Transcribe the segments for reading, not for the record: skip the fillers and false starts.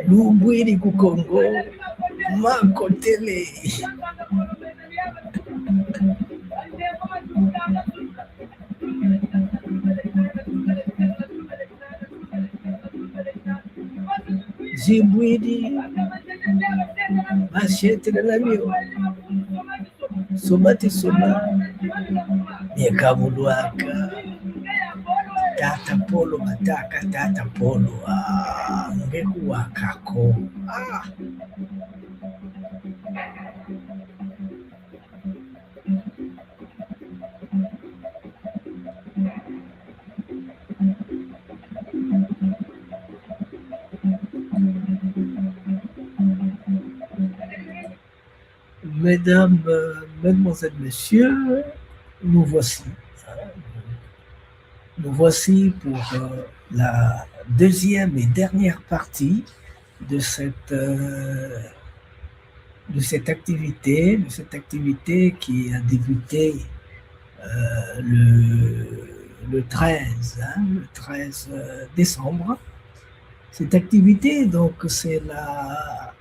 Lumbwiri ku Congo, Makotele. Zimbwiri, Machete de la Mio, Somati Soma, Nikamuluaka, Tata Polo Mataka, Tata Polo, Ngekuakako. Mesdames, Mesdemoiselles, Messieurs, nous voici. Nous voici pour la deuxième et dernière partie de cette activité qui a débuté le 13 décembre. Cette activité, donc, c'est la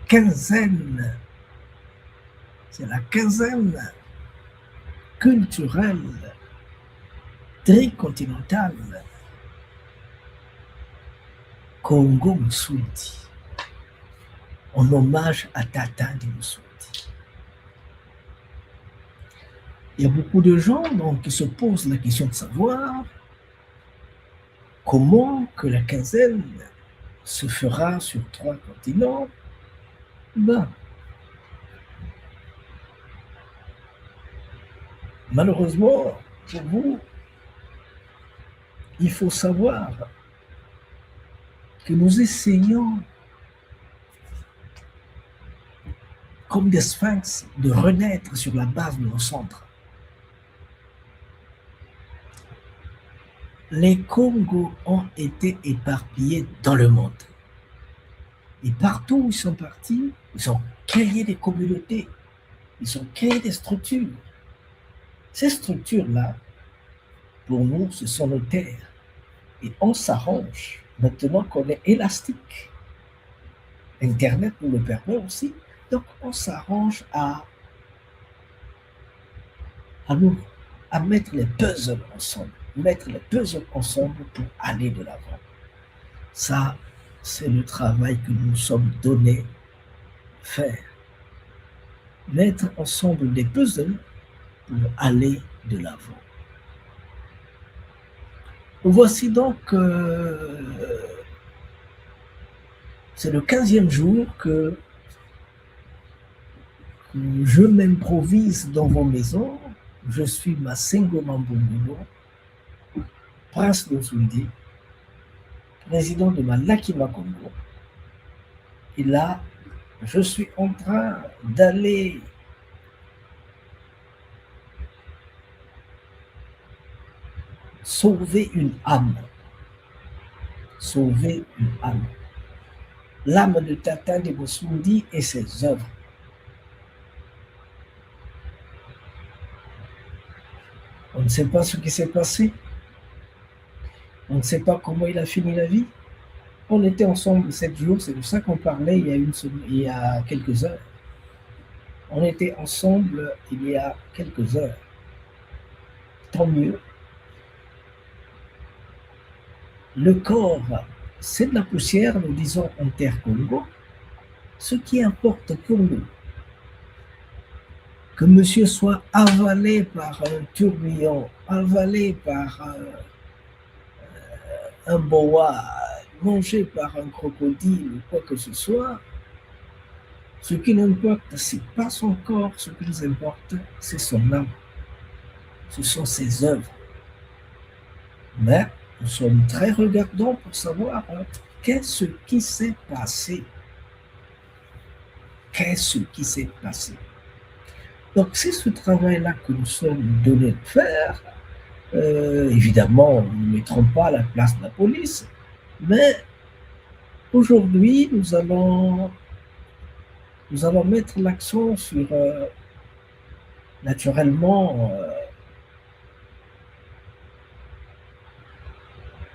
quinzaine culturelle tricontinentale Congo Moussoundi, en hommage à Tata Moussoundi. Il y a beaucoup de gens donc, qui se posent la question de savoir comment que la quinzaine se fera sur 3 continents. Ben, malheureusement, pour vous, il faut savoir que nous essayons, comme des sphinx, de renaître sur la base de nos centres. Les Congos ont été éparpillés dans le monde. Et partout où ils sont partis, ils ont créé des communautés, ils ont créé des structures. Ces structures-là, pour nous, ce sont nos terres. Et on s'arrange, maintenant qu'on est élastique. Internet nous le permet aussi. Donc, on s'arrange à mettre les puzzles ensemble, pour aller de l'avant. Ça, c'est le travail que nous sommes donnés faire. Mettre ensemble des puzzles pour aller de l'avant. Voici donc, c'est le 15e jour que je m'improvise dans vos maisons. Je suis Masengo Mambongulo, prince de Moussoundi, président de Malakima Congo. Et là, je suis en train d'aller sauver une âme. L'âme de Tata Moussoundi et ses œuvres. On ne sait pas ce qui s'est passé. On ne sait pas comment il a fini la vie. On était ensemble 7 jours, c'est de ça qu'on parlait il y a quelques heures. On était ensemble il y a quelques heures. Tant mieux. Le corps, c'est de la poussière, nous disons en terre Congo. Ce qui importe pour nous, que monsieur soit avalé par un tourbillon, avalé par un boa, mangé par un crocodile ou quoi que ce soit, ce qui n'importe, c'est pas son corps, ce qui nous importe, c'est son âme. Ce sont ses œuvres. Mais nous sommes très regardants pour savoir qu'est-ce qui s'est passé. Qu'est-ce qui s'est passé? Donc, c'est ce travail-là que nous sommes donnés de faire. Évidemment, nous ne mettrons pas à la place de la police, mais aujourd'hui, nous allons mettre l'accent sur, naturellement,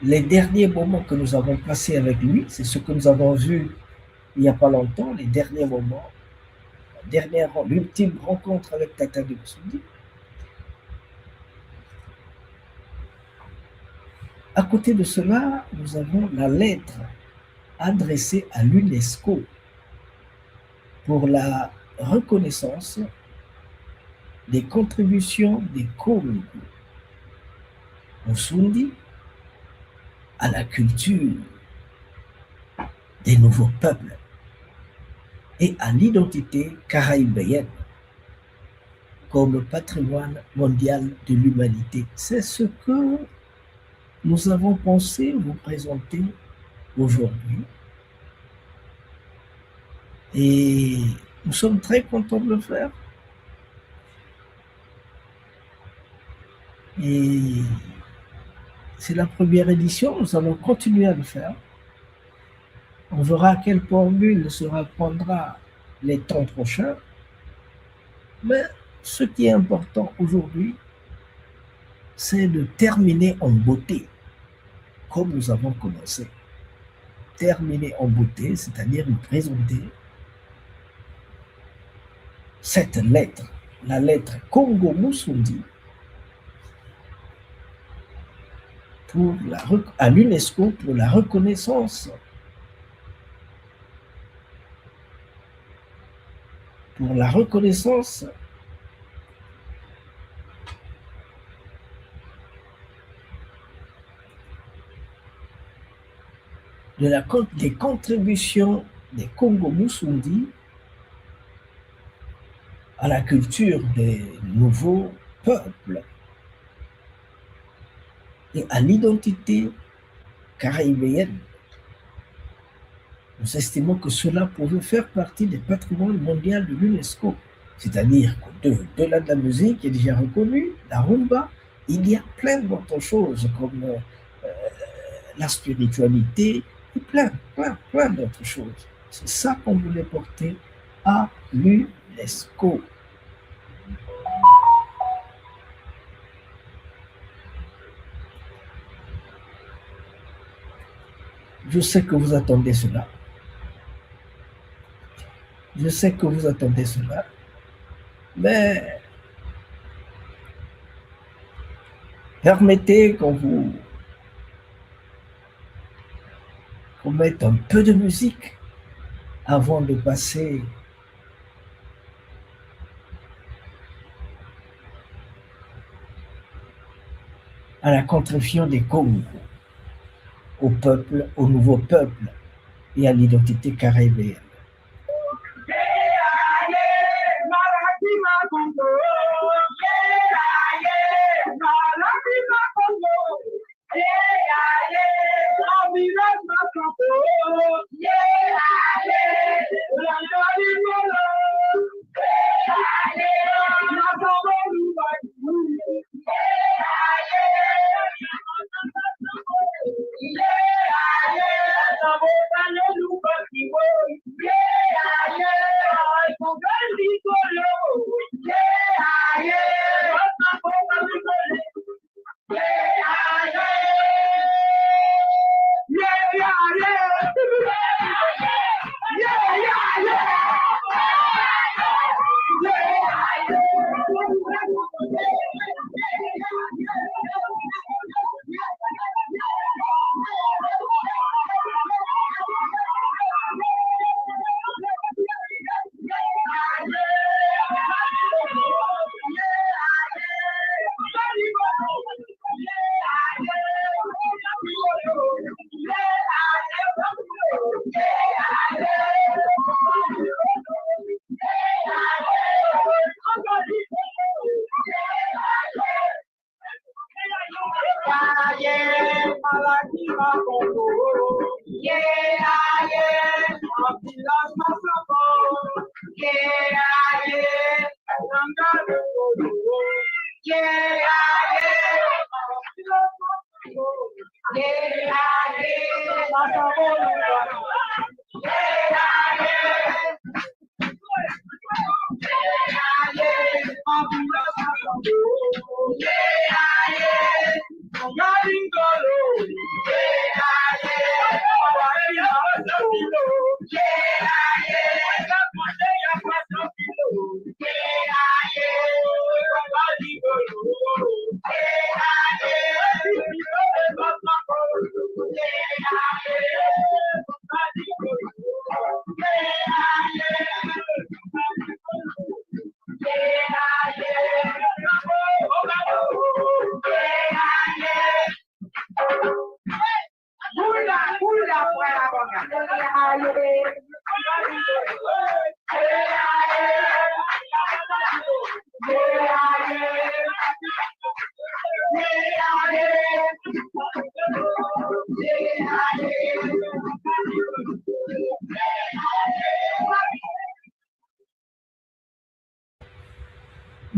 les derniers moments que nous avons passés avec lui. C'est ce que nous avons vu il n'y a pas longtemps, les derniers moments. L'ultime rencontre avec Tata Moussoundi. À côté de cela, nous avons la lettre adressée à l'UNESCO pour la reconnaissance des contributions des Congo Moussoundi à la culture des nouveaux peuples et à l'identité caraïbéenne comme patrimoine mondial de l'humanité. C'est ce que nous avons pensé vous présenter aujourd'hui. Et Nous sommes très contents de le faire. Et c'est la première édition, nous allons continuer à le faire. On verra quelle formule se reprendra les temps prochains. Mais ce qui est important aujourd'hui, c'est de terminer en beauté, comme nous avons commencé. Terminer en beauté, c'est-à-dire présenter cette lettre, la lettre Congo Musundi, à l'UNESCO pour la reconnaissance des contributions des Congo Musundi à la culture des nouveaux peuples et à l'identité caribéenne. Nous estimons que cela pouvait faire partie des patrimoines mondiaux de l'UNESCO. C'est-à-dire qu'au-delà de la musique qui est déjà reconnue, la rumba, il y a plein d'autres choses comme la spiritualité et plein d'autres choses. C'est ça qu'on voulait porter à l'UNESCO. Je sais que vous attendez cela. Je sais que vous attendez cela. Mais permettez qu'on mette un peu de musique avant de passer à la contribution des Congo au peuple, au nouveau peuple et à l'identité caribéenne.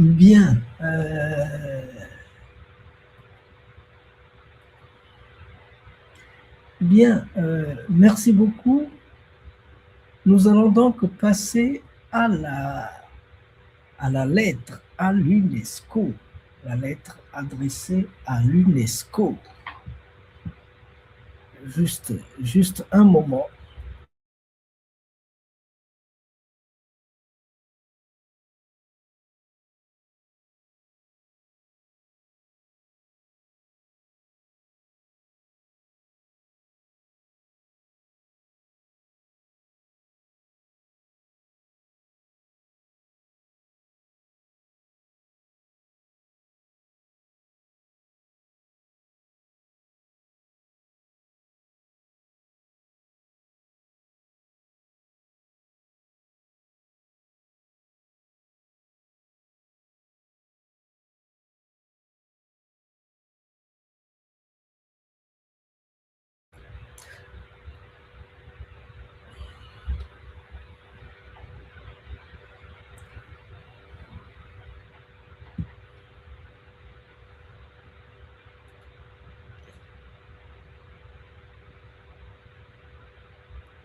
Bien. Bien. Merci beaucoup. Nous allons donc passer à la lettre à l'UNESCO. La lettre adressée à l'UNESCO. Juste un moment.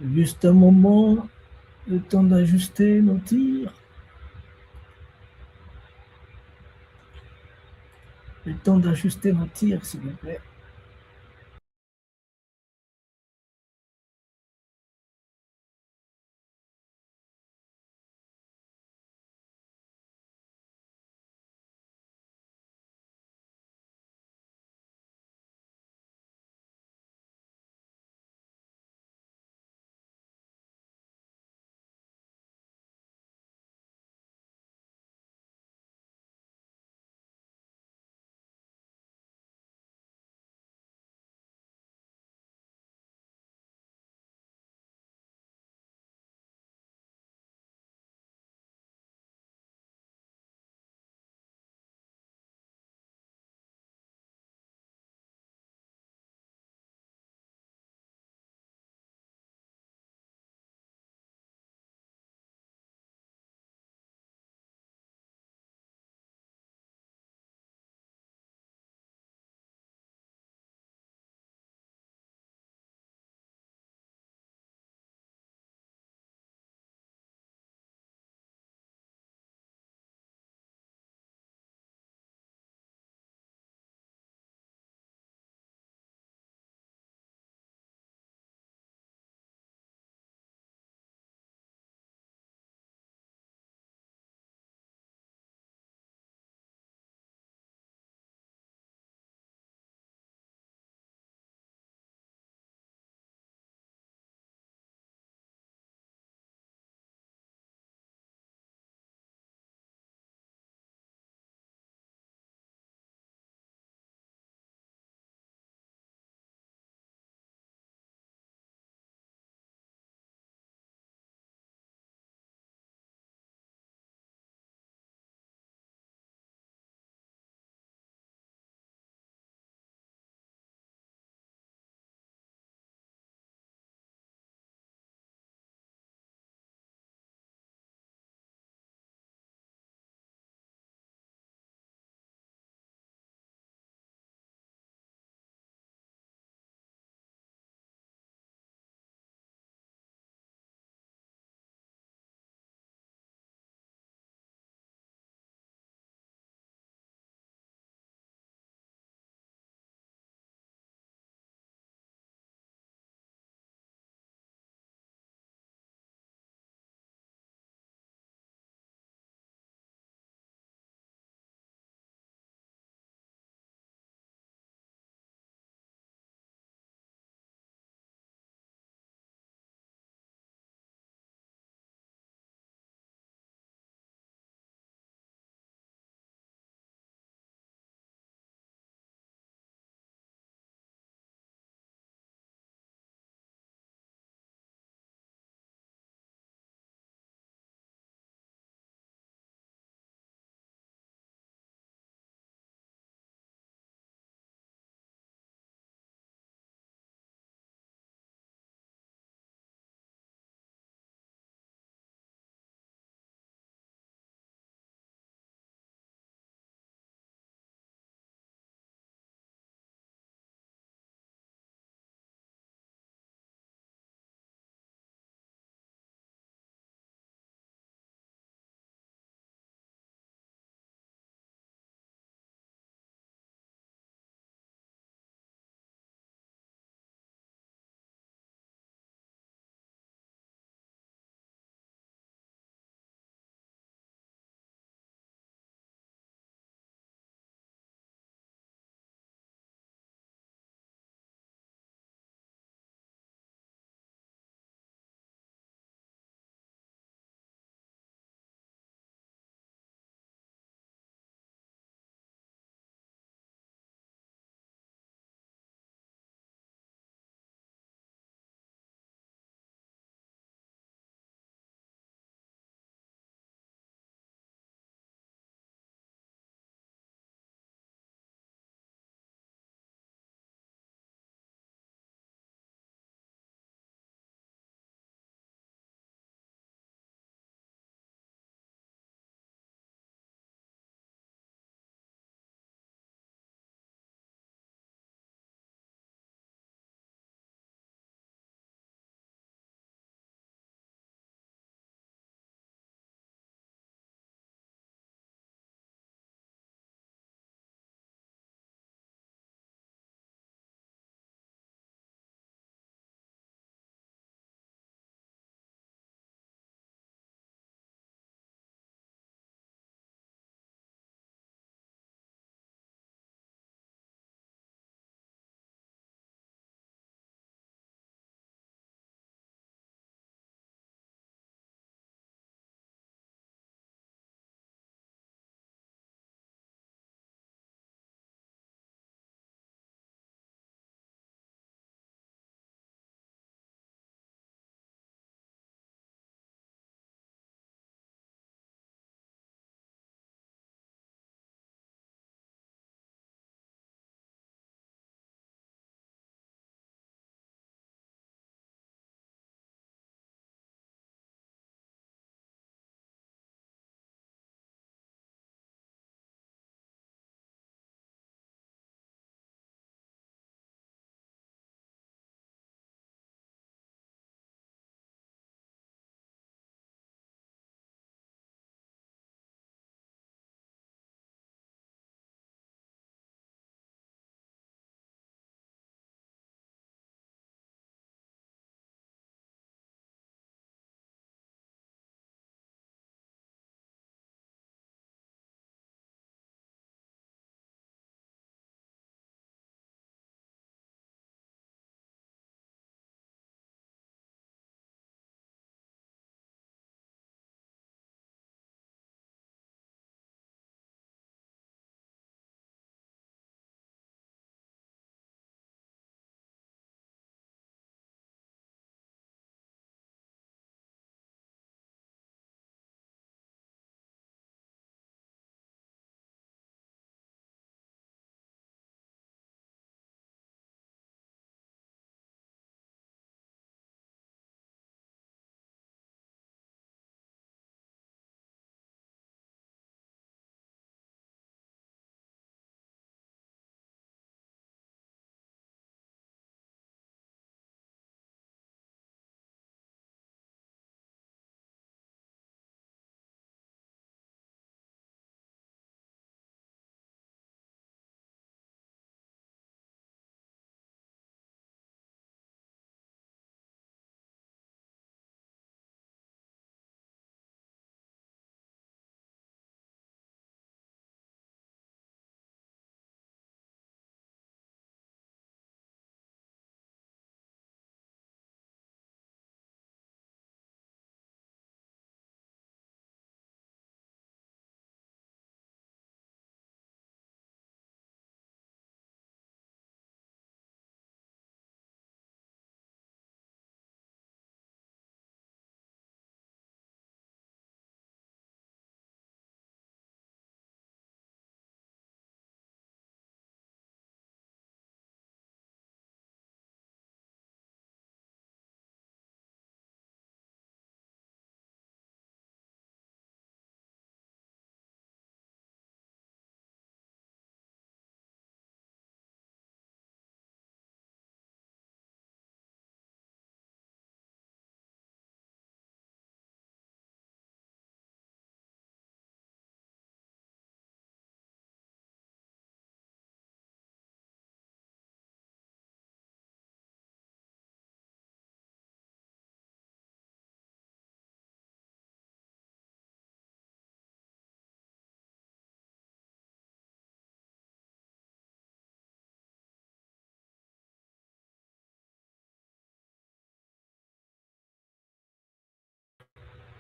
Juste un moment. Le temps d'ajuster nos tirs. Le temps d'ajuster nos tirs, s'il vous plaît.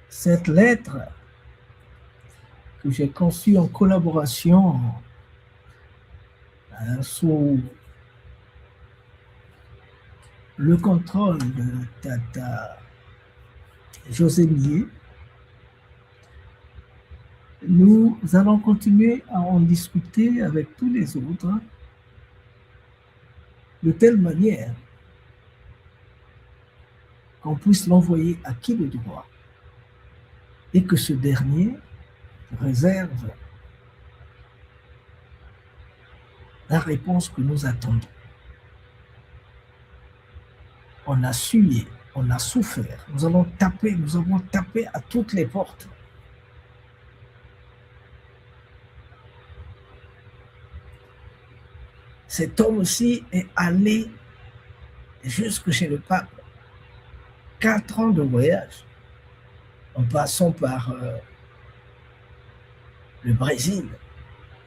Cette lettre que j'ai conçue en collaboration sous le contrôle de Tata José Millet, nous allons continuer à en discuter avec tous les autres de telle manière qu'on puisse l'envoyer à qui de droit et que ce dernier réserve la réponse que nous attendons. On a sué, on a souffert, nous avons tapé à toutes les portes. Cet homme-ci est allé jusque chez le pape. 4 ans de voyage, en passant par le Brésil,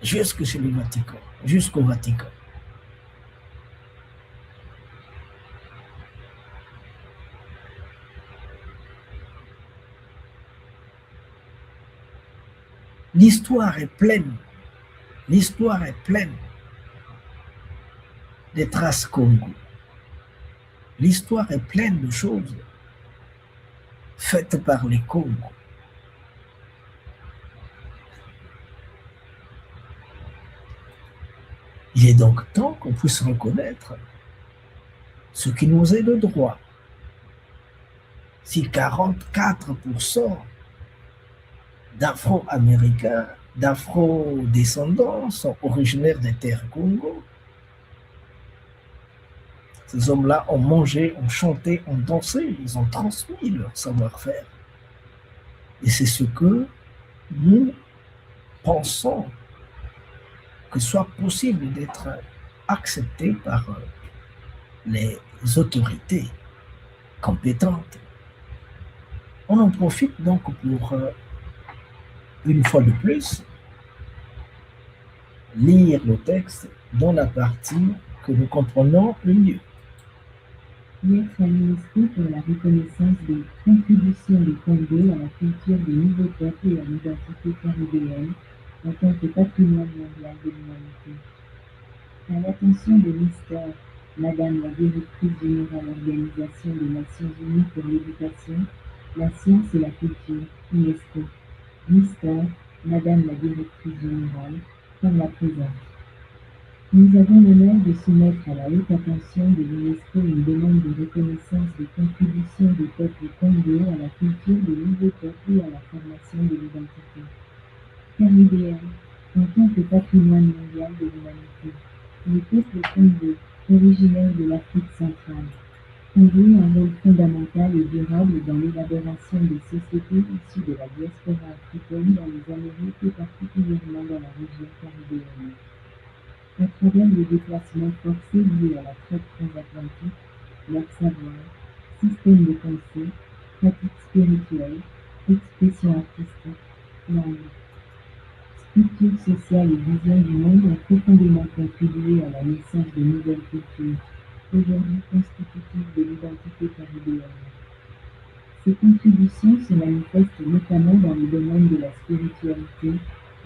jusque chez le Vatican, jusqu'au Vatican. L'histoire est pleine des traces Congo. L'histoire est pleine de choses faites par les Congos. Il est donc temps qu'on puisse reconnaître ce qui nous est de droit. Si 44% d'Afro-Américains, d'Afro-descendants sont originaires des terres Congo, ces hommes-là ont mangé, ont chanté, ont dansé, ils ont transmis leur savoir-faire. Et c'est ce que nous pensons que soit possible d'être accepté par les autorités compétentes. On en profite donc pour, une fois de plus, lire le texte dans la partie que nous comprenons le mieux. Lettre à l'UNESCO pour la reconnaissance des contributions du Congo à la culture des nouveaux peuples et à l'identité caribéenne en tant que patrimoine mondial de l'humanité. À l'attention de Mystère, Madame la Directrice Générale Organisation des Nations Unies pour l'Éducation, la Science et la Culture, UNESCO. Mystère, Madame la Directrice Générale, comme la présente. Nous avons l'honneur de soumettre à la haute attention de l'UNESCO une demande de reconnaissance des contributions des peuples Congo à la culture des nouveaux peuples et à la formation de l'identité caribéenne en tant que patrimoine mondial de l'humanité. Le peuple Congo, originaire de l'Afrique centrale, ont joué un rôle fondamental et durable dans l'élaboration des sociétés issues de la diaspora africaine dans les Amériques et particulièrement dans la région caribéenne. À travers les déplacements forcés liés à la traite transatlantique, leur savoir, système de pensée, pratiques spirituelles, expression artistique, langue, structure sociale et vision du monde ont profondément contribué à la naissance de nouvelles cultures, aujourd'hui constitutives de l'identité caribéenne. Ces contributions se manifestent notamment dans les domaines de la spiritualité,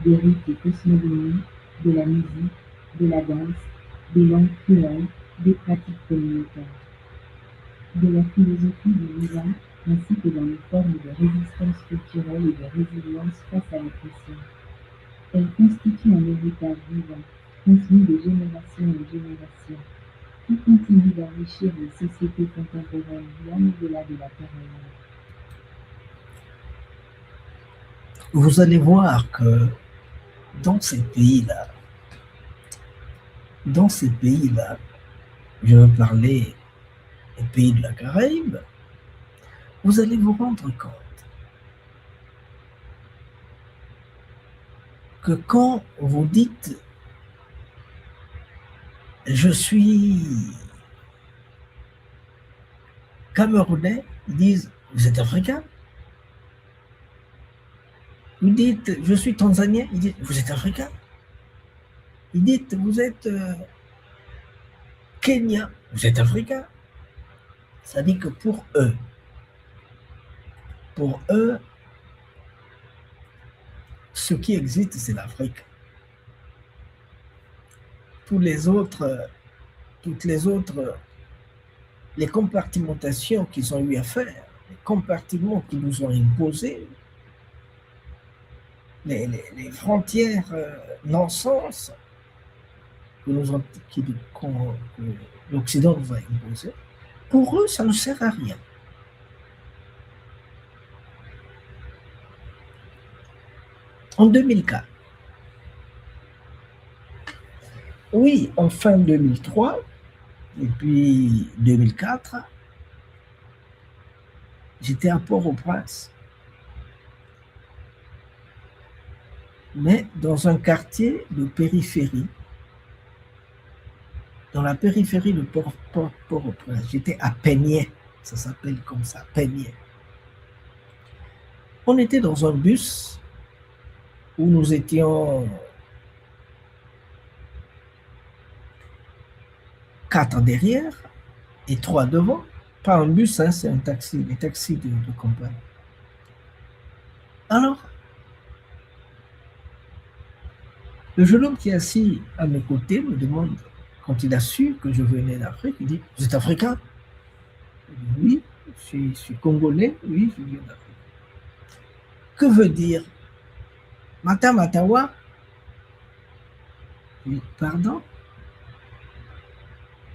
des rites et cosmogonie, de la musique, de la danse, des langues créoles, des pratiques communautaires, de la philosophie du vivant, ainsi que dans les formes de résistance culturelle et de résilience face à l'oppression. Elles constituent un héritage vivant, transmis de génération en génération, qui continue d'enrichir les sociétés contemporaines bien au-delà de la parole. Vous allez voir que dans ces pays-là, je veux parler des pays de la Caraïbe, vous allez vous rendre compte que quand vous dites « je suis Camerounais », ils disent « vous êtes africain ». Vous dites « je suis Tanzanien », ils disent « vous êtes africain ». Ils disent « vous êtes Kenyan », vous êtes africain. Ça dit que pour eux, ce qui existe, c'est l'Afrique. Toutes les autres, les compartimentations qu'ils ont eu à faire, les compartiments qu'ils nous ont imposés, les frontières non-sens que l'Occident nous a imposées, pour eux, ça ne sert à rien. En 2004, oui, en fin 2003, et puis 2004, j'étais à Port-au-Prince, mais dans un quartier de périphérie, dans la périphérie de Port-au-Prince. J'étais à Peignet, ça s'appelle comme ça, Peignet. On était dans un bus où nous étions 4 derrière et 3 devant. Pas un bus, hein, c'est un taxi, des taxis de compagnie. Alors, le jeune homme qui est assis à mes côtés me demande, quand il a su que je venais d'Afrique, il dit, vous êtes africain? Je dis, oui, je suis congolais, oui, je viens d'Afrique. Que veut dire Mata Matawa? Je dis, pardon?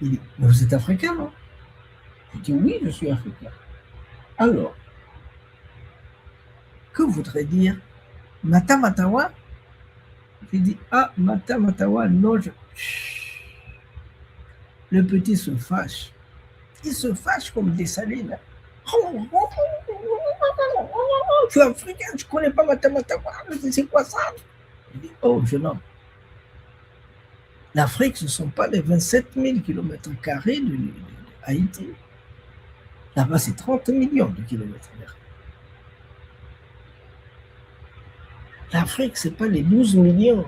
Il dit, mais vous êtes africain, non? Je dis, oui, je suis africain. Alors, que voudrait dire Mata Matawa? Je dis, ah, Mata Matawa, non, Le petit se fâche. Il se fâche comme des salines. Je suis africain, je ne connais pas Mata Matawa, c'est quoi ça? Je dis, oh, jeune homme, l'Afrique, ce ne sont pas les 27 000 km² de Haïti. Là-bas, c'est 30 millions de kilomètres carrés. L'Afrique, ce n'est pas les 12 millions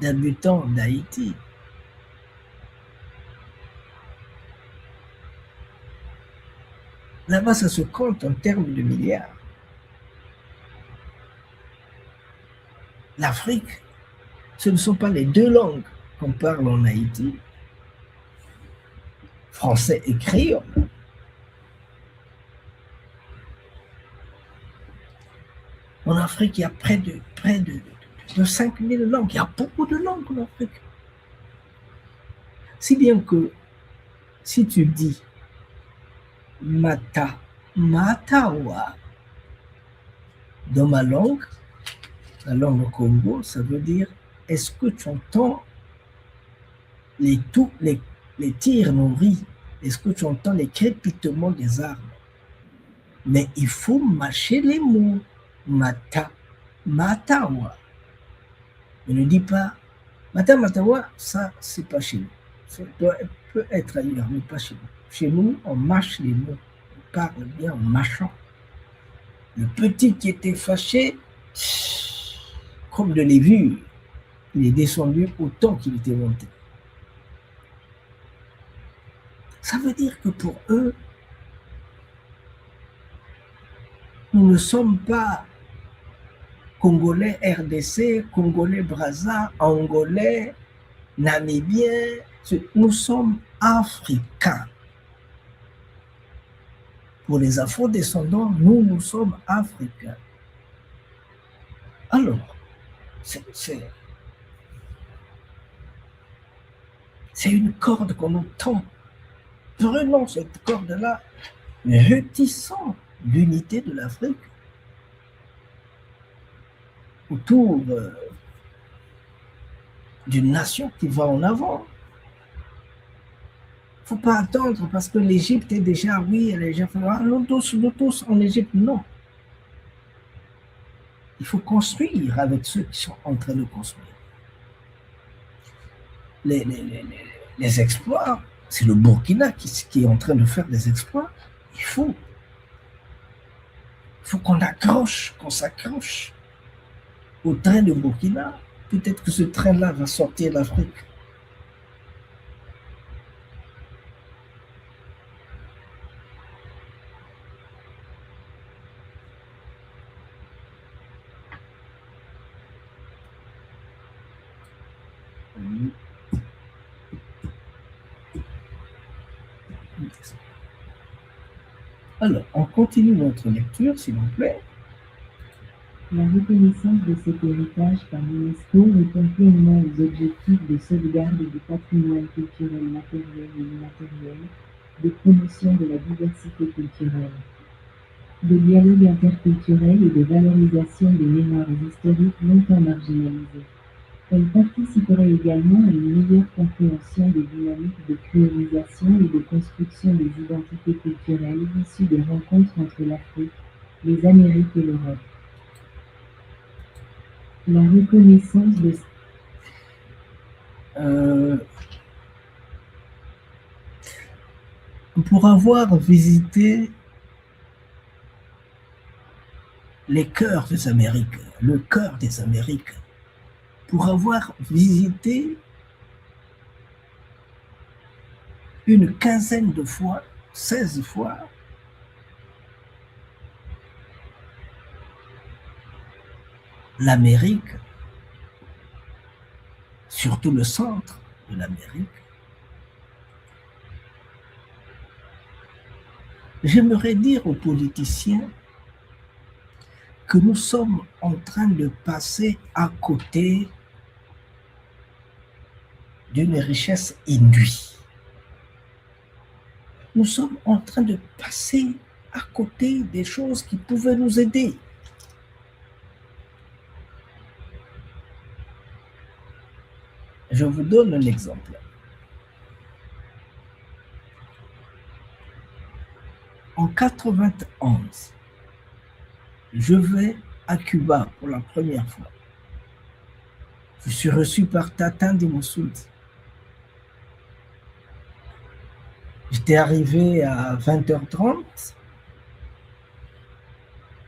d'habitants d'Haïti. Là-bas, ça se compte en termes de milliards. L'Afrique, ce ne sont pas les 2 langues qu'on parle en Haïti, français et créole. En Afrique, il y a près de 5000 langues. Il y a beaucoup de langues en Afrique. Si bien que, si tu dis Mata, Matawa, dans ma langue, la langue Congo, ça veut dire, est-ce que tu entends les tirs nourris? Est-ce que tu entends les crépitements des armes? Mais il faut mâcher les mots. Mata, Matawa. Ne dis pas Mata, Matawa, ça, c'est pas chez nous. Ça peut être ailleurs, mais pas chez nous. Chez nous, on mâche les mots. On parle bien en mâchant. Le petit qui était fâché, comme de levure, il est descendu autant qu'il était monté. Ça veut dire que pour eux, nous ne sommes pas Congolais RDC, Congolais Brazza, Angolais, Namibiens, nous sommes Africains. Pour les afro-descendants, nous sommes Africains. Alors, c'est une corde qu'on nous tend. Prenons cette corde-là, retissons l'unité de l'Afrique autour d'une nation qui va en avant. Il ne faut pas attendre parce que l'Égypte est déjà, oui, elle est déjà fait, nous tous en Égypte, non. Il faut construire avec ceux qui sont en train de construire. Les exploits, c'est le Burkina qui est en train de faire des exploits. Il faut qu'on s'accroche au train de Burkina. Peut-être que ce train-là va sortir d'Afrique. Alors, on continue notre lecture, s'il vous plaît. La reconnaissance de cet héritage par l'UNESCO répond pleinement aux objectifs de sauvegarde du patrimoine culturel matériel et immatériel, de promotion de la diversité culturelle, de dialogue interculturel et de valorisation des mémoires historiques longtemps marginalisées. Elle participerait également à une meilleure compréhension des dynamiques de créolisation et de construction des identités culturelles issues des rencontres entre l'Afrique, les Amériques et l'Europe. La reconnaissance de pour avoir visité les cœurs des Amériques, le cœur des Amériques, pour avoir visité une quinzaine de fois, 16 fois, l'Amérique, surtout le centre de l'Amérique, j'aimerais dire aux politiciens que nous sommes en train de passer à côté d'une richesse inouïe. Nous sommes en train de passer à côté des choses qui pouvaient nous aider. Je vous donne un exemple. En 91, je vais à Cuba pour la première fois. Je suis reçu par Tatin de Moussoudi. J'étais arrivé à 20h30.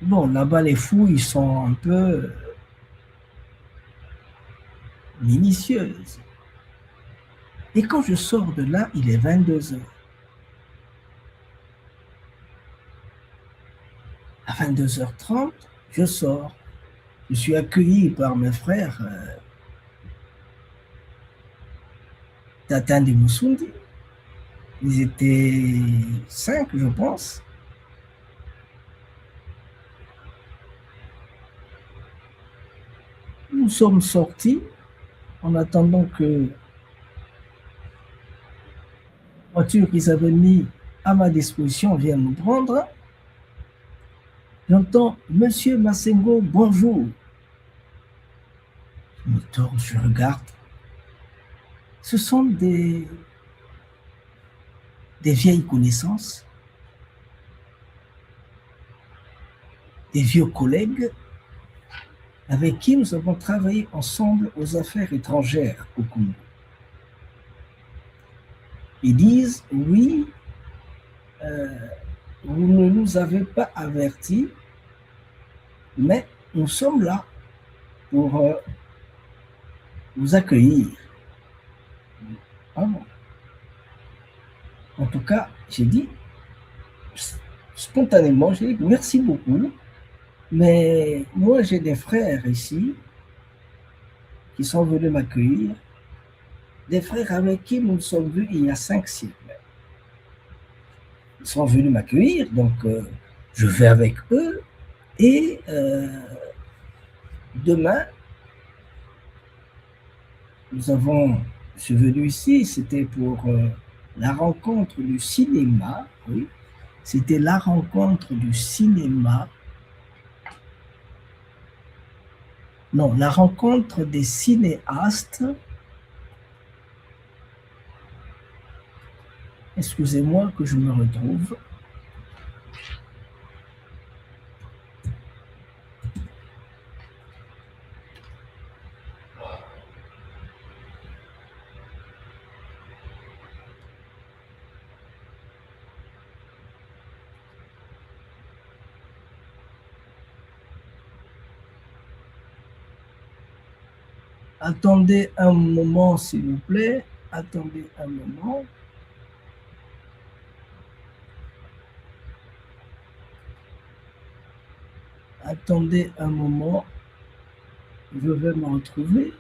Bon, là-bas, les fouilles sont un peu minutieuses. Et quand je sors de là, il est 22h. À 22h30, je sors. Je suis accueilli par mes frères Tatin de Moussoudi. Ils étaient 5, je pense. Nous sommes sortis en attendant que la voiture qu'ils avaient mis à ma disposition vienne nous prendre. J'entends « Monsieur Massengo, bonjour ». Je me tourne, je regarde. Ce sont des vieilles connaissances, des vieux collègues avec qui nous avons travaillé ensemble aux affaires étrangères au Congo. Ils disent « Oui, vous ne nous avez pas avertis, mais nous sommes là pour vous accueillir. » Ah bon. En tout cas, j'ai dit, spontanément, j'ai dit merci beaucoup, mais moi j'ai des frères ici qui sont venus m'accueillir, des frères avec qui nous nous sommes vus il y a 5 siècles. Ils sont venus m'accueillir, donc je vais avec eux et demain, je suis venu ici, c'était pour la rencontre du cinéma, oui, c'était la rencontre du cinéma, non, la rencontre des cinéastes, excusez-moi que je me retrouve. Attendez un moment, s'il vous plaît. Attendez un moment. Attendez un moment. Je vais me retrouver.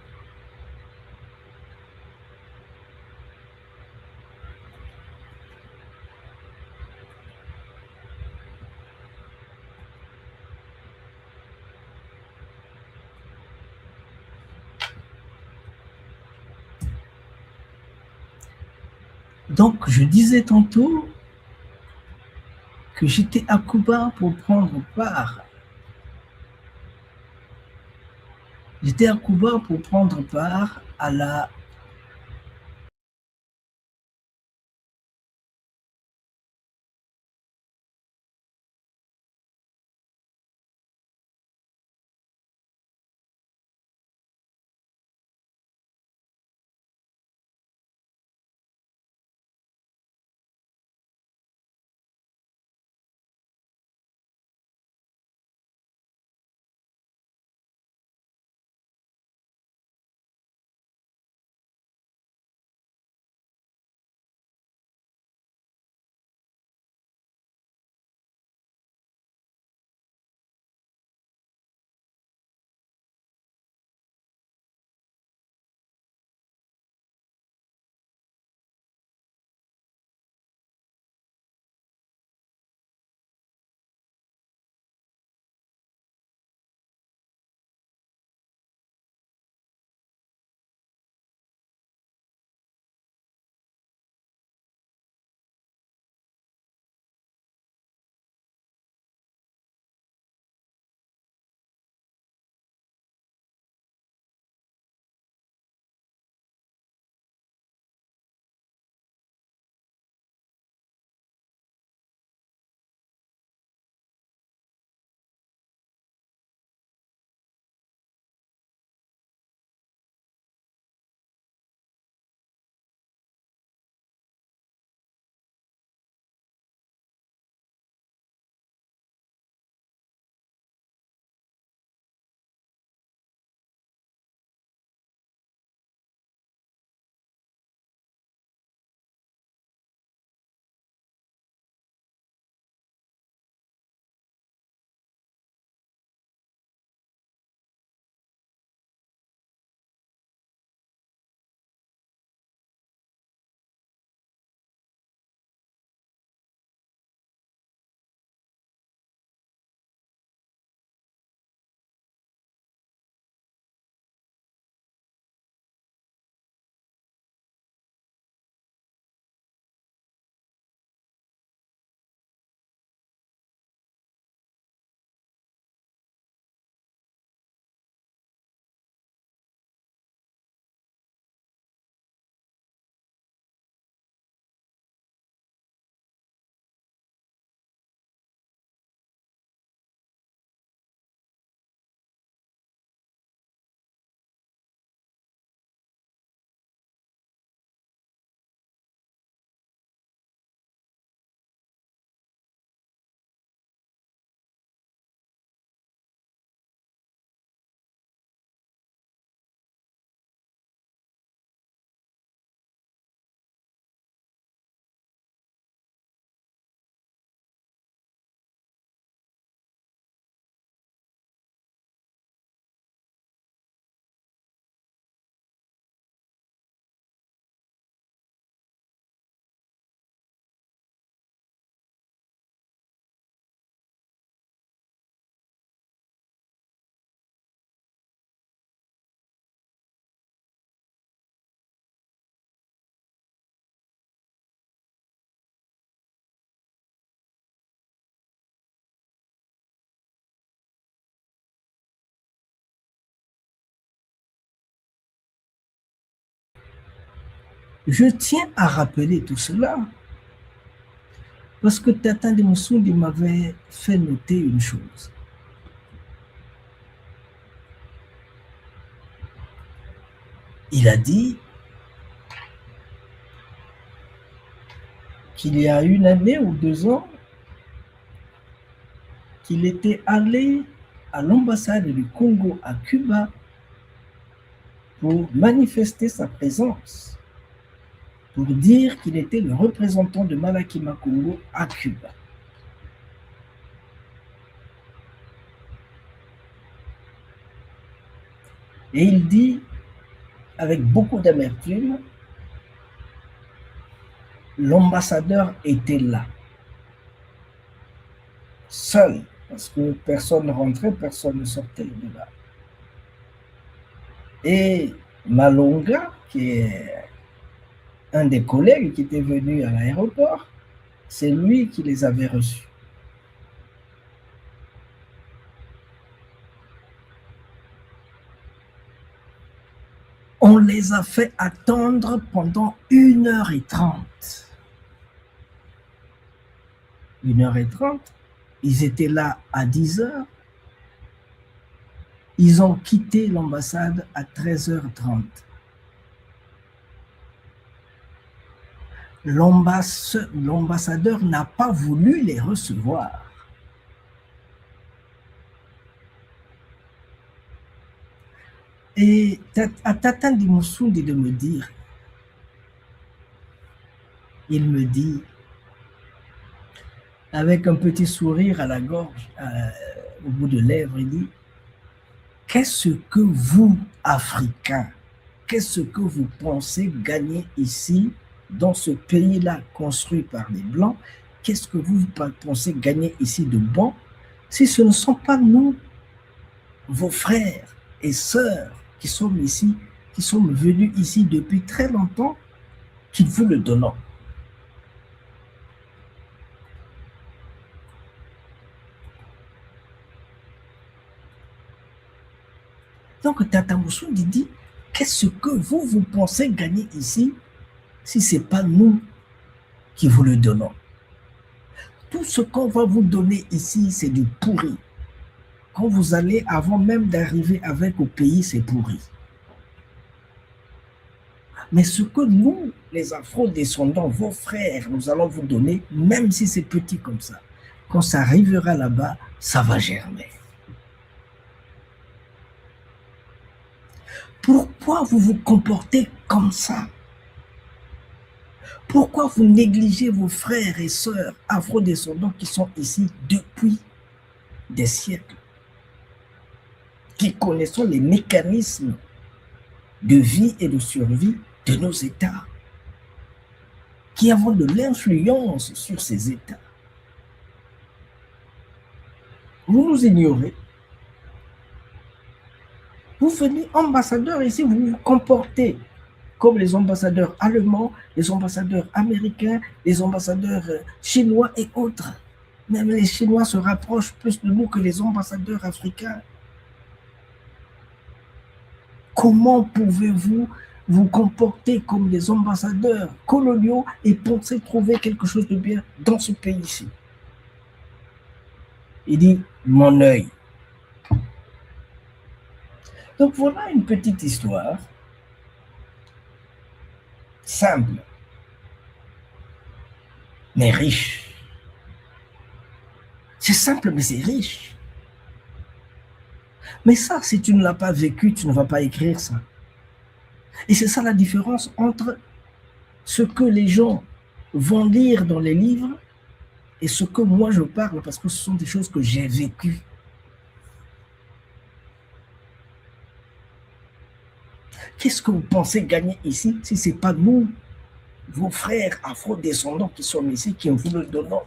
Donc, je disais tantôt que j'étais à Cuba pour prendre part. J'étais à Cuba pour prendre part à la Je tiens à rappeler tout cela parce que Tata de Moussouli m'avait fait noter une chose. Il a dit qu'il y a une année ou 2 ans qu'il était allé à l'ambassade du Congo à Cuba pour manifester sa présence, pour dire qu'il était le représentant de Malakima Congo à Cuba. Et il dit, avec beaucoup d'amertume, l'ambassadeur était là, seul, parce que personne ne rentrait, personne ne sortait de là. Et Malonga, qui est un des collègues qui était venu à l'aéroport, c'est lui qui les avait reçus. On les a fait attendre pendant 1h30. 1h30, ils étaient là à 10h. Ils ont quitté l'ambassade à 13h30. L'ambassadeur n'a pas voulu les recevoir. Et à Tata Dimoussoundi de me dire, il me dit, avec un petit sourire à la gorge, au bout de lèvres, il dit, qu'est-ce que vous, Africains, qu'est-ce que vous pensez gagner ici, dans ce pays-là construit par les Blancs, qu'est-ce que vous pensez gagner ici de bon, si ce ne sont pas nous, vos frères et sœurs qui sommes ici, qui sommes venus ici depuis très longtemps, qui vous le donnons. Donc Tata Moussoundi dit, qu'est-ce que vous pensez gagner ici si ce n'est pas nous qui vous le donnons? Tout ce qu'on va vous donner ici, c'est du pourri. Quand vous allez, avant même d'arriver avec au pays, c'est pourri. Mais ce que nous, les afro-descendants, vos frères, nous allons vous donner, même si c'est petit comme ça, quand ça arrivera là-bas, ça va germer. Pourquoi vous vous comportez comme ça? Pourquoi vous négligez vos frères et sœurs afro-descendants qui sont ici depuis des siècles, qui connaissent les mécanismes de vie et de survie de nos États, qui avons de l'influence sur ces États? Vous nous ignorez. Vous venez ambassadeur ici, vous vous comportez comme les ambassadeurs allemands, les ambassadeurs américains, les ambassadeurs chinois et autres. Même les Chinois se rapprochent plus de nous que les ambassadeurs africains. Comment pouvez-vous vous comporter comme des ambassadeurs coloniaux et penser trouver quelque chose de bien dans ce pays-ci? Il dit, mon œil. Donc voilà une petite histoire simple, mais riche. C'est simple, mais c'est riche. Mais ça, si tu ne l'as pas vécu, tu ne vas pas écrire ça. Et c'est ça la différence entre ce que les gens vont lire dans les livres et ce que moi je parle, parce que ce sont des choses que j'ai vécues. Qu'est-ce que vous pensez gagner ici si ce n'est pas nous, vos frères afro-descendants qui sommes ici, qui vous le donnons?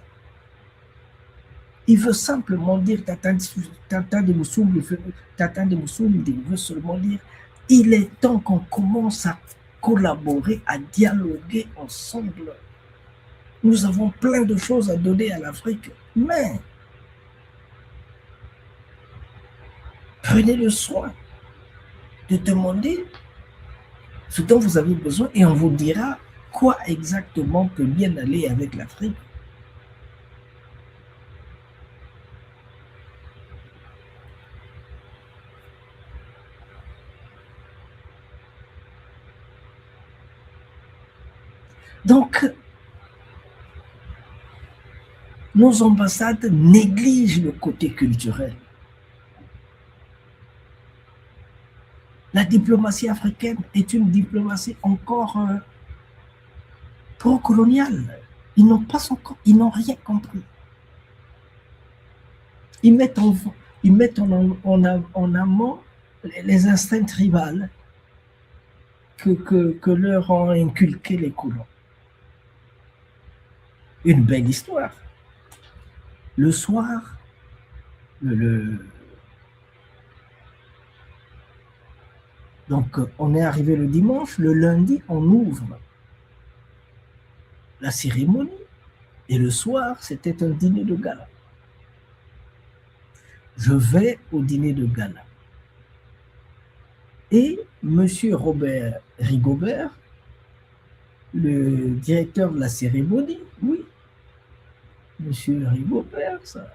Il veut simplement dire, Tata de Moussoum, il veut seulement dire, il est temps qu'on commence à collaborer, à dialoguer ensemble. Nous avons plein de choses à donner à l'Afrique, mais prenez le soin de demander ce dont vous avez besoin et on vous dira quoi exactement peut bien aller avec l'Afrique. Donc, nos ambassades négligent le côté culturel. La diplomatie africaine est une diplomatie encore pro-coloniale. Ils n'ont rien compris. Ils mettent en amont les instincts tribaux que leur ont inculqué les colons. Une belle histoire. Le soir, donc on est arrivé le dimanche, le lundi on ouvre la cérémonie. Et le soir, c'était un dîner de gala. Je vais au dîner de gala. Et M. Robert Rigobert, le directeur de la cérémonie, oui, M. Rigobert, ça.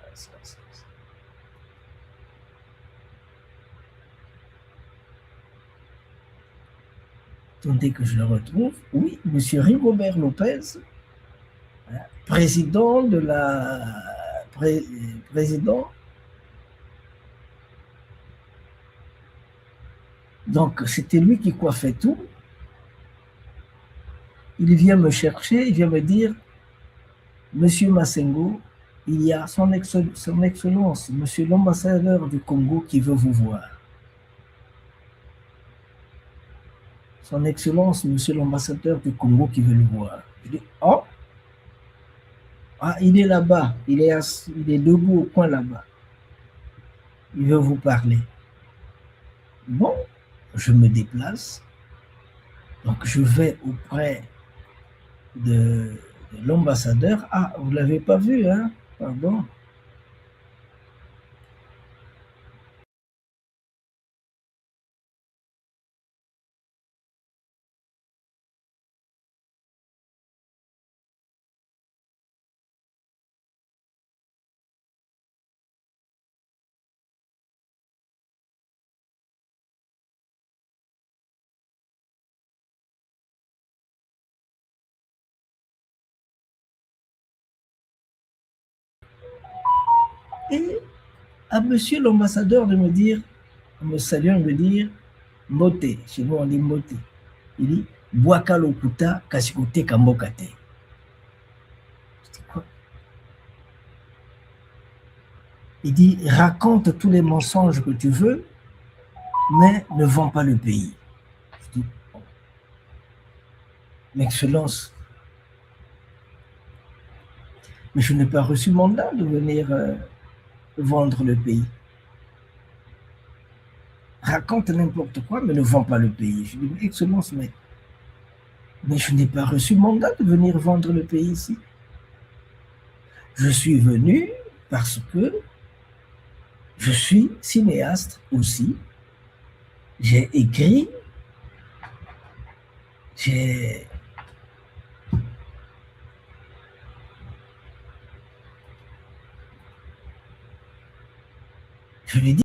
Attendez que je le retrouve. Oui, M. Rigobert Lopez, président de la. Président. Donc, c'était lui qui coiffait tout. Il vient me chercher, il vient me dire, Monsieur Massengo, il y a son Excellence, Monsieur l'ambassadeur du Congo qui veut vous voir. Son Excellence, Monsieur l'ambassadeur du Congo qui veut le voir. Je dis, oh, ah, il est là-bas, il est debout au coin là-bas. Il veut vous parler. Bon, je me déplace. Donc, je vais auprès de l'ambassadeur. Ah, vous ne l'avez pas vu, hein? Pardon. Et à monsieur l'ambassadeur de me dire, en me saluant, me dire, Moté, chez nous on dit Moté. Il dit, Boaka lokuta kasikote kambokate. Je dis quoi? Il dit, raconte tous les mensonges que tu veux, mais ne vends pas le pays. Je dis, oh, Excellence, mais je n'ai pas reçu mandat de venir vendre le pays. Raconte n'importe quoi, mais ne vends pas le pays. Je dis, Excellence, mais je n'ai pas reçu mandat de venir vendre le pays ici. Je suis venu parce que je suis cinéaste aussi. J'ai écrit, j'ai... Je lui dis,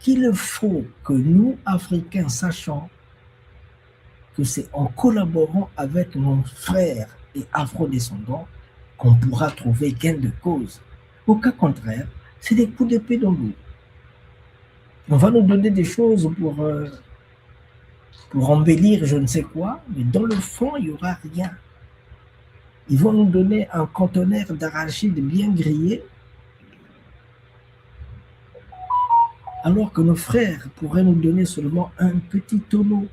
qu'il faut que nous, Africains, sachions que c'est en collaborant avec nos frères et afro-descendants qu'on pourra trouver gain de cause. Au cas contraire, c'est des coups d'épée dans l'eau. On va nous donner des choses pour embellir je ne sais quoi, mais dans le fond, il n'y aura rien. Ils vont nous donner un conteneur d'arachides bien grillé, alors que nos frères pourraient nous donner seulement un petit tonneau,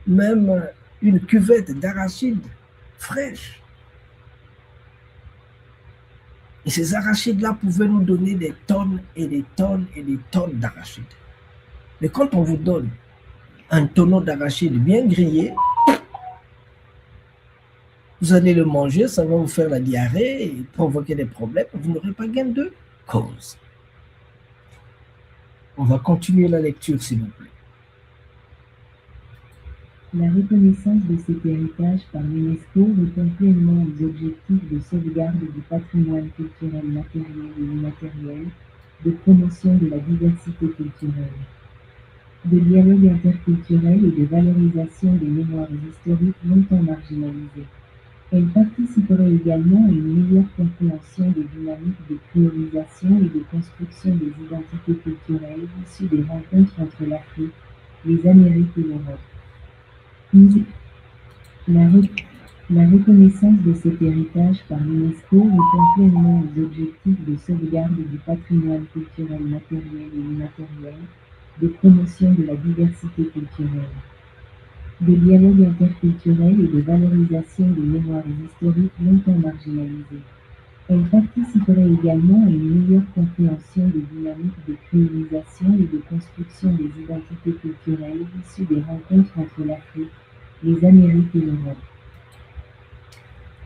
même une cuvette d'arachides fraîches. Et ces arachides-là pouvaient nous donner des tonnes et des tonnes et des tonnes d'arachides. Mais quand on vous donne un tonneau d'arachides bien grillé, vous allez le manger, ça va vous faire la diarrhée et provoquer des problèmes. Vous n'aurez pas gain de cause. On va continuer la lecture, s'il vous plaît. La reconnaissance de cet héritage par l'UNESCO répond pleinement aux objectifs de sauvegarde du patrimoine culturel matériel et immatériel, de promotion de la diversité culturelle, de dialogue interculturel et de valorisation des mémoires historiques longtemps marginalisées. Elle participerait également à une meilleure compréhension des dynamiques de priorisation et de construction des identités culturelles issues des rencontres entre l'Afrique, les Amériques et l'Europe. La reconnaissance de cet héritage par l'UNESCO répond pleinement aux objectifs de sauvegarde du patrimoine culturel matériel et immatériel, de promotion de la diversité culturelle, de dialogue interculturel et de valorisation des mémoires historiques longtemps marginalisées. Elle participerait également à une meilleure compréhension des dynamiques de créolisation et de construction des identités culturelles issues des rencontres entre l'Afrique, les Amériques et l'Europe.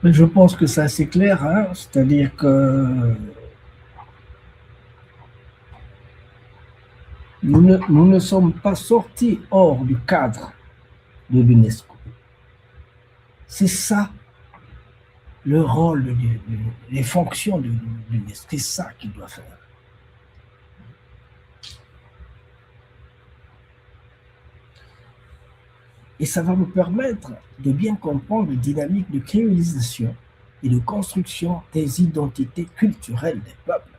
Je pense que c'est assez clair, hein? C'est-à-dire que nous ne sommes pas sortis hors du cadre de l'UNESCO. C'est ça le rôle, les fonctions de l'UNESCO. C'est ça qu'il doit faire. Et ça va nous permettre de bien comprendre les dynamiques de créolisation et de construction des identités culturelles des peuples.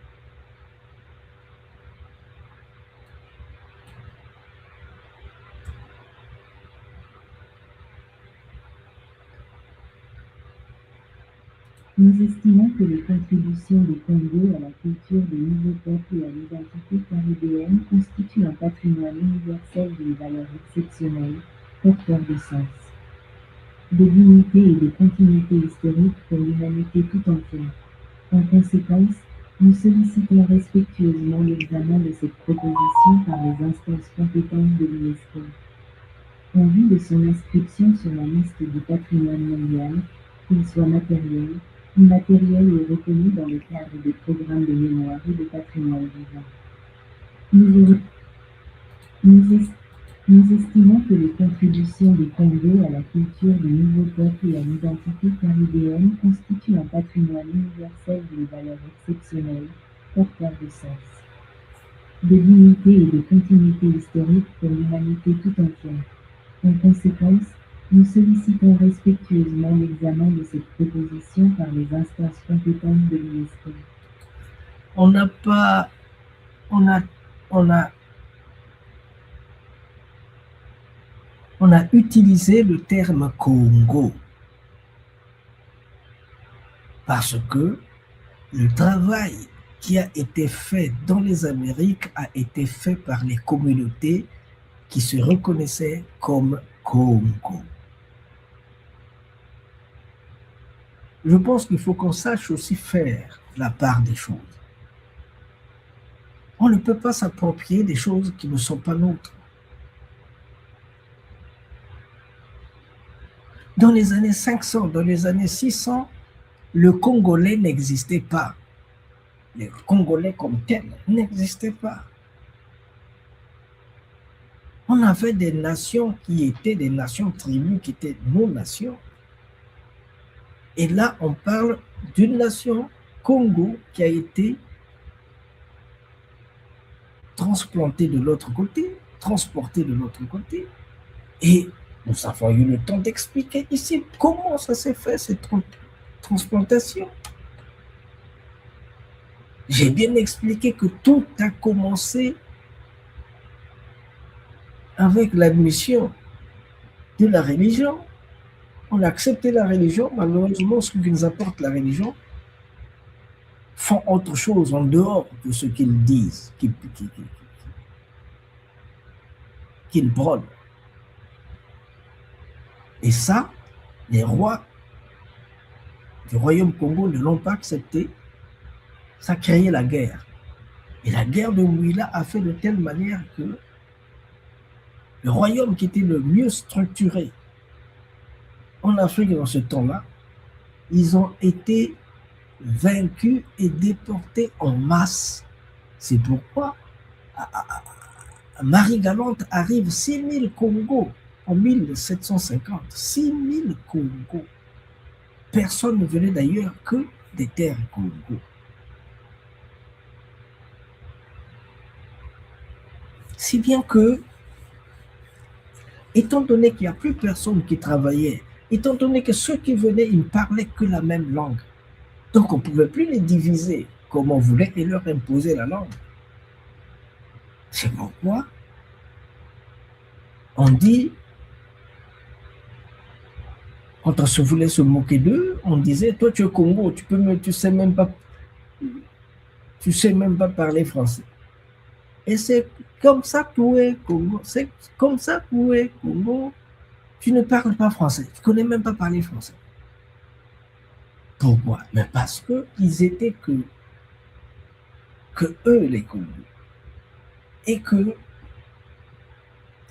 Nous estimons que les contributions des Congo à la culture des nouveaux peuples et à l'identité caribéenne constituent un patrimoine universel d'une valeur exceptionnelle, porteur de sens, de dignité et de continuité historique pour l'humanité tout entière. En conséquence, nous sollicitons respectueusement l'examen de cette proposition par les instances compétentes de l'UNESCO. En vue de son inscription sur la liste du patrimoine mondial, qu'il soit matériel, immatériel ou reconnu dans le cadre des programmes de mémoire et de patrimoine vivant. Nous estimons que les contributions des Congo à la culture des nouveaux peuples et à l'identité caribéenne constituent un patrimoine universel d'une valeur exceptionnelle, porteur de sens, de dignité et de continuité historique pour l'humanité tout entière. En conséquence, nous sollicitons respectueusement l'examen de cette proposition par les instances compétentes de l'UNESCO. On a utilisé le terme Congo parce que le travail qui a été fait dans les Amériques a été fait par les communautés qui se reconnaissaient comme Congo. Je pense qu'il faut qu'on sache aussi faire la part des choses. On ne peut pas s'approprier des choses qui ne sont pas nôtres. Dans les années 500, dans les années 600, le Congolais n'existait pas. Les Congolais comme tels n'existaient pas. On avait des nations qui étaient des nations tribus, qui étaient nos nations. Et là, on parle d'une nation, Congo, qui a été transplantés de l'autre côté, transportés de l'autre côté. Et nous avons eu le temps d'expliquer ici comment ça s'est fait, cette transplantation. J'ai bien expliqué que tout a commencé avec l'admission de la religion. On a accepté la religion, malheureusement, ce qui nous apporte la religion font autre chose en dehors de ce qu'ils disent, qu'ils brûlent. Et ça, les rois du royaume Congo ne l'ont pas accepté. Ça a créé la guerre. Et la guerre de Mouila a fait de telle manière que le royaume qui était le mieux structuré en Afrique dans ce temps-là, ils ont été vaincus et déportés en masse. C'est pourquoi Marie-Galante arrive 6000 Congos en 1750. 6000 Congos. Personne ne venait d'ailleurs que des terres Congo. Si bien que, étant donné qu'il n'y a plus personne qui travaillait, étant donné que ceux qui venaient, ils ne parlaient que la même langue, donc on ne pouvait plus les diviser comme on voulait et leur imposer la langue. C'est pourquoi on dit, quand on se voulait se moquer d'eux, on disait, toi tu es Congo, tu sais même pas parler français. Et c'est comme ça que tu es Congo, c'est comme ça que tu es Congo, tu ne parles pas français, tu ne connais même pas parler français. Pourquoi? Mais parce qu'ils étaient que eux les Congos. Et que eux,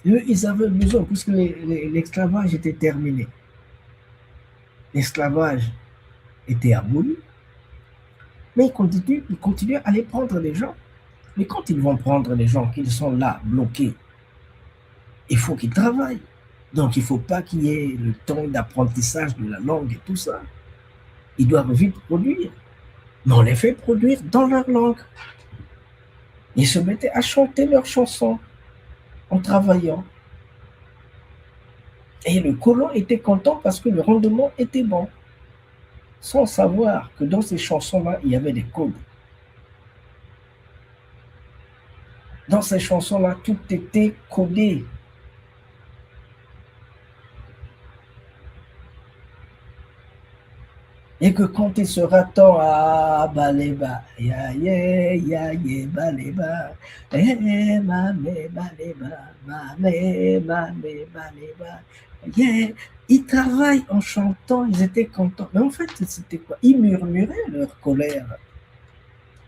ils avaient besoin, puisque l'esclavage était terminé. L'esclavage était aboli, mais ils continuent à aller prendre les gens. Mais quand ils vont prendre les gens, qu'ils sont là, bloqués, il faut qu'ils travaillent. Donc il ne faut pas qu'il y ait le temps d'apprentissage de la langue et tout ça. Ils doivent vite produire. Mais on les fait produire dans leur langue. Ils se mettaient à chanter leurs chansons en travaillant. Et le colon était content parce que le rendement était bon. Sans savoir que dans ces chansons-là, il y avait des codes. Dans ces chansons-là, tout était codé. Et que quand il sera temps à baléba, ya ya baléba, mamé baléba, mamé baléba, ils travaillent en chantant, ils étaient contents. Mais en fait, c'était quoi? Ils murmuraient leur colère.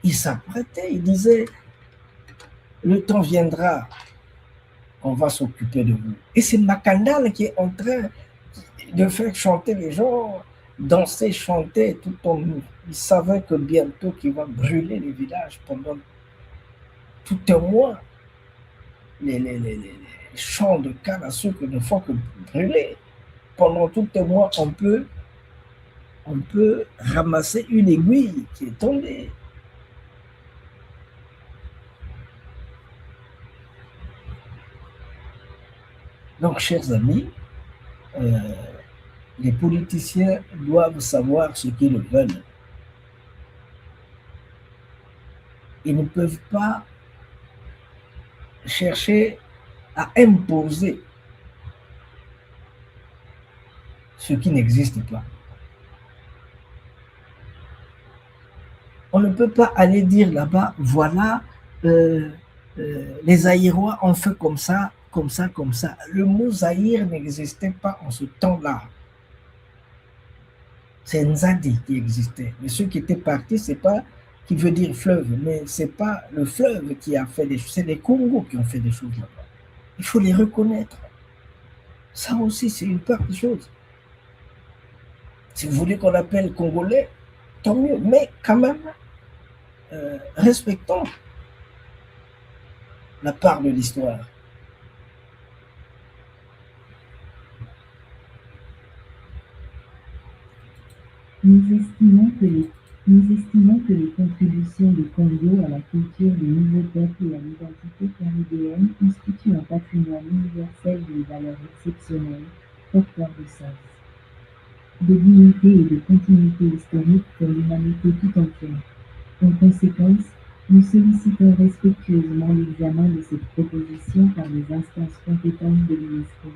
Ils s'apprêtaient, ils disaient, le temps viendra, on va s'occuper de vous. Et c'est Makandal qui est en train de faire chanter les gens, danser, chanter, tout en il savait que bientôt qu'il va brûler les villages pendant tout un mois. Les champs de canne à sucre ne font que brûler. Pendant tout un mois, on peut ramasser une aiguille qui est tombée. Donc, chers amis, les politiciens doivent savoir ce qu'ils veulent. Ils ne peuvent pas chercher à imposer ce qui n'existe pas. On ne peut pas aller dire là-bas, voilà, les Zaïrois ont fait comme ça, comme ça, comme ça. Le mot Zaïre n'existait pas en ce temps-là. C'est Nzadi qui existait. Mais ceux qui étaient partis, c'est pas qui veut dire fleuve, mais c'est pas le fleuve qui a fait des choses, c'est les Congos qui ont fait des choses là-bas. Il faut les reconnaître. Ça aussi, c'est une part des choses. Si vous voulez qu'on appelle Congolais, tant mieux, mais quand même, respectons la part de l'histoire. Nous estimons que les Nous estimons que les contributions du Congo à la culture des nouveaux peuples et à l'identité caribéenne constituent un patrimoine universel de valeurs exceptionnelles, porteur de sens, de dignité et de continuité historique pour l'humanité tout entière. En conséquence, nous sollicitons respectueusement l'examen de cette proposition par les instances compétentes de l'UNESCO.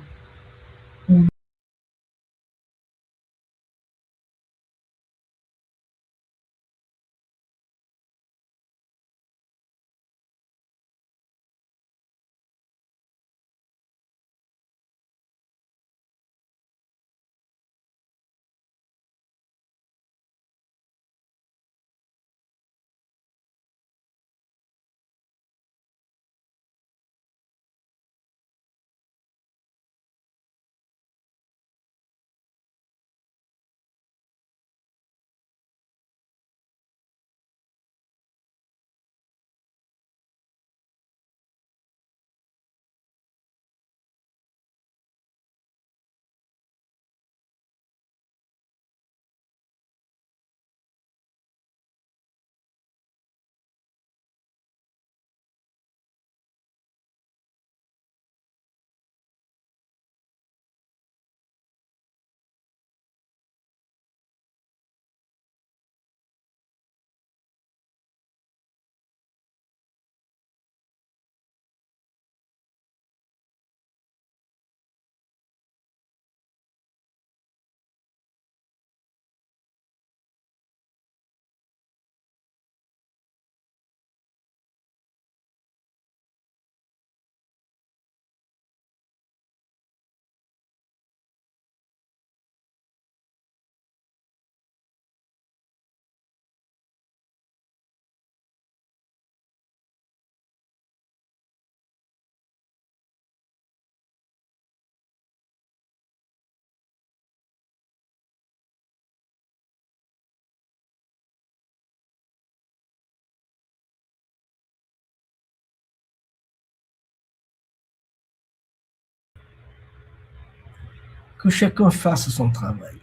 Que chacun fasse son travail.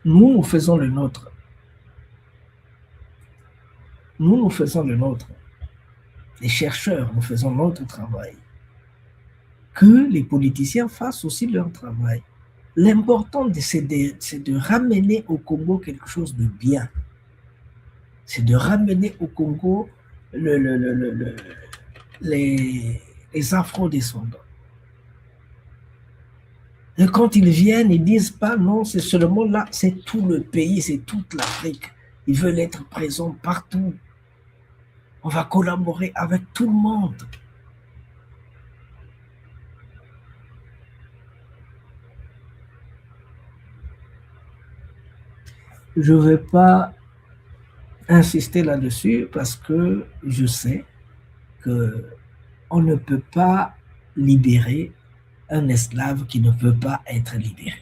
Nous, nous faisons le nôtre. Nous, nous faisons le nôtre. Les chercheurs, nous faisons notre travail. Que les politiciens fassent aussi leur travail. L'important, c'est de ramener au Congo quelque chose de bien. C'est de ramener au Congo les afro-descendants. Et quand ils viennent, ils disent pas non, c'est seulement là, c'est tout le pays, c'est toute l'Afrique. Ils veulent être présents partout. On va collaborer avec tout le monde. Je ne vais pas insister là-dessus parce que je sais qu'on ne peut pas libérer un esclave qui ne peut pas être libéré.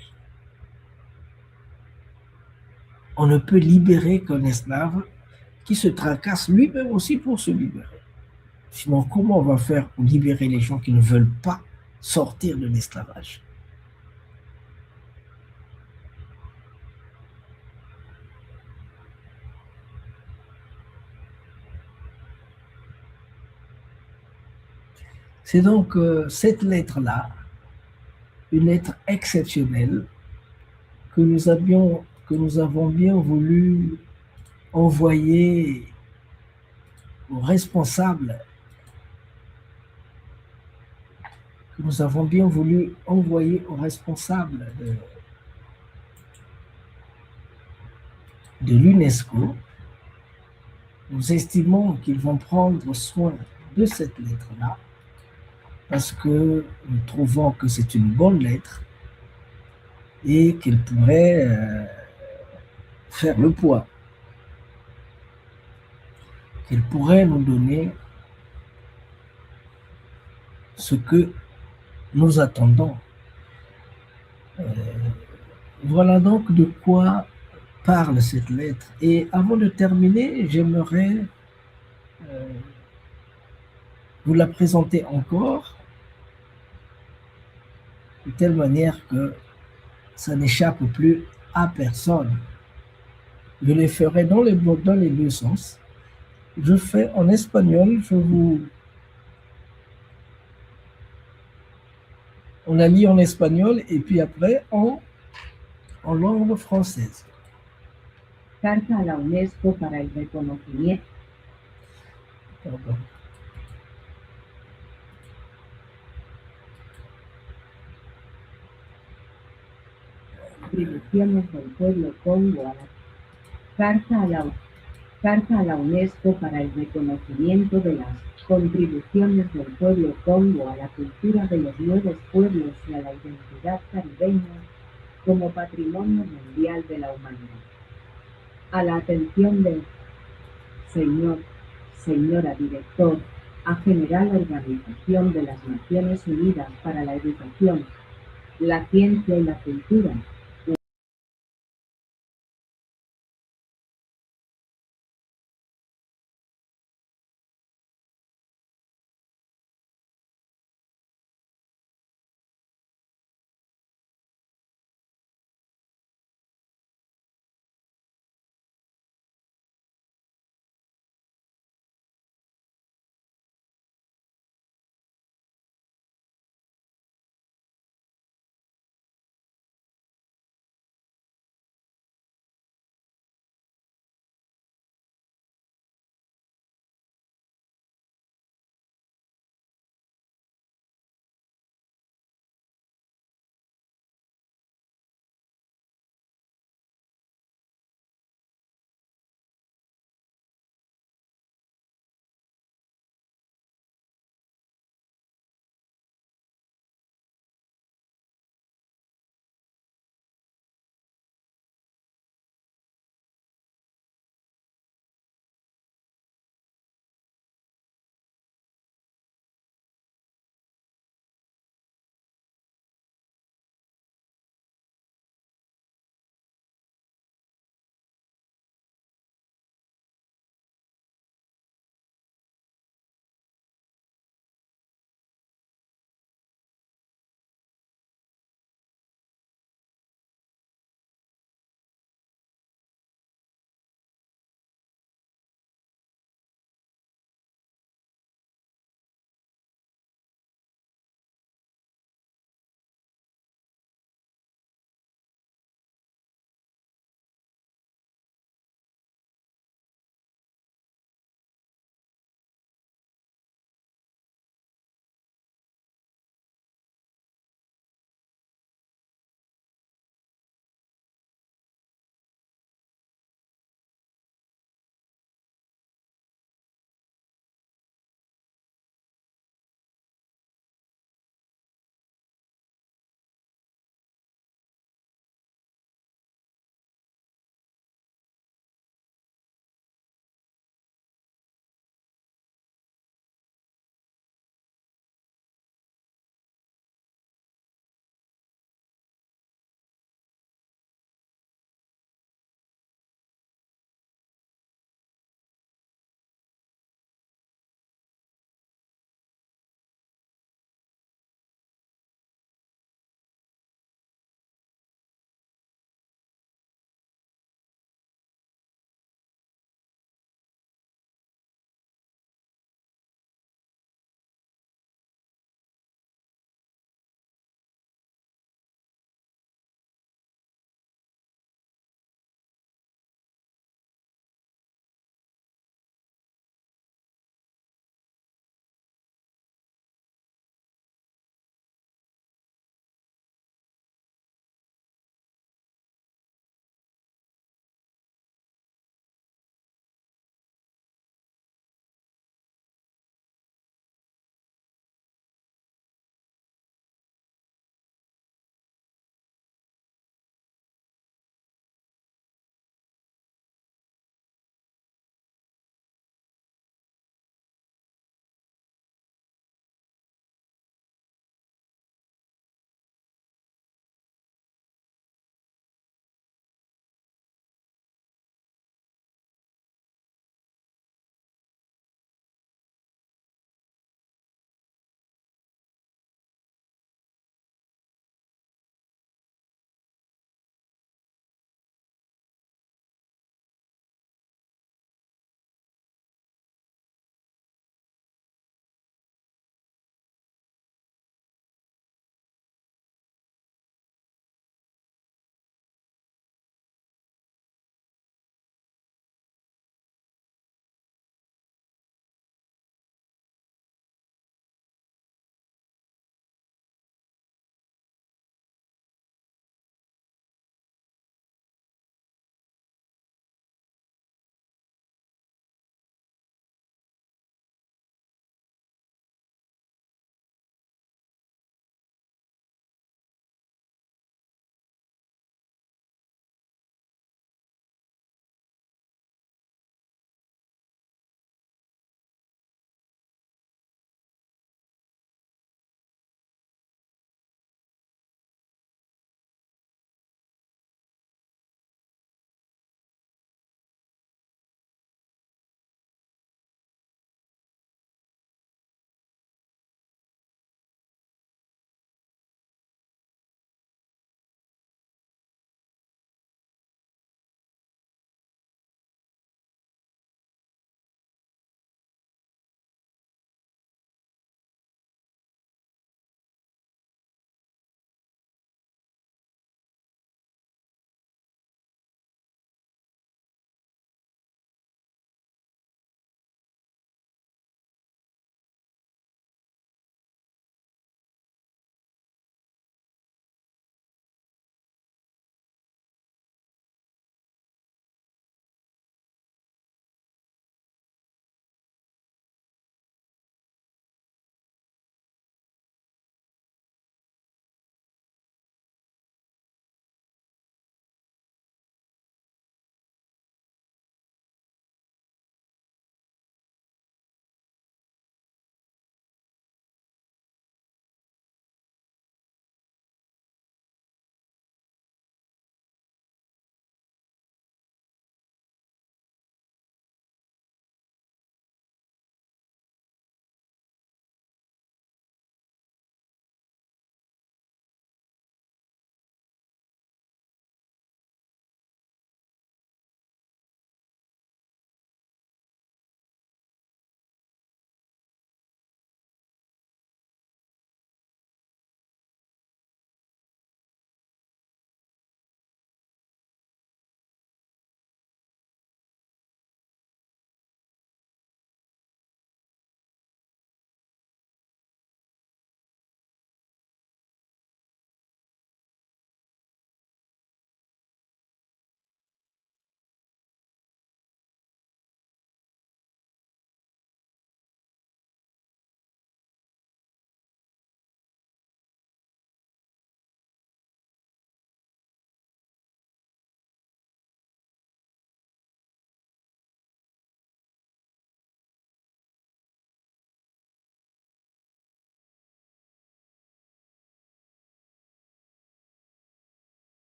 On ne peut libérer qu'un esclave qui se tracasse lui-même aussi pour se libérer. Sinon, comment on va faire pour libérer les gens qui ne veulent pas sortir de l'esclavage? C'est donc cette lettre-là, une lettre exceptionnelle que nous avons bien voulu envoyer aux responsables, que nous avons bien voulu envoyer aux responsables de l'UNESCO. Nous estimons qu'ils vont prendre soin de cette lettre-là parce que nous trouvons que c'est une bonne lettre et qu'elle pourrait faire le poids, qu'elle pourrait nous donner ce que nous attendons. Voilà donc de quoi parle cette lettre. Et avant de terminer, j'aimerais vous la présenter encore de telle manière que ça n'échappe plus à personne. Je les ferai dans les deux sens. Je fais en espagnol, on la lit en espagnol et puis après en langue française. Carta a la UNESCO para el reconocimiento. Pardon. Contribuciones del pueblo Congo a la Carta a la UNESCO para el reconocimiento de las contribuciones del pueblo Congo a la cultura de los 9 pueblos y a la identidad caribeña como patrimonio mundial de la humanidad. A la atención del señora director, a General Organización de las Naciones Unidas para la Educación, la Ciencia y la Cultura,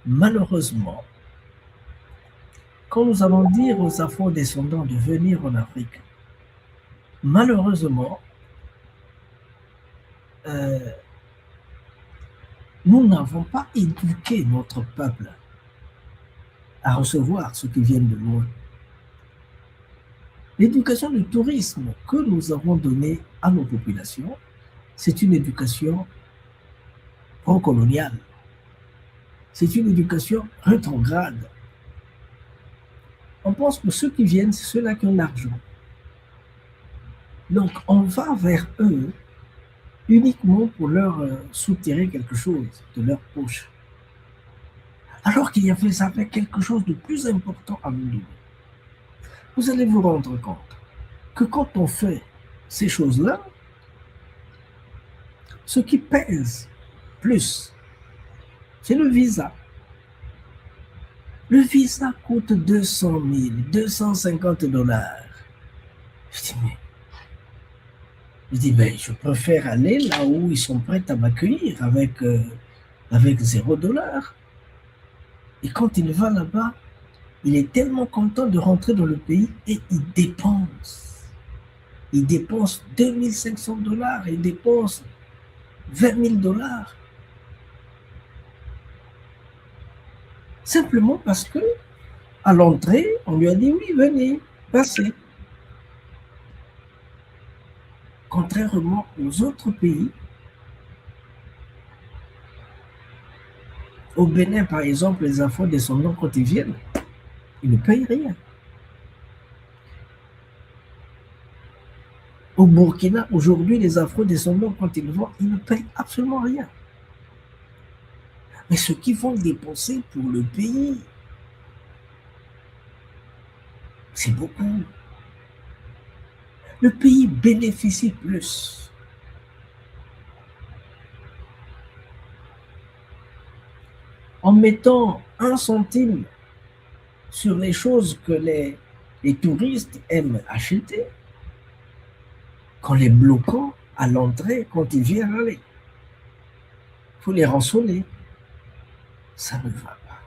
malheureusement, quand nous allons dire aux afro-descendants de venir en Afrique, malheureusement, nous n'avons pas éduqué notre peuple à recevoir ceux qui viennent de loin. L'éducation du tourisme que nous avons donnée à nos populations, c'est une éducation pro-coloniale. C'est une éducation rétrograde. On pense que ceux qui viennent, c'est ceux-là qui ont l'argent. Donc, on va vers eux uniquement pour leur soutirer quelque chose de leur poche. Alors qu'il y avait quelque chose de plus important à nous donner. Vous allez vous rendre compte que quand on fait ces choses-là, ce qui pèse plus, c'est le visa. Le visa coûte 200 000, 250 $. Je dis, mais je préfère aller là où ils sont prêts à m'accueillir avec 0 $. Et quand il va là-bas, il est tellement content de rentrer dans le pays et il dépense. Il dépense 2500 $, il dépense 20 000 $. Simplement parce que, à l'entrée, on lui a dit oui, venez, passez. Contrairement aux autres pays, au Bénin, par exemple, les afro-descendants, quand ils viennent, ils ne payent rien. Au Burkina, aujourd'hui, les afro-descendants, quand ils vont, ils ne payent absolument rien. Mais ce qu'ils vont dépenser pour le pays, c'est beaucoup. Le pays bénéficie plus. En mettant 1 centime sur les choses que les touristes aiment acheter, qu'en les bloquant à l'entrée quand ils viennent aller. Il faut les rançonner. Ça ne va pas.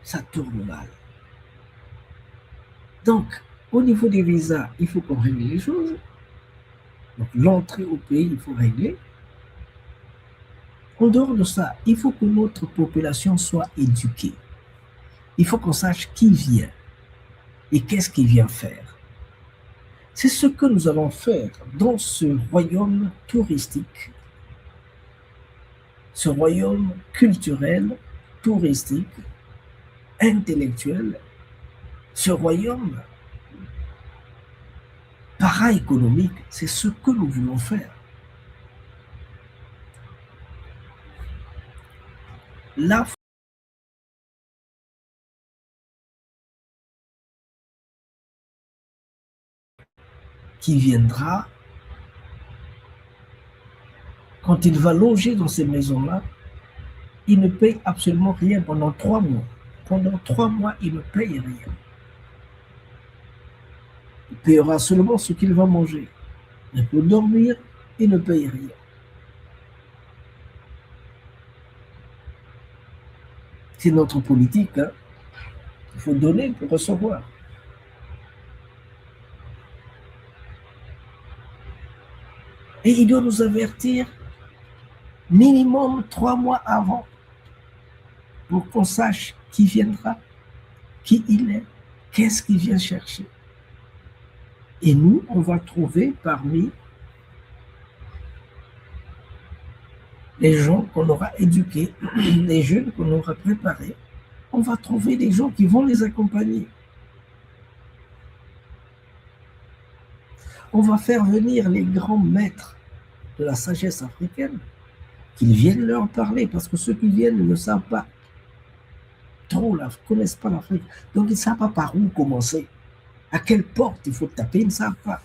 Ça tourne mal. Donc, au niveau des visas, il faut qu'on règle les choses. Donc, l'entrée au pays, il faut régler. En dehors de ça, il faut que notre population soit éduquée. Il faut qu'on sache qui vient et qu'est-ce qu'il vient faire. C'est ce que nous allons faire dans ce royaume touristique, ce royaume culturel, touristique, intellectuel, ce royaume para-économique, c'est ce que nous voulons faire. Là, qui viendra, quand il va loger dans ces maisons-là, il ne paye absolument rien pendant 3 mois. Pendant 3 mois, il ne paye rien. Il payera seulement ce qu'il va manger. Mais pour dormir, il ne paye rien. C'est notre politique. Hein? Il faut donner pour recevoir. Et il doit nous avertir minimum 3 mois avant pour qu'on sache qui viendra, qui il est, qu'est-ce qu'il vient chercher. Et nous, on va trouver parmi les gens qu'on aura éduqués, les jeunes qu'on aura préparés, on va trouver des gens qui vont les accompagner. On va faire venir les grands maîtres de la sagesse africaine, qu'ils viennent leur parler, parce que ceux qui viennent ne savent pas trop, ne connaissent pas l'Afrique. Donc ils ne savent pas par où commencer. À quelle porte il faut taper, ils ne savent pas.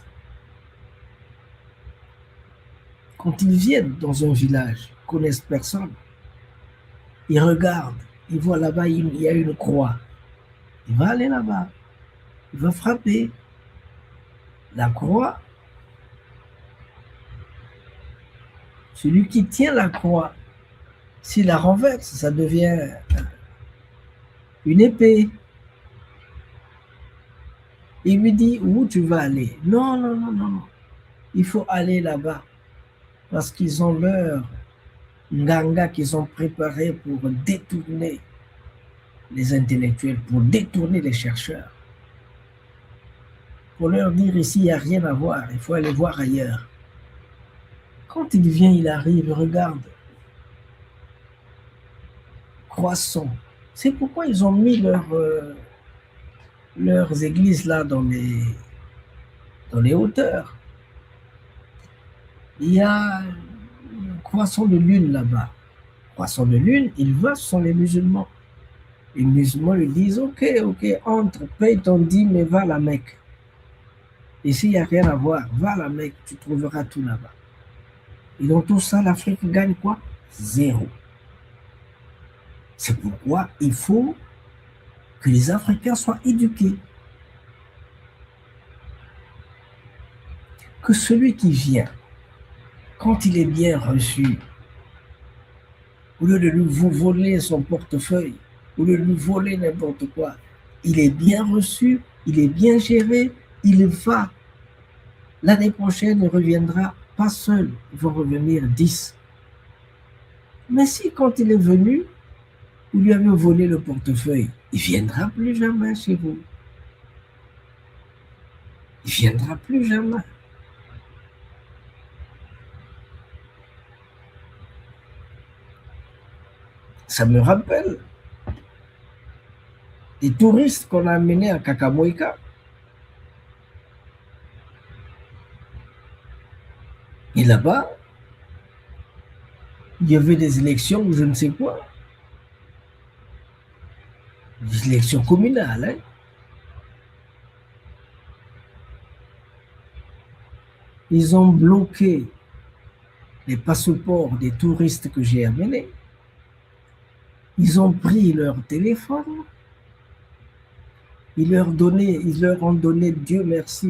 Quand ils viennent dans un village, ils ne connaissent personne, ils regardent, ils voient là-bas, il y a une croix. Il va aller là-bas, il va frapper. La croix, celui qui tient la croix, s'il la renverse, ça devient une épée. Il lui dit, où tu vas aller? Non, non, non, non, non. Il faut aller là-bas parce qu'ils ont leur nganga qu'ils ont préparé pour détourner les intellectuels, pour détourner les chercheurs, pour leur dire ici, il n'y a rien à voir, il faut aller voir ailleurs. Quand il vient, il arrive, regarde, croissant. C'est pourquoi ils ont mis leurs églises là dans les hauteurs. Il y a un croissant de lune là-bas. Croissant de lune, il va, ce sont les musulmans. Les musulmans lui disent, ok, entre, paye ton dîme et va à la Mecque. Ici, il n'y a rien à voir. Va à la Mecque, tu trouveras tout là-bas. Et dans tout ça, l'Afrique gagne quoi? Zéro. C'est pourquoi il faut que les Africains soient éduqués. Que celui qui vient, quand il est bien reçu, au lieu de lui voler son portefeuille, au lieu de lui voler n'importe quoi, il est bien reçu, il est bien géré, il va. L'année prochaine, il reviendra pas seul, il va revenir 10. Mais si quand il est venu, vous lui avez volé le portefeuille, il ne viendra plus jamais chez vous. Il ne viendra plus jamais. Ça me rappelle des touristes qu'on a amenés à Kakamoika. Et là-bas, il y avait des élections ou je ne sais quoi. Des élections communales. Hein. Ils ont bloqué les passeports des touristes que j'ai amenés. Ils ont pris leur téléphone. Ils leur ont donné, Dieu merci,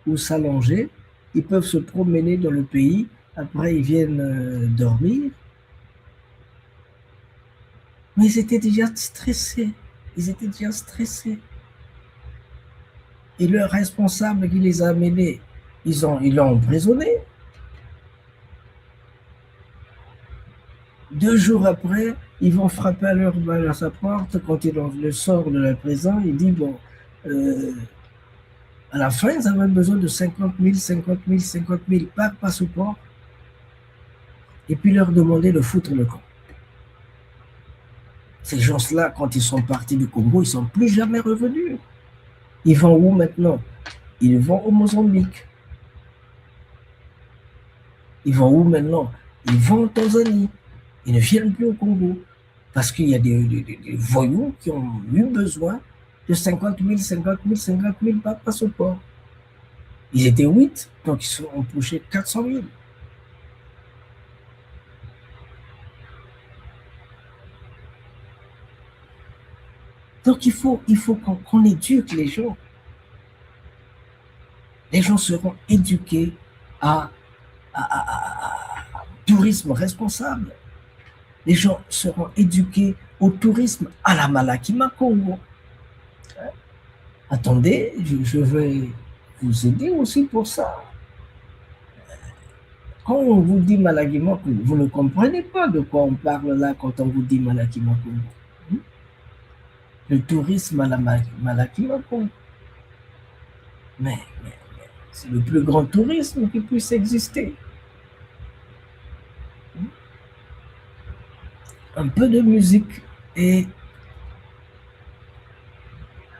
où s'allonger. Ils peuvent se promener dans le pays. Après, ils viennent dormir. Mais ils étaient déjà stressés. Et leur responsable qui les a amenés, ils l'ont emprisonné. 2 jours après, ils vont frapper à sa porte. Quand il le sort de la prison, il dit, bon, à la fin, ils avaient besoin de 50 000 par passeport. Et puis leur demander de foutre le camp. Ces gens-là, quand ils sont partis du Congo, ils ne sont plus jamais revenus. Ils vont où maintenant? Ils vont au Mozambique. Ils vont où maintenant? Ils vont en Tanzanie. Ils ne viennent plus au Congo. Parce qu'il y a des voyous qui ont eu besoin de 50 000 par passeport. Ils étaient 8, donc ils ont touché 400 000. Donc il faut qu'on éduque les gens. Les gens seront éduqués à tourisme responsable. Les gens seront éduqués au tourisme à la Malakima Congo. Attendez, je vais vous aider aussi pour ça. Quand on vous dit Malakima Congo, vous ne comprenez pas de quoi on parle là quand on vous dit Malakima Congo. Le tourisme à la Malakima Congo. Mais c'est le plus grand tourisme qui puisse exister. Un peu de musique et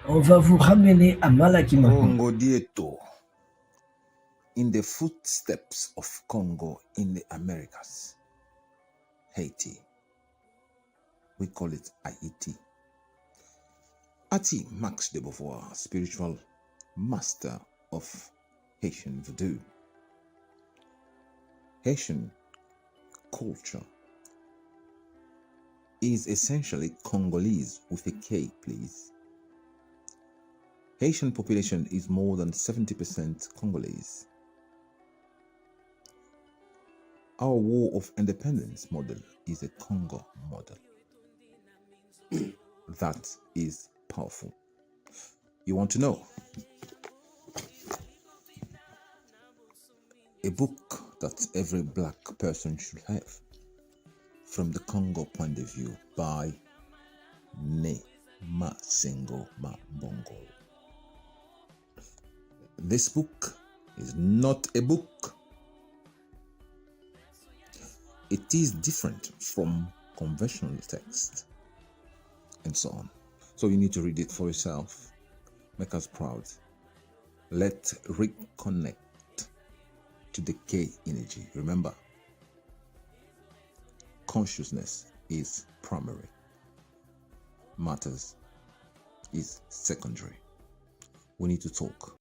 on va vous ramener à Malakima Congo. Congo Dieto, in the footsteps of Congo in the Americas, Haiti. We call it Haiti. Ati Max de Beauvoir, spiritual master of Haitian voodoo. Haitian culture is essentially Congolese with a K, please. Haitian population is more than 70% Congolese. Our War of Independence model is a Congo model. that is powerful. You want to know a book that every black person should have, From the Congo Point of View, by Masengo Mabongo. This book is not a book. It is different from conventional text and so on. So you need to read it for yourself. Make us proud. Let's reconnect to the K energy. Remember, consciousness is primary. Matters is secondary. We need to talk.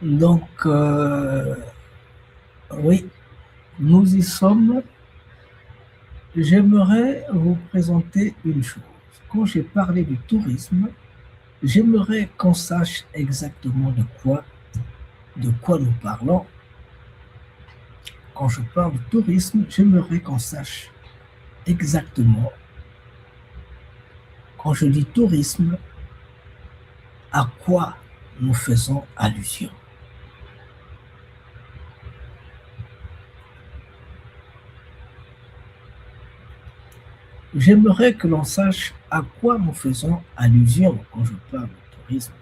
Donc, oui, nous y sommes. J'aimerais vous présenter une chose. Quand j'ai parlé du tourisme, j'aimerais qu'on sache exactement de quoi nous parlons. Quand je parle de tourisme, j'aimerais qu'on sache exactement, quand je dis tourisme, à quoi nous faisons allusion. J'aimerais que l'on sache à quoi nous faisons allusion quand je parle de tourisme.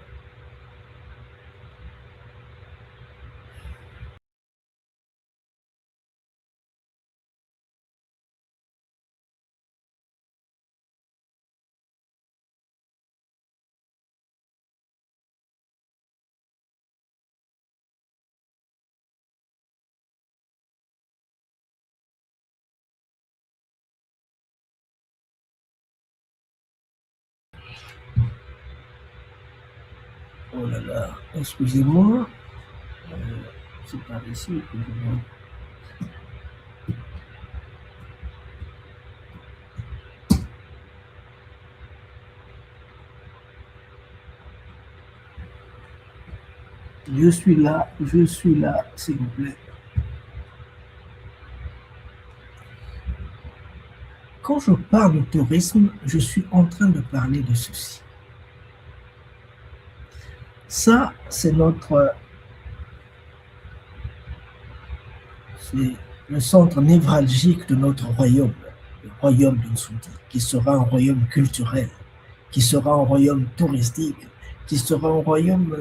Oh là là, excusez-moi, c'est par ici que je vois. Je suis là, s'il vous plaît. Quand je parle de tourisme, je suis en train de parler de ceci. Ça, c'est le centre névralgique de notre royaume, le royaume d'Unsouti, qui sera un royaume culturel, qui sera un royaume touristique, qui sera un royaume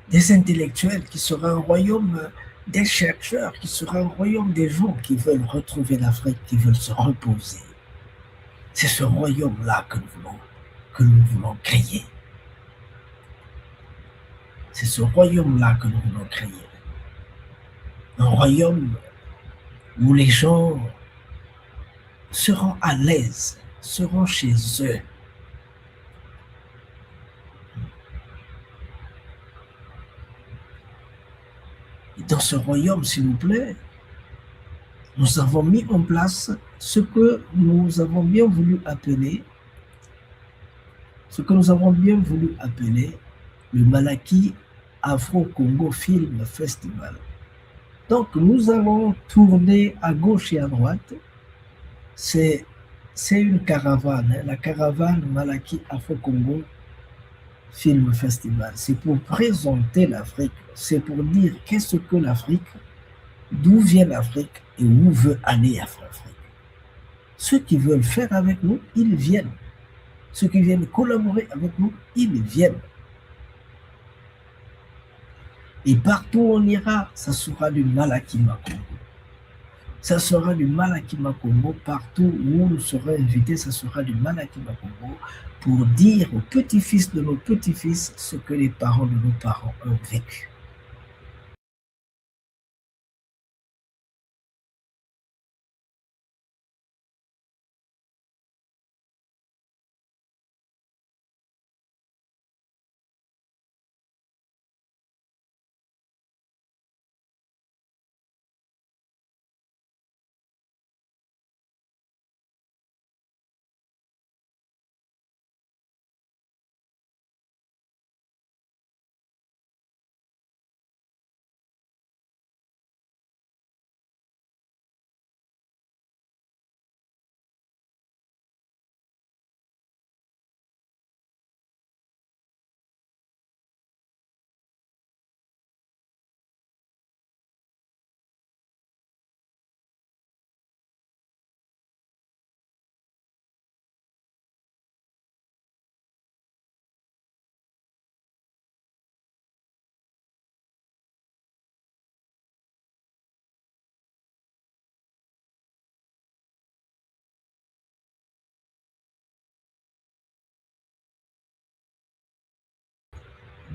des intellectuels, qui sera un royaume des chercheurs, qui sera un royaume des gens qui veulent retrouver l'Afrique, qui veulent se reposer. C'est ce royaume-là que nous voulons créer. C'est ce royaume-là que nous voulons créer. Un royaume où les gens seront à l'aise, seront chez eux. Et dans ce royaume, s'il vous plaît, nous avons mis en place ce que nous avons bien voulu appeler le Malaki Afro-Congo Film Festival. Donc, nous allons tourner à gauche et à droite. C'est une caravane, la caravane Malaki Afro-Congo Film Festival. C'est pour présenter l'Afrique. C'est pour dire qu'est-ce que l'Afrique, d'où vient l'Afrique et où veut aller l'Afrique. Ceux qui veulent faire avec nous, ils viennent. Ceux qui viennent collaborer avec nous, ils viennent. Et partout où on ira, ça sera du Malakima Congo. Ça sera du Malakima Congo. Partout où nous serons invités, ça sera du Malakima Congo pour dire aux petits-fils de nos petits-fils ce que les parents de nos parents ont vécu.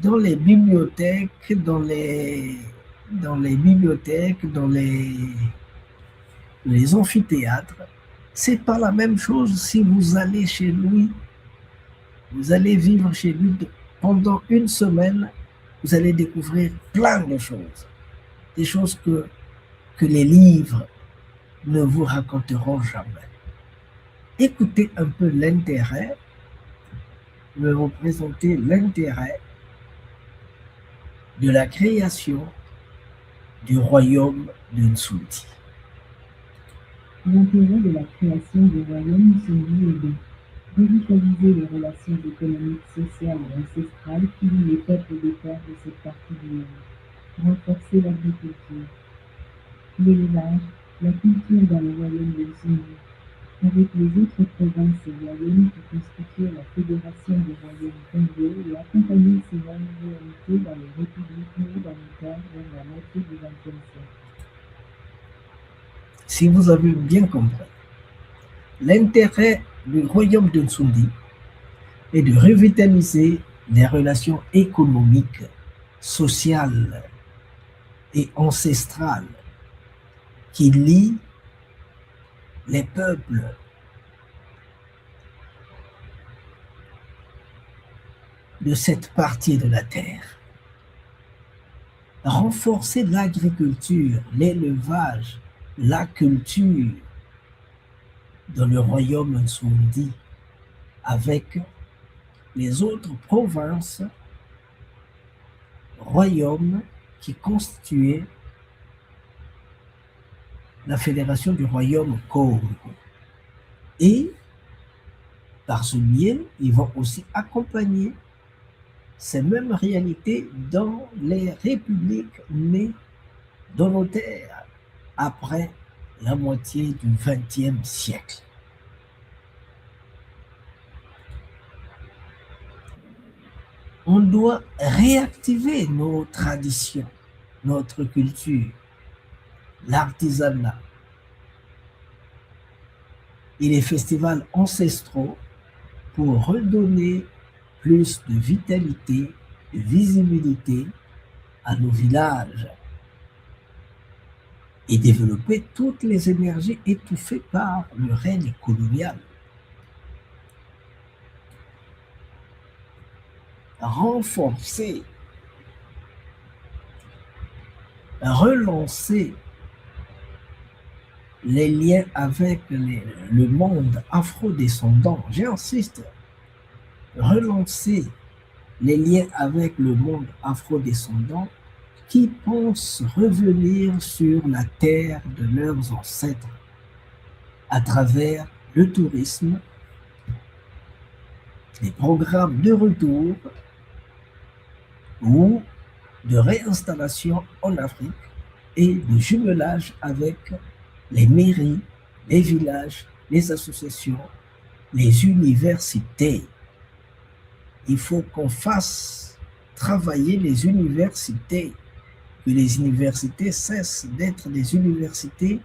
Dans les bibliothèques, dans les amphithéâtres, c'est pas la même chose si vous allez chez lui, vous allez vivre chez lui pendant une semaine, vous allez découvrir plein de choses, des choses que les livres ne vous raconteront jamais. Écoutez un peu l'intérêt, je vais vous présenter l'intérêt de la création du royaume de Nsouti. L'intérêt de la création du royaume Nsouti est de revitaliser les relations économiques, sociales et ancestrales qui lient les peuples des terres de cette partie du monde, renforcer l'agriculture, l'élevage, la culture dans le royaume de Nsouti, avec les autres provinces et royaumes qui constituent la Fédération du royaume Congo et accompagner ces réalités dans les républiques néo-banitaires vers la moitié du XXe siècle. Si vous avez bien compris, l'intérêt du royaume de Nsouti est de revitaliser les relations économiques, sociales et ancestrales qui lient les peuples de cette partie de la terre. Renforcer l'agriculture, l'élevage, la culture dans le royaume Nsouti avec les autres provinces royaume qui constituait la fédération du royaume Congo. Et par ce biais, ils vont aussi accompagner ces mêmes réalités dans les républiques nées donataires après la moitié du XXe siècle. On doit réactiver nos traditions, notre culture, l'artisanat et les festivals ancestraux pour redonner plus de vitalité, de visibilité à nos villages et développer toutes les énergies étouffées par le règne colonial. Renforcer, relancer les liens avec le monde afro-descendant. J'insiste, relancer les liens avec le monde afro-descendant qui pensent revenir sur la terre de leurs ancêtres à travers le tourisme, les programmes de retour ou de réinstallation en Afrique et de jumelage avec les mairies, les villages, les associations, les universités. Il faut qu'on fasse travailler les universités, que les universités cessent d'être des universités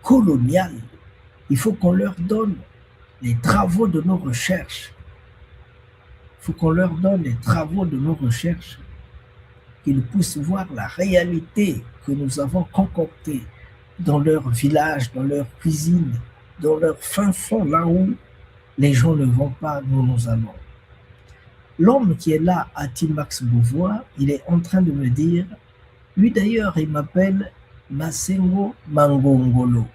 coloniales. Il faut qu'on leur donne les travaux de nos recherches. Il faut qu'on leur donne les travaux de nos recherches, qu'ils puissent voir la réalité que nous avons concoctée dans leur village, dans leur cuisine, dans leur fin fond, là où les gens ne vont pas, nous allons. L'homme qui est là à Timax Beauvoir, il est en train de me dire, lui d'ailleurs, il m'appelle Masengo Mangongolo.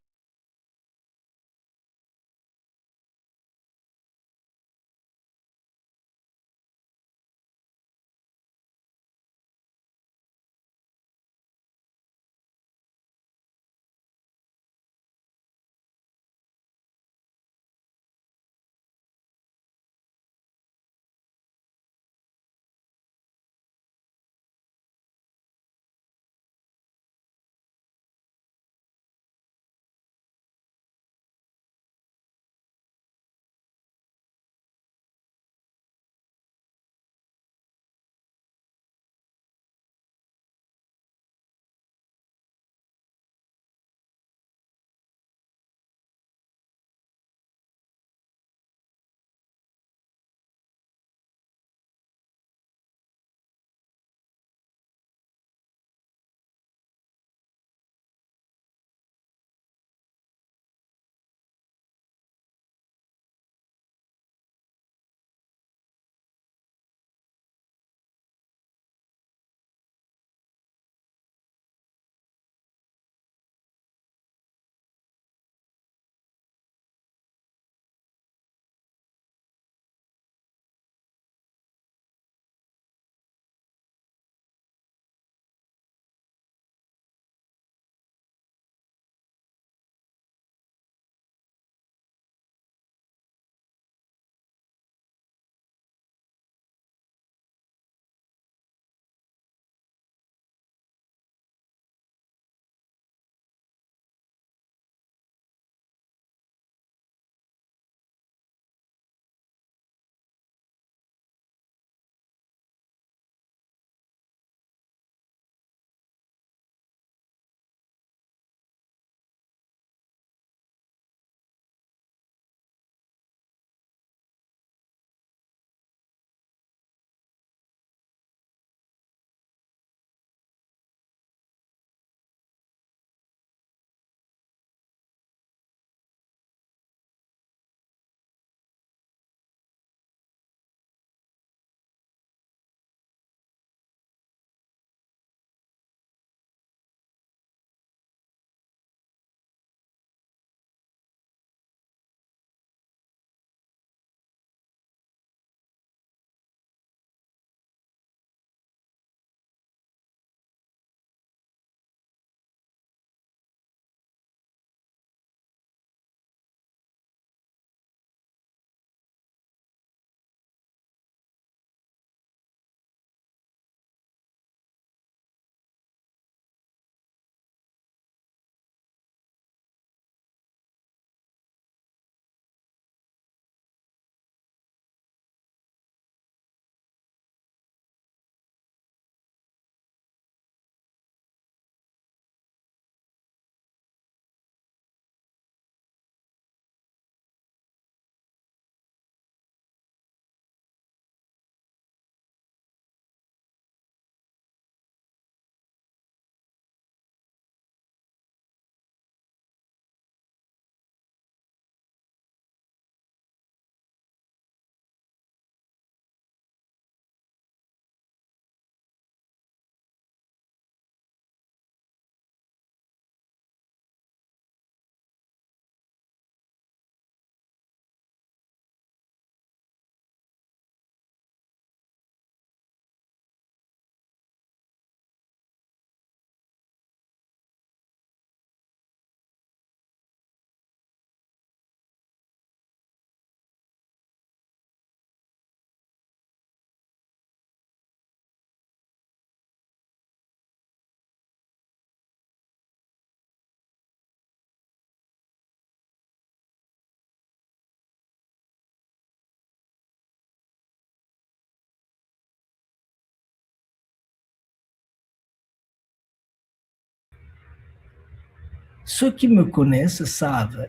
Ceux qui me connaissent savent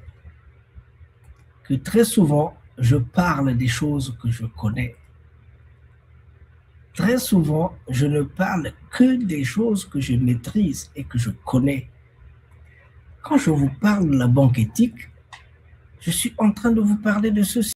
que très souvent, je parle des choses que je connais. Très souvent, je ne parle que des choses que je maîtrise et que je connais. Quand je vous parle de la banque éthique, je suis en train de vous parler de ceci.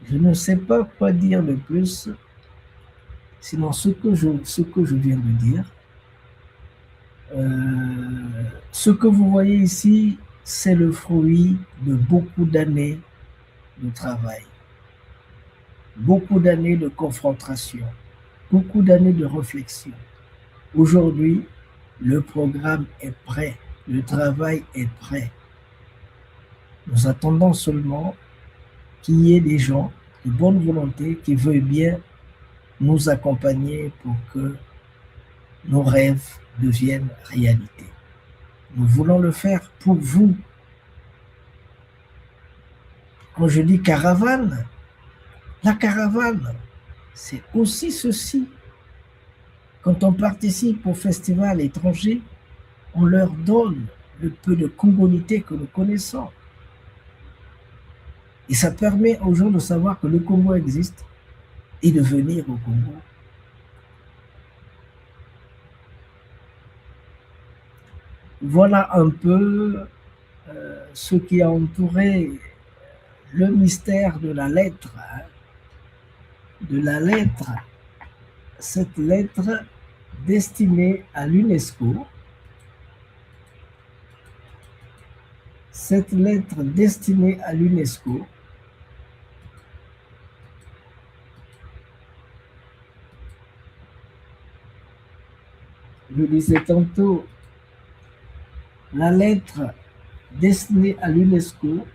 Je ne sais pas quoi dire de plus, sinon ce que je viens de dire. Ce que vous voyez ici, c'est le fruit de beaucoup d'années de travail, beaucoup d'années de confrontation, beaucoup d'années de réflexion. Aujourd'hui, le programme est prêt, le travail est prêt. Nous attendons seulement qu'il y ait des gens de bonne volonté qui veuillent bien nous accompagner pour que nos rêves deviennent réalité. Nous voulons le faire pour vous. Quand je dis caravane, la caravane, c'est aussi ceci. Quand on participe au festival étranger, on leur donne le peu de congolité que nous connaissons. Et ça permet aux gens de savoir que le Congo existe et de venir au Congo. Voilà un peu ce qui a entouré le mystère de la lettre. Cette lettre destinée à l'UNESCO. Cette lettre destinée à l'UNESCO je disais tantôt, la lettre destinée à l'UNESCO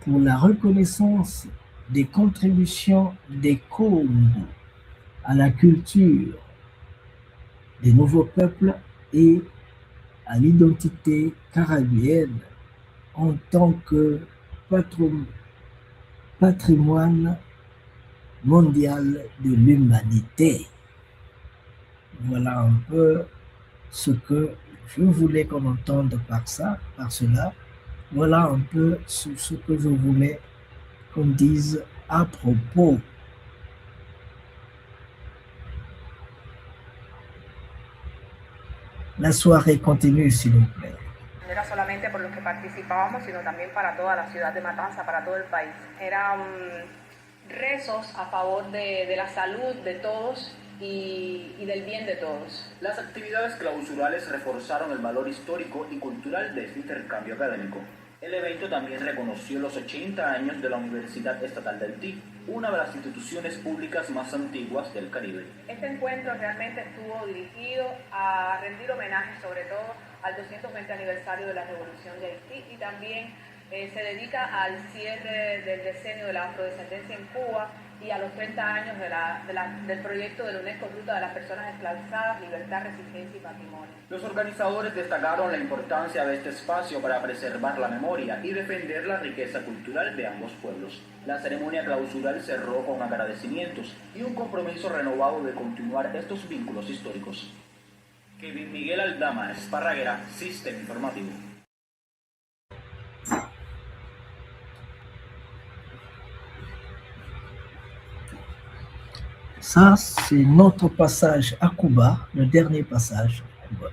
pour la reconnaissance des contributions des Congo à la culture des nouveaux peuples et à l'identité caribéenne en tant que patrimoine mondial de l'humanité. Voilà un peu ce que je voulais qu'on entende par cela. Voilà un peu ce que je voulais qu'on dise à propos. La soirée continue, s'il vous plaît. No era solamente por los que participábamos, sino también para toda la ciudad de Matanza, para todo el país. Eran rezos a favor de la salud de todos y del bien de todos. Las actividades clausurales reforzaron el valor histórico y cultural de este intercambio académico. El evento también reconoció los 80 años de la Universidad Estatal del TI, una de las instituciones públicas más antiguas del Caribe. Este encuentro realmente estuvo dirigido a rendir homenaje sobre todo al 220 aniversario de la Revolución de Haití y también se dedica al cierre del decenio de la afrodescendencia en Cuba y a los 30 años del proyecto de la UNESCO Ruta de las Personas Esclavizadas, Libertad, Resistencia y Patrimonio. Los organizadores destacaron la importancia de este espacio para preservar la memoria y defender la riqueza cultural de ambos pueblos. La ceremonia clausural cerró con agradecimientos y un compromiso renovado de continuar estos vínculos históricos. Kevin Miguel Aldama, Esparraguera, Sistema Informativo. Ça, c'est notre passage à Cuba, le dernier passage à Cuba.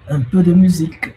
Un peu de musique.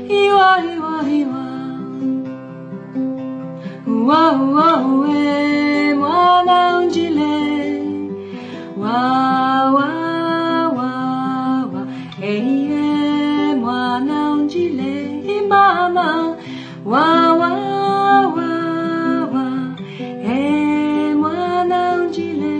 iwa iwa iwa wa wa we mwana unjile wa wa wa wa hey mwana unjile mama wa wa wa wa hey mwana unjile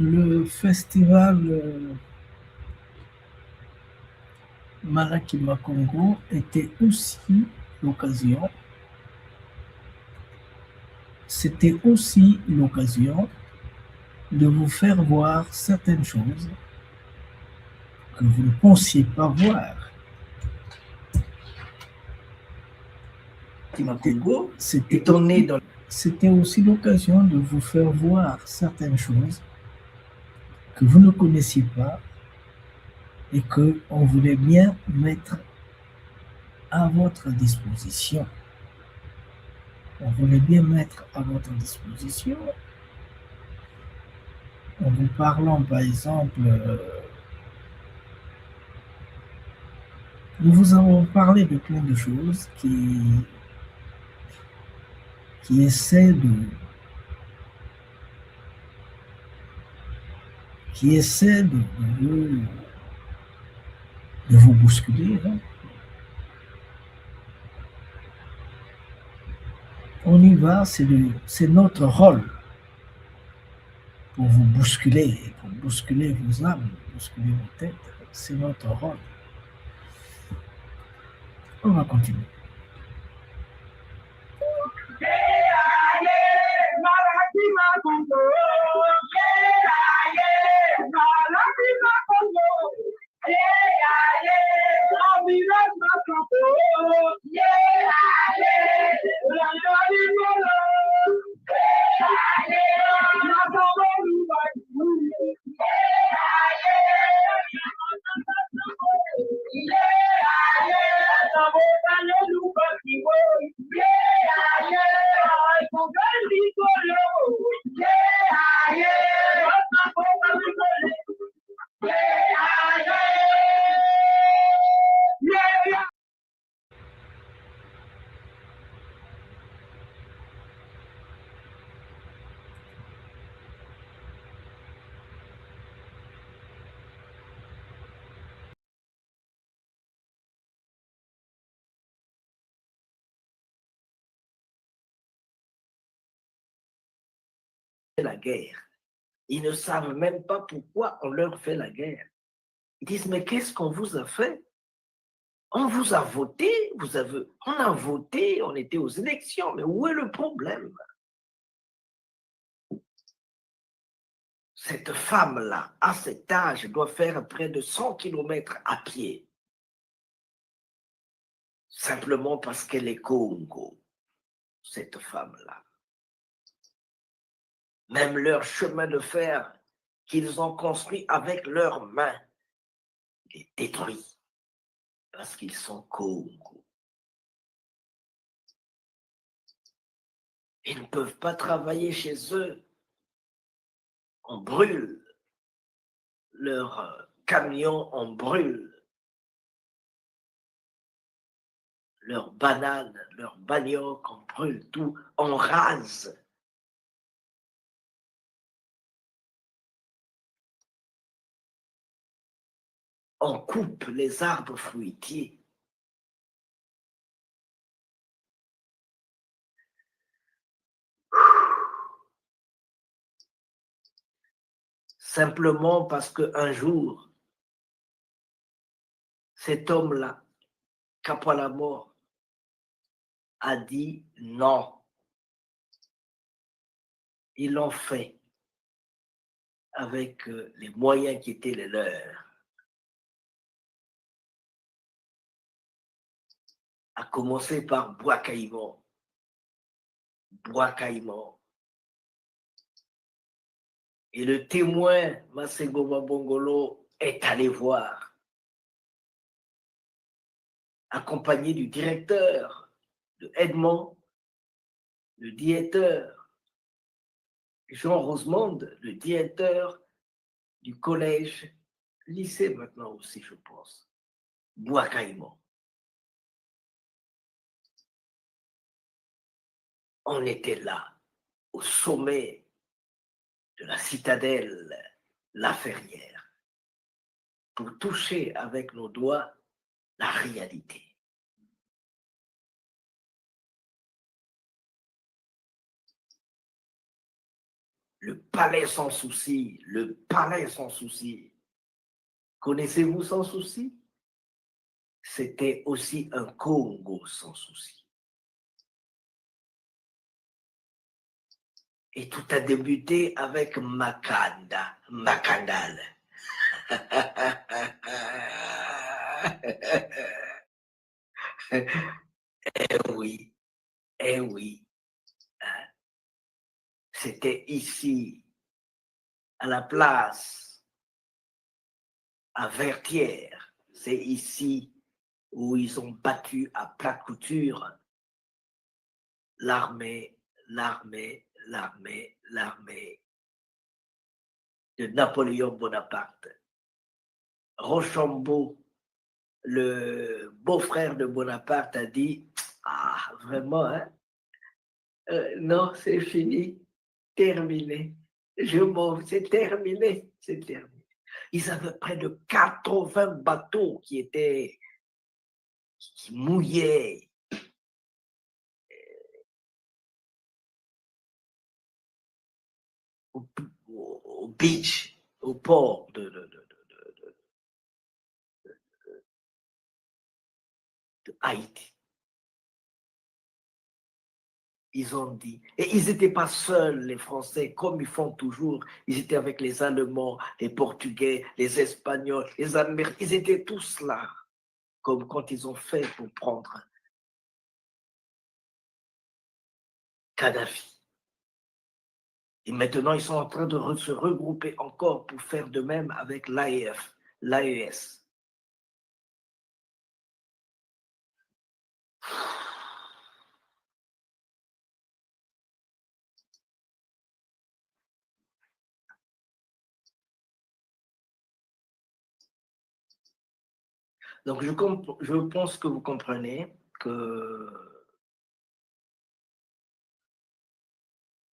Le festival Malakima Congo était aussi l'occasion, c'était aussi l'occasion de vous faire voir certaines choses que vous ne pensiez pas voir. Congo, c'était aussi l'occasion de vous faire voir certaines choses que vous ne connaissiez pas et qu'on voulait bien mettre à votre disposition. On voulait bien mettre à votre disposition en vous parlant, par exemple, nous vous avons parlé de plein de choses qui essaient de vous bousculer. Hein. On y va, c'est notre rôle pour vous bousculer, pour bousculer vos âmes, bousculer vos têtes. C'est notre rôle. On va continuer. La guerre. Ils ne savent même pas pourquoi on leur fait la guerre. Ils disent, mais qu'est-ce qu'on vous a fait? On vous a voté, on a voté, on était aux élections, mais où est le problème? Cette femme-là, à cet âge, doit faire près de 100 km à pied. Simplement parce qu'elle est Congo, cette femme-là. Même leur chemin de fer qu'ils ont construit avec leurs mains est détruit parce qu'ils sont Congo. Ils ne peuvent pas travailler chez eux. On brûle leurs camions, on brûle leurs bananes, leurs manioc, on brûle tout, on rase. On coupe les arbres fruitiers. Simplement parce qu'un jour, cet homme-là, Kapalamor, a dit non. Ils l'ont fait avec les moyens qui étaient les leurs. À commencer par Bois-Caïman. Bois-Caïman. Et le témoin, Masengoma Bongolo, est allé voir, accompagné du directeur, de Edmond, le directeur, Jean Rosemonde, le directeur du collège, lycée maintenant aussi, je pense, Bois-Caïman. On était là, au sommet de la citadelle La Ferrière, pour toucher avec nos doigts la réalité. Le palais sans souci, le palais sans souci. Connaissez-vous Sans Souci? C'était aussi un Congo sans souci. Et tout a débuté avec Makanda, Makandal. Oui, eh oui. C'était ici, à la place, à Vertières. C'est ici où ils ont battu à plat couture l'armée de Napoléon Bonaparte. Rochambeau, le beau-frère de Bonaparte, a dit « Ah, vraiment, hein? Non, c'est fini, terminé. Je m'en vais, c'est terminé, c'est terminé. » Ils avaient près de 80 bateaux qui mouillaient. Au beach, au port de Haïti. Ils ont dit, et ils n'étaient pas seuls, les Français, comme ils font toujours. Ils étaient avec les Allemands, les Portugais, les Espagnols, les Américains. Ils étaient tous là, comme quand ils ont fait pour prendre Kadhafi. Et maintenant, ils sont en train de se regrouper encore pour faire de même avec l'AES. Donc, je pense que vous comprenez que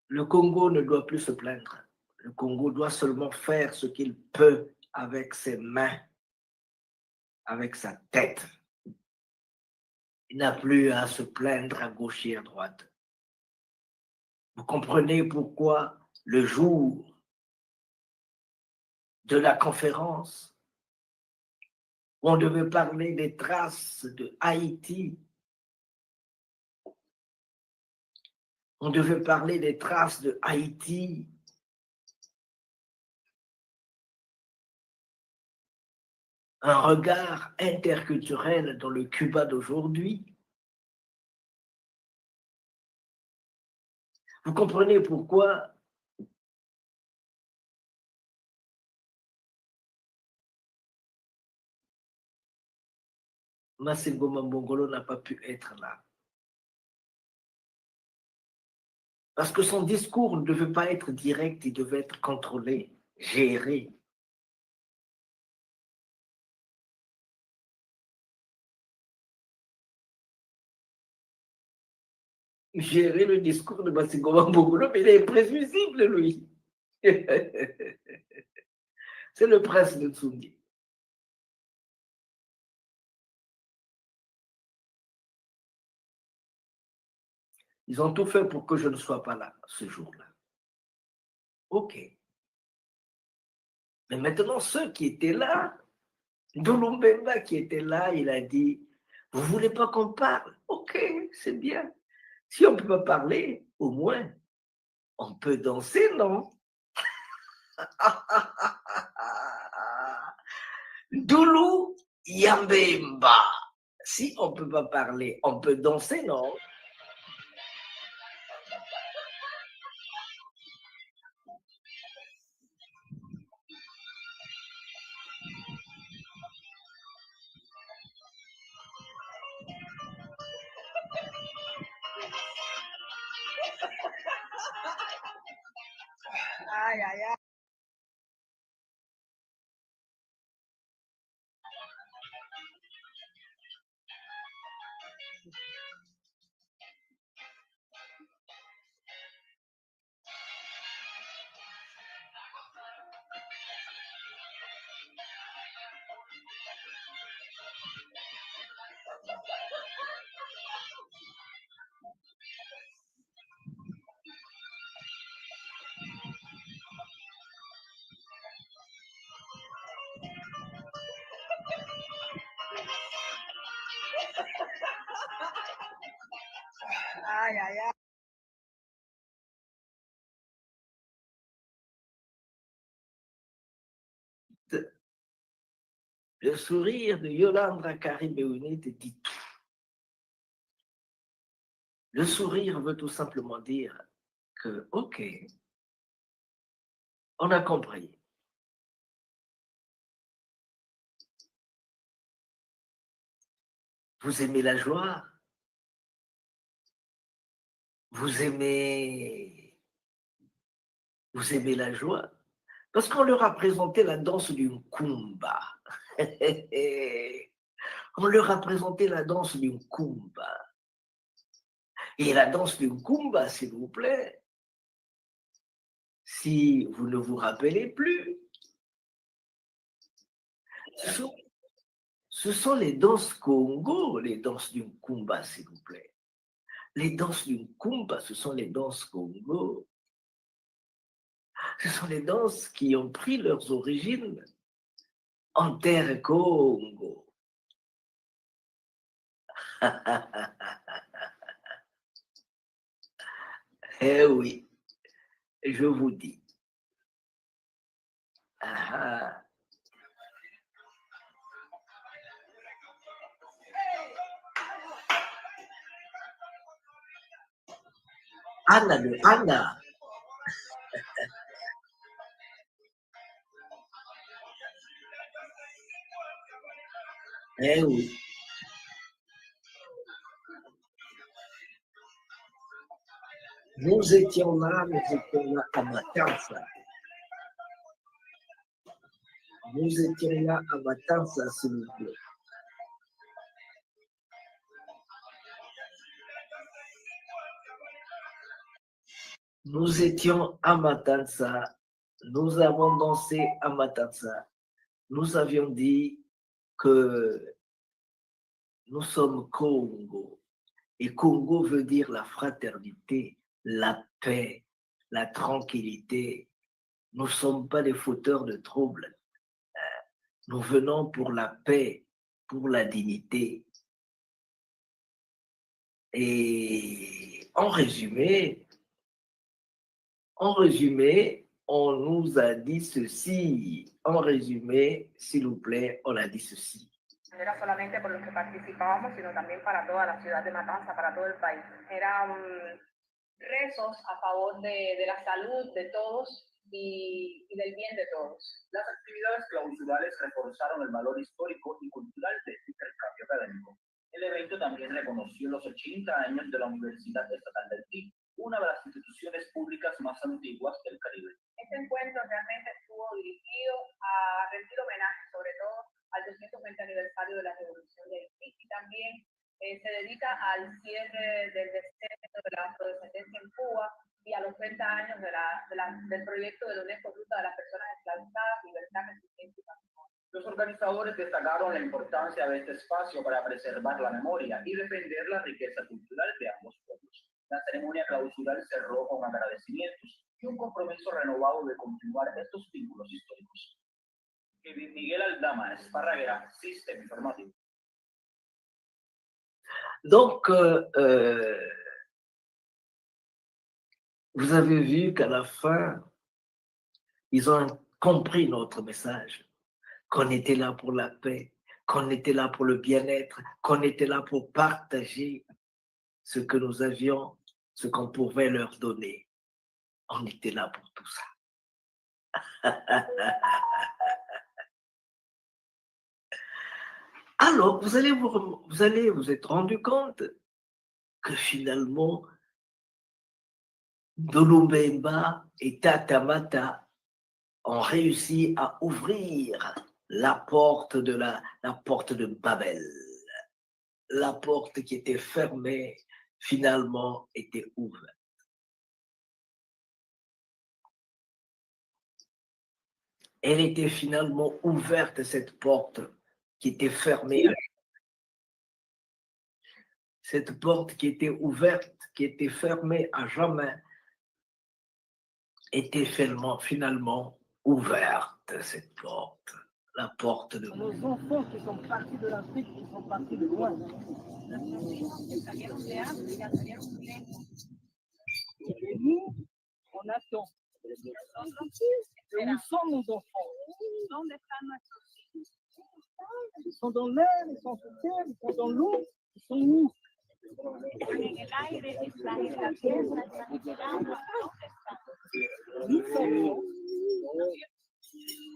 le Congo ne doit plus se plaindre. Le Congo doit seulement faire ce qu'il peut avec ses mains, avec sa tête. Il n'a plus à se plaindre à gauche et à droite. Vous comprenez pourquoi le jour de la conférence, on devait parler des traces de Haïti. On devait parler des traces de Haïti. Un regard interculturel dans le Cuba d'aujourd'hui. Vous comprenez pourquoi Masengoma Mbongolo n'a pas pu être là. Parce que son discours ne devait pas être direct, il devait être contrôlé, géré. Gérer le discours de Masengoma Mbongolo, mais il est imprévisible, lui. C'est le prince de Tsungi. Ils ont tout fait pour que je ne sois pas là ce jour-là. Ok. Mais maintenant, ceux qui étaient là, Ndouloumbemba qui était là, il a dit, vous ne voulez pas qu'on parle? Ok, c'est bien. Si on ne peut pas parler, au moins, on peut danser, non? Doulou Yambemba. Si on ne peut pas parler, on peut danser, non? Ay, ay, ay. Ay, ay, ay. Le sourire de Yolanda Caribéonite dit tout. Le sourire veut tout simplement dire que, ok, on a compris. Vous aimez la joie? Vous aimez la joie? Parce qu'on leur a présenté la danse du Nkumba. On leur a présenté la danse du Nkumba. Et la danse du Nkumba, s'il vous plaît, si vous ne vous rappelez plus, ce sont les danses Congo, les danses du Nkumba, s'il vous plaît. Les danses du Nkumba, ce sont les danses Congo. Ce sont les danses qui ont pris leurs origines en terre Congo. Eh oui, je vous dis. Ah. Anna de Anna. Eh oui. Nous étions là à Matanza. Nous étions là à Matanza, s'il vous plaît. Nous étions à Matanza. Nous avons dansé à Matanza. Nous avions dit que nous sommes Congo. Et Congo veut dire la fraternité, la paix, la tranquillité. Nous ne sommes pas des fauteurs de troubles. Nous venons pour la paix, pour la dignité. Et en résumé, on nous a dit ceci. En résumé, s'il vous plaît, on a dit ceci. No era solamente por los que participábamos, sino también para toda la ciudad de Matanza, para todo el país. Eran rezos a favor de la salud de todos y del bien de todos. Las actividades clausurales reforzaron el valor histórico y cultural de este intercambio académico. El evento también reconoció los 80 años de la Universidad Estatal del TIC, una de las instituciones públicas más antiguas del Caribe. Este encuentro realmente estuvo dirigido a rendir homenaje sobre todo al 220 aniversario de la Revolución de Haití y también se dedica al cierre del decenio de la afrodescendencia en Cuba y a los 30 años del proyecto de la UNESCO Ruta de las Personas Esclavizadas, Libertad, Resistencia y Patrimonio. Los organizadores destacaron la importancia de este espacio para preservar la memoria y defender la riqueza cultural de ambos pueblos. La ceremonia clausural cerró con agradecimientos y un compromiso renovado de continuar estos vínculos históricos. Miguel Aldama, Esparraguera, Système Informativo. Donc, vous avez vu qu'à la fin, ils ont compris notre message, qu'on était là pour la paix, qu'on était là pour le bien-être, qu'on était là pour partager ce que nous avions, ce qu'on pouvait leur donner. On était là pour tout ça. Alors, vous allez vous être rendu compte que finalement, Dolubemba et Tatamata ont réussi à ouvrir la porte de Babel. La porte qui était fermée, finalement, était ouverte. Elle était finalement ouverte, cette porte qui était fermée. Cette porte qui était ouverte, qui était fermée à jamais, était finalement ouverte, cette porte. La porte de nos enfants qui sont partis de l'Afrique, qui sont partis de loin. Et nous, on attend. Et où sont nos enfants? Ils sont dans l'air, ils sont sur terre, ils sont dans l'eau, ils sont où? Nous savons.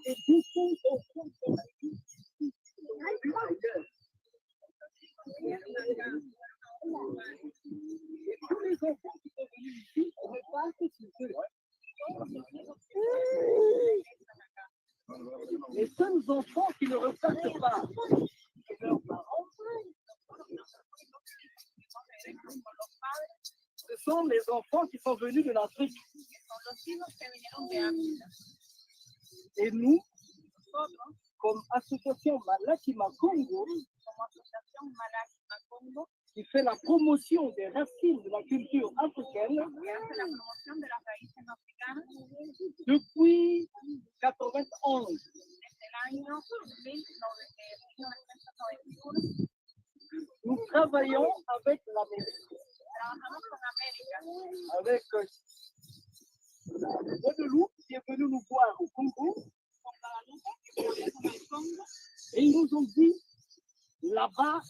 Et beaucoup d'enfants sont et tous les enfants qui sont venus ici, on ne parle que sur eux. Les seuls enfants qui ne repartent pas, c'est leurs parents. Ce sont les enfants qui sont venus de l'Afrique. Et nous, comme association Malakima Congo, qui fait la promotion des racines de la culture africaine depuis 1991. Nous travaillons avec l'Amérique, avec Guadeloupe qui est venu nous voir au Congo, et ils nous ont dit, là-bas,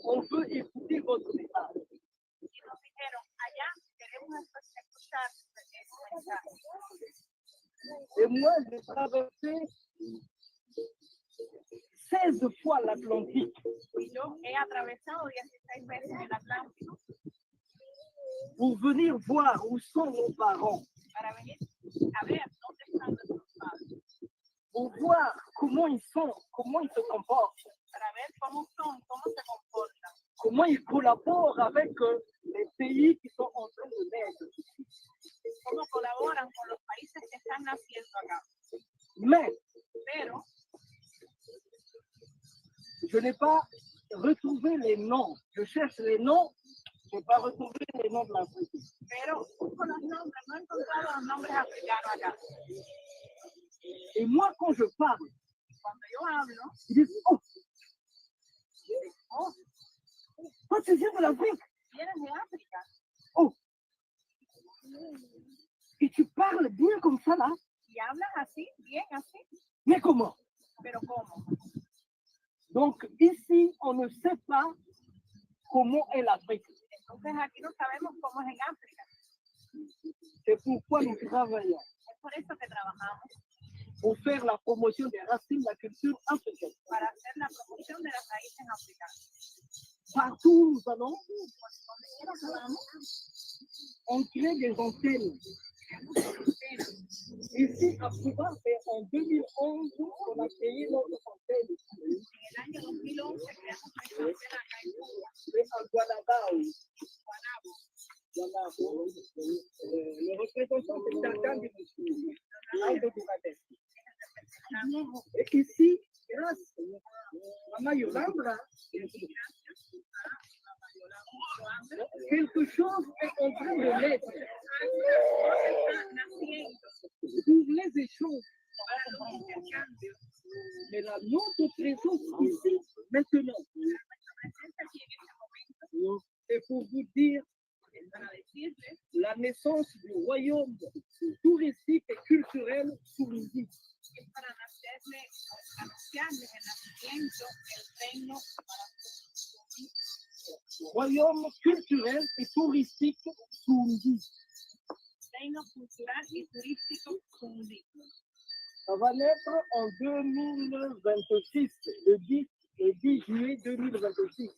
on veut écouter votre message. Et moi, j'ai traversé 16 fois l'Atlantique. Pour venir voir où sont nos parents. Pour voir comment ils sont, comment ils se comportent. Comment ils collaborent avec les pays qui sont en train de naître. Mais, je n'ai pas retrouvé les noms. Je cherche les noms, je n'ai pas retrouvé les noms de l'Afrique. Et moi, quand je parle, ils disent, oh, toi tu viens de l'Afrique. Oh, et tu parles bien comme ça là. Mais comment? Donc ici, on ne sait pas comment est l'Afrique. C'est pourquoi nous travaillons. Pour faire la promotion des racines de la culture africaine. Partout où nous allons, on crée des antennes. Ici, à Cuba, c'est en 2011 qu'on a créé notre antenne. C'est à Guanabao. Le représentant, c'est Tarkan Diboussou. Et ici, grâce à Mayolambra, quelque chose est en train de naître. Pour les échanges. Mais la notre présence ici, maintenant, c'est pour vous dire la naissance du royaume touristique et culturel Surundi. Royaume culturel et touristique Surundi. Ça va naître en 2026, le 10 juillet 2026.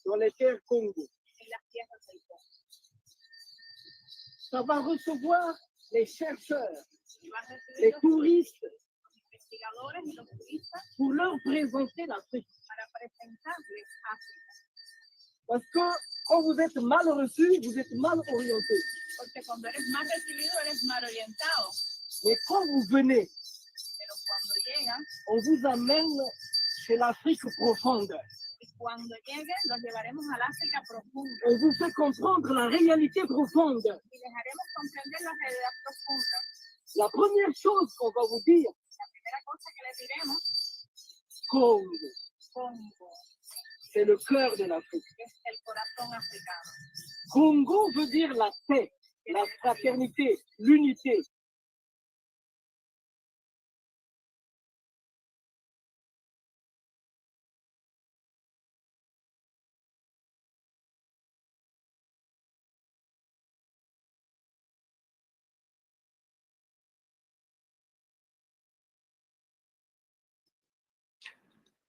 Dans les terres Congo. Ça va recevoir les chercheurs, les touristes, pour leur présenter l'Afrique. Parce que quand vous êtes mal reçu, vous êtes mal orienté. Mais quand vous venez, on vous amène chez l'Afrique profonde. On vous fait comprendre la réalité profonde. La première chose qu'on va vous dire, Congo, c'est le cœur de l'Afrique. Congo veut dire la paix, la fraternité, l'unité.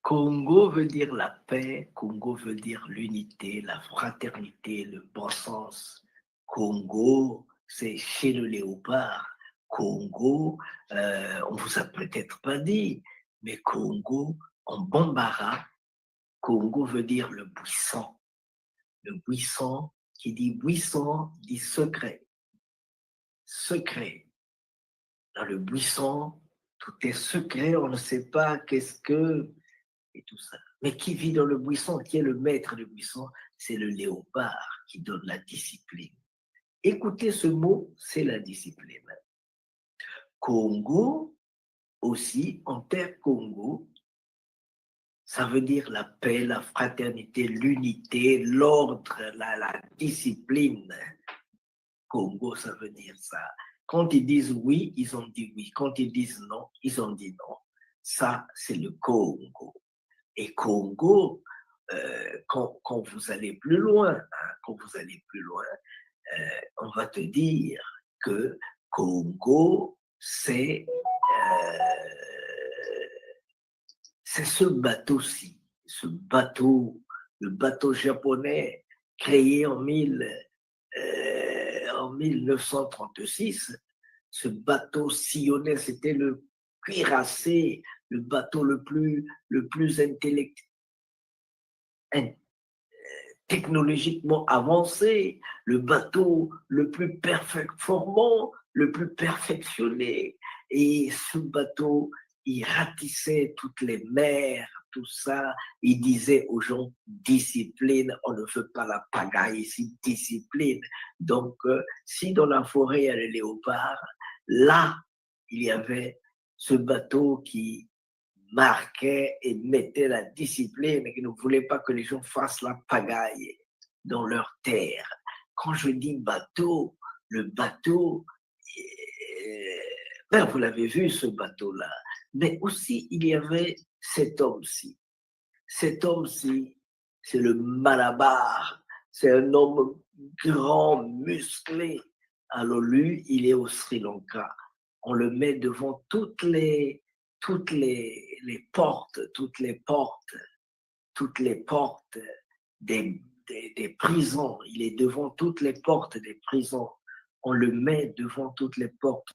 Congo veut dire la paix, Congo veut dire l'unité, la fraternité, le bon sens. Congo, c'est chez le léopard. Congo, on vous a peut-être pas dit, mais Congo, en bambara, Congo veut dire le buisson. Le buisson, qui dit buisson, dit secret. Secret. Dans le buisson, tout est secret, on ne sait pas qu'est-ce que... et tout ça. Mais qui vit dans le buisson, qui est le maître du buisson, c'est le léopard qui donne la discipline. Écoutez ce mot, c'est la discipline. Congo, aussi, en terre Congo, ça veut dire la paix, la fraternité, l'unité, l'ordre, la discipline. Congo, ça veut dire ça. Quand ils disent oui, ils ont dit oui. Quand ils disent non, ils ont dit non. Ça, c'est le Congo. Et Congo, quand vous allez plus loin, on va te dire que Congo, c'est ce bateau-ci, le bateau japonais créé en 1936. Ce bateau sillonnait, c'était le cuirassé, le bateau le plus technologiquement avancé, le bateau le plus performant, le plus perfectionné. Et ce bateau, il ratissait toutes les mers, tout ça. Il disait aux gens, discipline, on ne veut pas la pagaille ici, discipline. Donc, si dans la forêt, il y a le léopard, là, il y avait ce bateau qui marquait et mettait la discipline et qui ne voulait pas que les gens fassent la pagaille dans leur terre. Quand je dis bateau, le bateau, vous l'avez vu ce bateau-là, mais aussi il y avait cet homme-ci. Cet homme-ci, c'est le Malabar, c'est un homme grand, musclé. Alors lui, il est au Sri Lanka. On le met devant toutes les portes des prisons. Il est devant toutes les portes des prisons. On le met devant toutes les portes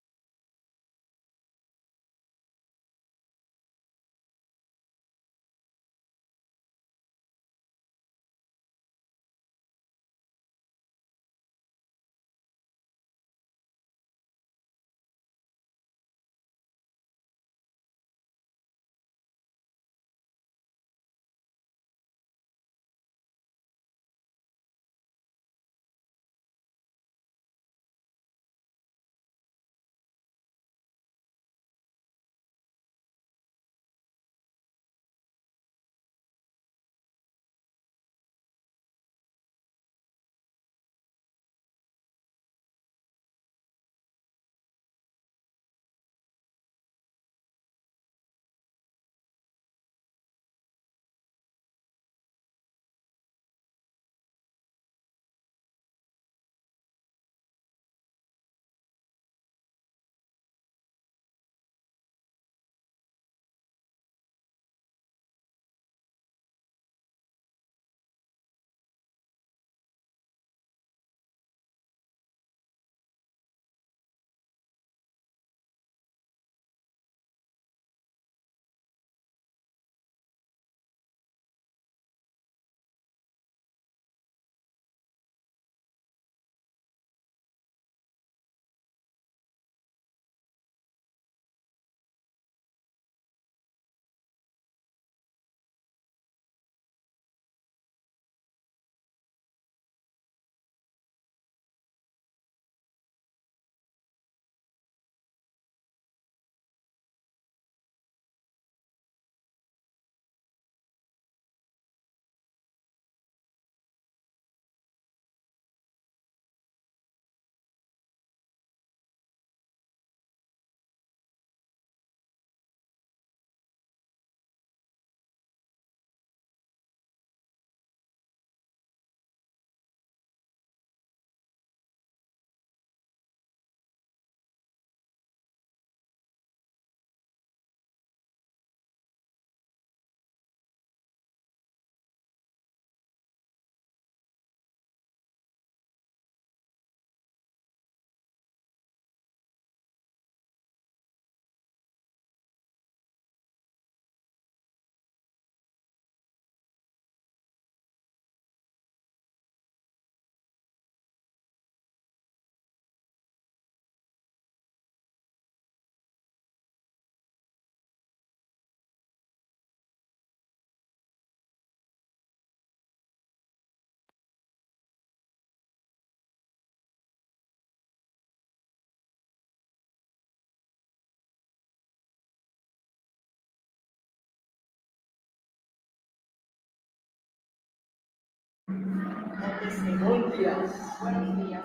Buenos días. Buenos días.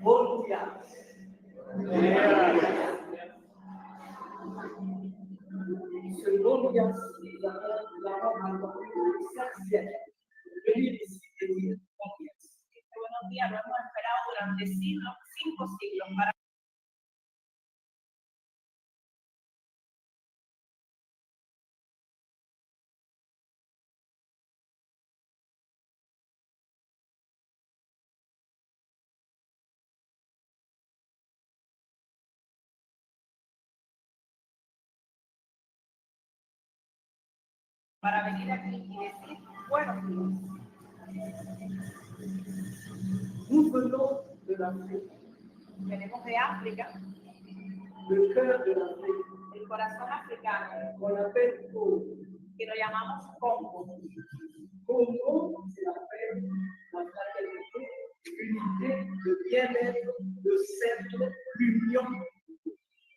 Buenos días. Ce bon dia, nous avons entendu 5 siècles. Venir ici et dire bon dia. Este buenos días lo hemos esperado durante siglos, 5 siglos, para venir aquí y decir buenos días. Nous venons de l'Afrique, Venimos de África, le cœur de l'Afrique, el corazón africano, qu'on appelle Congo. que lo llamamos Congo. Congo, c'est la paix, la fraternité, l'unité, le bien-être, le cercle, l'union,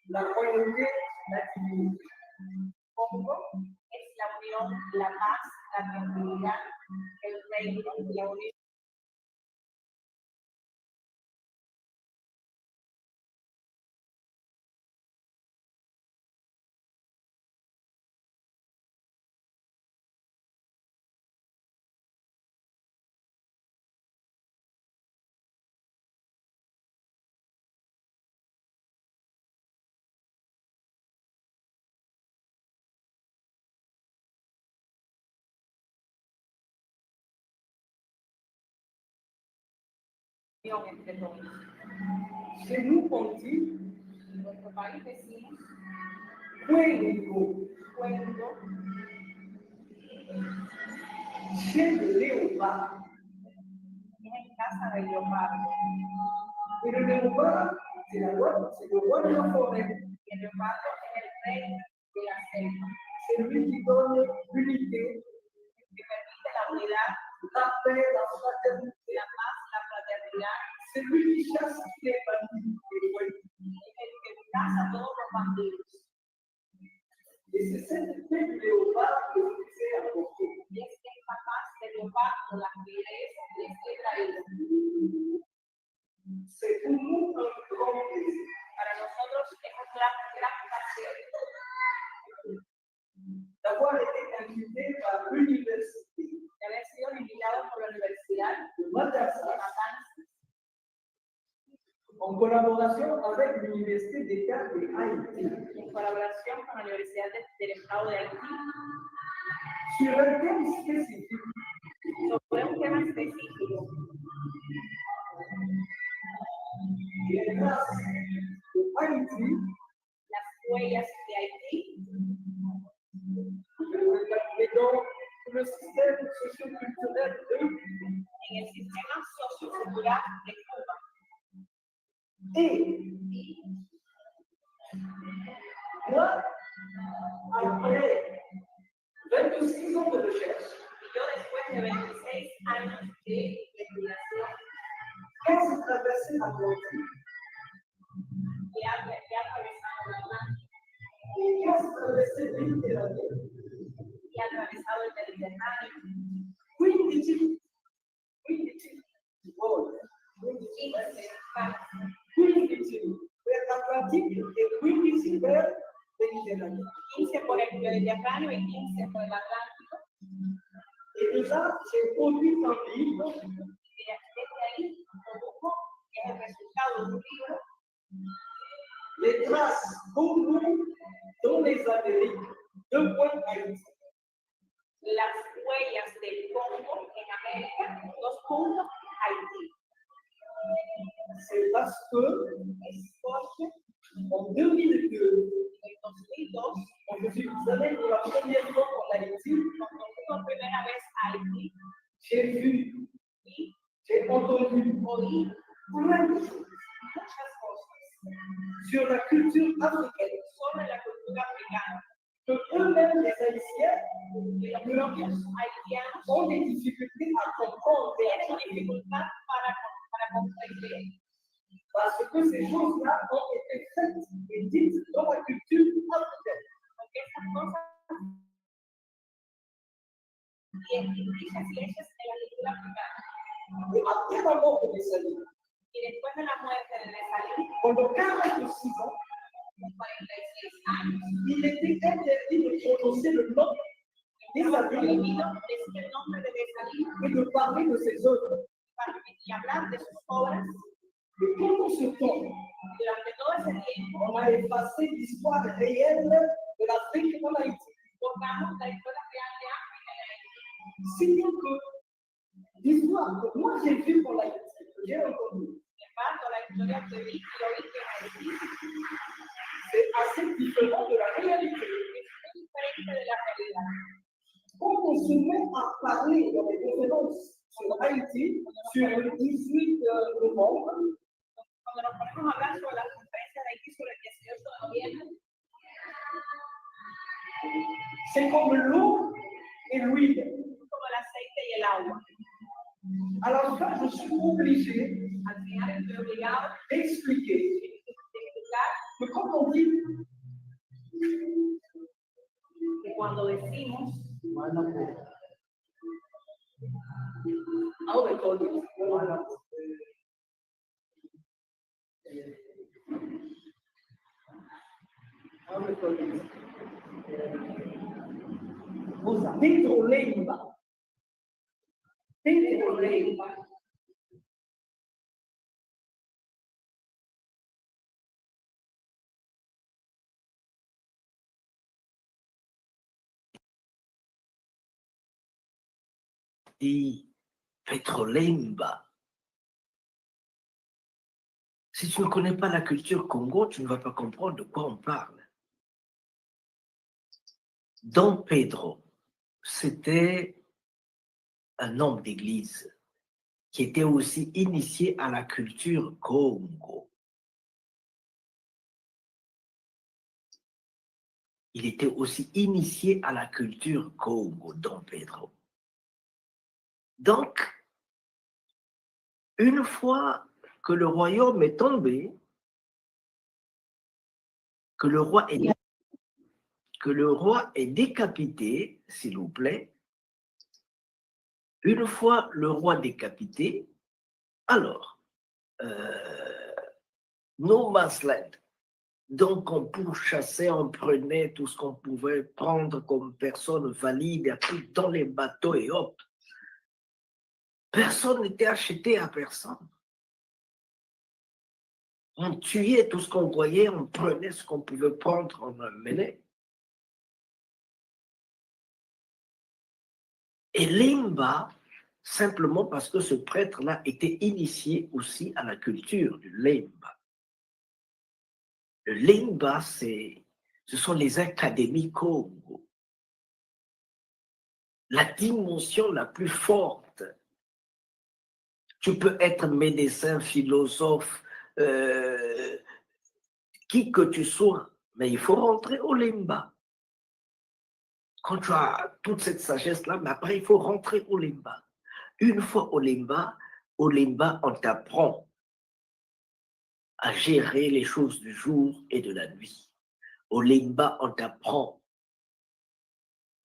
la royauté, la divinité. Congo es la unión, la paz, la tranquilidad, el reino, la unión. Entre todos. Chez nous, on dit En nuestro país decimos Cuengo, cuento, chez le léopard. es en casa del leopardo. Et le léopard, c'est le roi de la forêt. Y el leopardo es el rey de la selva, C'est lui qui donne l'unité, que permite la unidad, la paix, la fraternité. la paz, la fraternidad, C'est lui qui chasse les bandits et les voyous. es el que caza a todos los bandidos. Et c'est cette paix du léopard que je vous ai apportée. Y es esta paz del leopardo la que les he traído. C'est pour nous un grand plaisir. Para nosotros es un gran placer D'avoir été invité par l'université de haber sido invitados por la Universidad de de Madagascar Matanzas, en collaboration avec l'université d'État de Haïti en colaboración con la Universidad del Estado de Haití, sur un thème spécifique, sobre un tema específico, les traces de Haïti, las huellas de Haití, et donc le système socio-culturel de en el sistema sociocultural de Cuba. Et moi, après 26 ans de recherche, Y yo después de 26 años de investigación qu'est-ce qui traversé l'Atlantique que ha atravesado el Atlántico et qu'est-ce qui traversé la Méditerranée, y ha atravesado el Mediterráneo, quindi per l'Atlantique et 15 per Méditerranée. 15 por el Mediterráneo y 15 por el Atlántico. Et déjà, j'ai produit un livre Y desde ahí produjo, que es el resultado de un libro, les traces Congo dans les Amériques, Haïti. las huellas del Congo en América, 2 puntos, Haití. C'est parce que Es porque en 2002, en el 2002, quand je suis allé pour la première fois en Haïti, cuando fui por primera vez a Haití, j'ai vu, y j'ai entendu oí plein de choses muchas cosas sur la culture africaine, sobre la cultura africana. que eux-mêmes, les Haïtiens, Y los propios haitianos ont des difficultés à comprendre et à tienen traduire. dificultad para comprender, Parce que ces choses-là ont été faites et dites dans la culture africaine. porque estas cosas y en dichas leyes en la lectura primera. Et après la mort de Desailly, Y después de la muerte de Desailly, pendant 46 ans, 46 años, il était interdit de prononcer le nom des estaba Desailly prohibido decir el nombre de Desailly et de parler de ses œuvres. y hablar de sus obras. Mais pendant ce temps, Durante todo ese tiempo, on a effacé l'histoire réelle de l'Afrique en Haïti. borramos la historia real de África y Haití. Signant que l'histoire que moi j'ai vue en Haïti, que j'ai entendue, Sin embargo, la historia que vi y oí que en Haití c'est assez différent de la réalité. es muy diferente de la realidad. Quand on se met à parler dans les conférences sur Haïti, sur le 18 novembre, Cuando nos ponemos a hablar sobre la conferencia de Haití sobre el 18 de noviembre, c'est comme l'eau et l'huile. como el aceite y el agua. À la fin, je suis obligé Al final estoy obligado d'expliquer a explicar que quand on dit que cuando decimos how they call it, Tetrolemba. Tetrolemba. dit Petrolemba. Si tu ne connais pas la culture Congo, tu ne vas pas comprendre de quoi on parle. Don Pedro, c'était un homme d'église qui était aussi initié à la culture Congo. Il était aussi initié à la culture Congo, Don Pedro. Donc, une fois que le royaume est tombé, que le roi est décapité, s'il vous plaît, une fois le roi décapité, alors, no man's land. Donc, on pourchassait, on prenait tout ce qu'on pouvait prendre comme personne valide, dans les bateaux et hop. Personne n'était acheté à personne. On tuait tout ce qu'on voyait, on prenait ce qu'on pouvait prendre, on emmenait. Et Limba, simplement parce que ce prêtre-là était initié aussi à la culture du Limba. Le Limba, ce sont les académies Congo. La dimension la plus forte. Tu peux être médecin, philosophe, qui que tu sois, mais il faut rentrer au Limba. Quand tu as toute cette sagesse-là, mais après, il faut rentrer au Limba. Une fois au Limba, on t'apprend à gérer les choses du jour et de la nuit. Au Limba, on t'apprend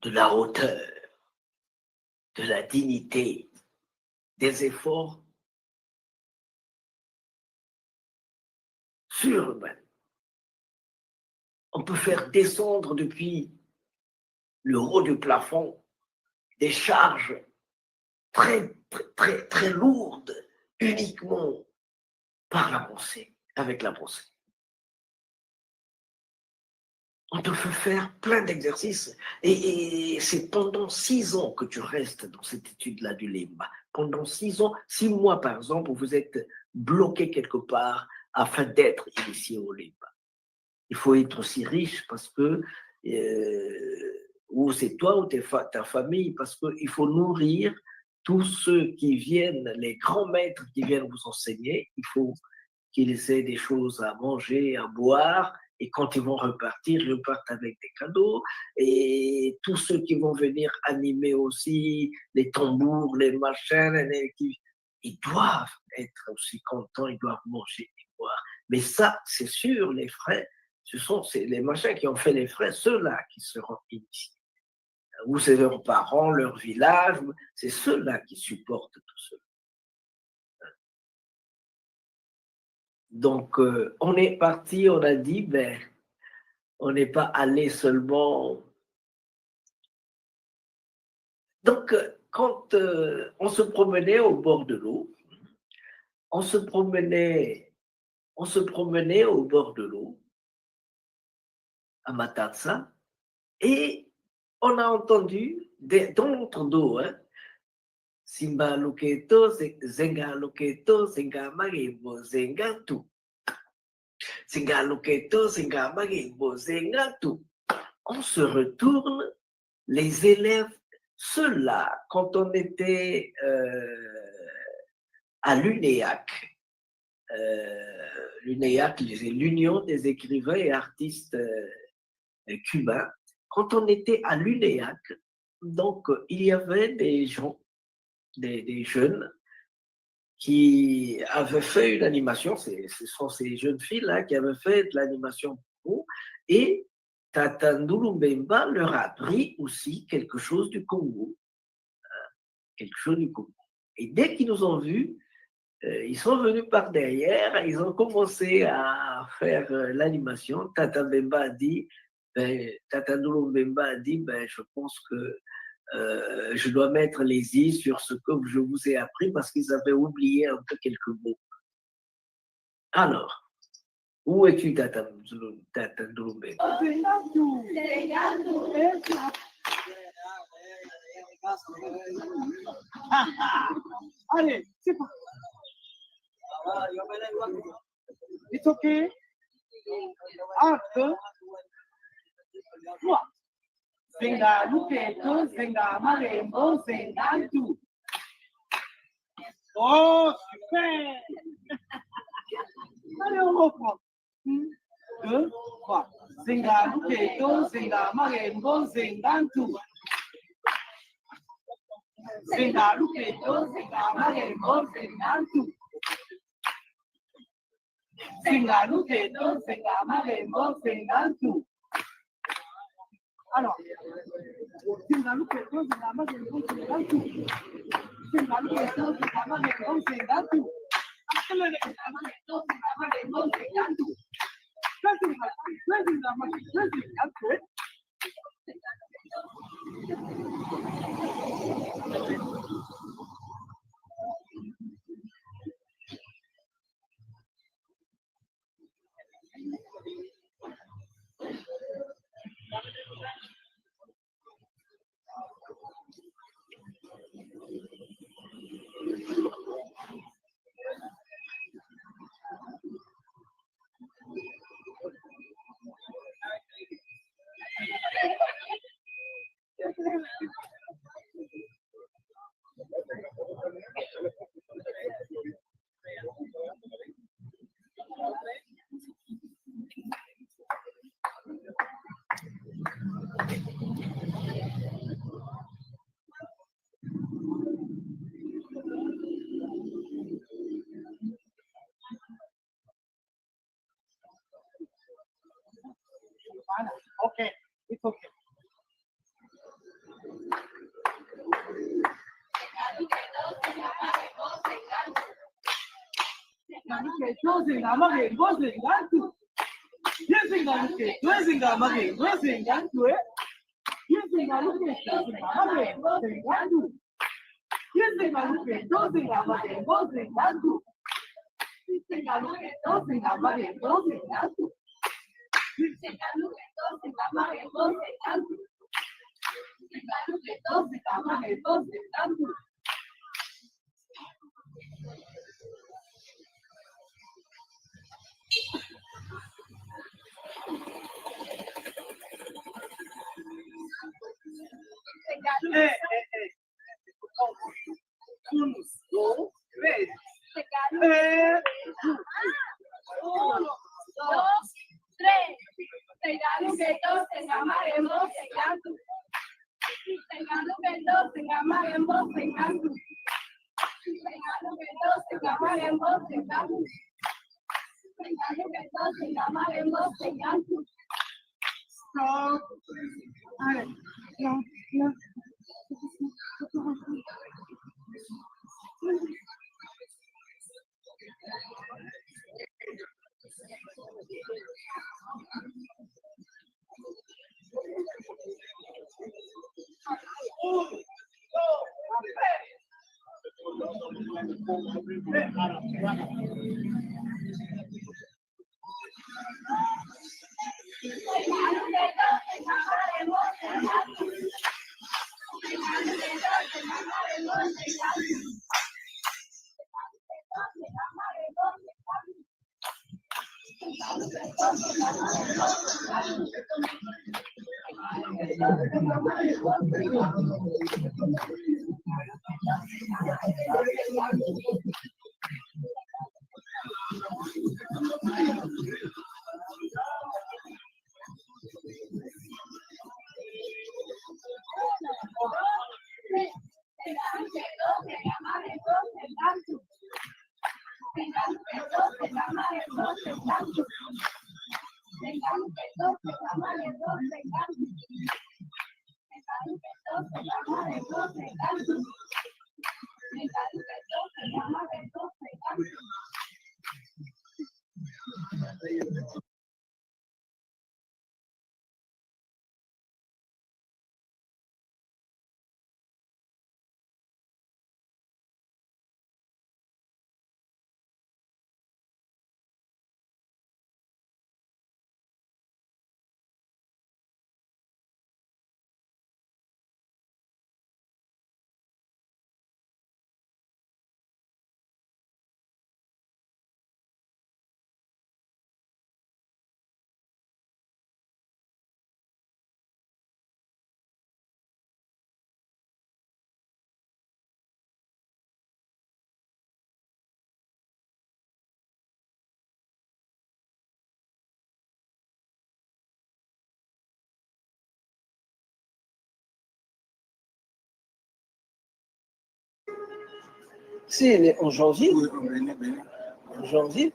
de la hauteur, de la dignité, des efforts surhumains. On peut faire descendre depuis le haut du plafond des charges très, très, très, très lourdes, uniquement par la pensée, avec la pensée. On te fait faire plein d'exercices et c'est pendant 6 ans que tu restes dans cette étude-là du Limba. Pendant 6 ans, 6 mois par exemple, où vous êtes bloqué quelque part afin d'être initié au Limba. Il faut être aussi riche parce que, ou c'est toi ou ta famille, parce qu'il faut nourrir tous ceux qui viennent, les grands maîtres qui viennent vous enseigner. Il faut qu'ils aient des choses à manger, à boire. Et quand ils vont repartir, ils repartent avec des cadeaux. Et tous ceux qui vont venir animer aussi les tambours, les machins, ils doivent être aussi contents, ils doivent manger et boire. Mais ça, c'est sûr, les frais, ce sont les machins qui ont fait les frais, ceux-là qui seront initiés. ou c'est leurs parents, leur village, c'est ceux-là qui supportent tout cela. Donc, on est parti, on a dit, ben, on n'est pas allé seulement. Donc, quand on se promenait au bord de l'eau, on se promenait au bord de l'eau, à Matanza, et on a entendu dans notre dos, hein, Simba Loketo, Zenga Loketo, Zenga Maribo, Zenga tout. Zenga Loketo, Zenga Maribo, Zenga tout. On se retourne, les élèves, ceux-là, quand on était à l'UNEAC, l'UNEAC, l'Union des écrivains et artistes cubains, quand on était à l'UNEAC, donc il y avait des gens, des jeunes qui avaient fait une animation, ce sont ces jeunes filles-là qui avaient fait de l'animation pour nous, et Tata Ndulu Mbemba leur a appris aussi quelque chose du Congo. Quelque chose du Congo. Et dès qu'ils nous ont vus, ils sont venus par derrière, ils ont commencé à faire l'animation. Tata Mbemba a dit, Tata Ndulu Mbemba a dit, je pense que je dois mettre les i sur ce que je vous ai appris parce qu'ils avaient oublié un peu quelques mots. Alors, où es-tu, Tata Ndulu Mbemba? Allez, c'est pas. It's okay. Acte 3. Zenga Luketo, Zenga Marembo, Zenga tout. Oh, super! Allez, on reprend. 2, 3. Zenga Luketo, Zenga Marembo, Zenga tout. Zenga Luketo, Zenga Marembo, Zenga tout. Zenga Luketo, Zenga Marembo, Zenga tout. Alors, Zenga Luketo, Zenga Marembo, Zenga tout. Zenga Luketo, Zenga Marembo, Zenga tout. Zenga Luketo, Zenga Marembo, Zenga tout. Okay, it's okay. Si, elle est en janvier. En janvier.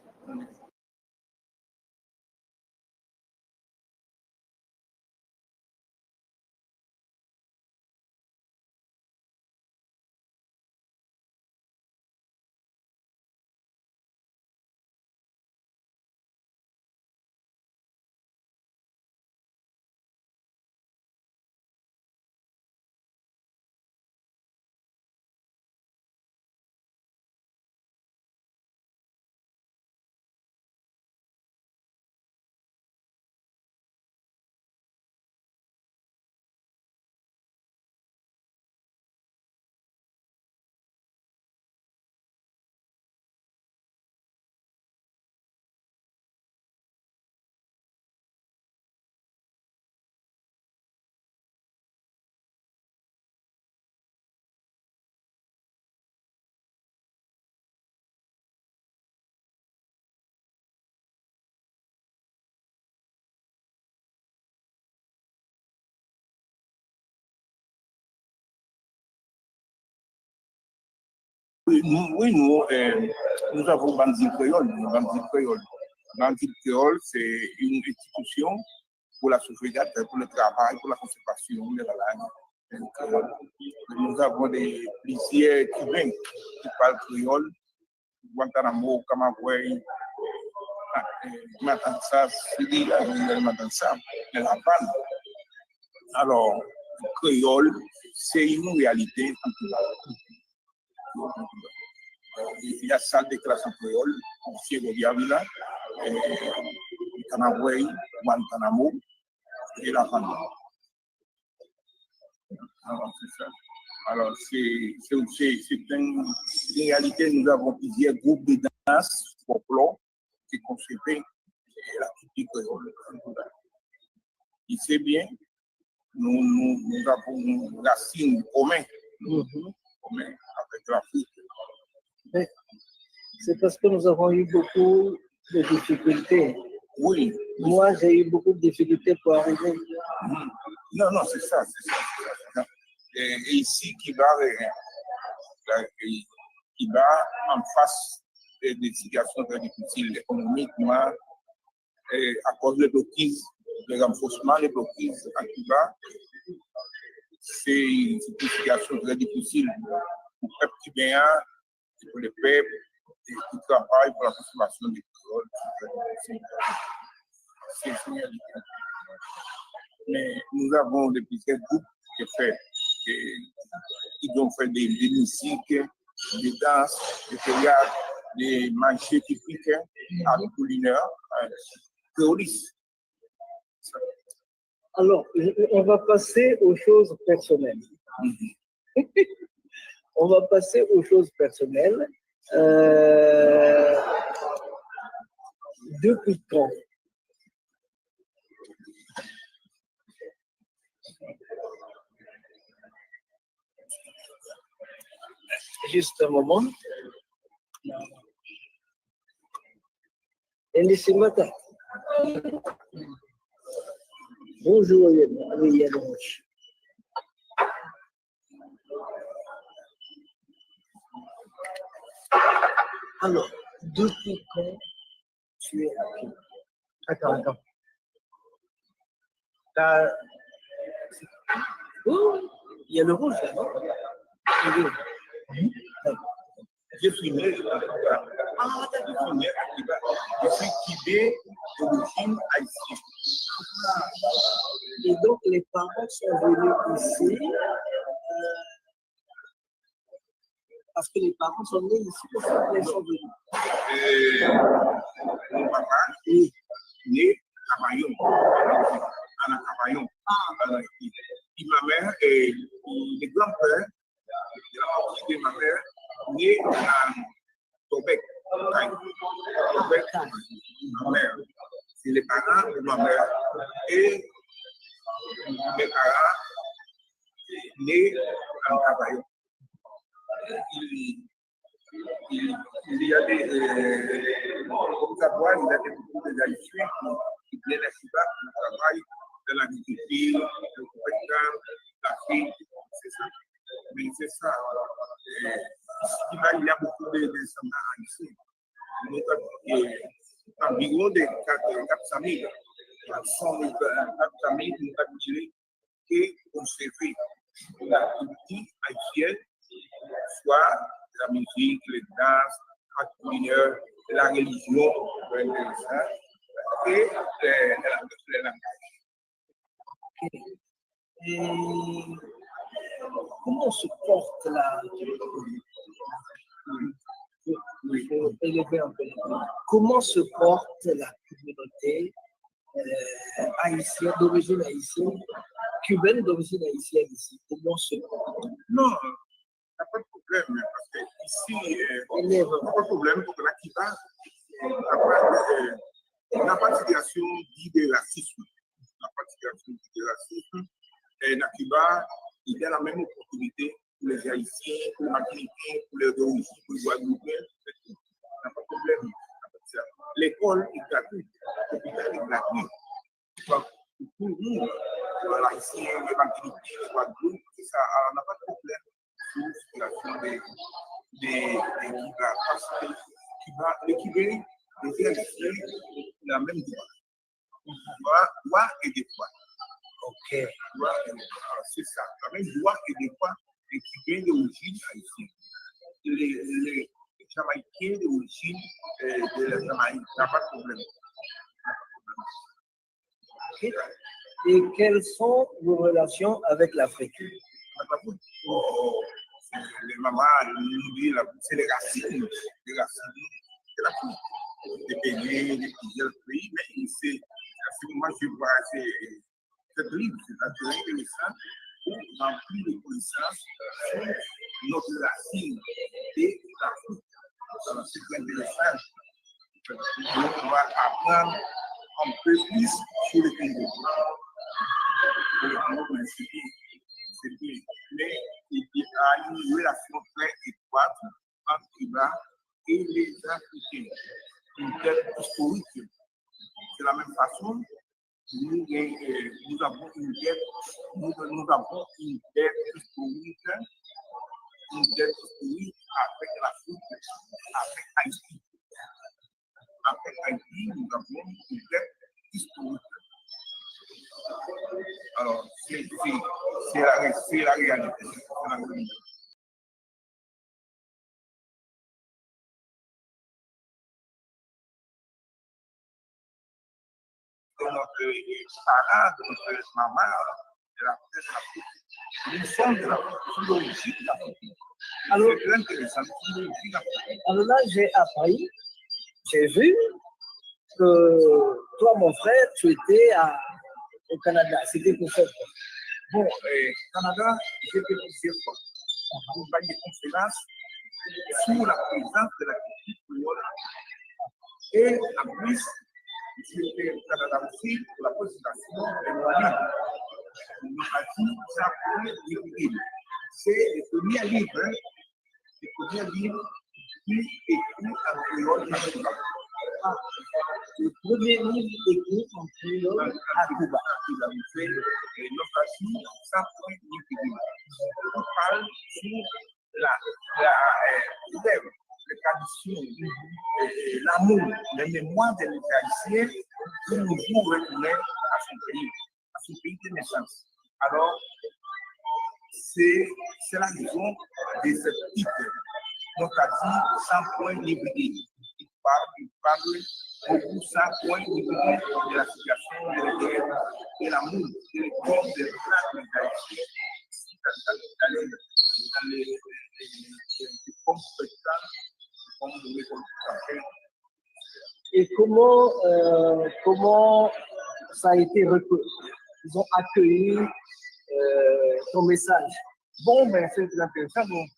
Oui, nous avons Bandit Créole. Bandit Créole, c'est une institution pour la sauvegarde, pour le travail, pour la conservation de la langue. Donc, nous avons plusieurs Cubains qui parlent créole, Guantanamo, Camagüey, Matanzas, Sidi, Matanzas, La Havane. Alors, créole, c'est une réalité culturelle. Il y a salle de classe en créole, Ciego Diavila, Camagüey, Guantanamo et La Havane. Alors, c'est ça. Alors, c'est une réalité. Nous avons plusieurs groupes de danse folklore qui conservent la culture créole. Et c'est bien, nous avons une racine commune avec l'Afrique. C'est parce que nous avons eu beaucoup de difficultés. Oui. Moi, j'ai eu beaucoup de difficultés pour arriver. Non, c'est ça. Et ici, qui va en face des situations très difficiles économiquement, à cause de l'autisme, le renforcement des blocages à Cuba, c'est une situation très difficile pour le peuple cubain, pour le peuple qui travaille pour la conservation des pétroles. C'est une réalité. Mais nous avons des petits groupes qui ont fait des musiques, des danses, des théâtres, des marchés typiques, culinaires, créolistes. Alors, on va passer aux choses personnelles. On va passer aux choses personnelles. Depuis quand? Juste un moment. Laissez-moi ça. Bonjour, Yann. Alors, depuis quand tu es happy? Attends. Oh, il y a le rouge là, non? Je suis né à Cuba. Je suis Tibet d'origine haïtienne. Et donc, les parents sont venus ici parce que les parents sont nés ici, parce qu'ils sont venus. Mon papa est né à Cavaillon, à Cavaillon. Et ma mère, le grand-père de ma mère, né à Tobek. Tobek, ma mère. C'est les parents de ma mère. Et mes parents nés à Cavaillon. Il y a des comme ça, il y a des beaucoup d'Haïtiens qui viennent à Cuba, qui travaillent dans l'agriculture, le commerce, l'Afrique, c'est ça. Mais c'est ça. Il y a beaucoup de Haïtiens. Environ de 400 000. 400 000 nous avons qui conservé la culture haïtienne, soit la musique, les danses, la culture, la religion, et le langage. Et comment se porte la... Comment se porte la communauté haïtienne, d'origine haïtienne, cubaine d'origine haïtienne ici? Comment se porte? Non, il n'y a pas de problème, parce que ici, il n'y a pas de problème pour la Cuba. La participation dit de racisme. La participation dit de racisme. Et la Cuba, il y a la même opportunité pour les Haïtiens, pour les Martiniquais, pour les d'origine, pour les Guadeloupéens. Il n'y a pas de problème. L'école est gratuite, l'hôpital est gratuit. Pour tout le monde, les Haïtiens, les Martiniquais, les Guadeloupéens, c'est ça. Alors, on n'a pas de problème sur la situation des Cuba. Parce que les Cubains, les Haïtiens, la même droit et des fois. Ok. C'est ça. La même droit et des fois, les Cubains d'origine haïtienne. Les Jamaïcains d'origine de la Jamaïque, il n'y a pas de problème. Okay. Et quelles sont vos relations avec l'Afrique? Les mamans, c'est les racines de l'Afrique. Des pays, des plusieurs pays, mais c'est moi je vois cette livre, c'est intéressant pour remplir de connaissances sur notre racine et l'Afrique. C'est très intéressant. On va apprendre un peu plus sur le Congo. Le Congo, c'est bien. Mais il y a une relation très étroite entre Cuba et les Africains. Une telle historique. De la même façon, nous avons une dette historique, avec l'Afrique, avec Haïti. Avec Haïti, nous avons une dette historique. Alors, c'est la réalité. De notre parent, de notre maman, de la Afrique. Nous sommes de l'origine de l'Afrique. Alors, c'est très intéressant, nous sommes de l'origine de l'Afrique. Alors là, j'ai appris, j'ai vu que toi, mon frère, tu étais au Canada. C'était pour ça. Bon, au Canada, j'ai fait plusieurs fois. On a des conférences sur la présence de la culture créole. Et en plus, j'étais au Canada aussi pour la présentation de mon livre. Nous avons dit ça pour les livres. C'est le premier livre qui est écrit en créole à Cuba. Le premier livre écrit en créole à Cuba. Il a fait notre avis, ça pour les livres. On parle sur les traditions, l'amour, les mémoires des Haïtiens pour nous retourner à son pays de naissance. Alors, c'est la raison de ce titre. Donc, on a dit 100 points d'hybride. Il parle beaucoup 100 points d'hybride de la situation de la guerre, de l'amour, de l'école, de l'âme des Haïtiens dans les formes spectacles, comme l'école. Et comment ça a été recueilli? Ils ont accueilli ton message. Bon, ben, c'est intéressant. Donc,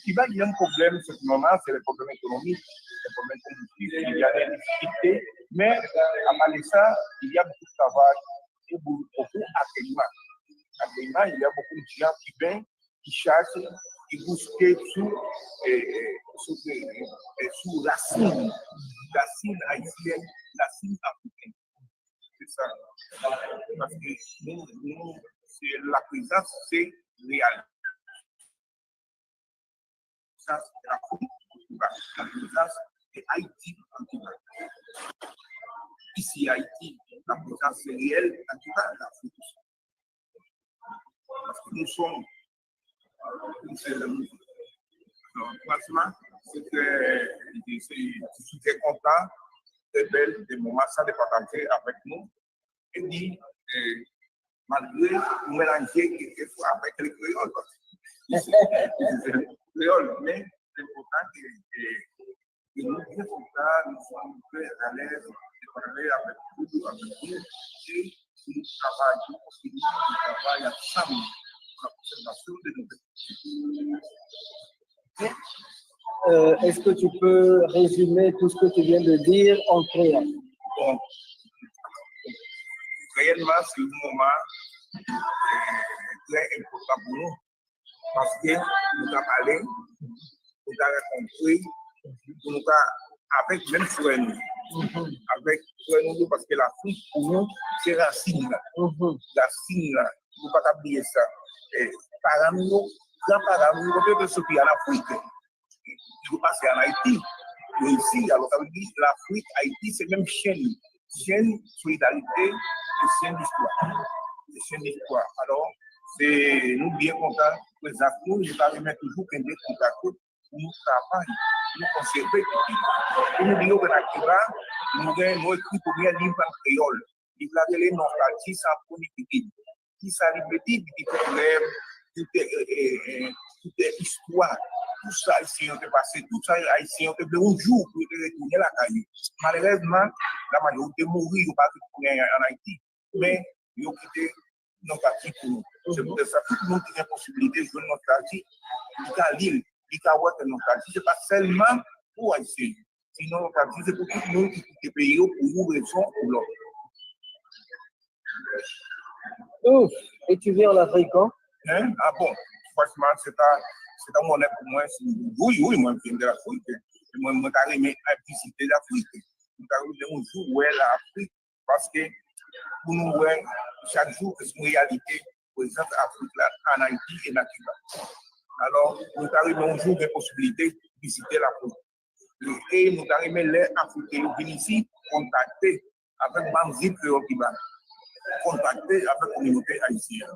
Cuba, il y a un problème, ce moment, c'est le problème économique, le problème politique, il y a des difficultés, mais à part ça, il y a beaucoup de travail et beaucoup d'accueillement. Accueillement, il y a beaucoup de gens cubains qui cherchent, qui bousquent sous la cime haïtienne, la cime africaine. C'est ça. Parce que nous la présence, c'est réel. La présence de Haïti en Cuba. Ici, Haïti, la présence est réelle en Cuba, l'Afrique. Parce que nous sommes franchement, je suis très content, très belle, des moments ça de partager avec nous. Et dit, malgré nous mélanger quelquefois avec les créoles. Créole, mais l'important que nous bien contents, nous sommes très à l'aise de parler avec vous, et nous travaillons ensemble pour la conservation de nos pays. Est-ce que tu peux résumer tout ce que tu viens de dire en créole? Bon, réellement, c'est un moment très important pour nous. Parce que nous avons parlé, nous avons compris, nous avons avec même frère nous, avec frère nous, parce que l'Afrique pour nous, c'est racine là. Racine là, nous ne pouvons pas oublier ça. Parents nous, grands-parents nous, on peut se faire en Afrique. Il faut passer en Haïti. Et ici, alors ça veut dire l'Afrique, Haïti, c'est même chaîne solidarité et chaîne d'histoire. Chaîne d'histoire. Alors, c'est nous bien contents. Nous, nous avons toujours qu'un des contacts pour nous travailler, nous conserver. Et nous disons que dans Cuba, nous avons écrit pour bien livre en créole. Il y a les nostalgies sans politique. Qui s'arrive dit, toute histoire, tout ça ici on est passé, tout ça ici on est de un jour pour retourner la caille. Malheureusement, la majorité mourit ou pas retourner en Haïti, mais ils ont quitté nostalgie pour nous. C'est pour ça que tout le monde qui a la possibilité de jouer nostalgie, il y a l'île, il y a nostalgie, ce n'est pas seulement pour Haïti. Sinon, nostalgie, c'est pour tout le monde qui quitte le pays pour une raison ou l'autre. Ouf, et tu viens en Afrique, hein? Ah bon, franchement, c'est un honneur pour moi. Oui, moi, je viens de l'Afrique. Moi, je suis arrivé à visiter l'Afrique. Je suis arrivé un jour où est l'Afrique, parce que pour nous, chaque jour, c'est une réalité présente Afrique là, en Haïti et dans Cuba. Alors, nous arrivons un jour des possibilités de visiter l'Afrique. Et nous arrivons les Africains qui viennent ici contacter avec Banzi Créole Cuba. contacter avec la communauté haïtienne.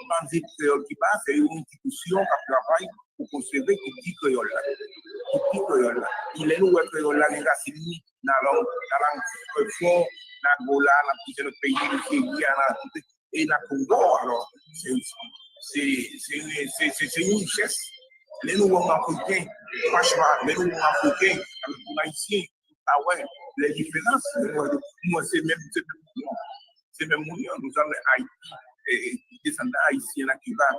Bandit créole qui passe, c'est une institution qui travaille pour conserver le petit créole. Le petit créole. Il est où le créole là, les racines, dans la langue fond, dans la Gola, dans plusieurs pays, le Kenya, et dans le Congo. Alors, c'est une richesse. Les nouveaux africains, franchement, les nouveaux africains, avec les haïtiens, ah ouais, les différences, moi, c'est même moyen, nous avons Haïti, et descendants haïtiens qui va,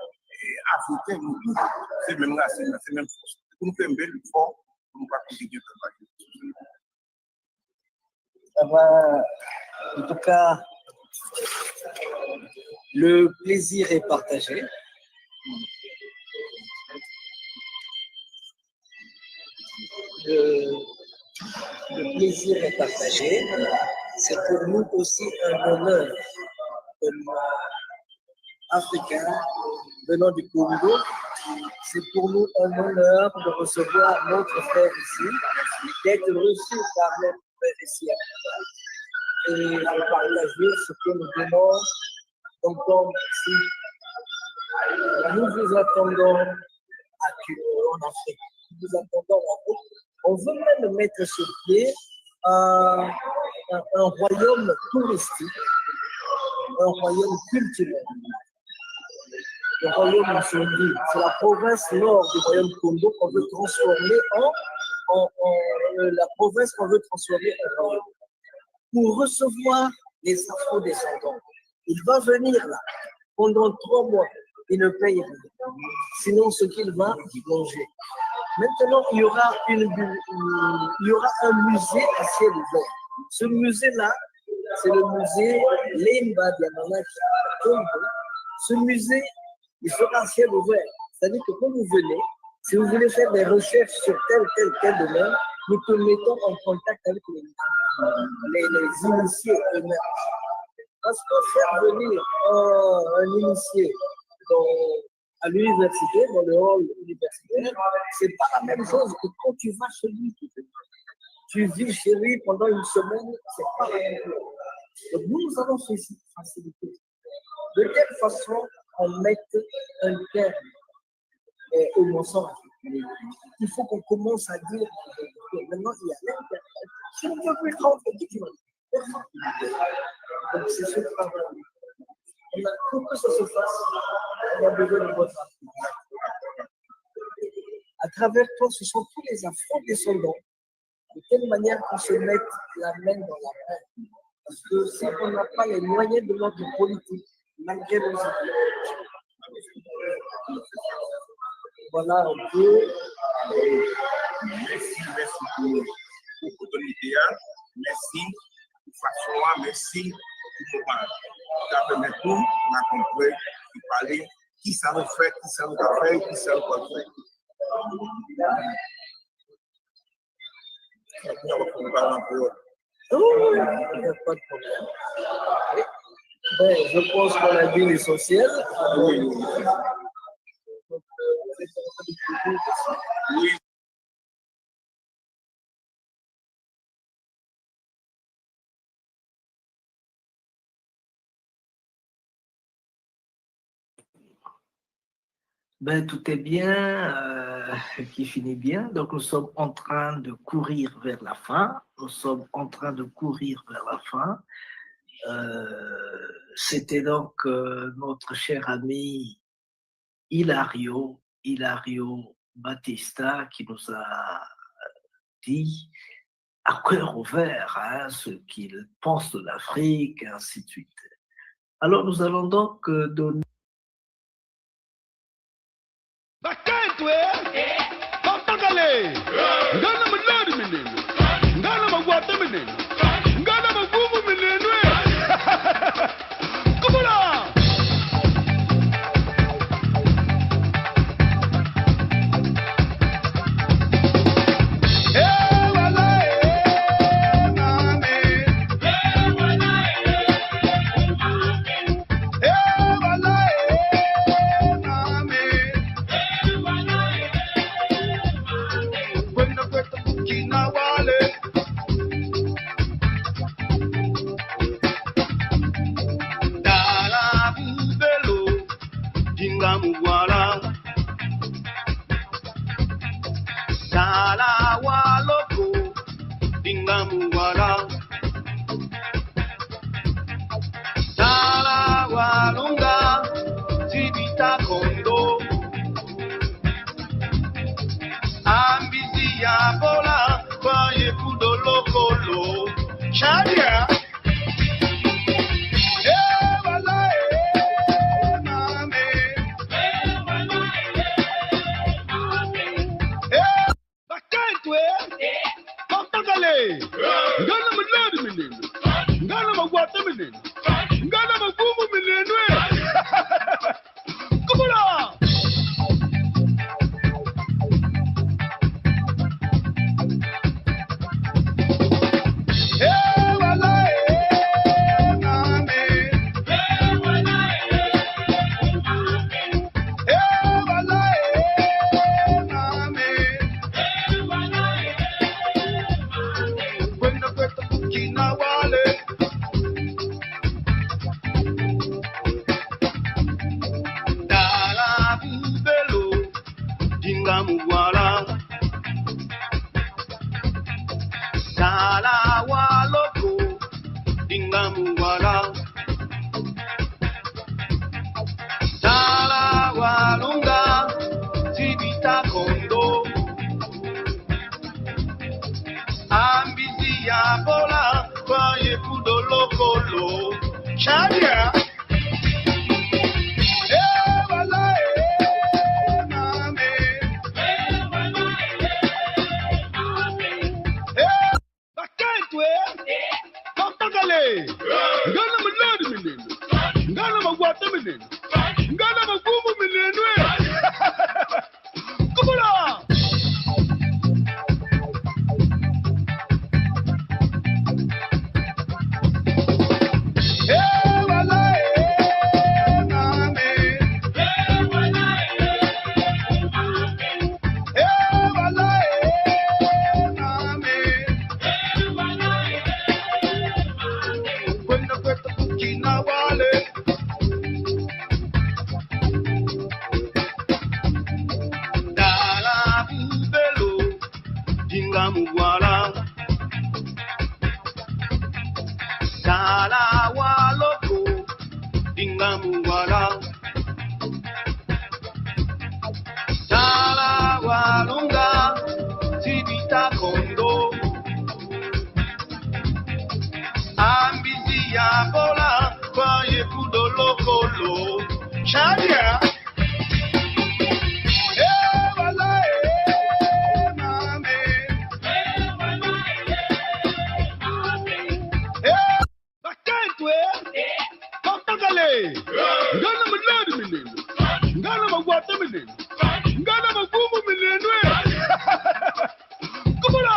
africains, nous tous, c'est même là, c'est même force. Nous faisons un bel effort pour nous continuer à travailler. En tout cas, le plaisir est partagé. Le plaisir est partagé. C'est pour nous aussi un honneur comme Africains venant du Congo. C'est pour nous un honneur de recevoir notre frère ici, d'être reçu par notre frère ici et de partager ce que nous venons d'entendre ici. Nous vous attendons en Afrique. Nous vous attendons en Afrique. On veut même mettre sur pied un royaume touristique, un royaume culturel. Le royaume Msondi, c'est la province nord du royaume Congo qu'on veut transformer la province qu'on veut transformer en royaume. Pour recevoir les afro-descendants, il va venir là pendant 3 mois, il ne paye rien. Sinon, ce qu'il va manger. Maintenant, il y aura un musée à ciel ouvert. Ce musée-là, c'est le musée Lemba Diamanaki Congo. Ce musée, il sera à ciel ouvert. C'est-à-dire que quand vous venez, si vous voulez faire des recherches sur tel domaine, nous te mettons en contact avec les initiés eux-mêmes. Parce que faire venir un initié à l'université, dans le hall universitaire, c'est pas la même chose que quand tu vas chez lui. Tu vis chez lui pendant une semaine, c'est pas la même chose. Donc nous allons faciliter. De quelle façon on mette un terme au mensonge? Il faut qu'on commence à dire maintenant il y a l'Internet. Je ne veux plus rentrer du monde. Donc c'est ce travail. Pour que ça se fasse, on a besoin de votre appui. À travers toi, ce sont tous les afro-descendants. De quelle manière qu'on se mette la main dans la main. Parce que si on n'a pas les moyens de notre politique, malgré nos idées, voilà un peu. Merci pour l'opportunité. Merci pour François. Merci pour moi. Ça permet tout de comprendre, de parler qui ça nous fait, qui ça nous a fait, qui ça nous a fait. Oh, il n'y a pas de problème. Ben, je pense qu'on a dit l'essentiel. Oui. Ben, tout est bien, qui finit bien. Donc, nous sommes en train de courir vers la fin. C'était donc notre cher ami Hilario Batista qui nous a dit à cœur ouvert ce qu'il pense de l'Afrique, et ainsi de suite. Alors, nous allons donc donner. Hey, Dingamuwala Tala Walunga Tibita Kondo Ambizia Bola Kwaye Kudolo Kolo Shadia Ngana mladi menene, ngana magwata menene, ngana magumu menene. Kumula. Sala waloko dingamuwala Sala walunga tibita kondo Ambizia bola kwaye kudolo kolo Shadia Ngana mladi menene, ngana magwata menene, ngana magumu menene. Kumula. Dingamuwala Sala waloko Dingamuwala Sala walunga Tibita kondo Ambizia bola Kwaye kudolo kolo Shadia Ngana mladi menene, ngana magwata menene, ngana magumu menene. Kumula.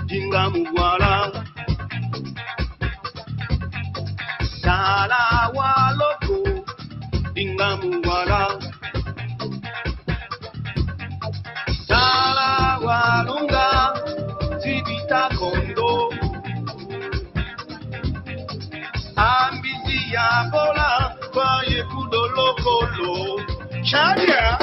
Dingamuwala Sala waloko Dingamuwala Sala walunga Tibita kondo Ambizia bola Kwaye kudolo kolo Shadia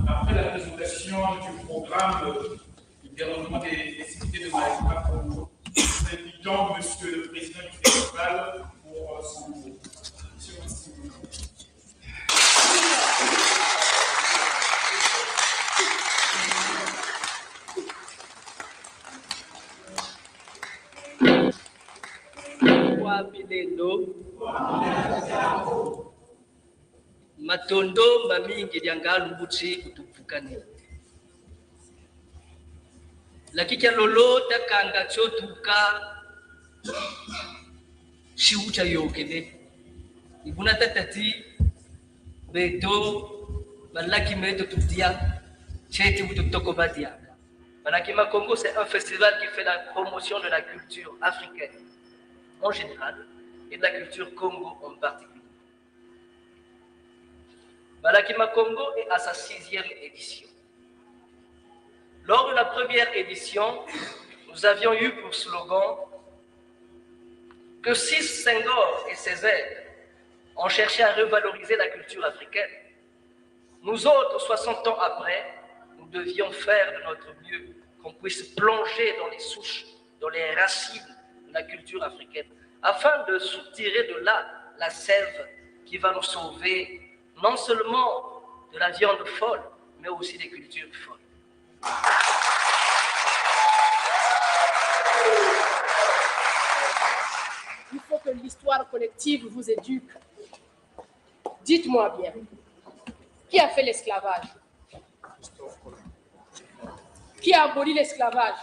Après la présentation du programme du développement des cités de Maïma, nous invitons Monsieur le Président du festival pour son mot. Matondo mamingi liangalu buchi kutupukani lakini lolo takanga chotuka shiucha yokede ibuna tatati beto malaki meto tutia chete butoko badia. Malakima Congo, c'est un festival qui fait la promotion de la culture africaine en général et de la culture Congo en particulier. Malakima Congo est à sa 6e édition. Lors de la première édition, nous avions eu pour slogan que si Senghor et ses aides ont cherché à revaloriser la culture africaine, nous autres, 60 ans après, nous devions faire de notre mieux qu'on puisse plonger dans les souches, dans les racines de la culture africaine, afin de soutirer de là la sève qui va nous sauver non seulement de la viande folle, mais aussi des cultures folles. Il faut que l'histoire collective vous éduque. Dites-moi bien, qui a fait l'esclavage? Qui a aboli l'esclavage?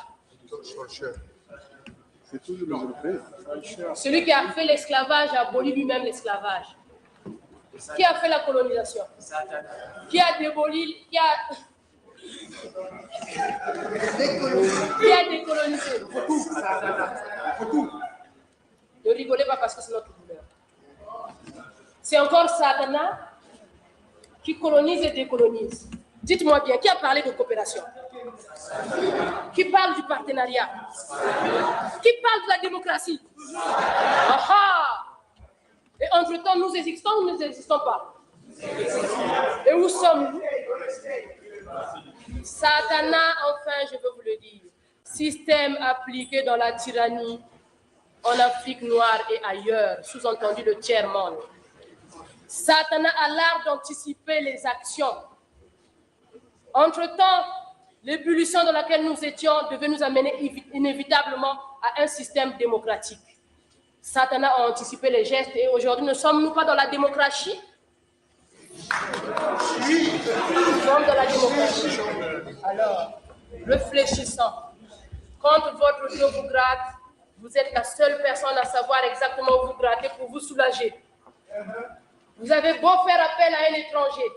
Celui qui a fait l'esclavage a aboli lui-même l'esclavage. Qui a fait la colonisation? Qui a démoli, qui a décolonisé? Ne rigolez pas parce que c'est notre douleur. C'est encore Satana qui colonise et décolonise. Dites-moi bien, qui a parlé de coopération? Qui parle du partenariat? Qui parle de la démocratie? Aha! Et entre-temps, nous existons ou nous n'existons pas? Et où sommes-nous? Satana, enfin, je veux vous le dire, système appliqué dans la tyrannie, en Afrique noire et ailleurs, sous-entendu le tiers-monde. Satana a l'art d'anticiper les actions. Entre-temps, l'ébullition dans laquelle nous étions devait nous amener inévitablement à un système démocratique. Satan a anticipé les gestes et aujourd'hui, ne sommes-nous pas dans la démocratie? Nous sommes dans la démocratie. Alors, réfléchissons. Quand votre Dieu vous gratte, vous êtes la seule personne à savoir exactement où vous grattez pour vous soulager. Vous avez beau faire appel à un étranger.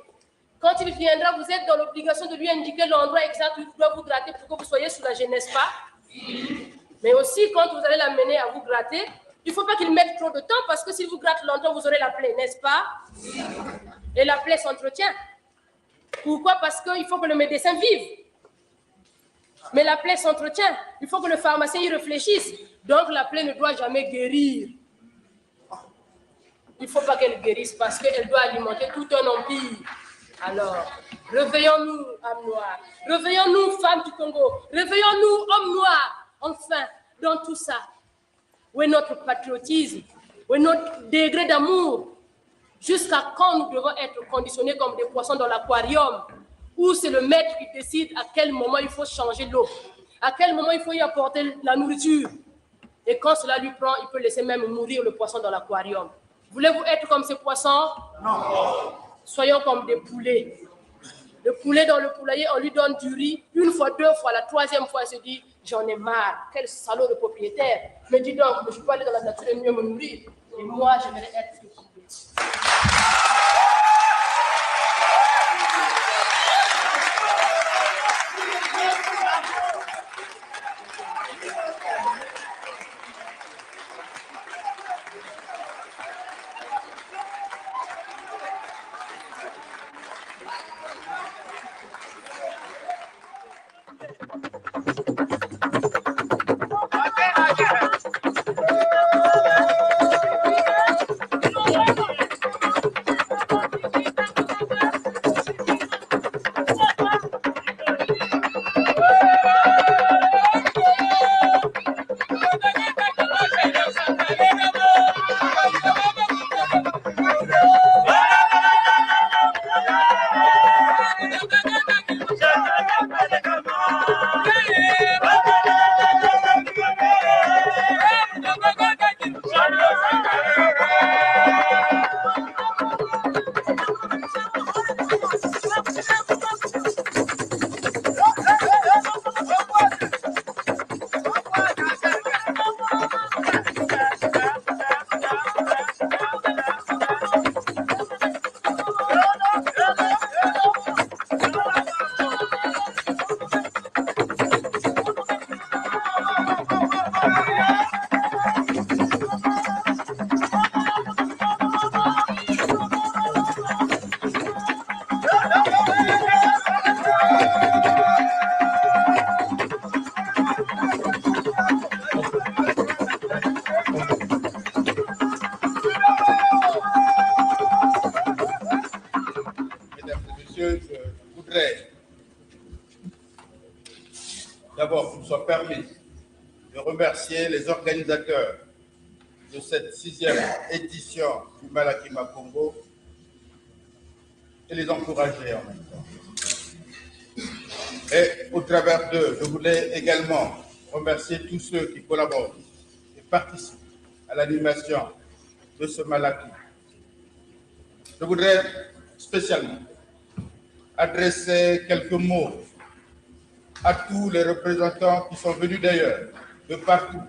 Quand il viendra, vous êtes dans l'obligation de lui indiquer l'endroit exact où il doit vous gratter pour que vous soyez soulagé, n'est-ce pas? Mais aussi, quand vous allez l'amener à vous gratter, il ne faut pas qu'il mette trop de temps parce que s'il vous gratte longtemps, vous aurez la plaie, n'est-ce pas? Et la plaie s'entretient. Pourquoi? Parce qu'il faut que le médecin vive. Mais la plaie s'entretient. Il faut que le pharmacien y réfléchisse. Donc la plaie ne doit jamais guérir. Il ne faut pas qu'elle guérisse parce qu'elle doit alimenter tout un empire. Alors, réveillons-nous, âmes noires. Réveillons-nous, femmes du Congo. Réveillons-nous, hommes noirs. Enfin, dans tout ça, où est notre patriotisme? Où est notre degré d'amour? Jusqu'à quand nous devons être conditionnés comme des poissons dans l'aquarium, où c'est le maître qui décide à quel moment il faut changer l'eau, à quel moment il faut y apporter la nourriture. Et quand cela lui prend, il peut laisser même mourir le poisson dans l'aquarium. Voulez-vous être comme ces poissons? Non. Soyons comme des poulets. Le poulet dans le poulailler, on lui donne du riz, une fois, deux fois, la troisième fois, il se dit, j'en ai marre, quel salaud de propriétaire. Mais dis donc, je peux aller dans la nature et mieux me nourrir. Et moi, j'aimerais être ce poulet. Les organisateurs de cette 6e édition du Malakima Congo et les encourager en même temps. Et au travers d'eux, je voulais également remercier tous ceux qui collaborent et participent à l'animation de ce Malaki. Je voudrais spécialement adresser quelques mots à tous les représentants qui sont venus d'ailleurs, de partout,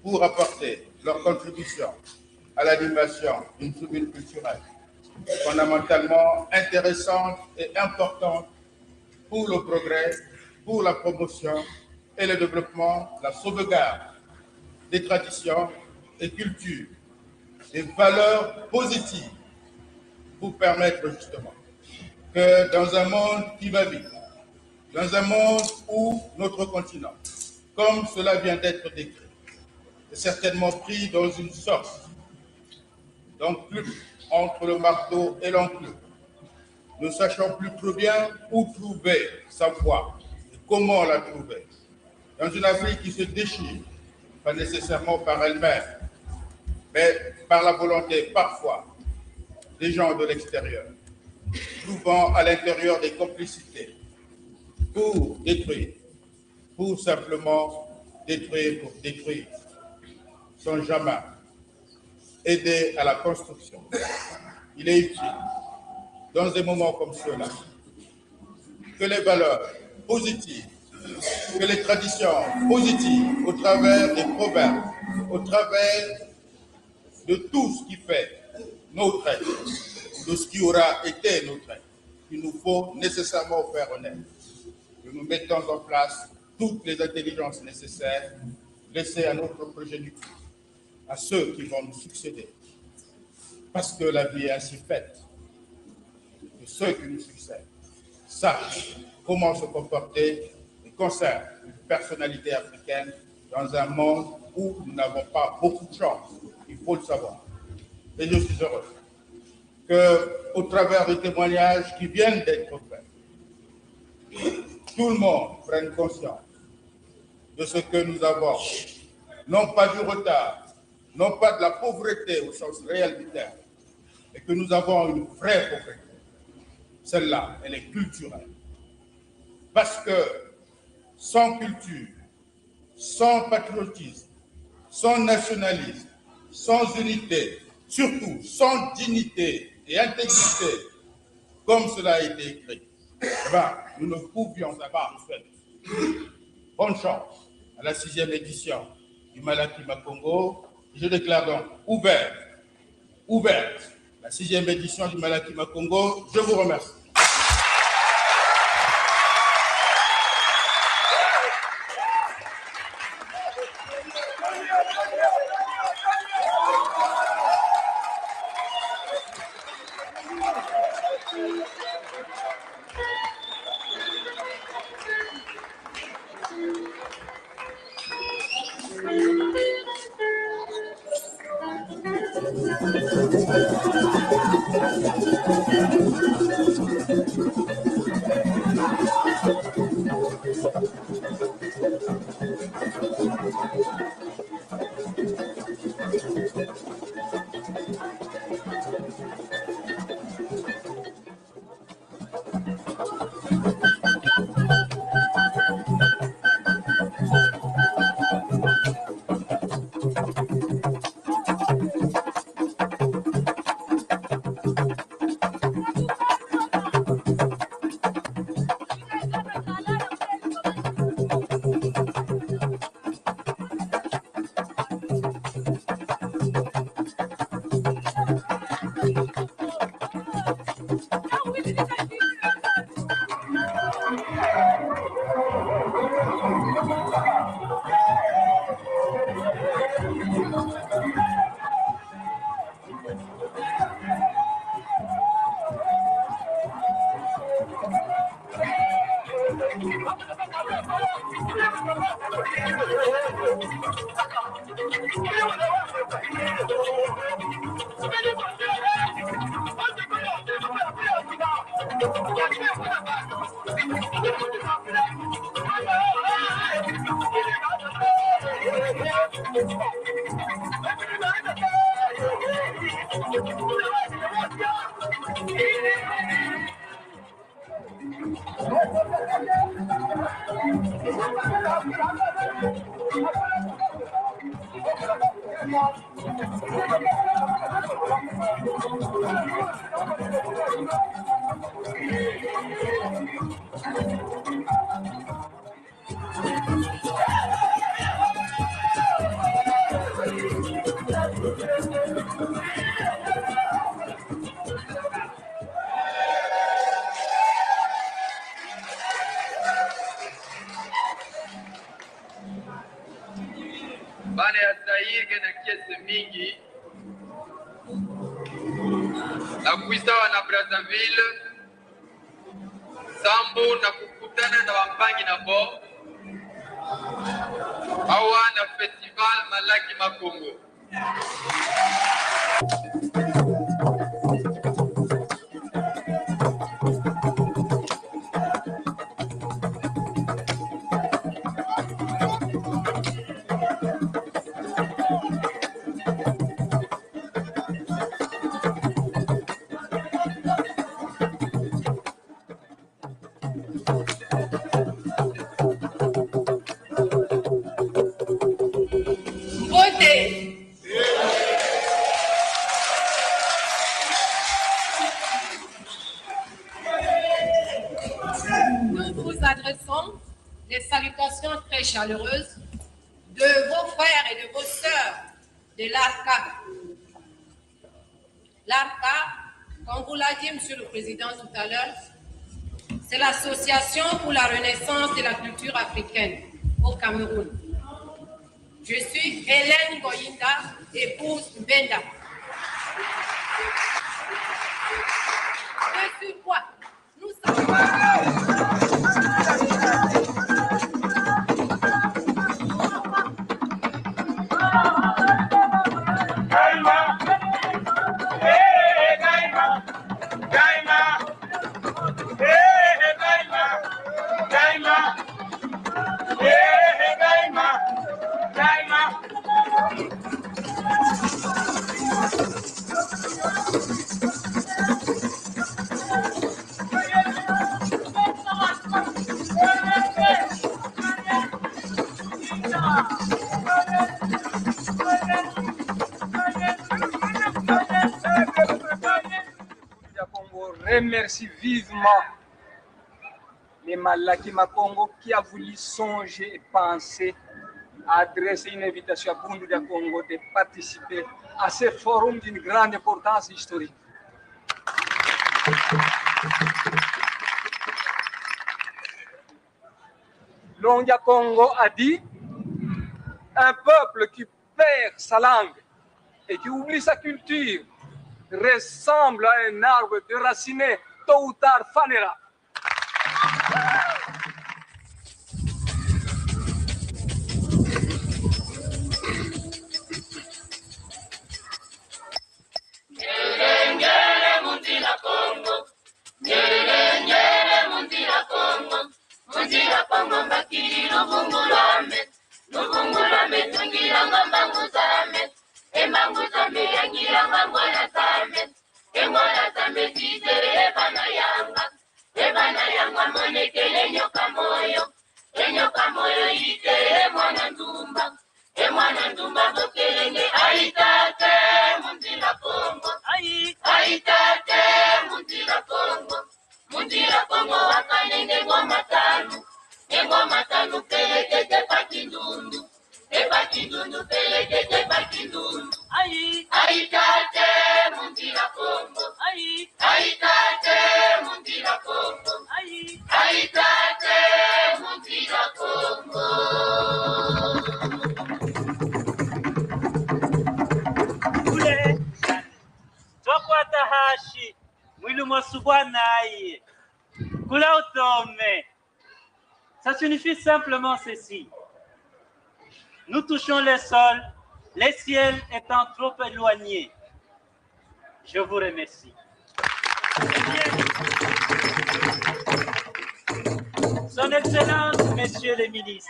pour apporter leur contribution à l'animation d'une tribune culturelle fondamentalement intéressante et importante pour le progrès, pour la promotion et le développement, la sauvegarde des traditions et cultures, des valeurs positives pour permettre justement que dans un monde qui va vite, dans un monde où notre continent, comme cela vient d'être décrit, est certainement pris dans une sorte d'enclume entre le marteau et l'enclume. Ne sachant plus trop bien où trouver sa voie et comment la trouver. Dans une Afrique qui se déchire, pas nécessairement par elle-même, mais par la volonté parfois des gens de l'extérieur, trouvant à l'intérieur des complicités pour détruire, pour simplement détruire pour détruire. sans jamais aider à la construction. Il est utile, dans des moments comme ceux-là, que les valeurs positives, que les traditions positives, au travers des proverbes, au travers de tout ce qui fait notre être, de ce qui aura été notre être, qu'il nous faut nécessairement faire honnête, que nous mettons en place toutes les intelligences nécessaires laissées à notre progéniture, à ceux qui vont nous succéder. Parce que la vie est ainsi faite, que ceux qui nous succèdent sachent comment se comporter et conservent une personnalité africaine dans un monde où nous n'avons pas beaucoup de chance, il faut le savoir. Et je suis heureux qu'au travers des témoignages qui viennent d'être faits, tout le monde prenne conscience de ce que nous avons, non pas du retard, non pas de la pauvreté au sens réel du terme, mais que nous avons une vraie pauvreté. Celle-là, elle est culturelle. Parce que sans culture, sans patriotisme, sans nationalisme, sans unité, surtout sans dignité et intégrité, comme cela a été écrit, nous ne pouvions avoir fait. Bonne chance à la 6e édition du Malaki Makongo. Je déclare donc ouverte la 6e édition du Malaki Makongo. Je vous remercie. Baada ya Zaire na kiasi mingi na kuisawa na Brazzaville sambu na kukutana na wambangi na bo awa na festival Malaki Makongo. Mbote chaleureuse de vos frères et de vos sœurs de l'ARCA. L'ARCA, comme vous l'a dit Monsieur le Président tout à l'heure, c'est l'Association pour la renaissance de la culture africaine au Cameroun. Je suis Hélène Goyinda, épouse Benda. De surcroît, nous remercie vivement les Malaki Makongo qui a voulu songer et penser à adresser une invitation à Bundu de Congo de participer à ce forum d'une grande importance historique. Longia Congo a dit un peuple qui perd sa langue et qui oublie sa culture ressemble à un arbre déraciné, tôt ou tard fanera. Ça signifie simplement ceci. Nous touchons le sol, les ciels étant trop éloignés. Je vous remercie. Son Excellence, Messieurs les ministres,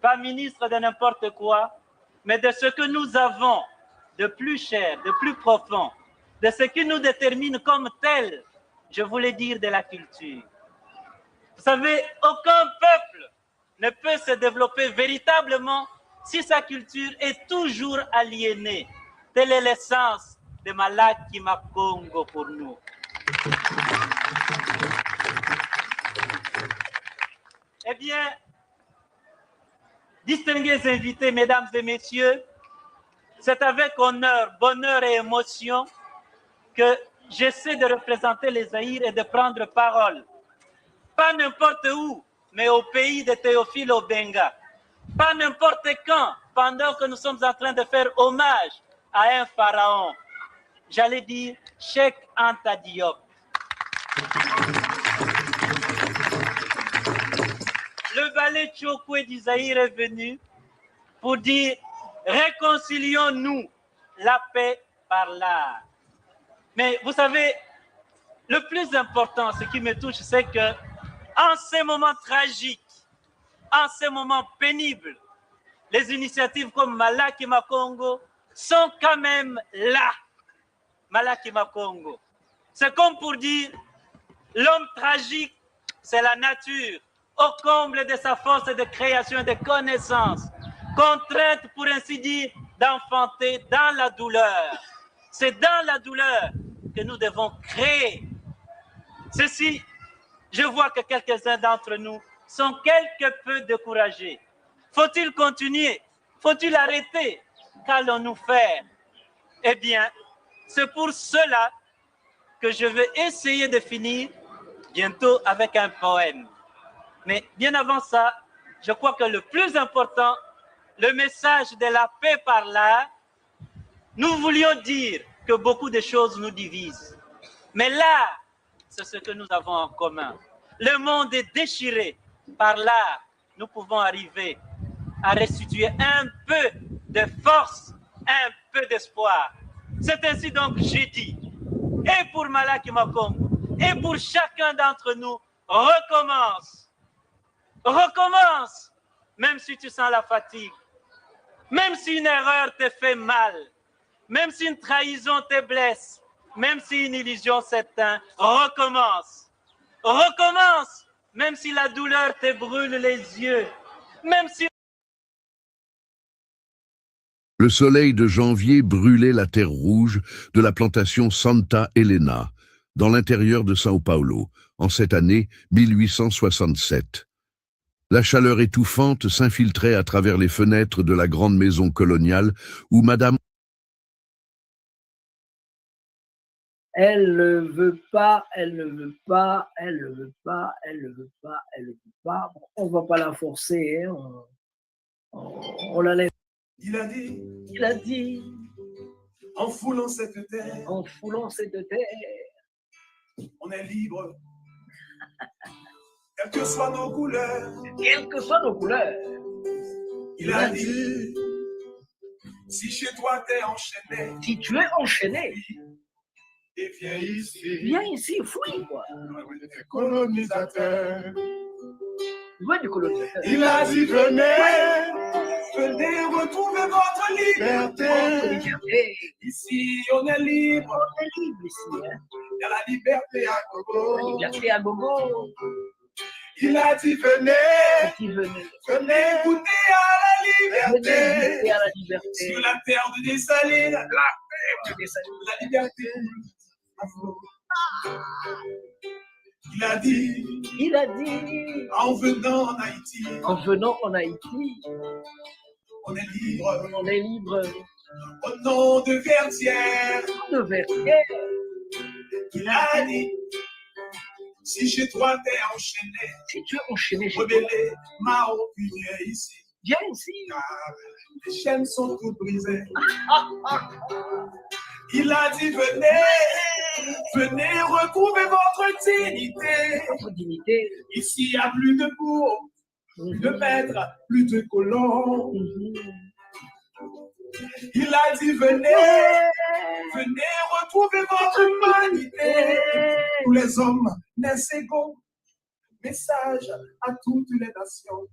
pas ministre de n'importe quoi, mais de ce que nous avons de plus cher, de plus profond, de ce qui nous détermine comme tel, je voulais dire de la culture. Vous savez, aucun peuple ne peut se développer véritablement si sa culture est toujours aliénée. Telle est l'essence de Malaki Makongo pour nous. Eh bien, distingués invités, mesdames et messieurs, c'est avec honneur, bonheur et émotion que j'essaie de représenter les Zaïre et de prendre parole. Pas n'importe où, mais au pays de Théophile Obenga. Pas n'importe quand, pendant que nous sommes en train de faire hommage à un pharaon. J'allais dire Cheikh Anta Diop. Le ballet Tchokwe du Zaïre est venu pour dire réconcilions-nous, la paix par l'art. Mais vous savez, le plus important, ce qui me touche, c'est que en ces moments tragiques, en ces moments pénibles, les initiatives comme Malaki Makongo sont quand même là. Malaki Makongo. C'est comme pour dire, l'homme tragique, c'est la nature, au comble de sa force de création et de connaissance, contrainte, pour ainsi dire, d'enfanter dans la douleur. C'est dans la douleur que nous devons créer. Ceci, je vois que quelques-uns d'entre nous sont quelque peu découragés. Faut-il continuer? Faut-il arrêter? Qu'allons-nous faire? Eh bien, c'est pour cela que je vais essayer de finir bientôt avec un poème. Mais bien avant ça, je crois que le plus important, le message de la paix par l'art, nous voulions dire que beaucoup de choses nous divisent. Mais l'art, c'est ce que nous avons en commun. Le monde est déchiré. Par l'art, nous pouvons arriver à restituer un peu de force, un peu d'espoir. C'est ainsi donc que j'ai dit, et pour Malaki Makombo, et pour chacun d'entre nous, recommence. Recommence, même si tu sens la fatigue, même si une erreur te fait mal, même si une trahison te blesse, même si une illusion s'éteint, recommence. Recommence, même si la douleur te brûle les yeux, même si... Le soleil de janvier brûlait la terre rouge de la plantation Santa Helena, dans l'intérieur de São Paulo, en cette année 1867. La chaleur étouffante s'infiltrait à travers les fenêtres de la grande maison coloniale où Madame... Elle ne veut pas, elle ne veut pas, elle ne veut pas, elle ne veut pas, elle ne veut pas. Bon, on ne va pas la forcer, hein. On la laisse. Il a dit, en foulant cette terre, on est libre. Quelles que soient nos couleurs, il a dit, si chez toi t'es enchaîné, si tu es enchaîné, et viens ici, fouille, quoi. Colonisateur. Loin du colonisateur. Il a dit, venez retrouver votre liberté. Ici, on est libre. Ici, hein. Il y a la liberté à gogo. La liberté à gogo. Il a dit, venez goûter à la liberté. Sur la terre de Dessalines, la liberté. Il a dit, en venant en Haïti, on est libre. Au nom de Verdière, il a dit, si chez toi t'es enchaîné, rebellé, Mao, puis viens ici. Car les chaînes sont toutes brisées. Il a dit, venez retrouver votre dignité. Ici, il n'y a plus de bourgs, plus de maîtres, plus de colons. Il a dit, venez retrouver votre humanité. Tous les hommes naissent égaux. Message à toutes les nations.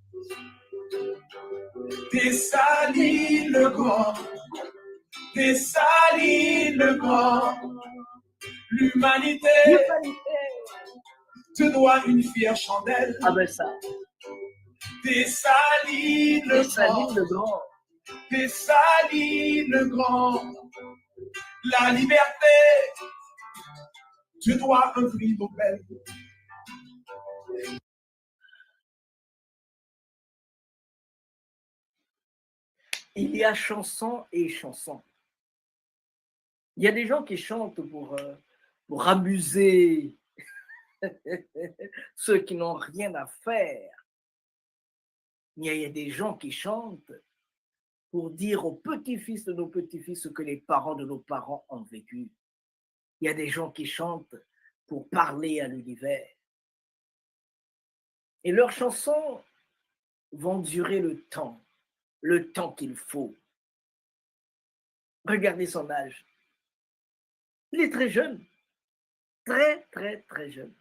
Dessalines le grand. Dessalines le grand, l'humanité te doit une fière chandelle. Ah ben ça. Dessalines le grand, Dessalines le grand, la liberté te doit un prix Nobel. Il y a chanson et chanson. Il y a des gens qui chantent pour amuser ceux qui n'ont rien à faire. Il y a des gens qui chantent pour dire aux petits-fils de nos petits-fils ce que les parents de nos parents ont vécu. Il y a des gens qui chantent pour parler à l'univers. Et leurs chansons vont durer le temps qu'il faut. Regardez son âge. Il est très jeune, très, très, très jeune.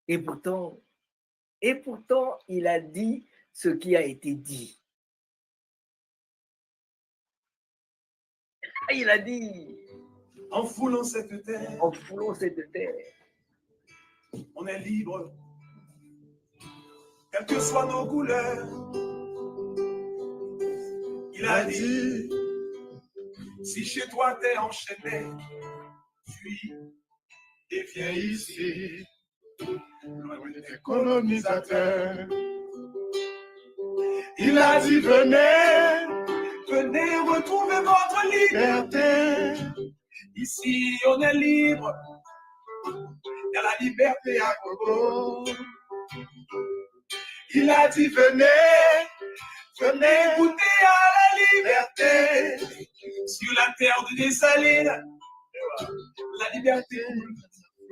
Et pourtant, il a dit ce qui a été dit. Il a dit, en foulant cette terre, on est libre, quelles que soient nos couleurs. Il a dit, si chez toi t'es enchaîné, fuis et viens ici, loin des colonisateurs. Il a dit venez, venez retrouver votre liberté. Ici on est libre, il y a la liberté à Congo. Il a dit venez, venez goûter à la liberté. Sur la terre de Dessalines, la liberté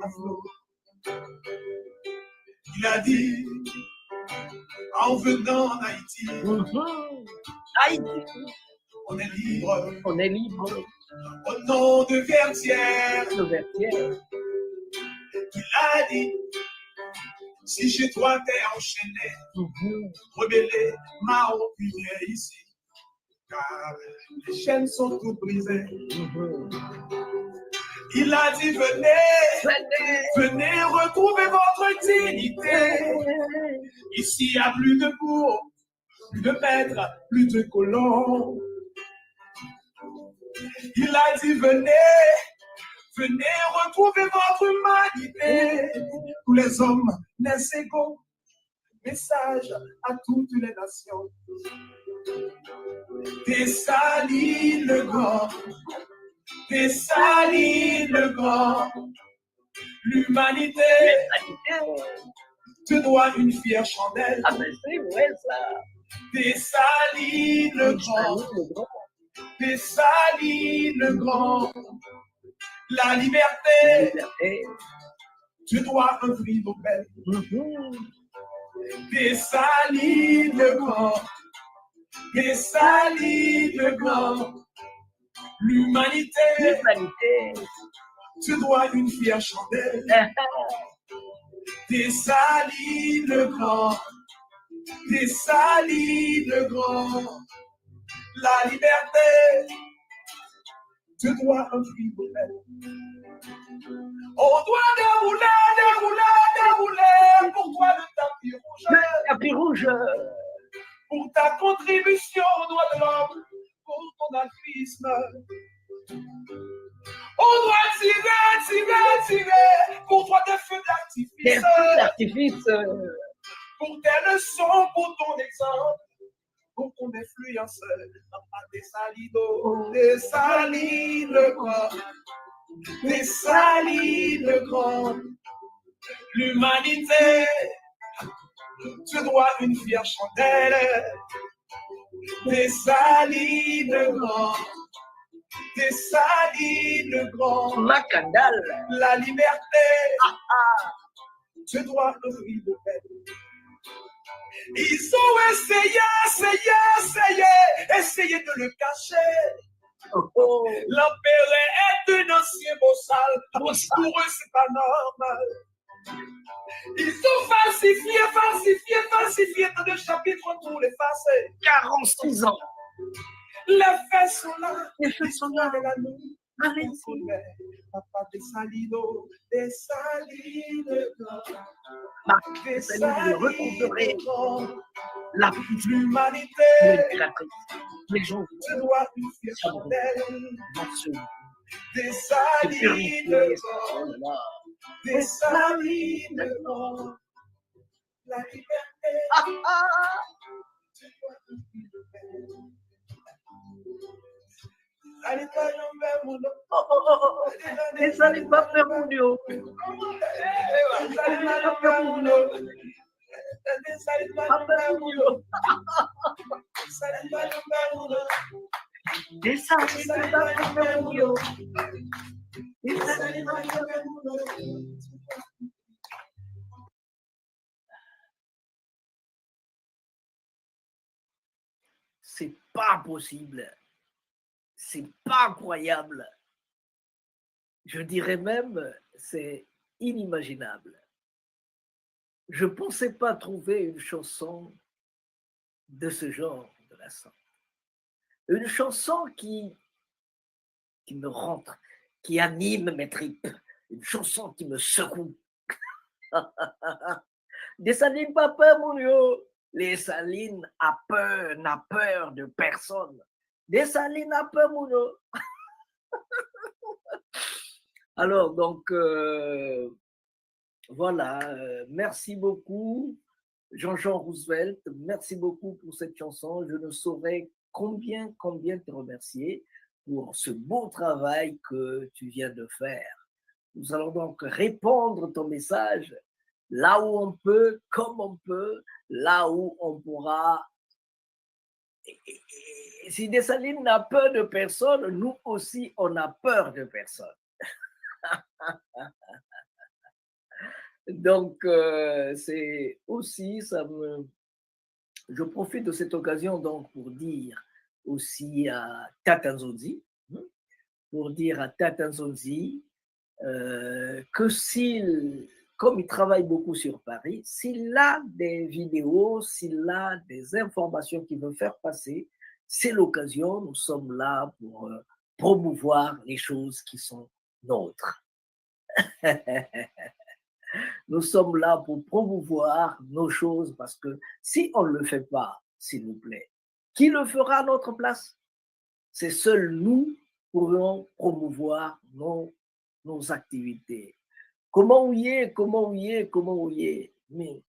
à flot. Il a dit en venant en Haïti, on est libre. On est libre. Au nom de Vertière, il a dit, si chez toi t'es enchaîné, rebellé, marron, puis viens ici, car les chaînes sont toutes brisées. Il a dit, venez, venez retrouver votre dignité. Ici, il n'y a plus de bourg, plus de maîtres, plus de colons. Il a dit, venez, venez retrouver votre humanité. Tous les hommes naissent égaux. Message à toutes les nations. Dessalines le Grand, Dessalines le Grand. L'humanité te doit une fière chandelle. Ah ben c'est vrai ça. Dessalines le Grand, Dessalines le Grand. La liberté te doit un prix Nobel. Dessalines le Grand, Dessalines le Grand. L'humanité te doit une fière chandelle. Dessalines le Grand, Dessalines le Grand. La liberté te doit un prix Nobel. On doit dérouler, dérouler, dérouler pour toi le tapis rouge. Le tapis rouge. Pour ta contribution aux droits de l'homme, pour ton altruisme. On doit tirer, tirer, tirer pour toi des feux d'artifice. Des feux d'artifice. Pour tes leçons, pour ton exemple, pour ton influence. Dessalines le Grand, Dessalines le Grand. L'humanité te doit une fière chandelle. Dessalines le Grand, Dessalines le Grand. Macandal. La liberté te doit un prix Nobel. Ils ont essayé, essayé de le cacher. L'empereur est un ancien bossal. Pour eux, c'est pas normal. Ils ont falsifié tant de chapitres pour l'effacer. 46 ans. Les faits sont là. Les faits sont là. Papa Dessalines, Dessalines, Dessalines, retrouverait l'humanité. Les gens te doit une fière chandelle. Dessalines, Dessalines, la liberté. te doit une fière chandelle. Dessalines va faire mon Dieu. C'est pas possible. C'est pas croyable. Je dirais même, c'est inimaginable. Je ne pensais pas trouver une chanson de ce genre de la sorte. Une chanson qui me rentre, qui anime mes tripes. Une chanson qui me secoue. Dessalines pas peur, mon Dieu. Dessalines n'a peur de personne. Dessalines a peur, mon Dieu. Alors, donc, voilà, merci beaucoup. Jean-Jean Roosevelt, merci beaucoup pour cette chanson. Je ne saurais combien te remercier pour ce beau travail que tu viens de faire. Nous allons donc répondre ton message là où on peut, comme on peut, là où on pourra. Si Dessalines n'a peur de personne, nous aussi, on a peur de personne. Donc, c'est aussi, je profite de cette occasion donc pour dire aussi à Tata Nzonzi, que comme il travaille beaucoup sur Paris, s'il a des vidéos, s'il a des informations qu'il veut faire passer, c'est l'occasion, nous sommes là pour promouvoir les choses qui sont nôtres. Nous sommes là pour promouvoir nos choses parce que si on ne le fait pas, s'il vous plaît, qui le fera à notre place? C'est seuls nous pourrons promouvoir nos activités. Comment ouiller? Mais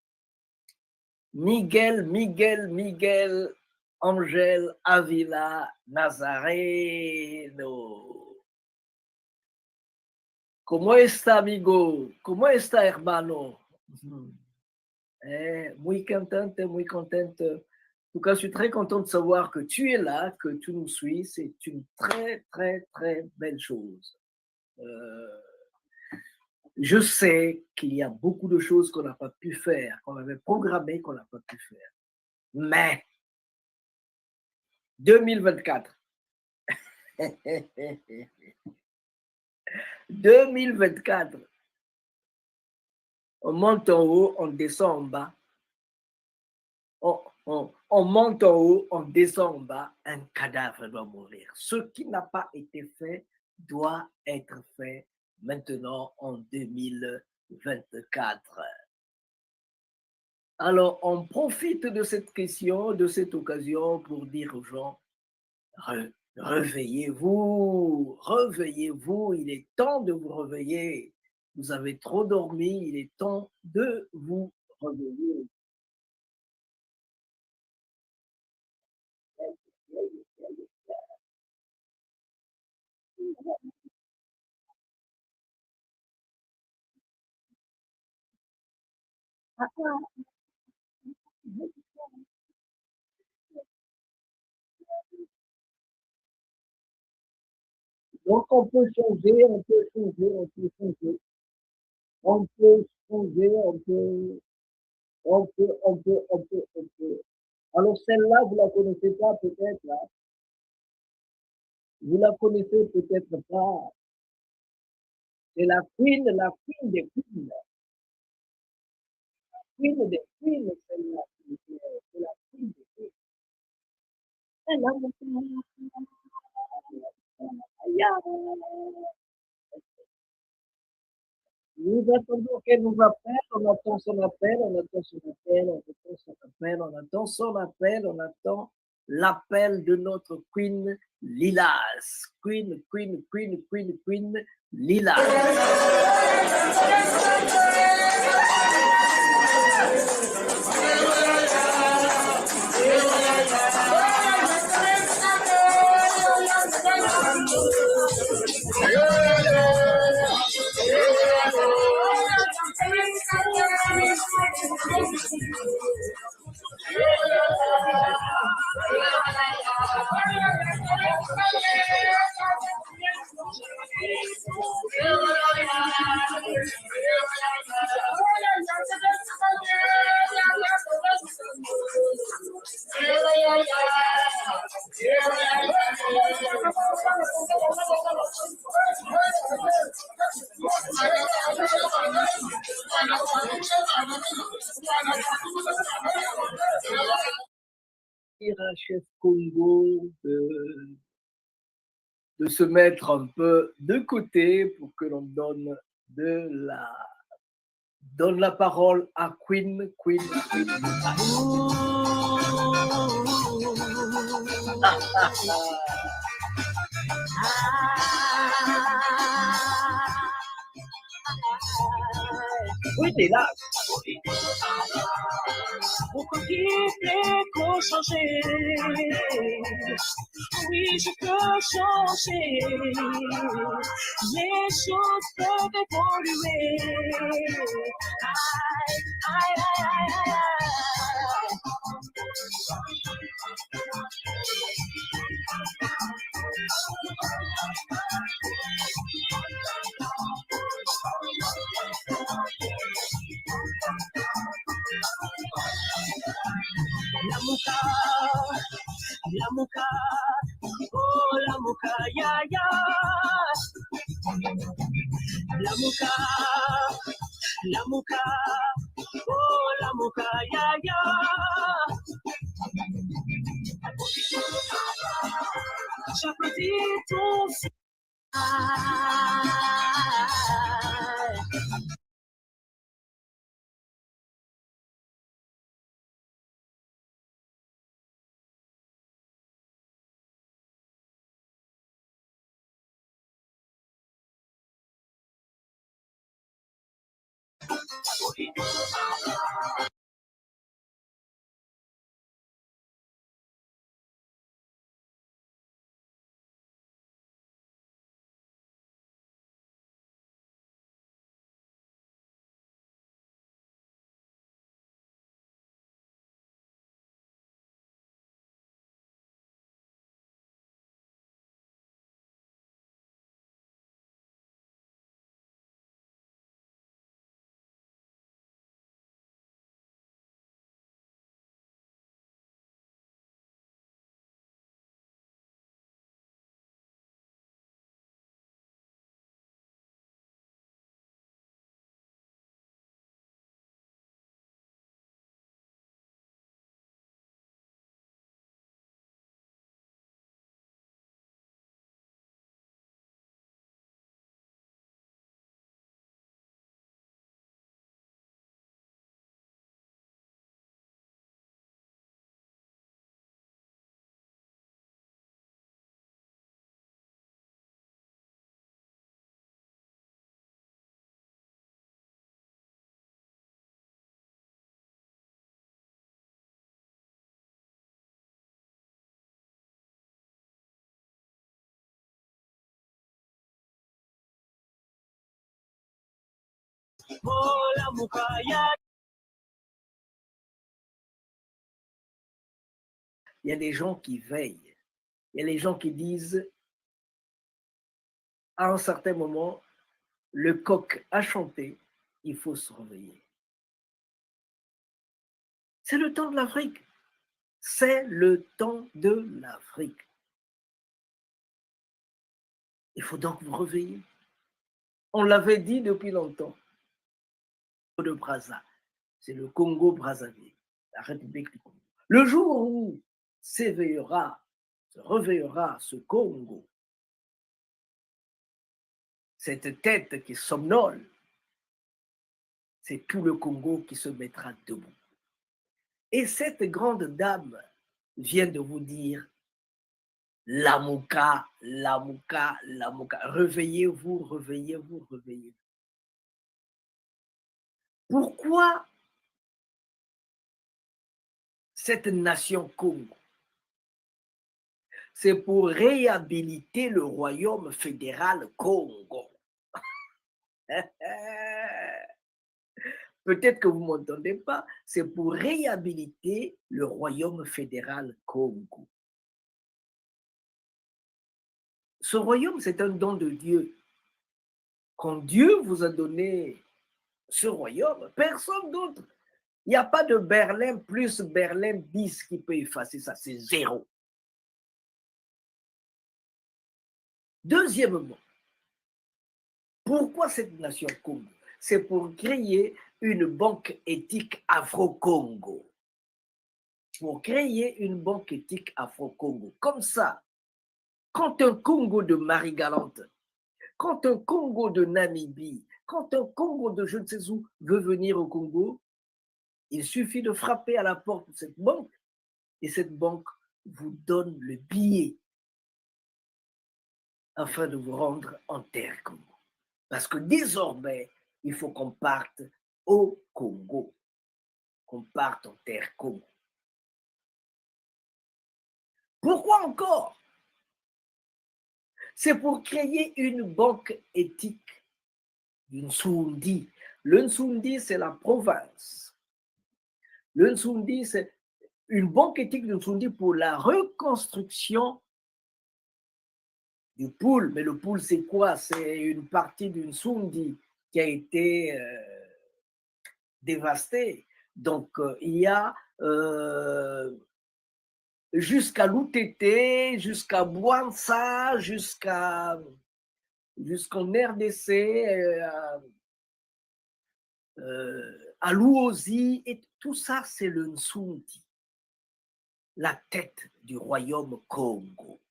Miguel, Angel Avila Nazareno. ¿Cómo está, amigo? ¿Cómo está, hermano? Muy contente. En tout cas, je suis très content de savoir que tu es là, que tu nous suis. C'est une très, très, très belle chose. Je sais qu'il y a beaucoup de choses qu'on n'a pas pu faire, qu'on avait programmées, qu'on n'a pas pu faire. Mais 2024, 2024, on monte en haut, on descend en bas. On monte en haut, on descend en bas, un cadavre doit mourir. Ce qui n'a pas été fait doit être fait maintenant en 2024. Alors, on profite de cette question, de cette occasion pour dire aux gens, réveillez-vous, il est temps de vous réveiller. Vous avez trop dormi, il est temps de vous réveiller. Donc, on peut changer. Alors, celle-là, vous la connaissez pas peut-être, là. Vous la connaissez peut-être pas. C'est la queen des queens. Queen des queens, celle-là. C'est la queen des queens. Nous attendons qu'elle nous appelle, on attend son appel, on attend l'appel de notre Queen Lilas. Queen Lilas. À Chef Congo de se mettre un peu de côté pour que l'on donne la parole à Queen. Oui, t'es là. Pourquoi quitter qu'on changer? Oui, je peux changer. Les choses peuvent évoluer. Aïe, aïe, aïe, aïe, aïe, la muka, oh la muka, ya ya. La muka, oh la muka, ya ya. J'applaudis ton oh la muka, ya. Il y a des gens qui veillent. Il y a des gens qui disent, à un certain moment, le coq a chanté, il faut se réveiller. C'est le temps de l'Afrique. C'est le temps de l'Afrique. Il faut donc vous réveiller. On l'avait dit depuis longtemps. De Brazza, c'est le Congo-Brazzaville, la République du Congo. Le jour où se réveillera ce Congo, cette tête qui somnole, c'est tout le Congo qui se mettra debout. Et cette grande dame vient de vous dire, Lamuka, Lamuka, Lamuka, réveillez-vous, réveillez-vous, réveillez-vous. Pourquoi cette nation Congo? C'est pour réhabiliter le royaume fédéral Congo. Peut-être que vous ne m'entendez pas, c'est pour réhabiliter le royaume fédéral Congo. Ce royaume, c'est un don de Dieu. Quand Dieu vous a donné ce royaume, personne d'autre. Il n'y a pas de Berlin plus Berlin bis qui peut effacer ça, c'est zéro. Deuxièmement, pourquoi cette nation Congo? C'est pour créer une banque éthique Afro-Congo. Pour créer une banque éthique Afro-Congo. Comme ça, quand un Congo de Marie-Galante, quand un Congo de Namibie, quand un Congo de je ne sais où veut venir au Congo, il suffit de frapper à la porte de cette banque et cette banque vous donne le billet afin de vous rendre en terre Congo. Parce que désormais, il faut qu'on parte au Congo. qu'on parte en terre Congo. Pourquoi encore? C'est pour créer une banque éthique du Nsoundi. Le Nsoundi, c'est la province. Le Nsoundi, c'est une banque éthique du Nsoundi pour la reconstruction du Poul. Mais le Poul, c'est quoi? C'est une partie du Nsoundi qui a été dévastée. Donc, il y a jusqu'à Loutete, jusqu'à Bouansa, jusqu'en RDC, à Luozi, et tout ça, c'est le Nsoundi, la tête du royaume Congo.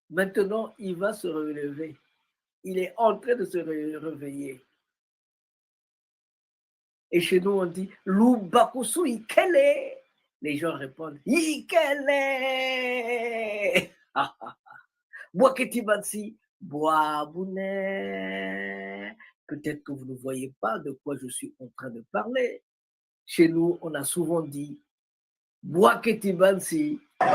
Maintenant, il va se relever. Il est en train de se réveiller. Et chez nous, on dit « Lubakusu Ikele ». Les gens répondent « Ikele ». Boaketibansi, Boabouné. Peut-être que vous ne voyez pas de quoi je suis en train de parler. Chez nous, on a souvent dit Boaketibansi. Au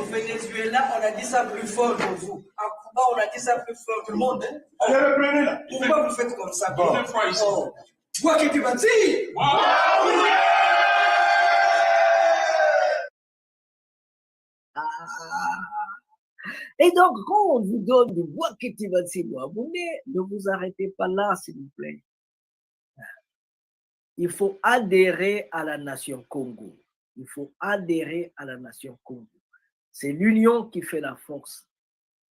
Venezuela, on a dit ça plus fort que vous. En Cuba, on a dit ça plus fort que le monde. Allez, reprenez là. Pourquoi vous faites comme ça? Deuxième fois ici. Boaketibansi. Et donc, quand on vous donne du Boaketibansi Boabouné, ne vous arrêtez pas là, s'il vous plaît. Il faut adhérer à la nation Congo. Il faut adhérer à la nation Congo. C'est l'union qui fait la force.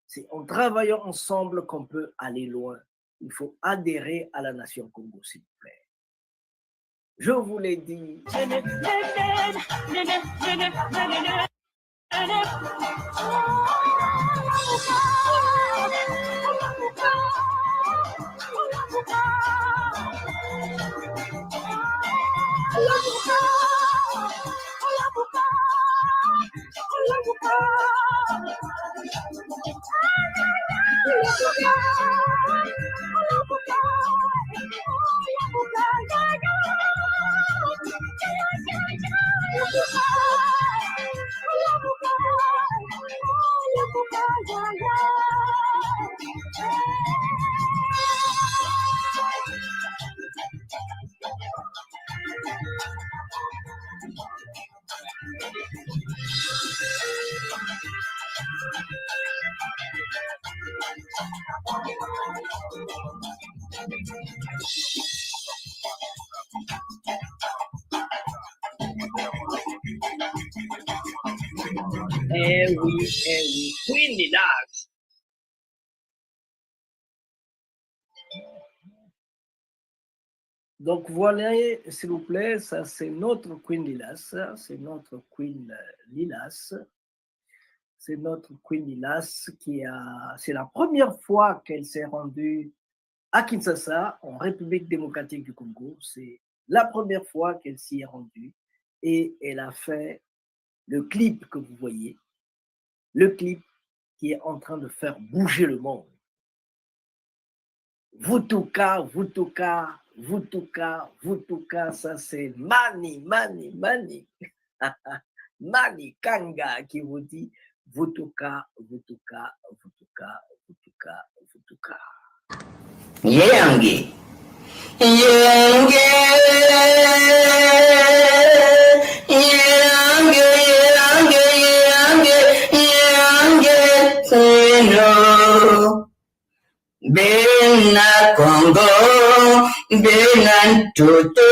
C'est en travaillant ensemble qu'on peut aller loin. Il faut adhérer à la nation Congo, s'il vous plaît. Je vous l'ai dit. Eh oui, Queen Lilas. Donc voilà, s'il vous plaît, ça c'est notre Queen Lilas, c'est notre Queen Lilas. C'est notre Queen Lilas c'est la première fois qu'elle s'est rendue à Kinshasa, en République démocratique du Congo. C'est la première fois qu'elle s'y est rendue et elle a fait le clip que vous voyez, le clip qui est en train de faire bouger le monde. Vutuka, Vutuka, Vutuka, Vutuka, ça c'est Mani, Mani, Mani. Mani Kanga qui vous dit Vutuka, Vutuka, Vutuka, Vutuka, Vutuka. Yengi, yengi, yengi, yengi, sino. Bena Congo, Bena Toto,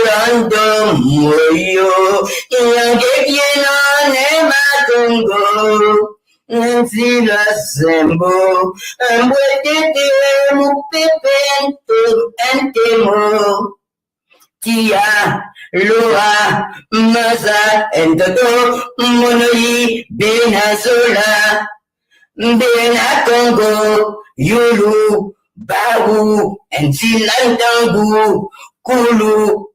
Lando Moyo, yengi kino nema Congo. Nzila sembo, mbwetete mupepento entemo. Tia, loa, maza, entoto, monoyi, benazola. Bena Congo, Yulu, Bawu, Nzilandangu, Kulu,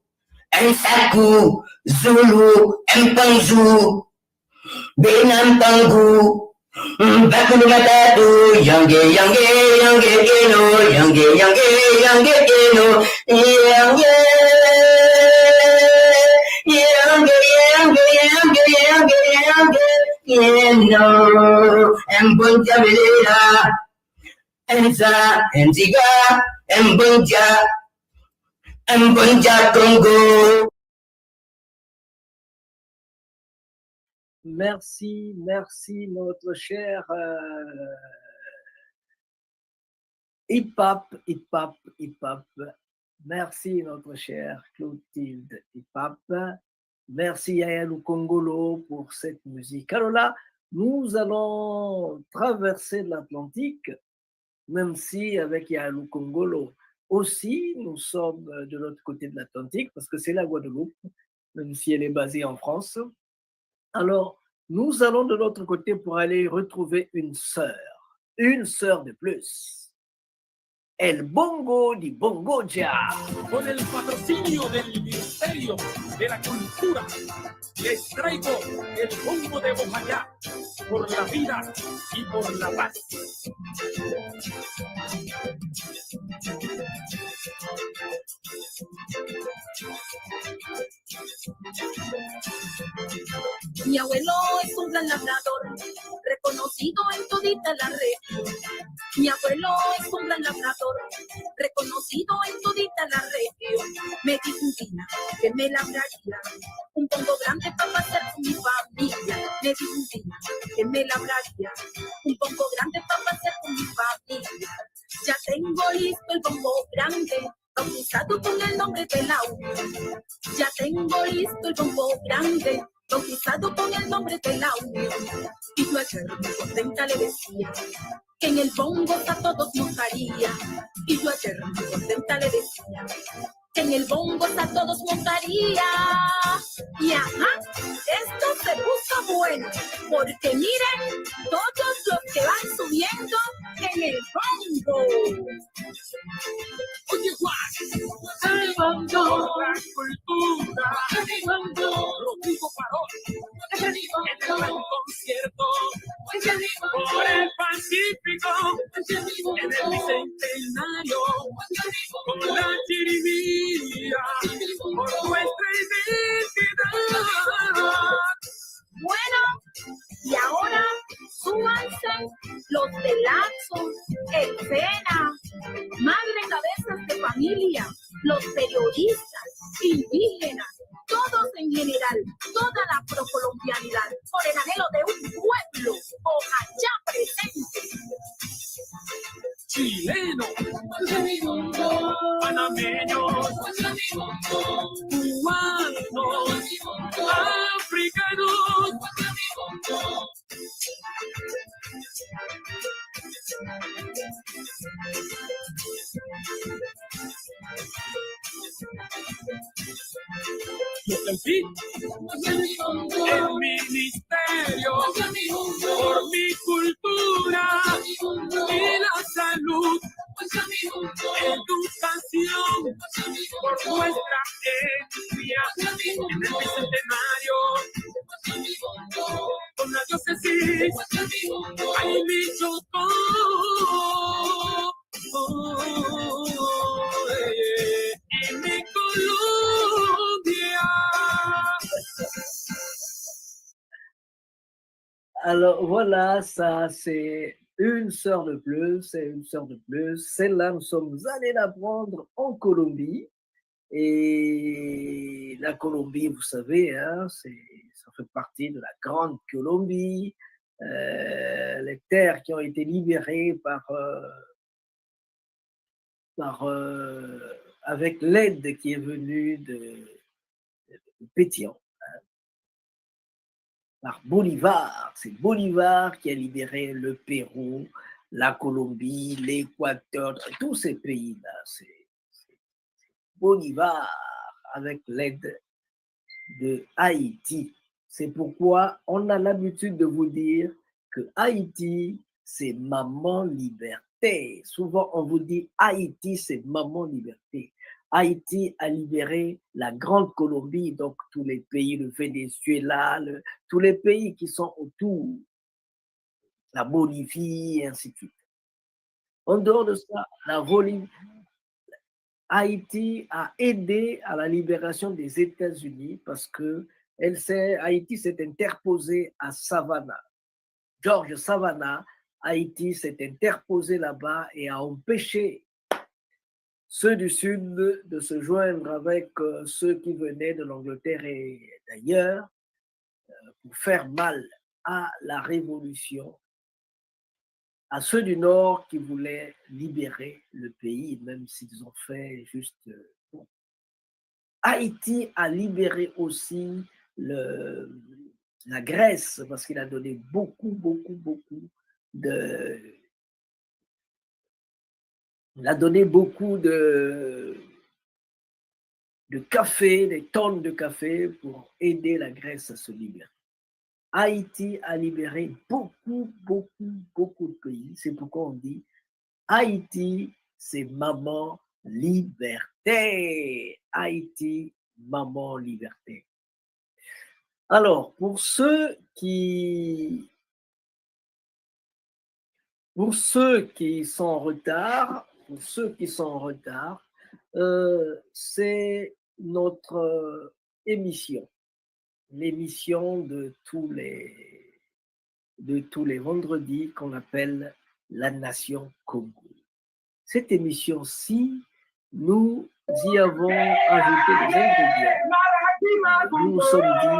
Nsaku, Zulu, Mpanzu. Benampangu, Bakunugatatu, yange, yange, yange, keno, yange, yange, yange, keno, yange, yange, yange, yange, yange, yange, keno, embunja belera, enza, enziga, embunja Congo. Merci, merci notre cher Hip-Hop. Merci notre cher Clotilde Hip-Hop. Merci Yaya Lukongolo pour cette musique. Alors là, nous allons traverser l'Atlantique, même si avec Yaya Lukongolo aussi, nous sommes de l'autre côté de l'Atlantique, parce que c'est la Guadeloupe, même si elle est basée en France. Alors, nous allons de l'autre côté pour aller retrouver une sœur de plus. El bongo di Bongo Jazz. Con el patrocinio del Ministerio de la Cultura, les traigo el bongo de Bojayá, por la vida y por la paz. Mi abuelo es un gran labrador, reconocido en todita la región. Mi abuelo es un gran labrador, reconocido en todita la región. Me dijo un día que me labraría un bongo grande para pasar con mi familia. Me dijo un día que me labraría un bongo grande para pasar con mi familia. Ya tengo listo el bongo grande, bautizado con el nombre de la Unión. Ya tengo listo el bongo grande, bautizado con el nombre de la Unión. Y yo ayer muy contenta le decía que en el bongo a todos montaría. Y yo ayer muy contenta le decía que en el bongo a todos montaría. Y ajá, esto se puso bueno, porque miren todos los que van subiendo en el bongo. Oye Juan, el bongo, la cultura, el bongo, Rodrigo Parón, en el gran concierto, por el Pacífico, en el Bicentenario, con la chirimía, por nuestra identidad. Bueno, y ahora súbanse los de Laxo, el Pena, madre cabezas de familia, los periodistas, indígenas, todos en general, toda la procolombianidad, por el anhelo de un pueblo, Bojayá presente. Chileno, panameños, cubanos, africanos. Los del PIB, el ministerio, por mi cultura y la salud, educación, por nuestra etnia, en el Bicentenario, con la diócesis, ay mi Chocó, y mi Colombia. Alors voilà, ça c'est une sœur de plus, c'est une sœur de plus. Celle-là, nous sommes allés la prendre en Colombie. Et la Colombie, vous savez, hein, ça fait partie de la grande Colombie. Les terres qui ont été libérées avec l'aide qui est venue de Pétion. Par Bolivar. C'est Bolivar qui a libéré le Pérou, la Colombie, l'Équateur, tous ces pays-là. C'est Bolivar avec l'aide de Haïti. C'est pourquoi on a l'habitude de vous dire que Haïti, c'est maman liberté. Souvent, on vous dit Haïti, c'est maman liberté. Haïti a libéré la Grande Colombie, donc tous les pays, le Venezuela, tous les pays qui sont autour la Bolivie, et ainsi de suite. En dehors de ça, Haïti a aidé à la libération des États-Unis parce que Haïti s'est interposé à Savannah. George Savannah, Haïti s'est interposé là-bas et a empêché ceux du Sud de se joindre avec ceux qui venaient de l'Angleterre et d'ailleurs pour faire mal à la révolution, à ceux du Nord qui voulaient libérer le pays, même s'ils ont fait juste... Bon. Haïti a libéré aussi la Grèce parce qu'il a donné beaucoup de... Il a donné beaucoup de café, des tonnes de café pour aider la Grèce à se libérer. Haïti a libéré beaucoup de pays. C'est pourquoi on dit Haïti, c'est maman liberté. Haïti, maman liberté. Alors, pour ceux qui sont en retard, c'est notre émission. L'émission de tous les vendredis qu'on appelle La Nation Congo. Cette émission-ci, nous y avons ajouté des ingrédients. Nous nous sommes dit,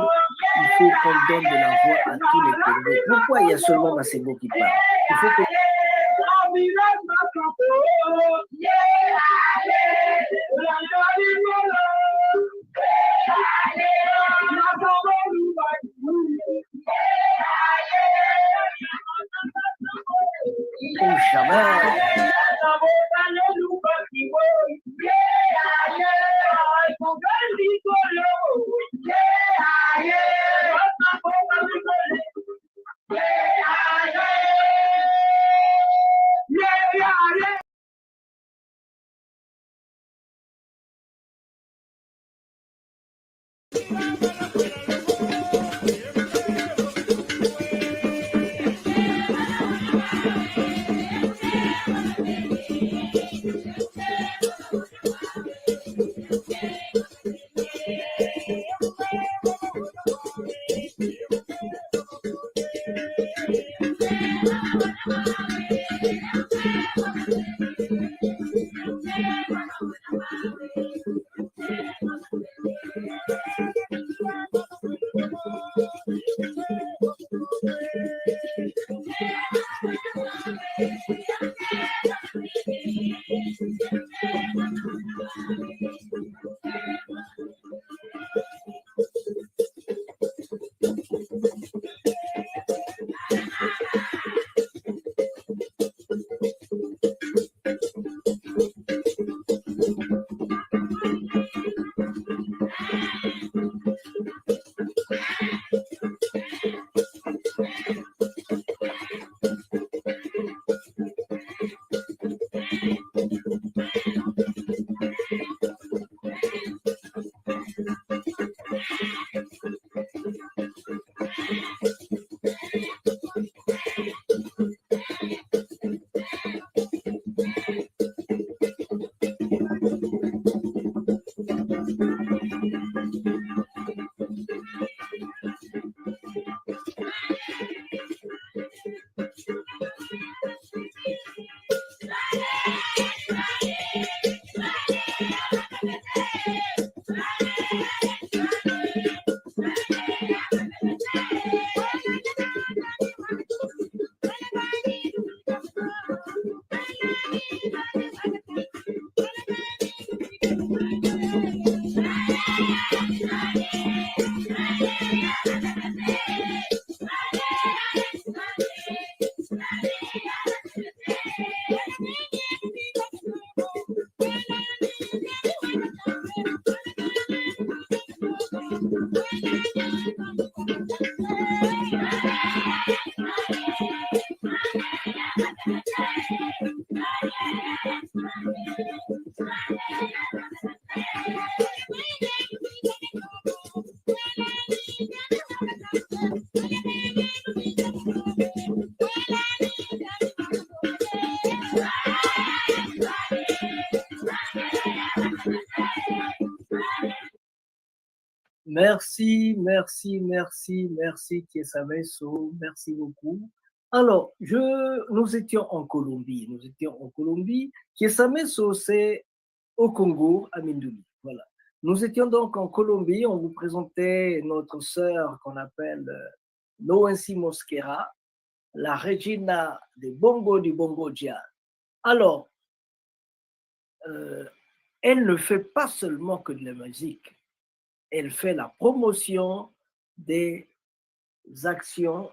il faut qu'on donne de la voix à tous les Congolais. Pourquoi il y a seulement Masebo qui parle? Il faut que... Merci, Kiesameso, merci beaucoup. Alors, nous étions en Colombie. Kiesameso, c'est au Congo, à Mindouli. Voilà. Nous étions donc en Colombie. On vous présentait notre sœur qu'on appelle Noensi Mosquera, la Regina des Bongo du Bongo Dia. Alors, elle ne fait pas seulement que de la musique. Elle fait la promotion des actions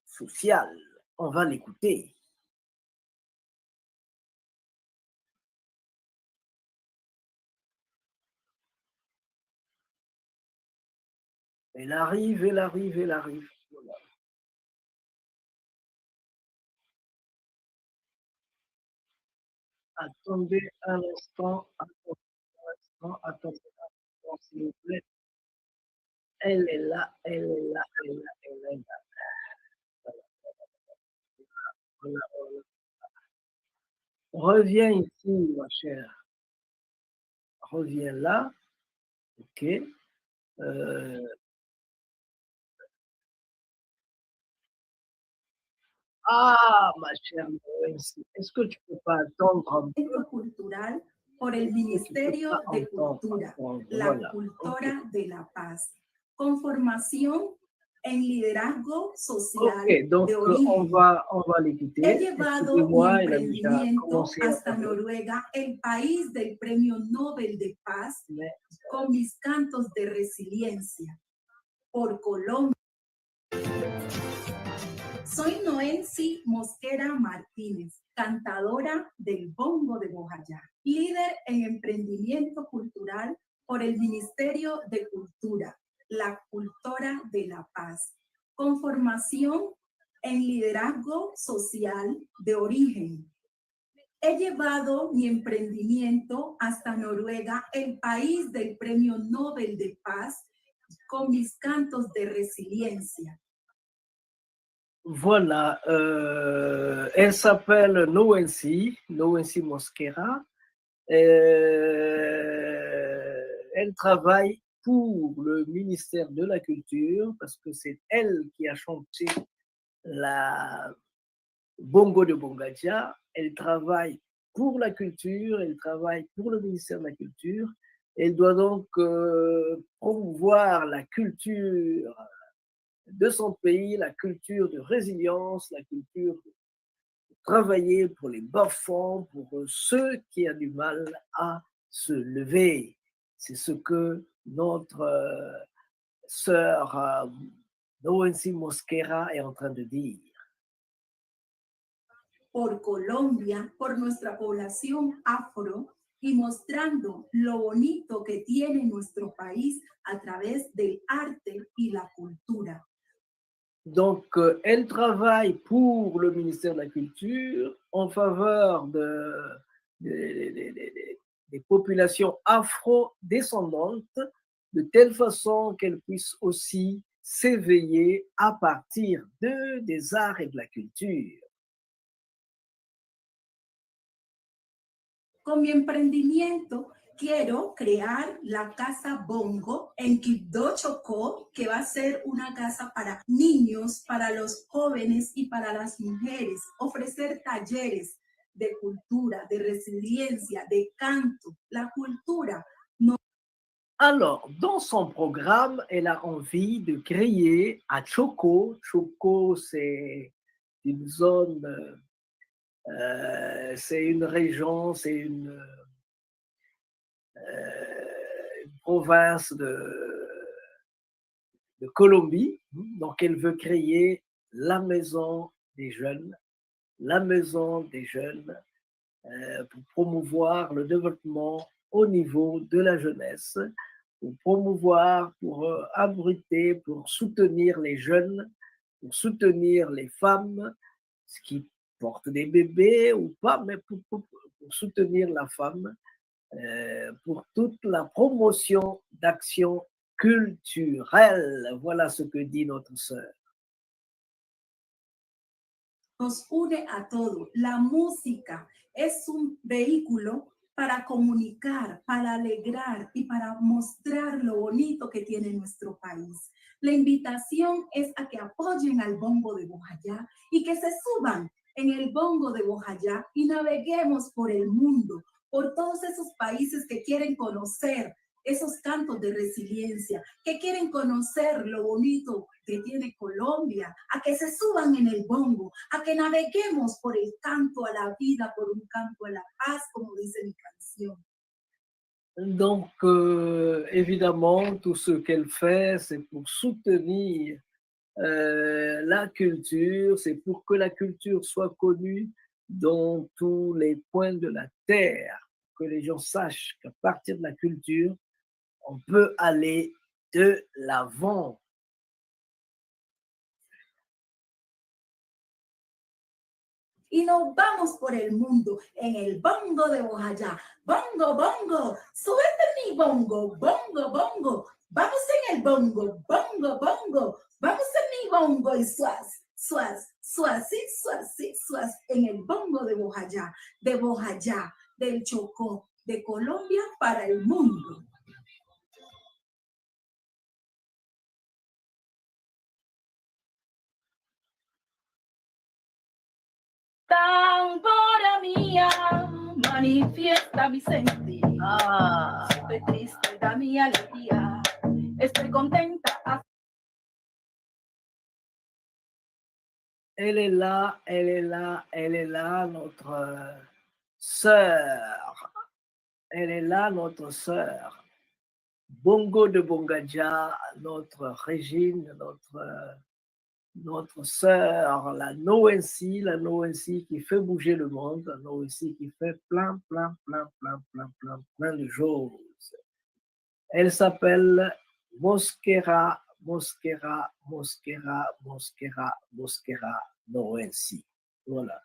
sociales. On va l'écouter. Elle arrive. Voilà. Attendez un instant, s'il vous plaît. Elle est là. Voilà. Reviens ici, ma chère. Reviens là. OK. Ah, ma chère Noensi, est-ce que tu peux pas attendre? Cultural por el Ministerio de Cultura, la Voilà. Cultora de la Paz, con formación en liderazgo social Ok, donc de origen. on va l'écouter. He llevado mi Excusez-moi, elle a déjà emprendimiento commencé à hasta parler. Noruega, el país del Premio Nobel de Paz, con mis cantos de resiliencia. Por Colombia. Soy Noensi Mosquera Martínez, cantadora del Bongo de Bojayá, líder en emprendimiento cultural por el Ministerio de Cultura, la Cultora de la Paz, con formación en liderazgo social de origen. He llevado mi emprendimiento hasta Noruega, el país del Premio Nobel de Paz, con mis cantos de resiliencia. Voilà, elle s'appelle Noensi Mosquera. Elle travaille pour le ministère de la Culture parce que c'est elle qui a chanté la Bongo de Bongadja. Elle travaille pour la culture, elle travaille pour le ministère de la Culture. Elle doit donc promouvoir la culture de son pays, la culture de résilience, la culture de travailler pour les bas-fonds, pour ceux qui ont du mal à se lever. C'est ce que notre sœur Noensi Mosquera est en train de dire. Por Colombia, por nuestra población afro y mostrando lo bonito que tiene nuestro país a través del arte y la cultura. Donc, elle travaille pour le ministère de la Culture en faveur des populations afro-descendantes, de telle façon qu'elles puissent aussi s'éveiller à partir des arts et de la culture. Con mi emprendimiento, quiero crear la Casa Bongo en Quibdó, Chocó, que va a ser una casa para niños, para los jóvenes y para las mujeres. Ofrecer talleres de cultura, de resiliencia, de canto. La cultura no. Alors, dans son programme, elle a envie de créer à Choco. Choco, c'est une zone, c'est une région, c'est une province de Colombie. Donc, elle veut créer la maison des jeunes pour promouvoir le développement au niveau de la jeunesse, pour promouvoir, pour abriter, pour soutenir les jeunes, pour soutenir les femmes qui portent des bébés ou pas, mais pour soutenir la femme, pour toute la promotion d'actions culturelles. Voilà ce que dit notre sœur. Nos une a todos. La música es un vehículo para comunicar, para alegrar y para mostrar lo bonito que tiene nuestro país. La invitación es a que apoyen al Bongo de Bojayá y que se suban en el Bongo de Bojayá y naveguemos por el mundo, por todos esos países que quieren conocer esos cantos de resiliencia, que quieren conocer lo bonito que tiene Colombia, a que se suban en el bongo, a que naveguemos por el canto a la vida, por un canto a la paz, como dice mi canción. Donc, évidemment, tout ce qu'elle fait, c'est pour soutenir la culture, c'est pour que la culture soit connue dans tous les points de la terre, que les gens sachent qu'à partir de la culture, on peut aller de l'avant. Y nos vamos por el mundo en el bongo de Bojayá. Bongo, bongo, súbete mi bongo, bongo, bongo. Vamos en el bongo, bongo, bongo. Vamos en mi bongo y suaz, suaz, suaz, sí, suaz, sí, suaz. En el bongo de Bojayá, del Chocó, de Colombia para el mundo. Tambora mía, manifiesta mi sentir. Estoy triste, da mi alegría. Estoy contenta. Elle est là, elle est là, elle est là, notre sœur. Elle est là, notre sœur. Bongo de Bongadja, notre Régine, notre sœur, la Noensi qui fait bouger le monde, la Noensi qui fait plein de choses. Elle s'appelle Mosquera Noensi. Voilà.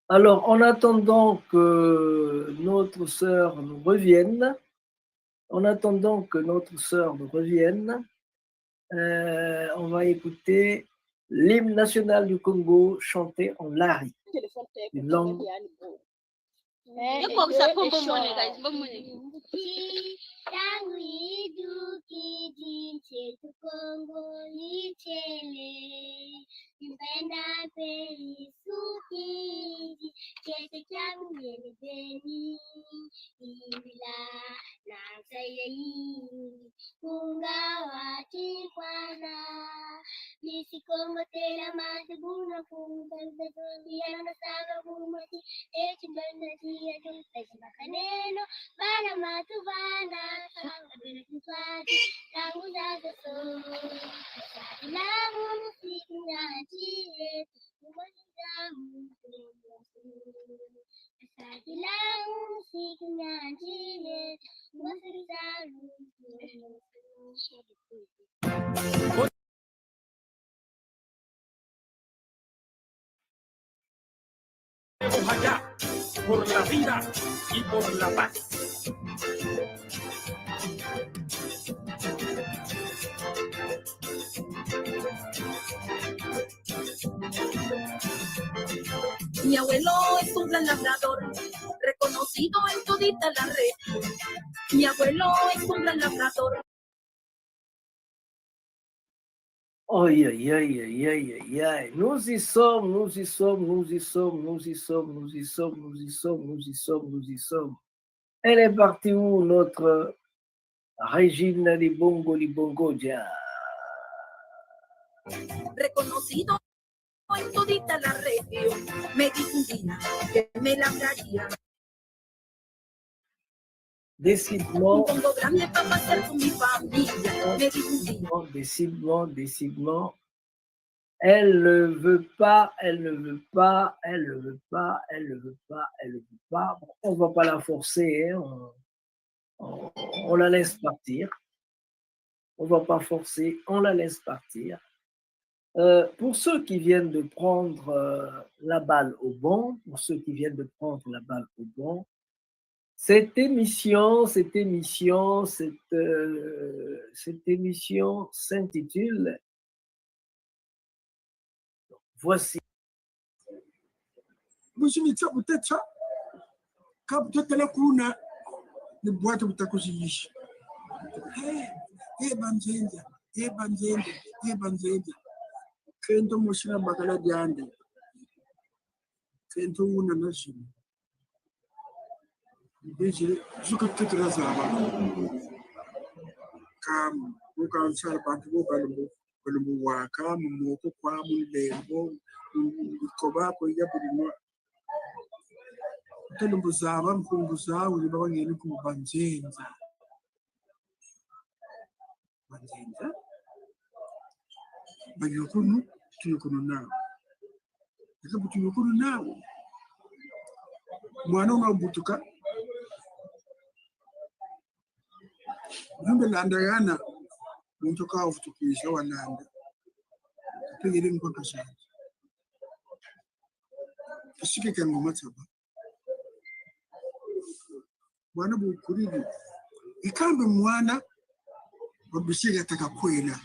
Alors, en attendant que notre sœur nous revienne, on va écouter l'hymne national du Congo chanté en lari, une langue. Bojayá, por la vida y por la paz. Mi abuelo es un gran labrador, reconocido en todita la red. Mi abuelo es un gran labrador. Aïe, aïe, aïe, aïe, aïe, aïe, aïe. Nous y sommes. Elle est partie où, notre Régine Libongo Dia? Reconocido en todita la región, me dijo un día que me labraría. Décidément, Un bongo grande para pasar con mi familia, me dijo un día. décidément, elle ne veut pas. Bon, on ne va pas la forcer, hein. On la laisse partir. On ne va pas forcer, on la laisse partir. Pour ceux qui viennent de prendre la balle au bon, cette émission s'intitule Voici. Vous imitez peut-être ça? Kap totala kuna ni boîte utakuziishi. Banzenza. Kento moshina bakala diande. Kento una nashini. Biji zuka titra zaba. Kam bukan sar bantu balumbu waka moko kwa mulembo koba ko yabudimo. Telumbu zaba mkungu zawo ni baba ngeni ku banzenza. Banzenza. Bagikunu tuyukunu nawo. Ikabu tuyukunu nawo. Mwana unabutuka. Ndio landa yana muntu ka ufutukisha walanda. Pengine niko kasha. Kishike kangu mataba. Mwana bukuriri. Ikambe mwana babishika takakwela.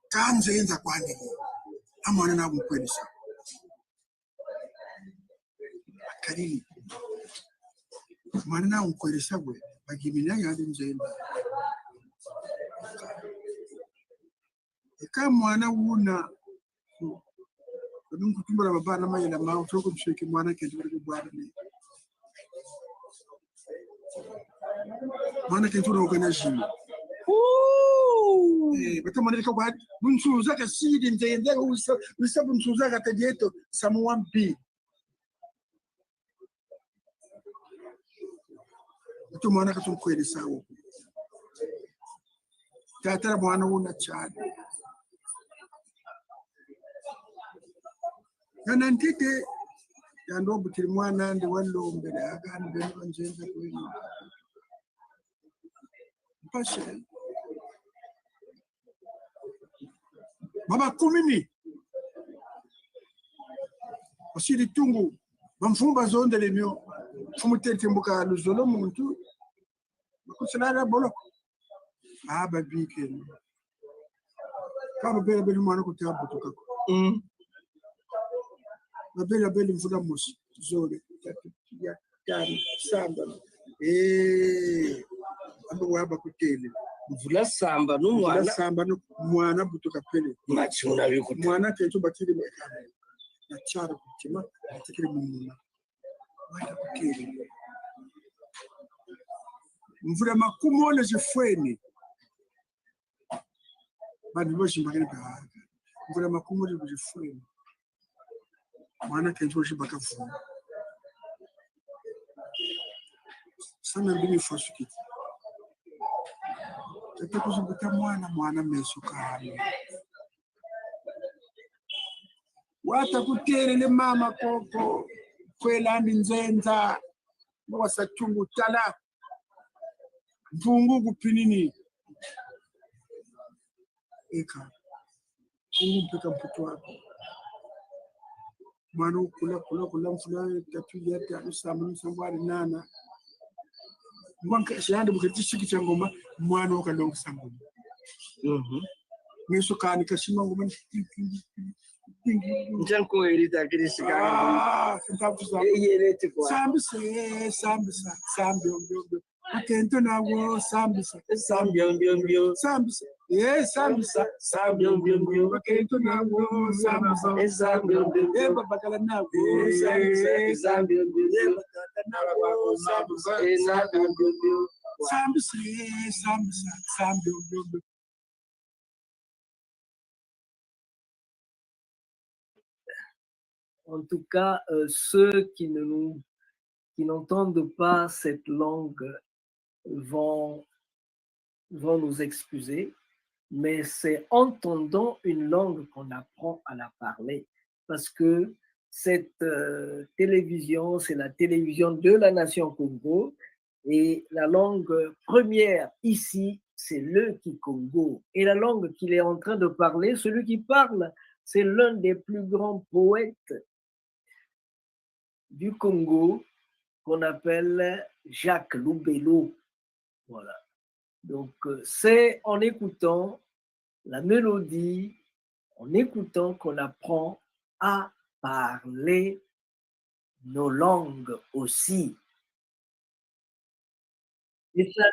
Kanzenza kwani. Amwana na bukwelisa. Karili. Mwana na bukwelisa gwe. Bagimina yadi nzenda. Eka mwana wuna kutumbura babana mayela ma utoko mshiki mwana kentu bwana ni. Mwana kentu rogana jini. Bata mwana ka bwana bunsuza ka sidi nzenda usa bunsuza ka tajeto samuampi. Tu mwana katumkweli sawa. Tatara mwana una chadi. Kana ntite yando butiri mwana ndi wallo mbere agani beno njenza kweli. Pashe. Baba kumini. Osiri tungu bamfumba zonde lenyo. Fumutete mbuka luzolo muntu. Kusalala boloko. Babike. Kama bele mwana kutabu tukako. Bele mvula mosi zole ya tani samba. Ando waba kutele. Mvula samba no mwana. Mvula samba no mwana butuka pele. Machuna biko. Mwana ketu bakiri mekana. Na chara kutima atakiri mumuna. Mwana kutele. Mvula makumole zifweni. Bani boshi mbakani ka. Mvula makumole zifweni. Mwana kenzo shi bakafu. Sana mbini fosukiti. Tete kuzibuta mwana meso kani. Wata kuterele mama koko. Kwela nzenza. Mwasa chungu tala. Mfungu kupinini. Eka. Mfungu mpeka mputu wako. Manu kula mfula tatu yete alusamu sambwari nana. Mwanka shihande bukati shiki changoma mwanu wakalonga sambuni. Meso kani kashima ngoma Njanko erita kirishika. Sambi Atento na wo sambisa. Sambio. Sambisa. Yes, sambisa. Sambio. Atento na wo sambisa. Sambio. Eba bakala na wo sambisa. Sambio. Eba bakala na wo sambisa. Sambisa. Sambio. En tout cas, ceux qui n'entendent pas cette langue vont nous excuser, mais c'est en entendant une langue qu'on apprend à la parler, parce que cette télévision, c'est la télévision de la nation Congo, et la langue première ici, c'est le Kikongo. Et la langue qu'il est en train de parler, celui qui parle, c'est l'un des plus grands poètes du Congo, qu'on appelle Jacques Loubello. Voilà. Donc, c'est en écoutant la mélodie, en écoutant qu'on apprend à parler nos langues aussi. Et ça,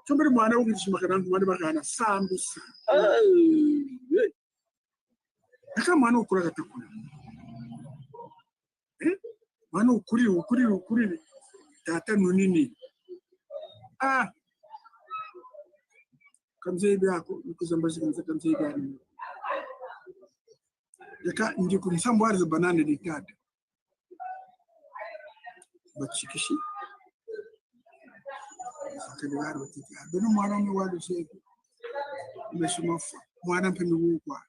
Somebody mwana ukishimaka mwana bakana sambisa. Aka mwana ukura gatakuna. Mwana ukuri tata nunini. Kamzee yako nikuzambaza kamzee gani. Yaka nje kunisambwari za banana ni tata. Bachikishi. Sakaliwari watiki. Beno mwana mwe wadu seki. Meshumafa. Mwana mpeni wukwa.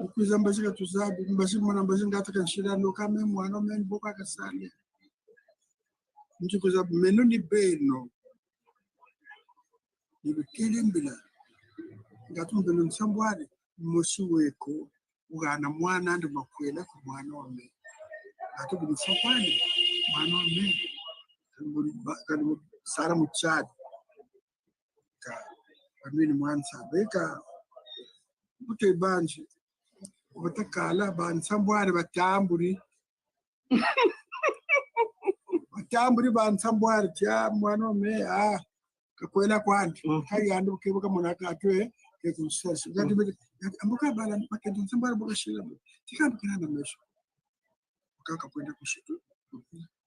Nikuzambaza tuzabi. Mbazi mwana mbazi ngata kanshira nokame mwana mweni boka kasali. Nikuzambaza menu ni beno. Nibikele mbila. Ngatu mbeno nsambwari. Moshi weko. Ugana mwana andi makwela kwa mwana wame. Ngatu mbeno nsambwari. Mwana wame. Kan sara muchad ka amini mwansa beka bute banji batakala ban sambware batamburi ban sambware tia mwana me kakwela kwanti kayandu kebuka monaka atwe ke kunsasa ngati ambuka bala makendo sambware boka shila tikamba kana mesho kaka kwenda kushitu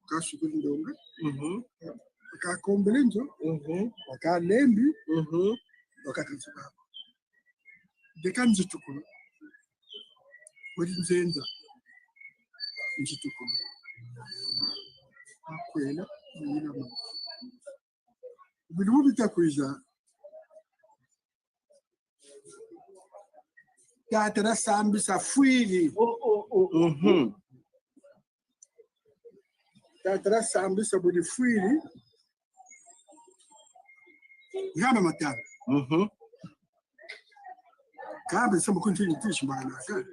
kasuku ndonga ka kombelenjo ka lembi wakakanzuka dekanjitukulu wadi nzenza njitukulu akwela nyina mo bidu bitakwiza tatara sambi safwili tatara sambi sabudi fwili yama matana kabe samba kunti tishi bana ka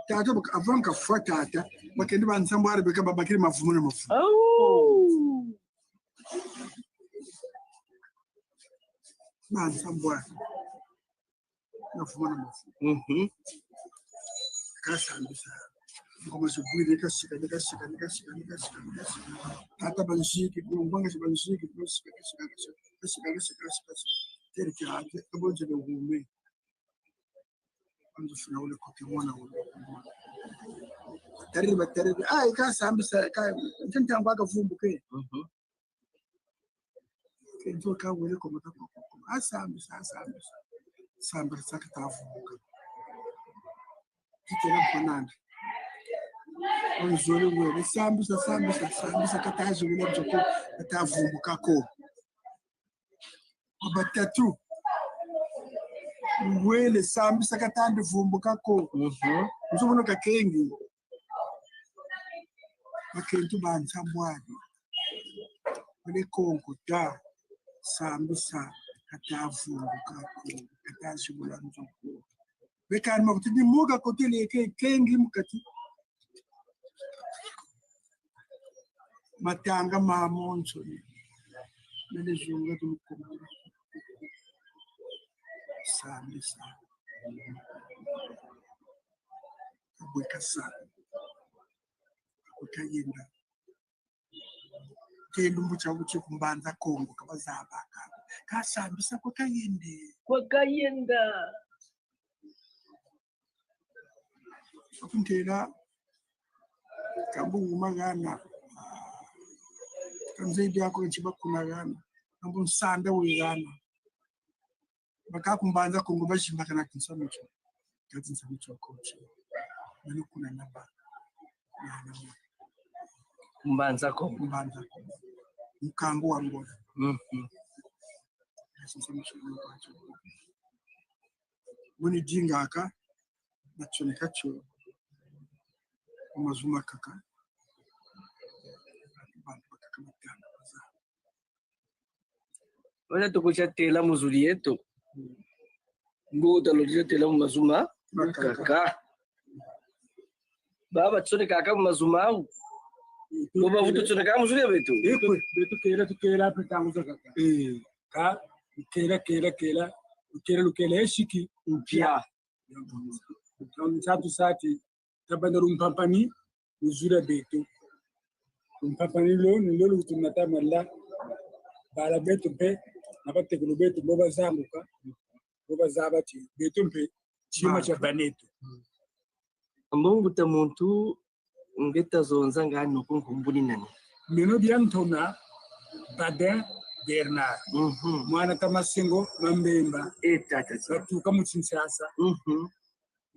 tata baka avanka fatata bakendi bansambware beka babakiri mafumu na mafumu bansambware mafumu na mafumu kasambisa como se puede casica tata banshiki mbanga banshiki ter que acabou de rume quando final le kote mwana tariba ikasambisa ntanta ngwaga vumbuke kento ka wele ko mata ko asambisa sambisa ka tavumbuka kitela pananda onzole wele sambisa ka taji wele mjoko tavumbuka ko abatatu wele sambisa ka tandi vumbuka ko nzobona ka kengi bakentu bansambwadi wele konko ta sambisa ka tavumbuka ko katazibula nzoko bekani makutini moga kotele kengi mukati matanga mamonzo nele junga tumukomora sambisa abweka sana ukayenda kelumbu chawo chikumbanza kongo kabazabaka kasambisa kwakayenda akuntera kabungu magana kamzeidi yako chibakunagana nambo nsanda wegana bakakumbanza kongo bashimba kana kinsamucho katinsamucho kocho nani kuna naba mbanza mkango wa ngora muni jinga aka bacomeka cyo amazu makaka abantu bakamatanga bazaba Wala tukusha tela muzuri yetu. Nguta lotisha tela mazuma kaka. Baba tsone kaka mazuma au. Baba vuto tsone kaka muzuri betu. Betu kera petanguza kaka. Ka kera lukela eshiki mpya. Então, sabe sati tabanda rumpampani uzura betu. Rumpampani lo tunata malla bala betu pe napate kulo betu boba zanguka boba zabati betu pe chima cha banetu. Mungu tamuntu ngeta zonza ngani nokunkumbuni nani. Meno biantona Badin Bernard. Mwana Tamasengo Mambemba. Batuka mu Kinshasa.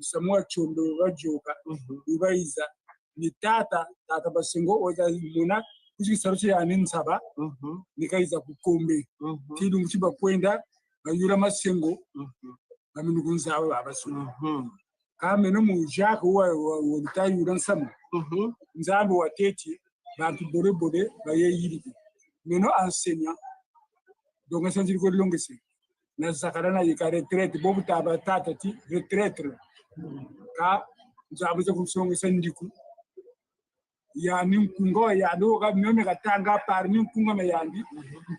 Samuel Chondo bajoka. Ibaiza ni tata Basengo oza muna kuzisaruche yani nsaba. Nikaiza kukombe. Tidu mchiba kwenda bayura Masengo. Baminugunza abasungu. Kame no mu Jacques wa utayu ransamu. Nzambo wateti bantu bore baye yiri. Meno enseignant donc ça dit que longue c'est na zakarana yika retraite bobu taba tata ti retraite ka nzabu za kusonga sandiku ya ninkungo ya do ga meme katanga par ninkungo me yandi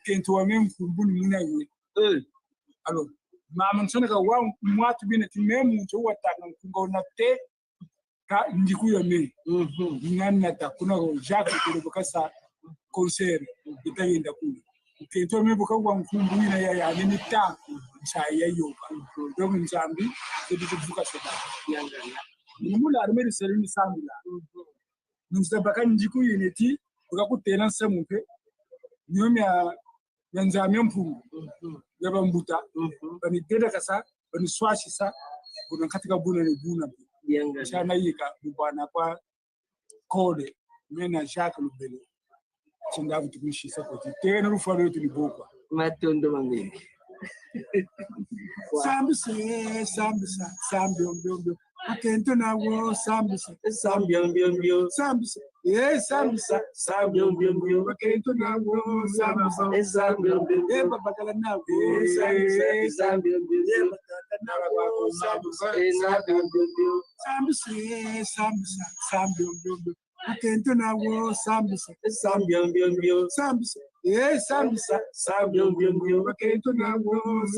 kento wa meme kumbuni muna yi alors mama nsona ka wa mwatu bine ti meme to watanga kungo na te ka ndiku ya me nganna ta kuna Jacques ko kasa concert itayenda kule kento me buka kwa mkumbu ina ya nini ta cha ya yoka donc nzambi c'est de buka soba yanga mumula armeri serini samula nzabaka ndiku yineti buka kutena samupe nyomi ya nzambi mpungu yaba mbuta bani deda kasa bani swashi sa kuna katika buna ni buna yanga sana yika bwana kwa kode mena Jacques Lubele chindavu tukushisa kuti tena rufaro yetu ni bokwa matondo mangeni sambio atento nawo sambio sambio atento nawo sambio babakala nawo sambio atento nawo sambisa atento nawo sambisa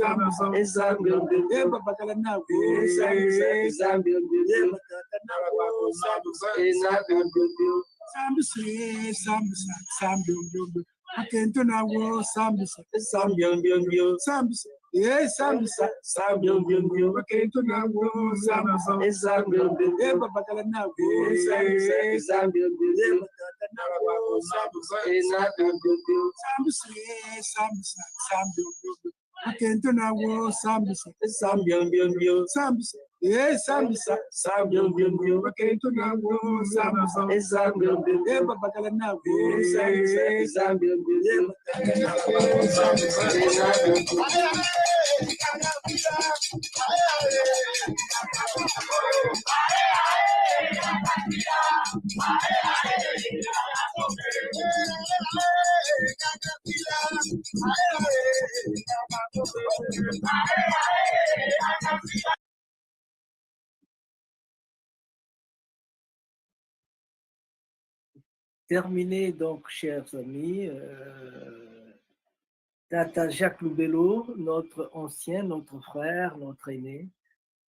babakala nawo atento nawo sambisa atento nawo sambisa babakala nawo atento nawo sambisa atento nawo sambisa babakala nawo Terminé donc, chers amis, Tata Jacques Lubelo, notre ancien, notre frère, notre aîné,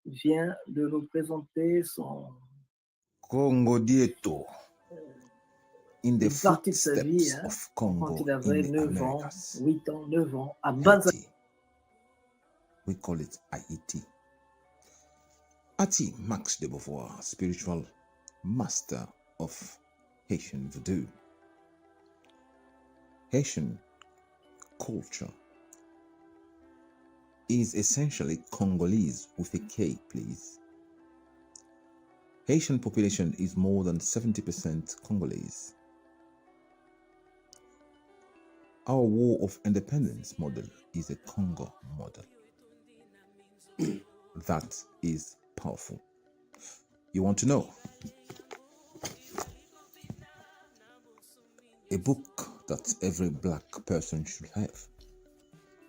vient de nous présenter son Congo Dieto. In the partie de sa vie, quand il avait 9 ans, 8 ans, 9 ans, à Banza. We call it Haiti. Ati Max de Beauvoir, spiritual master of Haitian Voodoo. Haitian culture is essentially Congolese with a K, please. Haitian population is more than 70% Congolese. Our War of Independence model is a Congo model. That is powerful. You want to know? A book that every black person should have,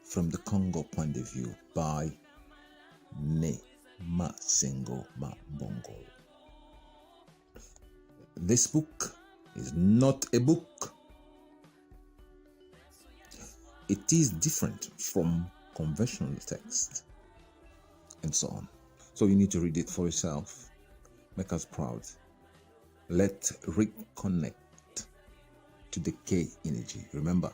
from the Congo point of view, by Ne Masengo Mabongo. This book is not a book. It is different from conventional text and so on. So you need to read it for yourself. Make us proud. Let's reconnect to the K energy. Remember,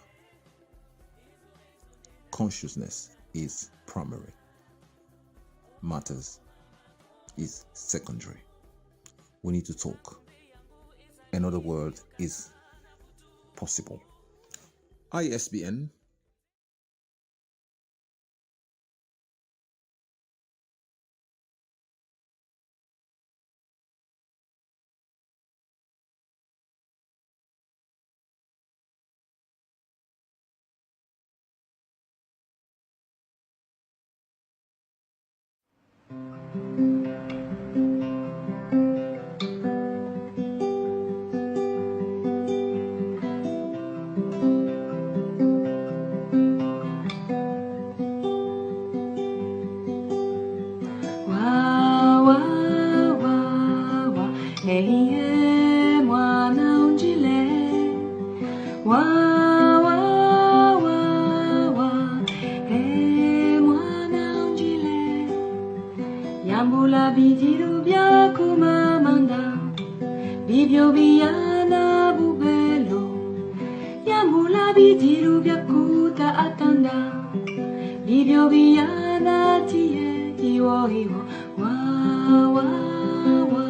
consciousness is primary. Matters is secondary. We need to talk. Another word is possible. ISBN Yambula bidiru bia kumamanda, bibio biana bubelo. Yambula bidiru bia kuta atanda, bibio biana tie iwo iwo. Wa wa wa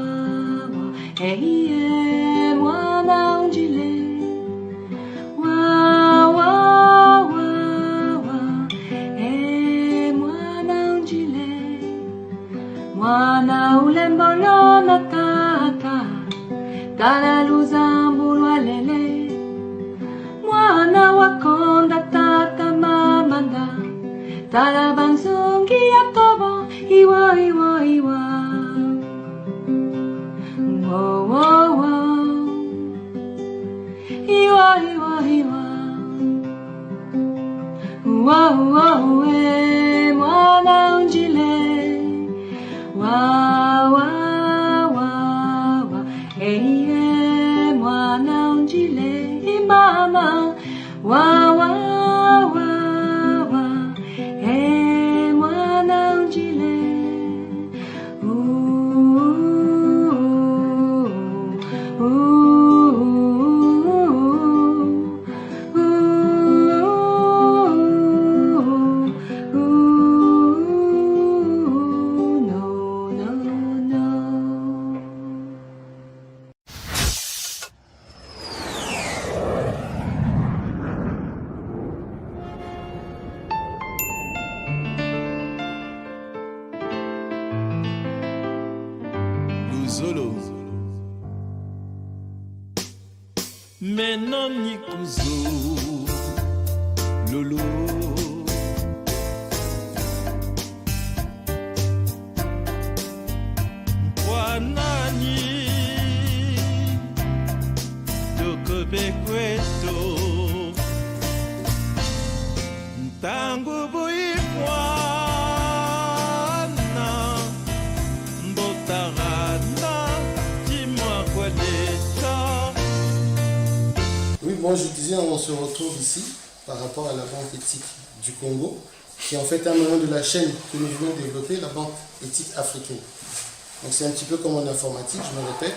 wa, hey mwana unjile. Wa wa wa wa, hey mwana unjile. Mwana ulembolo na tata, tala luzambulwa lele. Mwana wakonda tata mamanda, tala banzungi ya tobo, iwa iwa iwa. Wo wo wo, iwa iwa iwa. Wo wo we, mwana unjile. Wa wa wa wa, hey mwana unjile imama. Wa wa wa wa, hey mwana unjile. Zolo Menoni kuzo Lolo Wanani Dokobe kweto Tango boyikwa Oui, bon, je disais, on se retrouve ici par rapport à la banque éthique du Congo, qui est en fait un moment de la chaîne que nous venons développer, la banque éthique africaine. Donc c'est un petit peu comme en informatique, je me répète,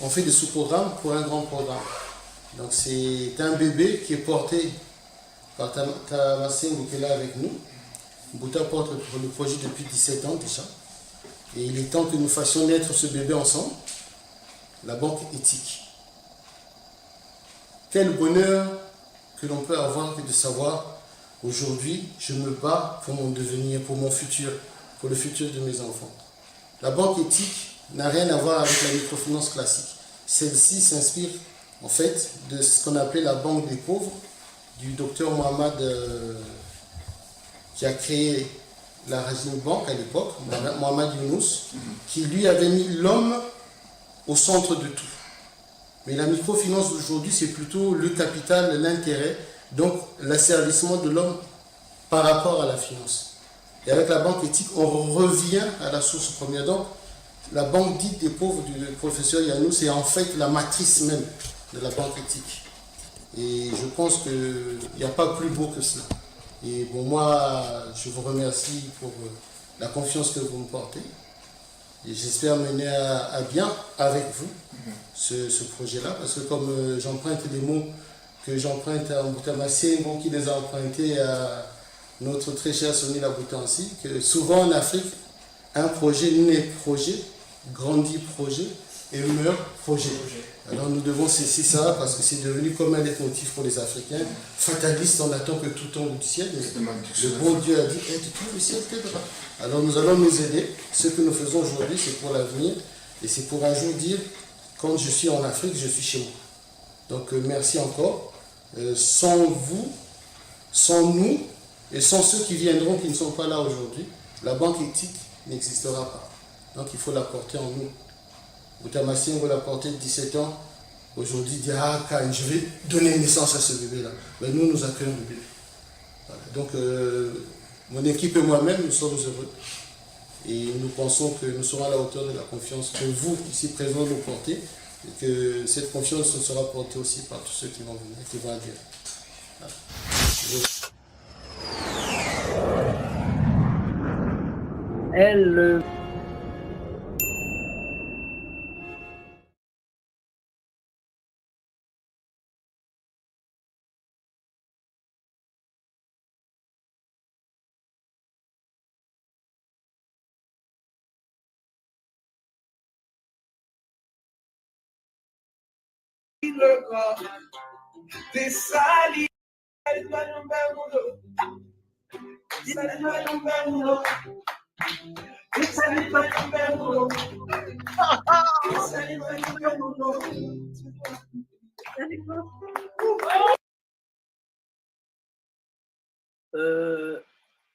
on fait des sous-programmes pour un grand programme. Donc c'est un bébé qui est porté par Tamasengo qui est là avec nous. Bouta porte le projet depuis 17 ans déjà. Et il est temps que nous fassions naître ce bébé ensemble, la banque éthique. Quel bonheur que l'on peut avoir de savoir, aujourd'hui, je me bats pour mon devenir, pour mon futur, pour le futur de mes enfants. La banque éthique n'a rien à voir avec la microfinance classique. Celle-ci s'inspire en fait de ce qu'on appelait la banque des pauvres, du docteur Mohamed qui a créé la Rajim Bank à l'époque, Mohamed Younous, qui lui avait mis l'homme au centre de tout. Mais la microfinance d'aujourd'hui, c'est plutôt le capital, l'intérêt, donc l'asservissement de l'homme par rapport à la finance. Et avec la banque éthique, on revient à la source première. Donc, la banque dite des pauvres du professeur Yanou, c'est en fait la matrice même de la banque éthique. Et je pense qu'il n'y a pas plus beau que cela. Et bon, moi, je vous remercie pour la confiance que vous me portez. Et j'espère mener à bien avec vous ce projet-là, parce que comme j'emprunte des mots que j'emprunte à Mboutama Sengo, qui les a empruntés à notre très cher Sonny Laboutansi, que souvent en Afrique, un projet naît projet, grandit projet et meurt projet. Alors nous devons cesser ça parce que c'est devenu comme un leitmotiv pour les Africains. Fataliste, on attend que tout tombe du ciel. Le bon Dieu a dit, tout le ciel t'aidera. Alors nous allons nous aider. Ce que nous faisons aujourd'hui, c'est pour l'avenir. Et c'est pour un jour dire, quand je suis en Afrique, je suis chez moi. Donc merci encore. Sans vous, sans nous, et sans ceux qui viendront, qui ne sont pas là aujourd'hui, la banque éthique n'existera pas. Donc il faut la porter en nous. Boutamassine va la porter de 17 ans. Aujourd'hui, dit, je vais donner naissance à ce bébé-là. Mais nous accueillons le bébé. Voilà. Donc, mon équipe et moi-même, nous sommes heureux. Et nous pensons que nous serons à la hauteur de la confiance que vous, ici présents, nous portez. Et que cette confiance sera portée aussi par tous ceux qui vont venir, qui vont adhérer. Voilà. Le corps des salis,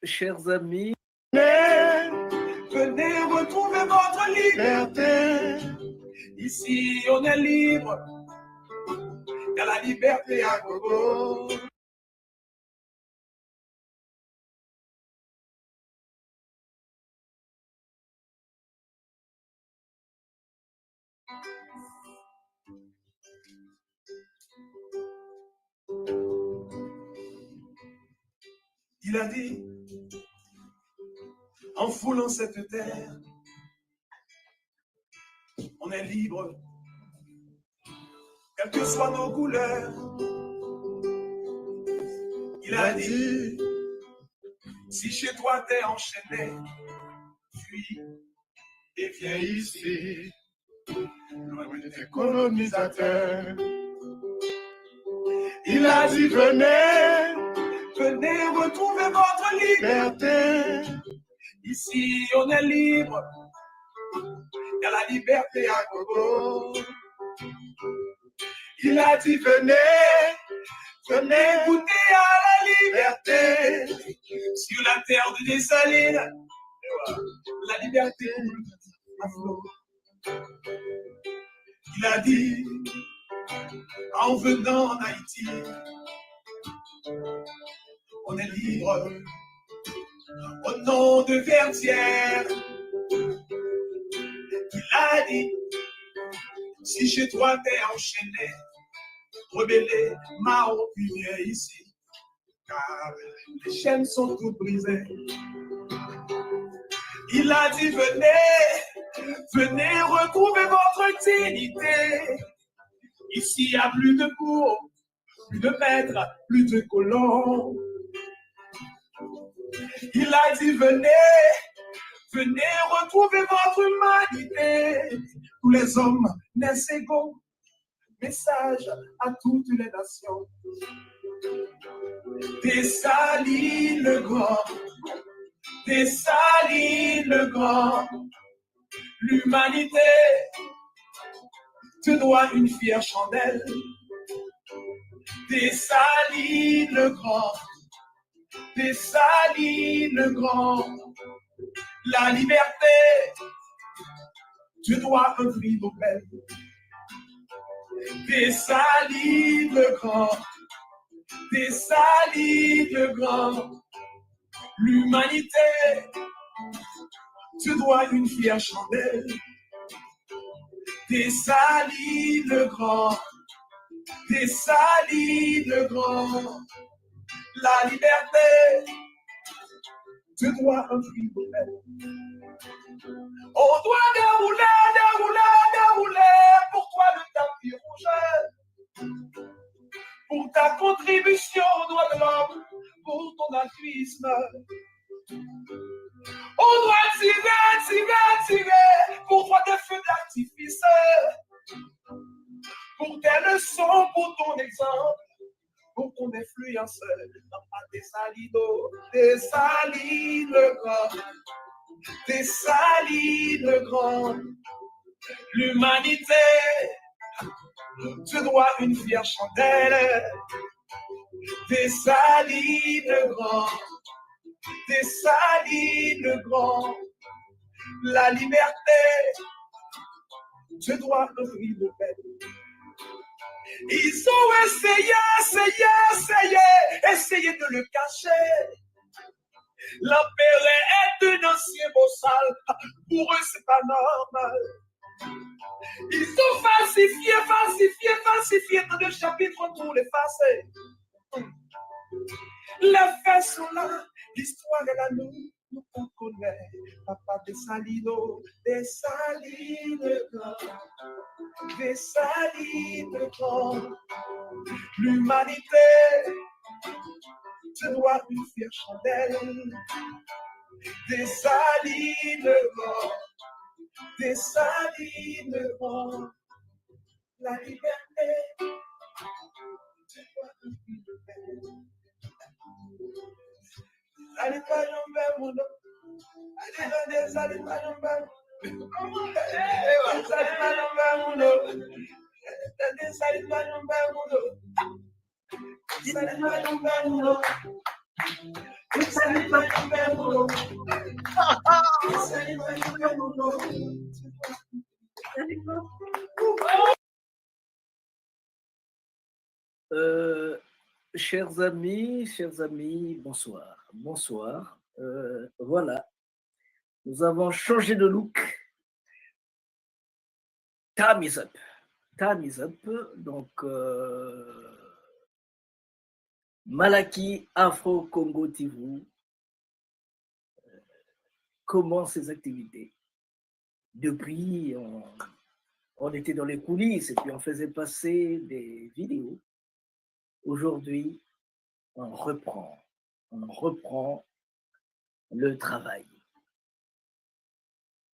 chers amis, venez retrouver votre liberté. Ici, on est libre. Il y a la liberté à gogo. Il a dit, en foulant cette terre, on est libre, quelles que soient nos couleurs. Il a dit, si chez toi t'es enchaîné, fuis et viens ici, loin de tes colonisateurs. Il a dit, venez retrouver votre liberté. Ici, on est libre. Il y a la liberté à gogo. Il a dit, venez goûter à la liberté. Sur la terre de Dessalines, la liberté à flot. Il a dit, en venant en Haïti, on est libre au nom de Verdière. Il a dit, si chez toi t'es enchaîné, rebellé, marron, puis viens ici, car les chaînes sont toutes brisées. Il a dit, venez retrouver votre dignité. Ici, il n'y a plus de bourgs, plus de maîtres, plus de colons. Il a dit, venez retrouver votre humanité. Tous les hommes naissent égaux. Message à toutes les nations. Dessalines le grand, Dessalines le grand. L'humanité te doit une fière chandelle. Dessalines le grand, Dessalines le grand. La liberté, tu dois un prix Nobel. Dessalines le grand, Dessalines le grand. L'humanité, tu dois une fière chandelle. Dessalines le grand, Dessalines le grand. La liberté, tu dois un prix Nobel. On doit dérouler, dérouler, dérouler pour toi le tapis rouge. Pour ta contribution aux droits de l'homme, pour ton altruisme. On doit tirer, tirer, tirer pour toi des feux d'artifice. Pour tes leçons, pour ton exemple, pour ton influence. Dessalines le grand, Dessalines le grand. L'humanité, tu dois une fière chandelle. Dessalines le grand, Dessalines le grand. La liberté, tu dois un prix Nobel. Ils ont essayé, essayé, essayé, essayé de le cacher. L'empereur est un ancien beau sale. Pour eux, c'est pas normal. Ils ont falsifié, falsifié, falsifié dans le chapitre pour l'effacer. Les faits sont là, l'histoire est là, nous on connaît. Papa Dessalines, Dessalines grand, Dessalines grand. L'humanité, tu dois une fière chandelle. Dessalines grand, Dessalines grand. La liberté, tu dois une fière chandelle. Allez pas tomber mon dos. Allez donner, allez pas tomber. Allez pas tomber mon dos. Allez pas tomber mon dos. Allez pas tomber mon dos. Allez pas tomber mon dos. Allez pas tomber mon dos. Chers amis, bonsoir. Bonsoir. Voilà. Nous avons changé de look. Time is up. Time is up. Donc, Malaki Afro-Congo TV commence ses activités. Depuis, on était dans les coulisses et puis on faisait passer des vidéos. Aujourd'hui, on reprend le travail.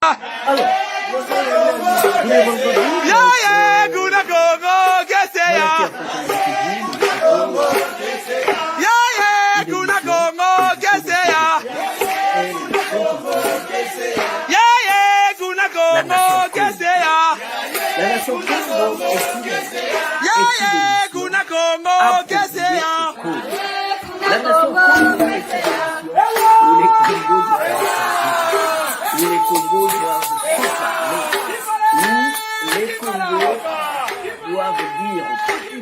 Alors, la nation Congo où les Congos doivent se parler, où les Congos doivent dire au petit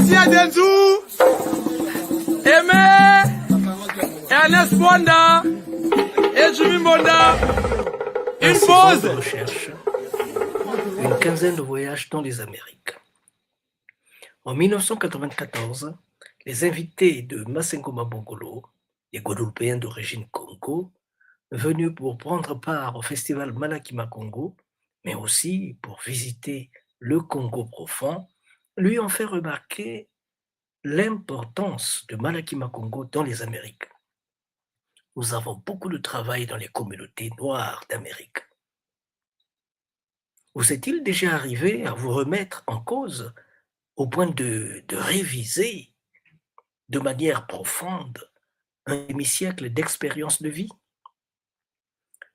Sébastien Denzou, Aimé, Ernest Bonda et Jimmy Bonda. Une pause. De recherche, une quinzaine de voyages dans les Amériques. En 1994, les invités de Masengo Mabongolo, des Guadeloupéens d'origine Congo, venus pour prendre part au festival Malakima Congo, mais aussi pour visiter le Congo profond, lui ont fait remarquer l'importance de Malakima Congo dans les Amériques. Nous avons beaucoup de travail dans les communautés noires d'Amérique. Vous est-il déjà arrivé à vous remettre en cause au point de réviser de manière profonde un demi-siècle d'expérience de vie?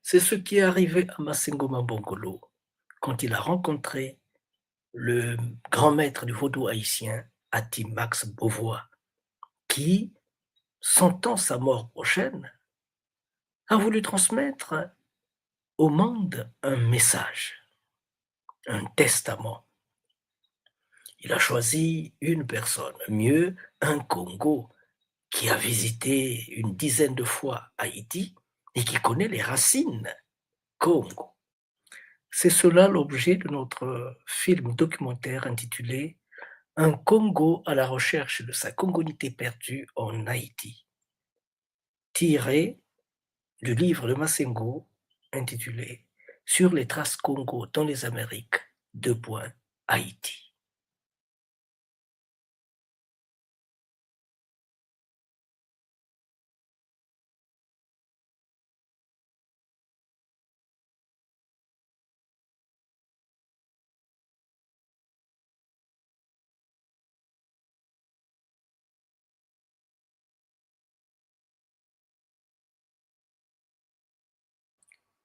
C'est ce qui est arrivé à Masengo Mabongolo quand il a rencontré le grand maître du vaudou haïtien, Ati Max Beauvois, qui, sentant sa mort prochaine, a voulu transmettre au monde un message, un testament. Il a choisi une personne, mieux un Congo qui a visité une dizaine de fois Haïti et qui connaît les racines Congo. C'est cela l'objet de notre film documentaire intitulé « Un Congo à la recherche de sa congonité perdue en Haïti », tiré du livre de Masengo intitulé « Sur les traces Congo dans les Amériques, Haïti ».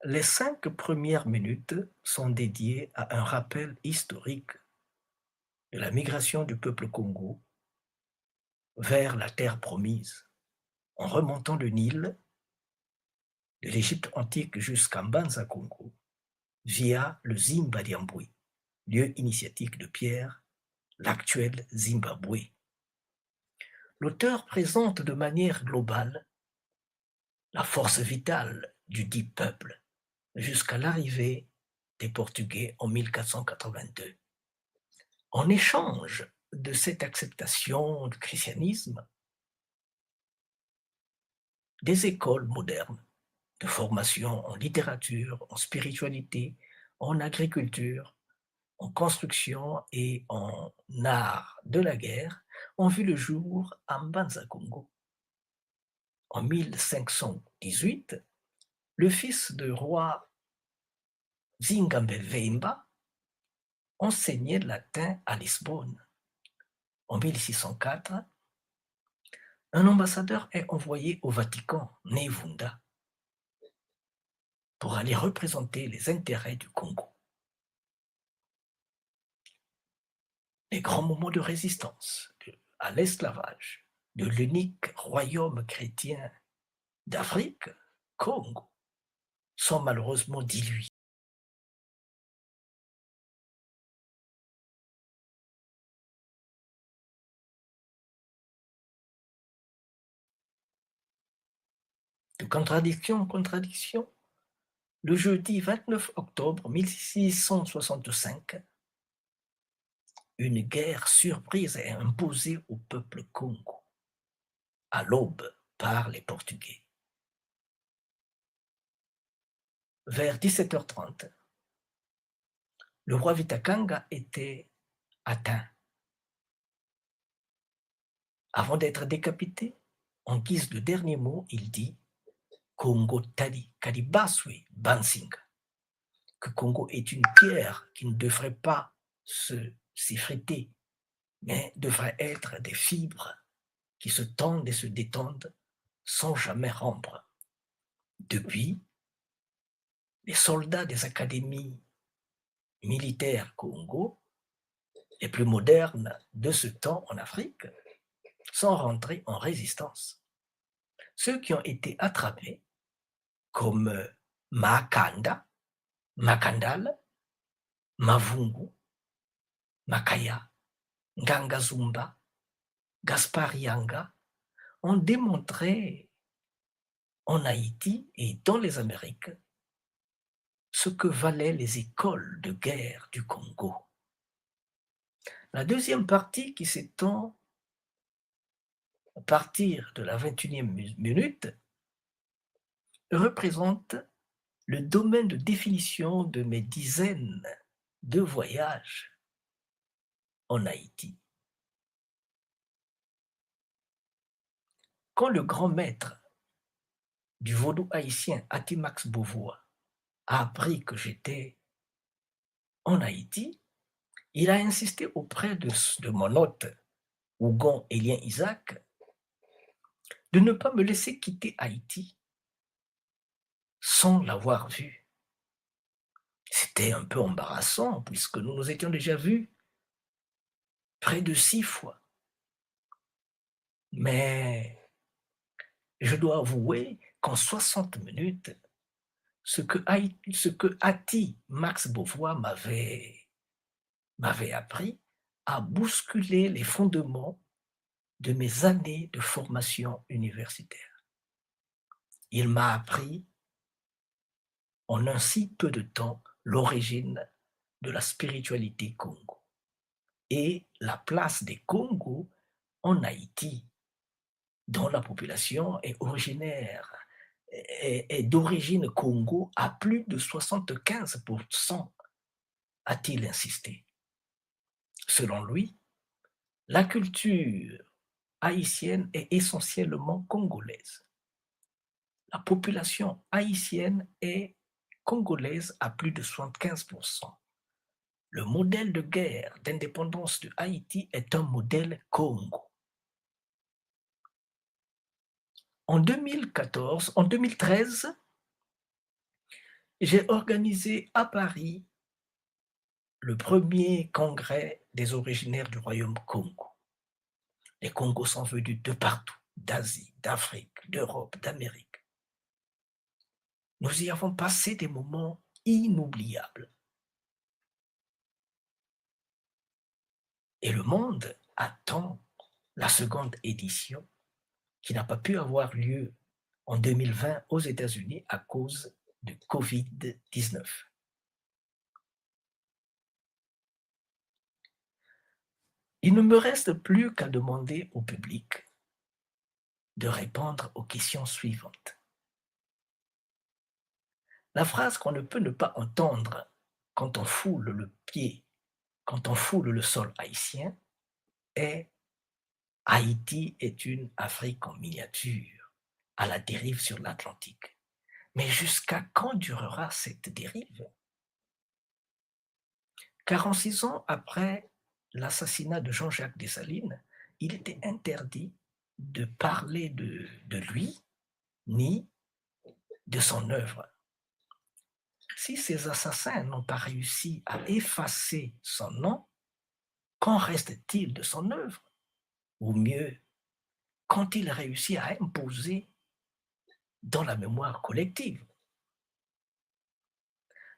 Les 5 premières minutes sont dédiées à un rappel historique de la migration du peuple Congo vers la terre promise, en remontant le Nil de l'Égypte antique jusqu'à Mbanza Congo, via le Zimbabwe, lieu initiatique de Pierre, l'actuel Zimbabwe. L'auteur présente de manière globale la force vitale du dit peuple jusqu'à l'arrivée des Portugais en 1482. En échange de cette acceptation du christianisme, des écoles modernes de formation en littérature, en spiritualité, en agriculture, en construction et en art de la guerre ont vu le jour à Mbanza Congo. En 1518, le fils du roi Zingambe Veimba enseignait le latin à Lisbonne. En 1604, un ambassadeur est envoyé au Vatican, Nevunda, pour aller représenter les intérêts du Congo. Les grands moments de résistance à l'esclavage de l'unique royaume chrétien d'Afrique, Congo, sont malheureusement dilués. De contradiction en contradiction, le jeudi 29 octobre 1665, une guerre surprise est imposée au peuple Congo, à l'aube par les Portugais. Vers 17h30, le roi Vitakanga était atteint. Avant d'être décapité, en guise de dernier mot, il dit Congo Tali, Kalibaswe, Bansinga, que Congo est une pierre qui ne devrait pas s'effriter, mais devrait être des fibres qui se tendent et se détendent sans jamais rompre. Depuis, les soldats des académies militaires Congo, les plus modernes de ce temps en Afrique, sont rentrés en résistance. Ceux qui ont été attrapés, comme Makanda, Makandal, Mavungu, Makaya, Ngangazumba Gaspard Yanga ont démontré en Haïti et dans les Amériques ce que valaient les écoles de guerre du Congo. La deuxième partie, qui s'étend à partir de la 21e minute, représente le domaine de définition de mes dizaines de voyages en Haïti. Quand le grand maître du vaudou haïtien Ati-Max Beauvois a appris que j'étais en Haïti, il a insisté auprès de mon hôte, Ougon Élien Isaac, de ne pas me laisser quitter Haïti sans l'avoir vu. C'était un peu embarrassant puisque nous nous étions déjà vus près de 6 fois. Mais je dois avouer qu'en 60 minutes, ce que Ati-Max Beauvois m'avait appris a bousculé les fondements de mes années de formation universitaire. Il m'a appris en un si peu de temps l'origine de la spiritualité Congo et la place des Congos en Haïti, dont la population est originaire et d'origine Congo à plus de 75%, a-t-il insisté. Selon lui, la culture haïtienne est essentiellement congolaise. La population haïtienne est congolaise à plus de 75%. Le modèle de guerre d'indépendance de Haïti est un modèle Congo. En 2013, j'ai organisé à Paris le premier congrès des originaires du royaume Congo. Les Congos sont venus de partout, d'Asie, d'Afrique, d'Europe, d'Amérique. Nous y avons passé des moments inoubliables. Et le monde attend la seconde édition qui n'a pas pu avoir lieu en 2020 aux États-Unis à cause de Covid-19. Il ne me reste plus qu'à demander au public de répondre aux questions suivantes. La phrase qu'on ne peut ne pas entendre quand on foule le pied, quand on foule le sol haïtien est « Haïti est une Afrique en miniature, à la dérive sur l'Atlantique ». Mais jusqu'à quand durera cette dérive? 46 ans après l'assassinat de Jean-Jacques Dessalines, il était interdit de parler de lui ni de son œuvre. Si ces assassins n'ont pas réussi à effacer son nom, qu'en reste-t-il de son œuvre? Ou mieux, qu'ont-ils réussi à imposer dans la mémoire collective?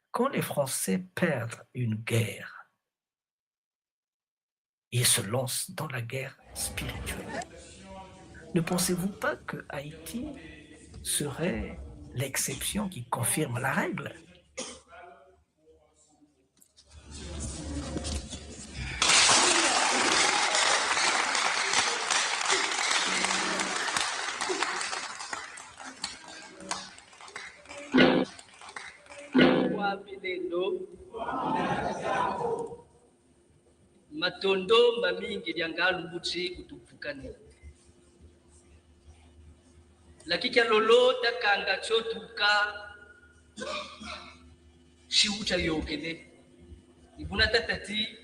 Quand les Français perdent une guerre, ils se lancent dans la guerre spirituelle. Ne pensez-vous pas que Haïti serait l'exception qui confirme la règle? Matondo mamingi liangalu mbuchi kutupukani lakika lolota kanga chotuka shiucha yokene ibuna tatati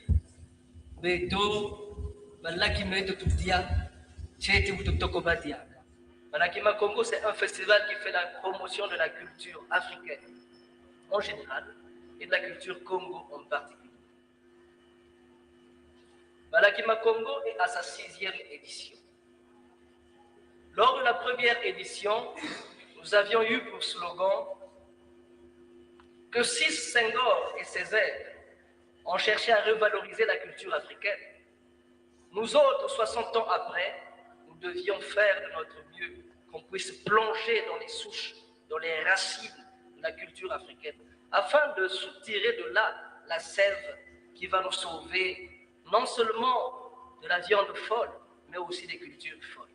beto balaki meto tutia chete butotoko badia. Malakima Congo, c'est un festival qui fait la promotion de la culture africaine en général et de la culture Congo en particulier. Malakima Congo est à sa 6e édition. Lors de la première édition, nous avions eu pour slogan que si Senghor et ses aides ont cherché à revaloriser la culture africaine, Nous autres, 60 ans après, nous devions faire de notre mieux, qu'on puisse plonger dans les souches, dans les racines de la culture africaine, afin de soutirer de là la sève qui va nous sauver non seulement de la viande folle, mais aussi des cultures folles.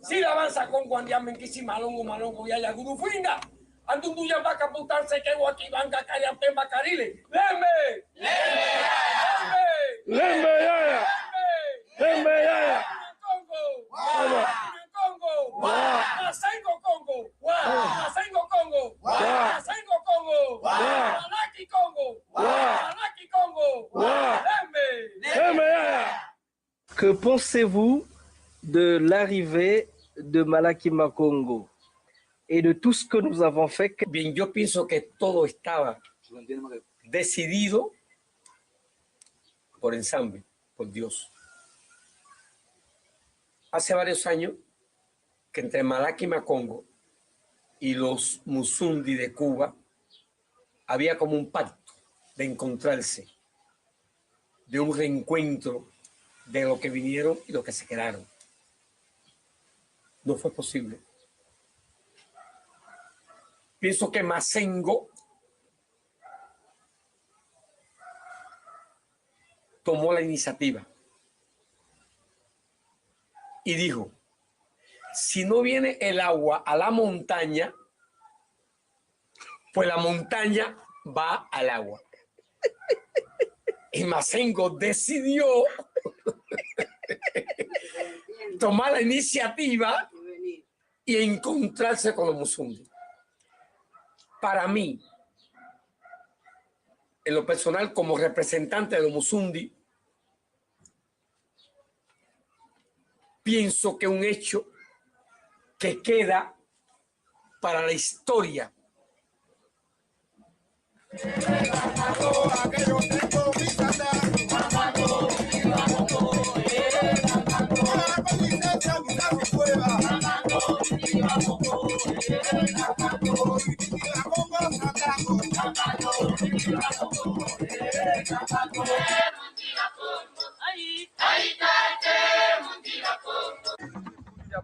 Si la avanza con guandiamen que si malongo malongo y haya gurufinga. Antundu ya va a caputarse que guaki banca calla pemba carile. Lembe. Lembe yaya. Lembe yaya. Congo. Congo. Masengo Congo. Masengo Congo. Masengo Congo. Malaki Congo. Malaki Congo. Lembe. Lembe yaya. Que pensez-vous de l'arrivée de Malaki Makongo et de tout ce que nous avons fait? Bien, yo pienso que todo estaba decidido por ensamble, por Dios. Hace varios años que entre Malaki Makongo y los Musundi de Cuba había como un pacto de encontrarse, de un reencuentro de los que vinieron y los que se quedaron. No fue posible. Pienso que Masengo tomó la iniciativa y dijo, si no viene el agua a la montaña, pues la montaña va al agua. Y Masengo decidió tomar la iniciativa y encontrarse con los Musundi. Para mí, en lo personal, como representante de los Musundi, pienso que un hecho que queda para la historia.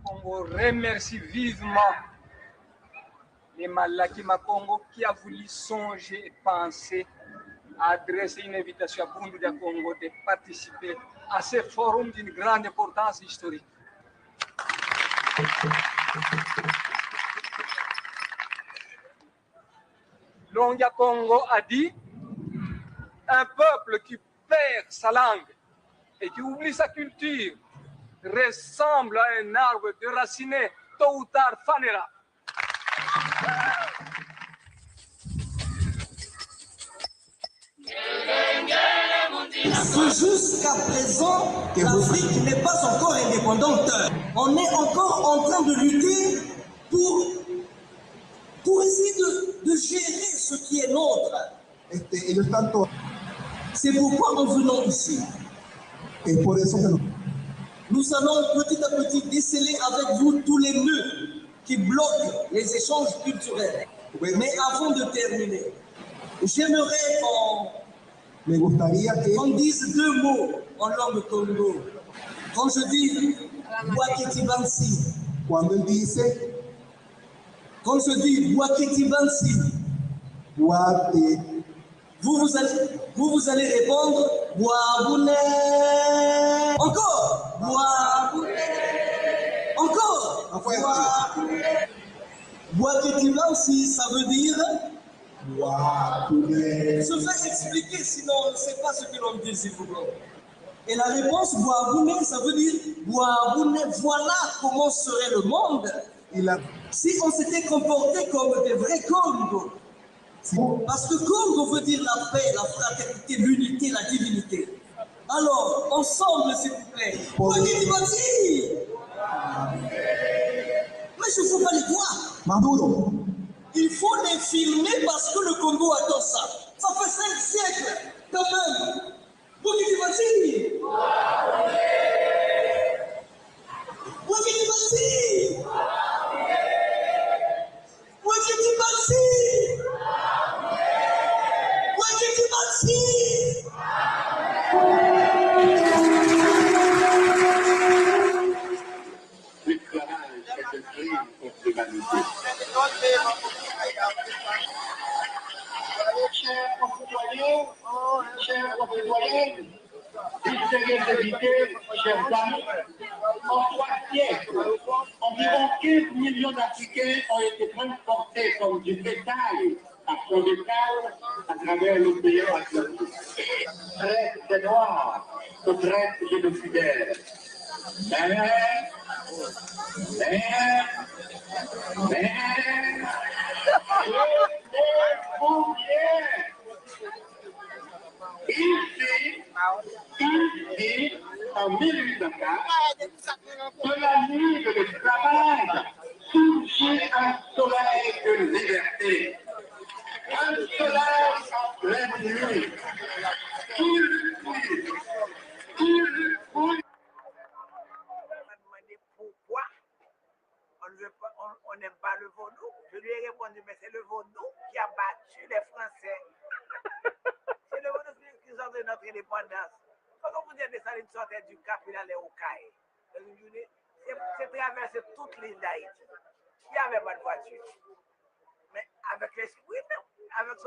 Congo remercie vivement les Malaki Makongo qui a voulu songer et penser à adresser une invitation à Bundu de Congo de participer à ce forum d'une grande importance historique. Longia Congo a dit un peuple qui perd sa langue et qui oublie sa culture ressemble à un arbre déraciné, tôt ou tard fanera. Jusqu'à présent, l'Afrique n'est pas encore indépendante. On est encore en train de lutter pour essayer de gérer ce qui est nôtre. C'est pourquoi en venant ici, nous allons petit à petit déceler avec vous tous les nœuds qui bloquent les échanges culturels. Mais avant de terminer, j'aimerais qu'on dise deux mots en langue Congo. Quand je dis Bouaketi Bansi, quand je dis Bouaketi Bansi, vous allez répondre Boaboune. Encore Boaboune. Encore Boaboune. Bouaketi Bansi, ça veut dire je vais expliquer, sinon on ne sait pas ce que l'on dit, s'il vous plaît. Et la réponse, Boaboune, ça veut dire Boaboune, voilà comment serait le monde si on s'était comporté comme des vrais Congo. Parce que Congo veut dire la paix, la fraternité, l'unité, la divinité. Alors, ensemble, s'il vous plaît. Boaboune Bati. Mais je ne faut pas les voir. Madouro. Il faut les filmer parce que le Congo attend ça. Ça fait 5 siècles, quand même. Boaboune Bati. Boaboune Bati. Boaboune Bati. Boaboune Bati. Chers concitoyens, distingués invités, chers amis, en 3 siècles, environ 15 millions d'Africains ont été transportés comme du bétail à son étal à travers l'océan Atlantique. Traite des Noirs, de traite génocidaire. Ici, en 1804, de la nuit de l'esclavage, surgit un soleil de liberté. Un soleil en pleine nuit. Pourquoi on n'aime pas le vaudou? Je lui ai répondu, mais c'est le vaudou qui a battu les Français. C'est le vaudou qui nous a donné notre indépendance. Quand on vous dit que ça sortait du Cap, il allait au Caille. C'est traversé toute l'île d'Haïti. Il n'y avait pas de voiture. Mais avec l'esprit, avec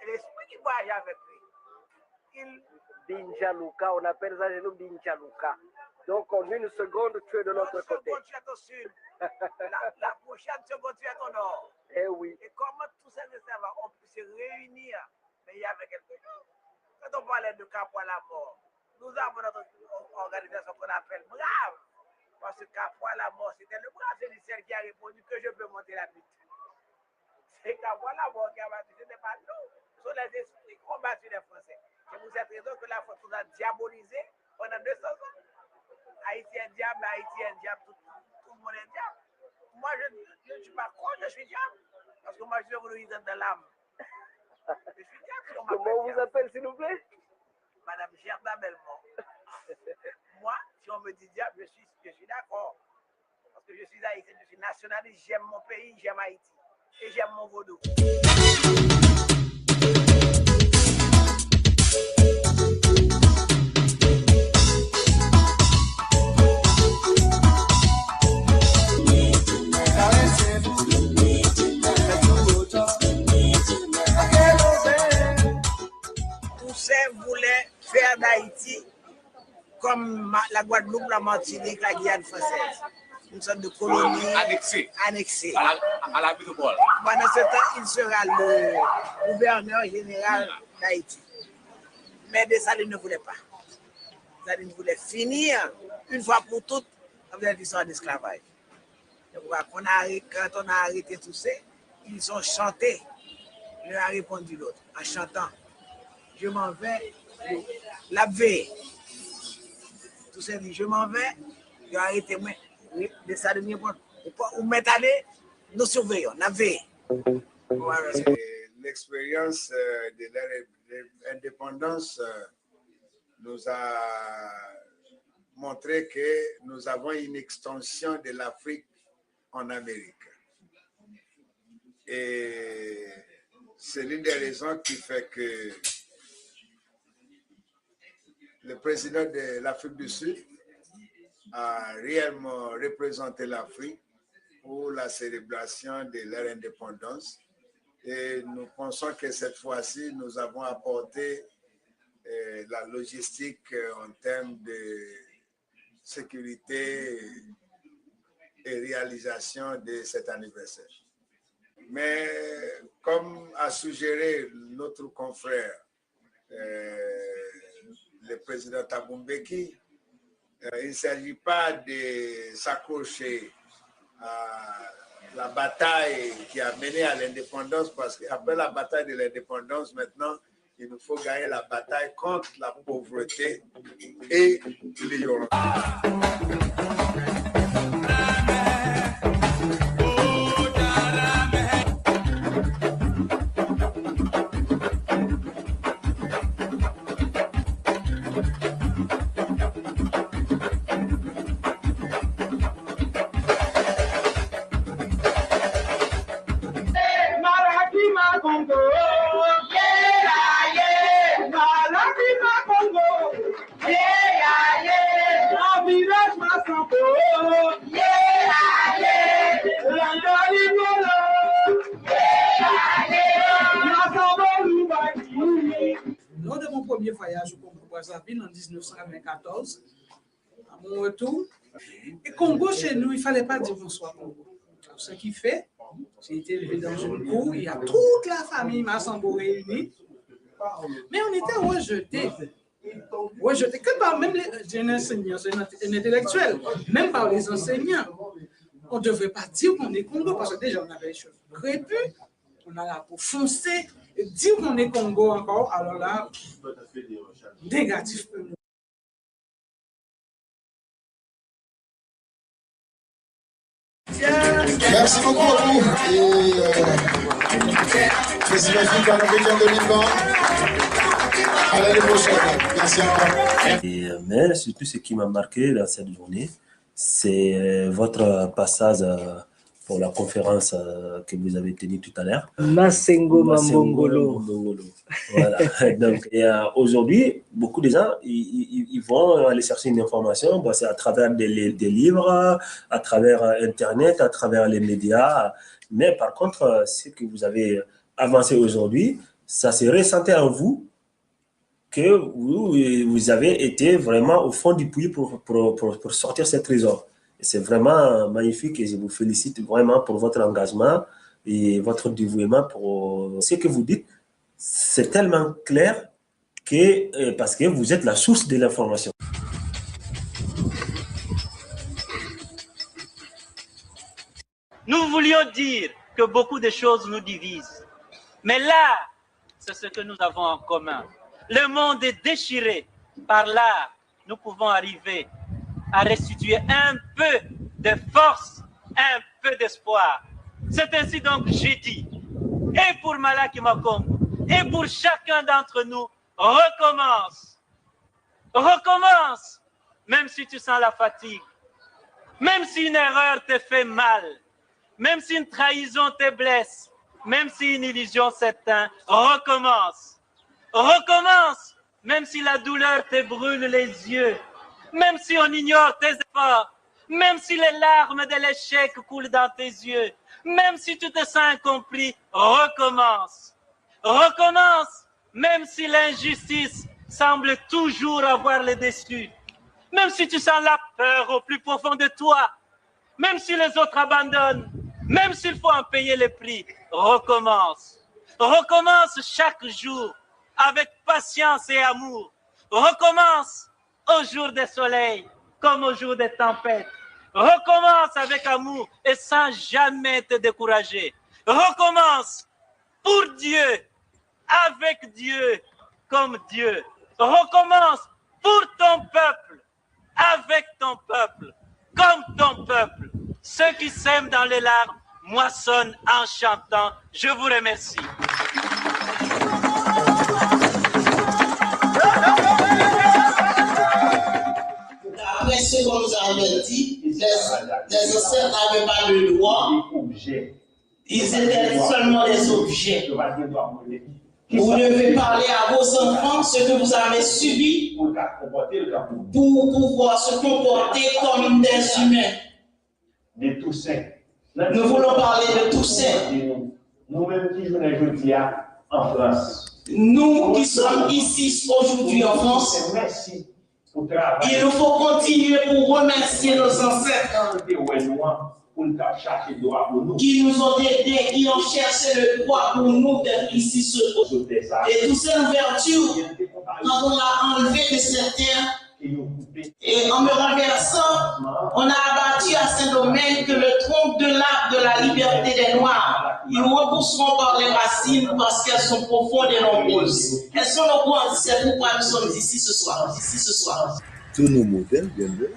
l'esprit qui voyage avec lui. Binjaluka, on appelle ça chez nous Binjaluka. Donc en une seconde, tu es de l'autre côté. Tu es au sud. La prochaine seconde, tu es au nord. Eh oui. Et comment tout ça, on peut se réunir, mais il y avait quelque chose. Quand on parlait de Cap à la mort, nous avons notre organisation qu'on appelle Brave. Parce que Cap à la mort, c'était le brave celle qui a répondu que je peux monter la butte. C'est Cap à la mort qui a battu, ce n'est pas nous. Ce sont les esprits qui ont battu les Français. C'est pour cette raison que la France nous a diabolisé pendant 200 ans. Haïti est diable, Haïti est diable, tout le monde est diable. Moi, je ne suis pas con, je suis diable. Parce que moi, je suis revenu dans l'âme. Je suis diable. Comment on vous appelle, s'il vous plaît? Madame Gerda Belmont. Moi, si on me dit diable, je suis d'accord. Parce que je suis haïtien, je suis nationaliste, j'aime mon pays, j'aime Haïti. Et j'aime mon vaudou. Toussaint voulait faire d'Haïti comme la Guadeloupe, la Martinique, la Guyane française. Une sorte de colonie annexée. À la métropole. Pendant ce temps, il sera le gouverneur général d'Haïti. Mais Dessalines ne voulait pas. Dessalines voulait finir une fois pour toutes avec l'histoire d'esclavage. Quand on a arrêté tout ça, ils ont chanté. L'un a répondu l'autre en chantant. Je m'en vais, la veille. Tout ça dit, je m'en vais, ils ont arrêté moi. De ça de où m'est allé, nous surveillons, la veille. L'expérience de l'indépendance nous a montré que nous avons une extension de l'Afrique en Amérique. Et c'est l'une des raisons qui fait que le président de l'Afrique du Sud a réellement représenté l'Afrique pour la célébration de leur indépendance. Et nous pensons que cette fois-ci, nous avons apporté la logistique en termes de sécurité et réalisation de cet anniversaire. Mais comme a suggéré notre confrère, le président Thabo Mbeki, il ne s'agit pas de s'accrocher à la bataille qui a mené à l'indépendance, parce qu'après la bataille de l'indépendance, maintenant, il nous faut gagner la bataille contre la pauvreté et l'ignorance. Lors de mon premier voyage au Congo-Brazzaville en 1994, à mon retour, et Congo chez nous, il ne fallait pas dire bonsoir Congo. Ce qui fait, j'ai été élevé dans une cour, il y a toute la famille Massambo réunie, mais on était rejetés. Rejetés que par même les enseignants, un intellectuel, même par les enseignants. On ne devrait pas dire qu'on est Congo, parce que déjà on avait les cheveux crépus, on a la peau foncée, et dire qu'on est Congo encore, alors là, négatif. Merci beaucoup à vous. Et président Afrique en 2020. À l'année prochaine. Merci encore. Mais surtout ce qui m'a marqué dans cette journée, c'est votre passage pour la conférence que vous avez tenue tout à l'heure. Masengo Mambongolo. Voilà. Donc, aujourd'hui, beaucoup de gens, ils vont aller chercher une information. Bon, c'est à travers des livres, à travers Internet, à travers les médias. Mais par contre, ce que vous avez avancé aujourd'hui, ça s'est ressenti en vous que vous avez été vraiment au fond du puits pour sortir ce trésor. C'est vraiment magnifique et je vous félicite vraiment pour votre engagement et votre dévouement pour ce que vous dites. C'est tellement clair que, parce que vous êtes la source de l'information. Nous voulions dire que beaucoup de choses nous divisent. Mais là, c'est ce que nous avons en commun. Le monde est déchiré. Par là, nous pouvons arriver à restituer un peu de force, un peu d'espoir. C'est ainsi donc que j'ai dit, et pour Malaki Makombo, et pour chacun d'entre nous, recommence. Recommence, même si tu sens la fatigue, même si une erreur te fait mal, même si une trahison te blesse, même si une illusion s'éteint, recommence. Recommence, même si la douleur te brûle les yeux, même si on ignore tes efforts, même si les larmes de l'échec coulent dans tes yeux, même si tu te sens incompris, recommence. Recommence, même si l'injustice semble toujours avoir le dessus, même si tu sens la peur au plus profond de toi, même si les autres abandonnent, même s'il faut en payer le prix, recommence. Recommence chaque jour avec patience et amour. Recommence au jour des soleils comme au jour des tempêtes. Recommence avec amour et sans jamais te décourager. Recommence pour Dieu, avec Dieu, comme Dieu. Recommence pour ton peuple, avec ton peuple, comme ton peuple. Ceux qui sèment dans les larmes moissonnent en chantant. Je vous remercie. Après ce qu'on nous a averti, les ancêtres n'avaient pas le droit Ils étaient seulement des objets. Vous devez parler à vos enfants ce que vous avez subi pour pouvoir se comporter comme des humains. De Toussaint. Nous voulons parler de Toussaint. Nous-mêmes qui venons aujourd'hui en France. Nous qui sommes ici aujourd'hui en France, merci pour le travail. Il nous faut continuer pour remercier nos ancêtres qui nous ont aidés, qui ont cherché le droit pour nous d'être ici sur eux. Et toute cette ouverture, quand on l'a enlevé de cette terre, et en me renversant, on a abattu à Saint-Domingue que le tronc de l'arbre de la liberté des Noirs. Ils repousseront par les racines parce qu'elles sont profondes et nombreuses. Elles sont nombreuses, c'est pourquoi nous sommes ici ce soir. Tous nos modèles viennent de là.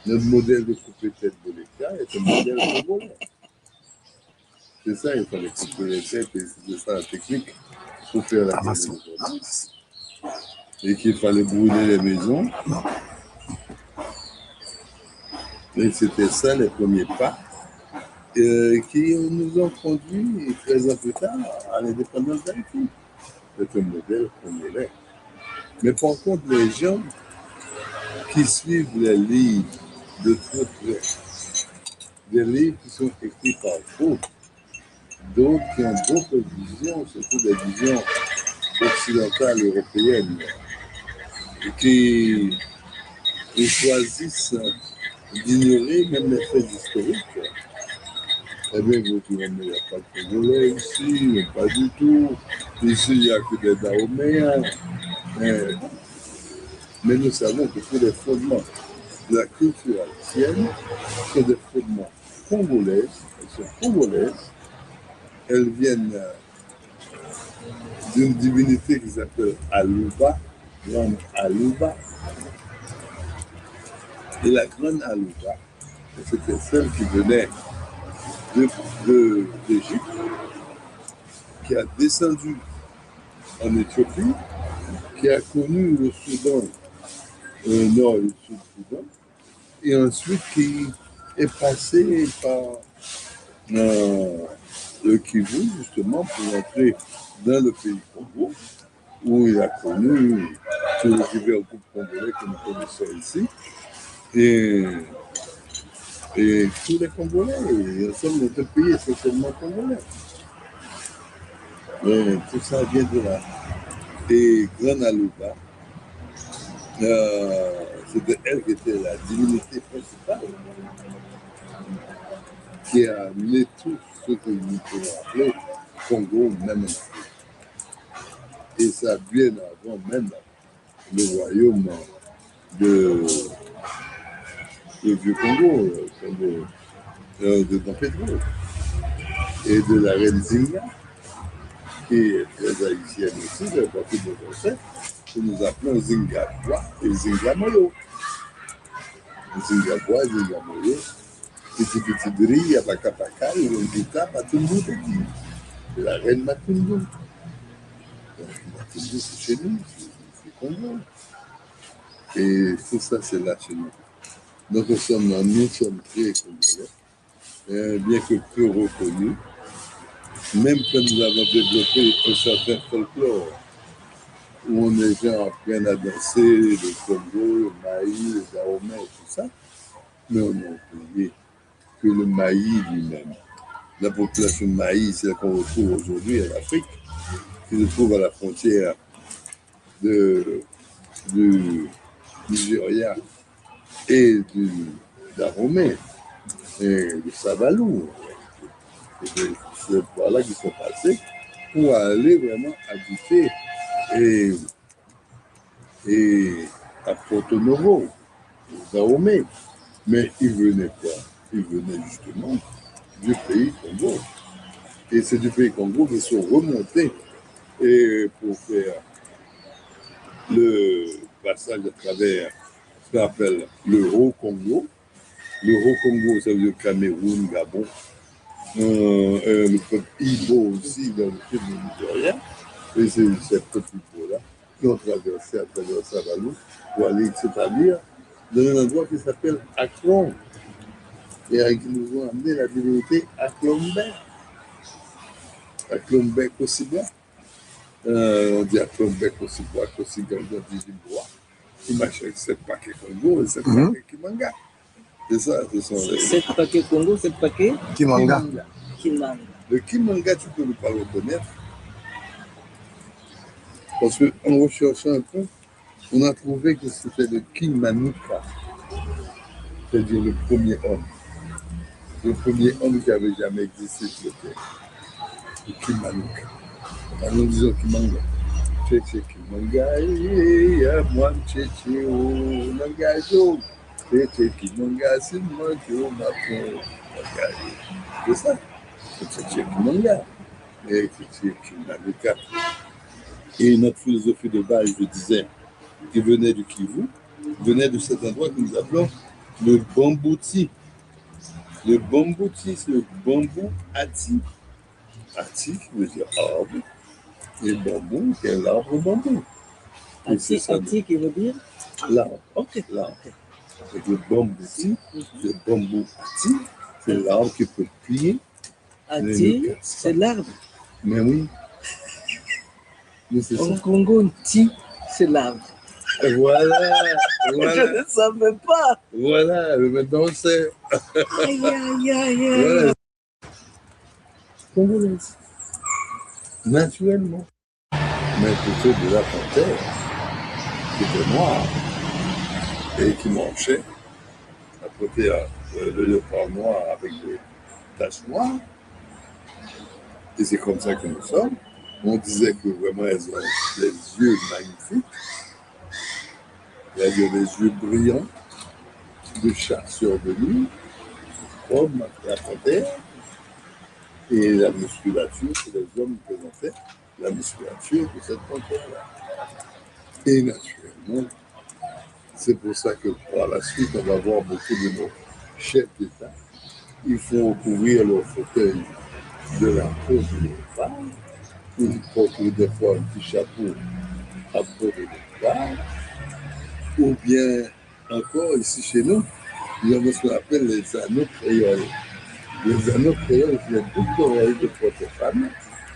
Notre modèle de couper tête de l'État est un modèle congolais. C'est ça, il fallait couper les têtes et c'est ça la technique pour faire la indépendance. Et qu'il fallait brûler les maisons. Et c'était ça les premiers pas qui nous ont conduit 13 ans plus tard à l'indépendance d'Haïti. C'est un modèle congolais. Mais par contre, les gens qui suivent les livres de trop près, des livres qui sont écrits par d'autres qui ont d'autres visions, surtout des visions occidentales européennes, qui choisissent d'ignorer même les faits historiques. Eh bien, vous direz, mais il n'y a pas de Congolais ici, pas du tout. Ici, il n'y a que des Dahoméens. Mais nous savons que tous les fondements de la culture haïtienne sont des fondements congolais. Elles sont congolaises. Elles viennent d'une divinité qui s'appelle Alouba, grande Alouba. Et la grande Alouba, c'était celle qui venait d'Égypte, qui a descendu en Éthiopie, qui a connu le Soudan, le nord et le sud du Soudan, et ensuite qui est passé par le Kivu, justement, pour entrer dans le pays Congo, où il a connu tous les divers groupes congolais que nous connaissons ici, et tous les Congolais, nous sommes notre pays essentiellement congolais. Mais tout ça vient de là. Et Grande Alouba, c'était elle qui était la divinité principale, qui a amené tout ce que nous pouvons appeler Congo, même en Afrique. Et ça bien avant même le royaume de Vieux Congo, de Don Pedro, et de la reine Zinga, qui est très haïtienne aussi, de la partie de nos ancêtres, que nous appelons Zingabois et Zingamolo. Zingabois, Zingamolo, petit dri, Abakapaka, Urundika, Matumbu, la reine Matumbu. Matumbu, c'est chez nous, c'est Congo. Et tout ça, c'est là chez nous. Donc nous sommes très congolais, bien que peu reconnus, même quand nous avons développé un certain folklore, où les gens apprennent à danser, le Congo, le maïs, le Dahomey, tout ça, mais on a oublié que le maïs lui-même, la population maïs, c'est ce qu'on retrouve aujourd'hui en Afrique, qui se trouve à la frontière du Nigeria et du Dahomey et du Sabalou. C'est par là qu'ils sont passés pour aller vraiment habiter et à Porto Novo, au Dahomey. Mais ils venaient quoi? Ils venaient justement du pays Congo. Et c'est du pays Congo qu'ils sont remontés et pour faire le passage à travers ce qu'on appelle le Haut-Congo. Le Haut-Congo, ça veut dire Cameroun, Gabon. Le peuple Ibo aussi, dans le sud du Nigeria. Et c'est ces peuples Ibo-là qui ont traversé à travers Sabalou pour aller s'établir dans un endroit qui s'appelle Aklon. Et qui nous ont amené la divinité Aklombe. à Clombec aussi bois. On dit à Clombec aussi bois, aussi Gango dit du bois. Il m'achète 7 paquets Congo et 7 paquets Kimanga. C'est ça, ce sont les... 7 paquets Congo, 7 paquets Kimanga. Kimanga. Le Kimanga, tu peux ne pas le reconnaître. Parce qu'en recherchant un peu, on a trouvé que c'était le Kimanuka, c'est-à-dire le premier homme. Le premier homme qui avait jamais existé sur la Terre. Le Kimanuka. Alors nous disons Kimanga. Tchétché Kimanga, moi Tchétché, oh, Nangajo. Tchétché Kimanga, c'est moi qui au Mapon. C'est ça. C'est Tchétché Kimanga. Et Tchétché Kimanuka. Et notre philosophie de base, je disais, qui venait du Kivu, venait de cet endroit que nous appelons le bambouti. Le bambouti, c'est le bambou ati. Ati, qui veut dire arbre. Et bambou, c'est l'arbre bambou. Ati, ati qui veut dire l'arbre. Ok. L'arbre. Donc le bambouti, le bambou ati, c'est l'arbre qui peut plier. Ati, c'est l'arbre. Mais oui. Au Congo, ti, c'est l'arbre. Voilà. Je ne savais pas. Voilà, maintenant on sait. Aïe, aïe, aïe, aïe. Voilà. Congolaise. Naturellement. Mais plutôt de la panthère, qui était noire, et qui mangeait, à côté le léopard noir avec des taches noires. Et c'est comme ça que nous sommes. On disait que vraiment elles ont les yeux magnifiques. Elles ont des yeux brillants, de chasseurs de nuit, comme la panthère. Et la musculature que les hommes présentaient, la musculature de cette panthère-là. Et naturellement, c'est pour ça que par la suite, on va voir beaucoup de nos chefs d'État. Ils font recouvrir leur fauteuil de la peau du léopard. Ils portent des fois un petit chapeau à peau de léopard. Ou bien encore ici chez nous, il y a ce qu'on appelle les anneaux créoles. Les anneaux créoles, c'est les boucles d'oreilles de votre femme,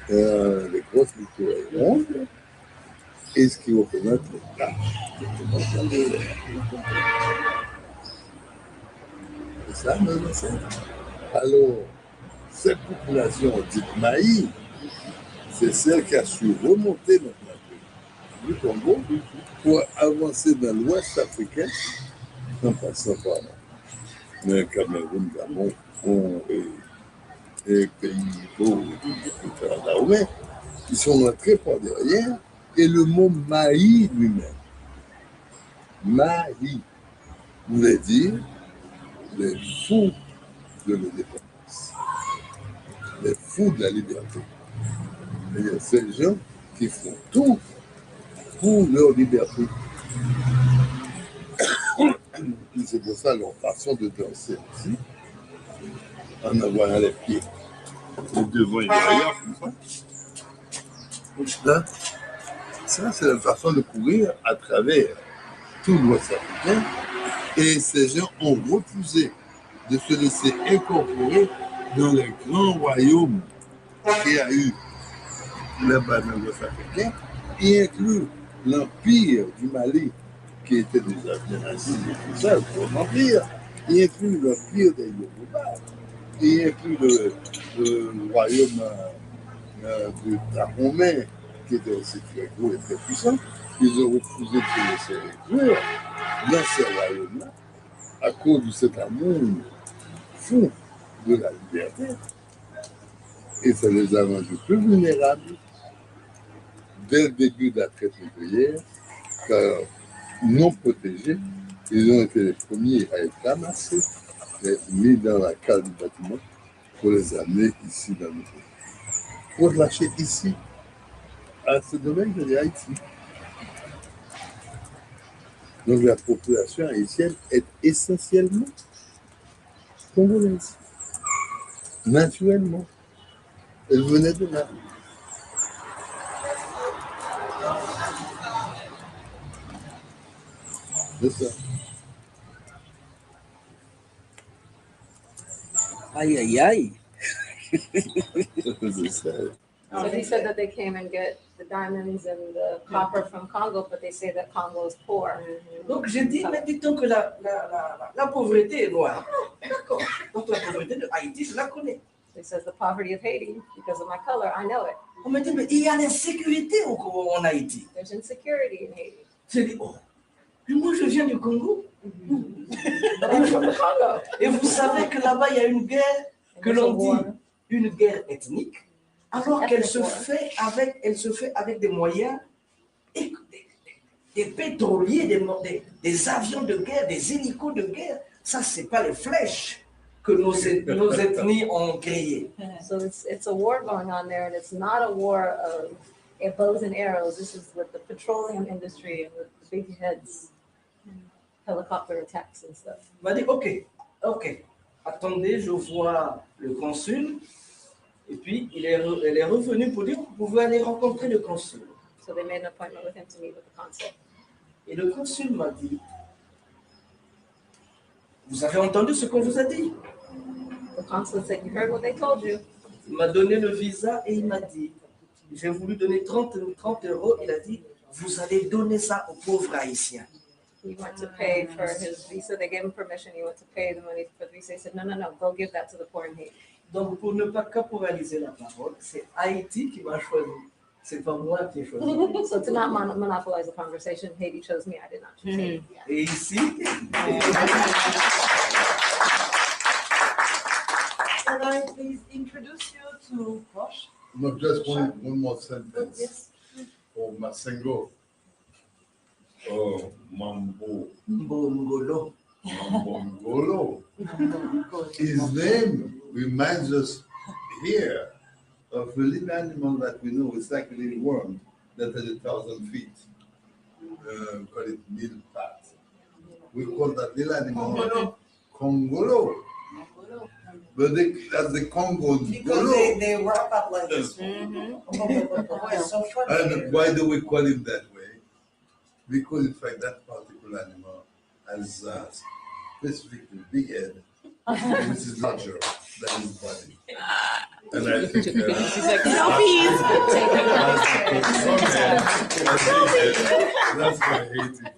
les grosses boucles d'oreilles rondes, et ce qui représente les taches. C'est ça, mes ancêtres. Alors, cette population dite Maï, c'est celle qui a su remonter notre nature du Congo pour avancer dans l'Ouest africain en passant par le Cameroun, Gabon, Congo et Pays-Bas, Dahomey. Ils sont rentrés par derrière et le mot Maï lui-même, Maï, voulait dire les fous de l'indépendance, les fous de la liberté. Il y a ces gens qui font tout pour leur liberté. Et c'est pour ça leur façon de danser aussi, en envoyant les pieds de devant et derrière, comme ça. Ça, c'est la façon de courir à travers tout l'Ouest africain. Et ces gens ont refusé de se laisser incorporer dans les grands royaumes qu'il y a eu là-bas dans l'Ouest africain, y inclut l'Empire du Mali, qui était déjà bien assis et tout ça, pour empire, y inclut l'Empire des Yoruba, y inclut le royaume de Dahomey, qui était aussi très gros et très puissant. Ils ont refusé de se laisser réduire dans ces royaumes-là à cause de cet amour fou de la liberté. Et ça les a rendus plus vulnérables dès le début de la traite négrière, car non protégés, ils ont été les premiers à être ramassés et mis dans la cale du bâtiment pour les amener ici dans le pays. Pour lâcher ici, à ce domaine de Haïti. Donc la population haïtienne est essentiellement congolaise. Naturellement. Elle venait de là. C'est ça. Aïe, aïe, aïe. C'est ça. So he said that they came and get the diamonds and the copper from Congo, but they say that Congo is poor. Donc j'ai dit, mais dit-on que la pauvreté est noire. D'accord. Donc la pauvreté de Haïti, je la connais. He says the poverty of Haiti, because of my color, I know it. On me dit, mais il y a l'insécurité en Haïti. There's insecurity in Haiti. J'ai dit, oh, mais moi je viens du Congo. Et vous savez que là-bas, il y a une guerre que l'on dit une guerre ethnique, alors qu'elle se fait avec des moyens, des pétroliers, des avions de guerre, des hélicos de guerre. Ça, ce n'est pas les flèches que nos ethnies ont créées. So it's a war going on there, and it's not a war of bows and arrows. This is with the petroleum industry and with the big heads, helicopter attacks and stuff. Il m'a dit, ok, attendez, je vois le consul. Et puis, elle est revenue pour dire, vous pouvez aller rencontrer le consul. So they made an appointment with him to meet with the consul. Et le consul m'a dit, vous avez entendu ce qu'on vous a dit? The consul said, you heard what they told you. Il m'a donné le visa et il m'a dit, j'ai voulu donner 30 €. Il a dit, vous allez donner ça aux pauvres Haïtiens. He went to pay for his visa. They gave him permission. He went to pay the money for the visa. He said, no, go give that to the poor in Haiti. Donc, pour ne pas caporaliser la parole, c'est Haïti qui m'a choisi. C'est pas moi qui ai choisi. So to not monopolize the conversation, Haiti chose me. I did not choose Haiti. Et ici, Can I please introduce you to Posh? No, just one more sentence. Yes. For Masengo. Oh, Mambo. Mbongolo. Mambongolo. His name reminds us here of a little animal that we know. It's like a little worm that has 1,000 feet. We call it milpat. We call that little animal Congolo. But that's the Congo. Because they wrap up like this. Oh, it's so funny. And why do we call it that way? Because in fact that particular animal has a specifically big head, which is larger than his body. And I think that's why I hate it.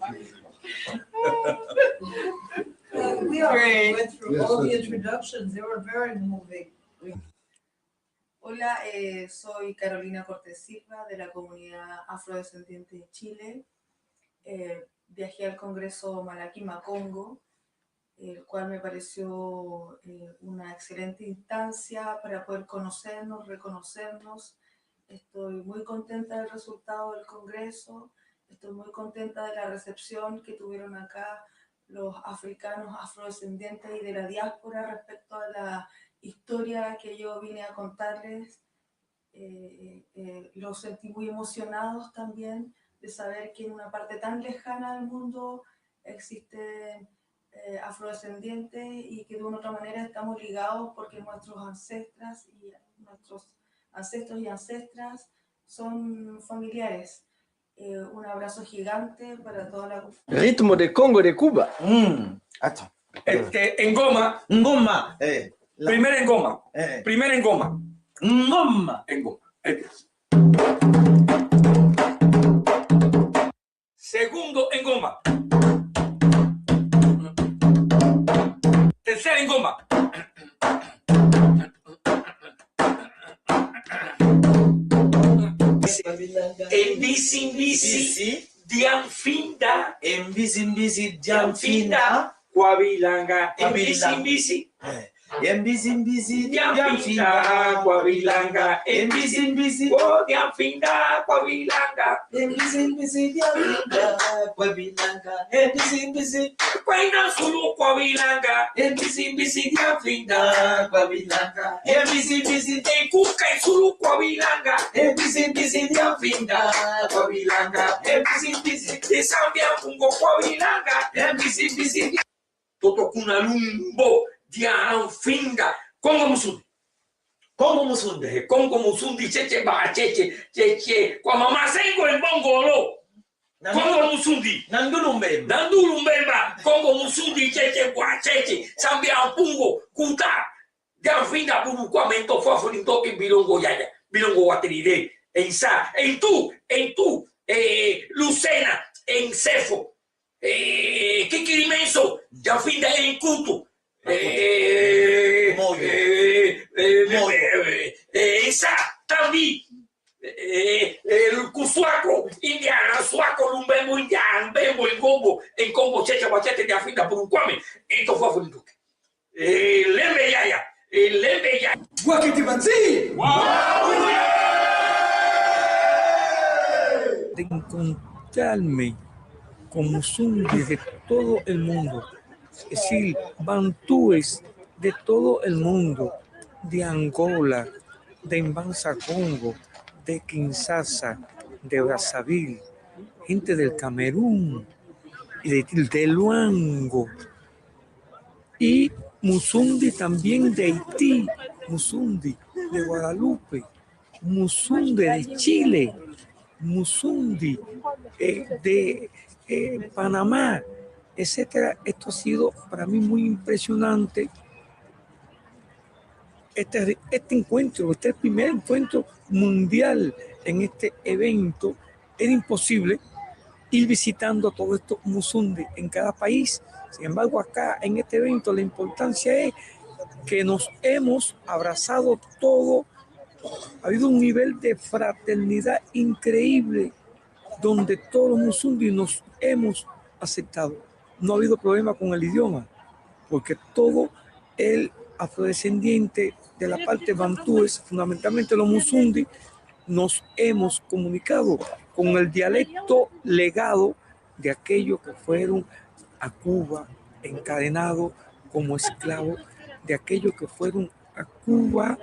We already went through all the introductions. They were very moving. Hola, soy Carolina Cortés Silva de la comunidad afrodescendiente de Chile. Viajé al Congreso Malaquima Congo, el cual me pareció una excelente instancia para poder conocernos, reconocernos. Estoy muy contenta del resultado del Congreso, estoy muy contenta de la recepción que tuvieron acá los africanos afrodescendientes y de la diáspora respecto a la historia que yo vine a contarles. Los sentí muy emocionados también de saber que en una parte tan lejana del mundo existen afrodescendientes y que de una u otra manera estamos ligados porque nuestros ancestros y ancestras son familiares. Un abrazo gigante para toda la... Ritmo de Congo de Cuba. Attends. En Goma. Ngoma. Primero en Goma. Primero en Goma. Ngoma. En Goma. Segundo en Goma. Tercero en Goma. Mbisi, Diamfinda. Mbisi, Diamfinda. Kwabilanga. Mbisi. Mbisi, Diamfinda. Kwabilanga. Mbisi, oh, Diamfinda. Kwabilanga. Mbisi, Diamfinda. Kwabilanga. Mbisi. Kwaina sulu Kwabilanga. Mbisi, Diamfinda. Kwabilanga. Mbisi, Ekuka sulu Kwabilanga. Mbisi, Diamfinda. Kwabilanga. Mbisi, Desambia Pungo Kwabilanga. Mbisi, Toto Kuna Lumbo. Diamfinda. Kongo Musundi, cheche ba cheche. Kwa mama sengo en Bongolo. Kongo Musundi. Nandulu Mbemba. Kongo Musundi, cheche ba cheche. Sambia Pungo, Kuta. Diamfinda Pulu kwa mento fofo lintoki bilongo yaya. bilongo wateride, en Sa, en tú, Lucena, en Cefo, Kikirimenso, Jafinda en Kutu, en Sa, Tambi, el Cusuaco, Indiana, Suaco, Lumbembo, Indiana, Bembo, en Congo, Checha, Bachete, de Afinda, Purukwame, en Tofafunduke. Lembe Yaya, Lembe Yaya. Wakitibanzi! De encontrarme con Musundi de todo el mundo, es decir, bantúes de todo el mundo, de Angola, de Mbanza Congo, de Kinshasa, de Brazzaville, gente del Camerún y de Luango, y Musundi también de Haití, Musundi de Guadalupe, Musundi de Chile, Musundi de Panamá, etcétera. Esto ha sido para mí muy impresionante. Este encuentro, este primer encuentro mundial en este evento, era imposible ir visitando a todos estos Musundi en cada país. Sin embargo, acá en este evento la importancia es que nos hemos abrazado todo. Ha habido un nivel de fraternidad increíble donde todos los Musundi nos hemos aceptado. No ha habido problema con el idioma, porque todo el afrodescendiente de la parte bantúes, fundamentalmente los Musundi, nos hemos comunicado con el dialecto legado de aquellos que fueron a Cuba encadenados como esclavos, de aquellos que fueron a Cuba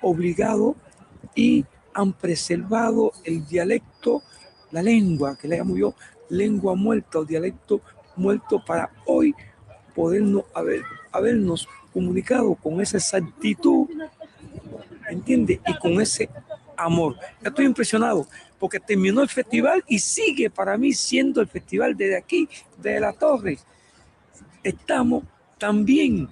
obligados y han preservado el dialecto, la lengua, que le llamo yo lengua muerta o dialecto muerto, para hoy podernos habernos comunicado con esa exactitud, ¿entiendes? Y con ese amor. Ya estoy impresionado porque terminó el festival y sigue para mí siendo el festival desde aquí, desde la torre. Estamos también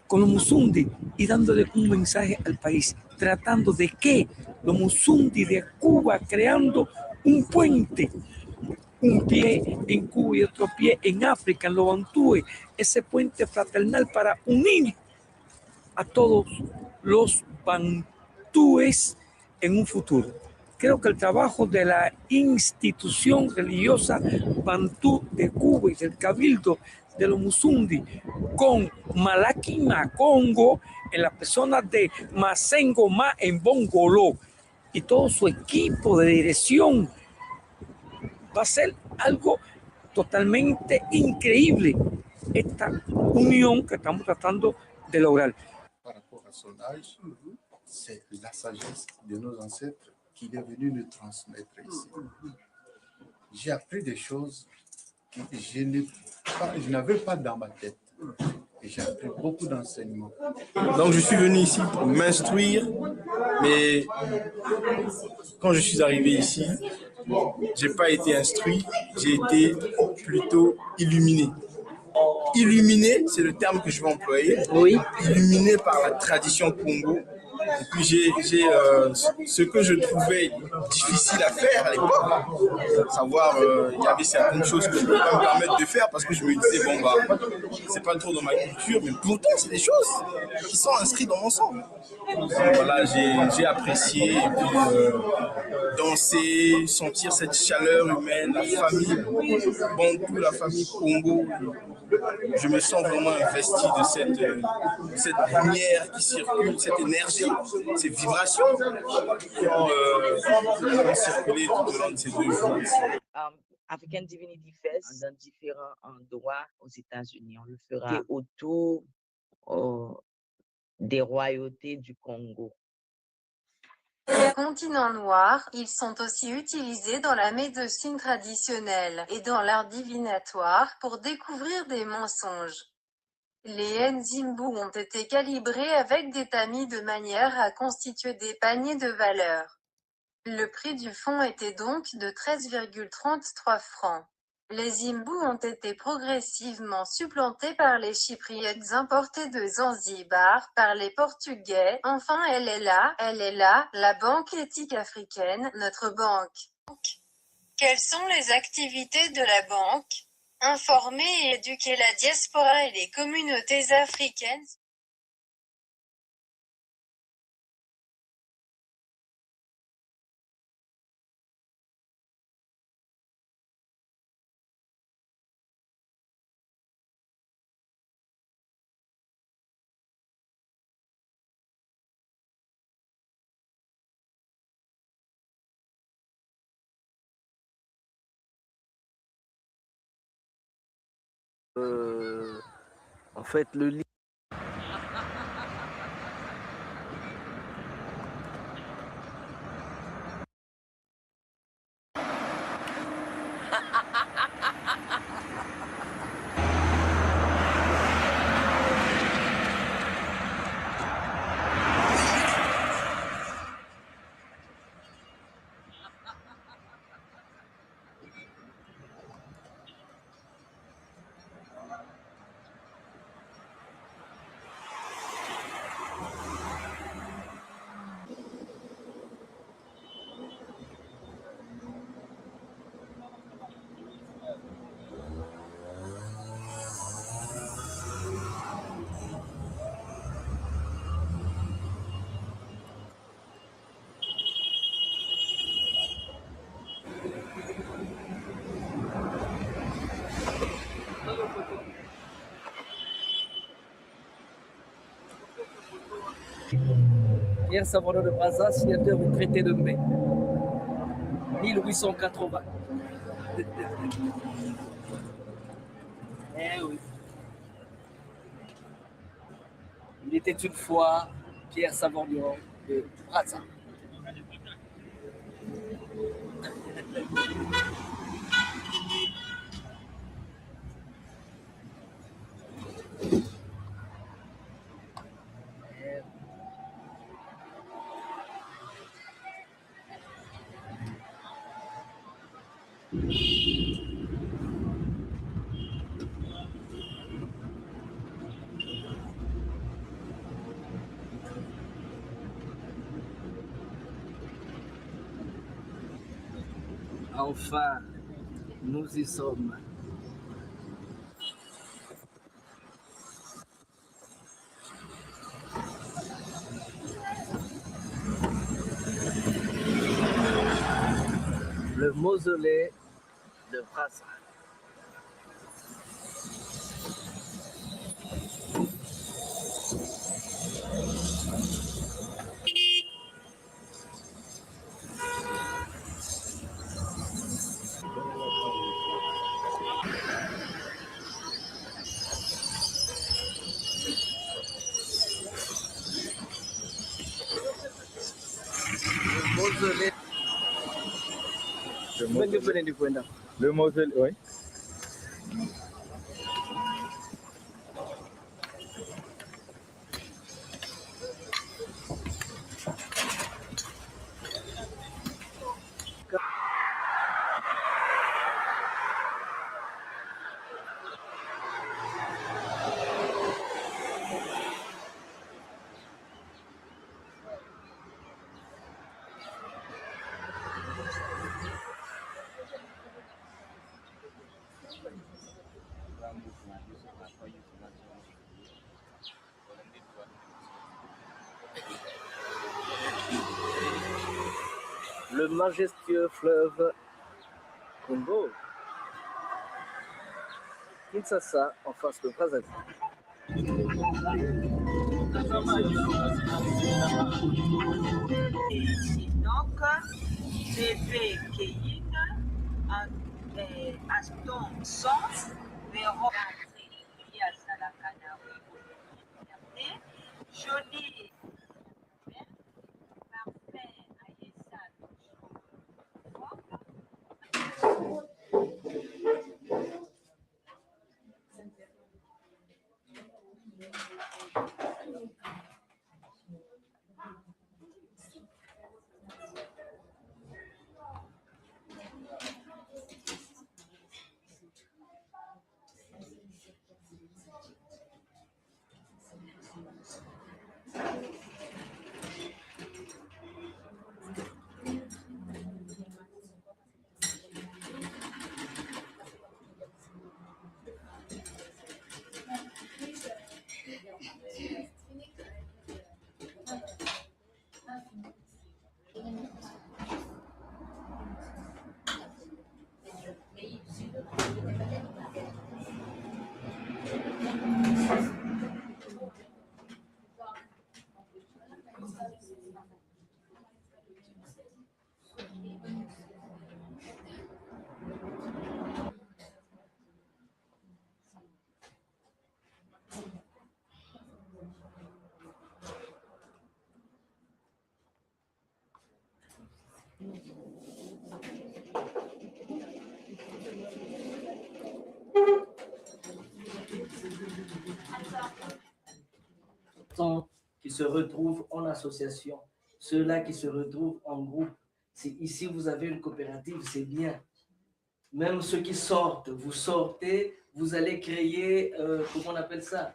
con los Musundi y dándole un mensaje al país, tratando de que los Musundi de Cuba, creando un puente, un pie en Cuba y otro pie en África, en los bantúes, ese puente fraternal para unir a todos los bantúes en un futuro. Creo que el trabajo de la institución religiosa bantú de Cuba y del Cabildo de los Musundi con Malaki Macongo en la persona de Masengo Ma en Bongoló y todo su equipo de dirección, va a ser algo totalmente increíble, esta unión que estamos tratando de lograr. Par rapport à son âge, c'est la sagesse de nos ancêtres qu'il est venu nous transmettre ici. J'ai appris des choses que je n'avais pas dans ma tête. Et j'ai appris beaucoup d'enseignements. Donc je suis venu ici pour m'instruire, mais quand je suis arrivé ici, je n'ai pas été instruit, j'ai été plutôt illuminé. Illuminé, c'est le terme que je vais employer. Oui. Illuminé par la tradition Congo. Et puis ce que je trouvais difficile à faire à l'époque, savoir, il y avait certaines choses que je ne pouvais pas me permettre de faire parce que je me disais, bon bah, c'est pas trop dans ma culture, mais pourtant c'est des choses qui sont inscrites dans mon sang. Donc, voilà, j'ai apprécié, et puis danser, sentir cette chaleur humaine, la famille Bantou, la famille Congo. Je me sens vraiment investi de cette lumière qui circule, cette énergie, ces vibrations qui ont circulé tout au long de ces 2 jours. African Divinity Fest dans différents endroits aux États-Unis. On le fera autour des royautés du Congo. Continent noir, ils sont aussi utilisés dans la médecine traditionnelle et dans l'art divinatoire pour découvrir des mensonges. Les Nzimbu ont été calibrés avec des tamis de manière à constituer des paniers de valeur. Le prix du fonds était donc de 13,33 francs. Les Zimbou ont été progressivement supplantés par les Chypriotes importés de Zanzibar, par les Portugais. Enfin, elle est là, la Banque éthique africaine, notre banque. Quelles sont les activités de la banque? Informer et éduquer la diaspora et les communautés africaines. En fait, le livre. Pierre Savonneau de Brazza, signateur du traité de mai 1880. Eh oui. Il était une fois Pierre Savonneau de Brazza. Enfin, nous y sommes. Le mausolée de Brazza. Le mausolée, oui. Le majestueux fleuve Congo. Kinshasa, en face de Brazzaville. Donc, je vais cueillir à ton sens, verront joli. Qui se retrouvent en association, ceux-là qui se retrouvent en groupe. Si ici vous avez une coopérative, c'est bien. Même ceux qui sortent, vous sortez, vous allez créer, comment on appelle ça,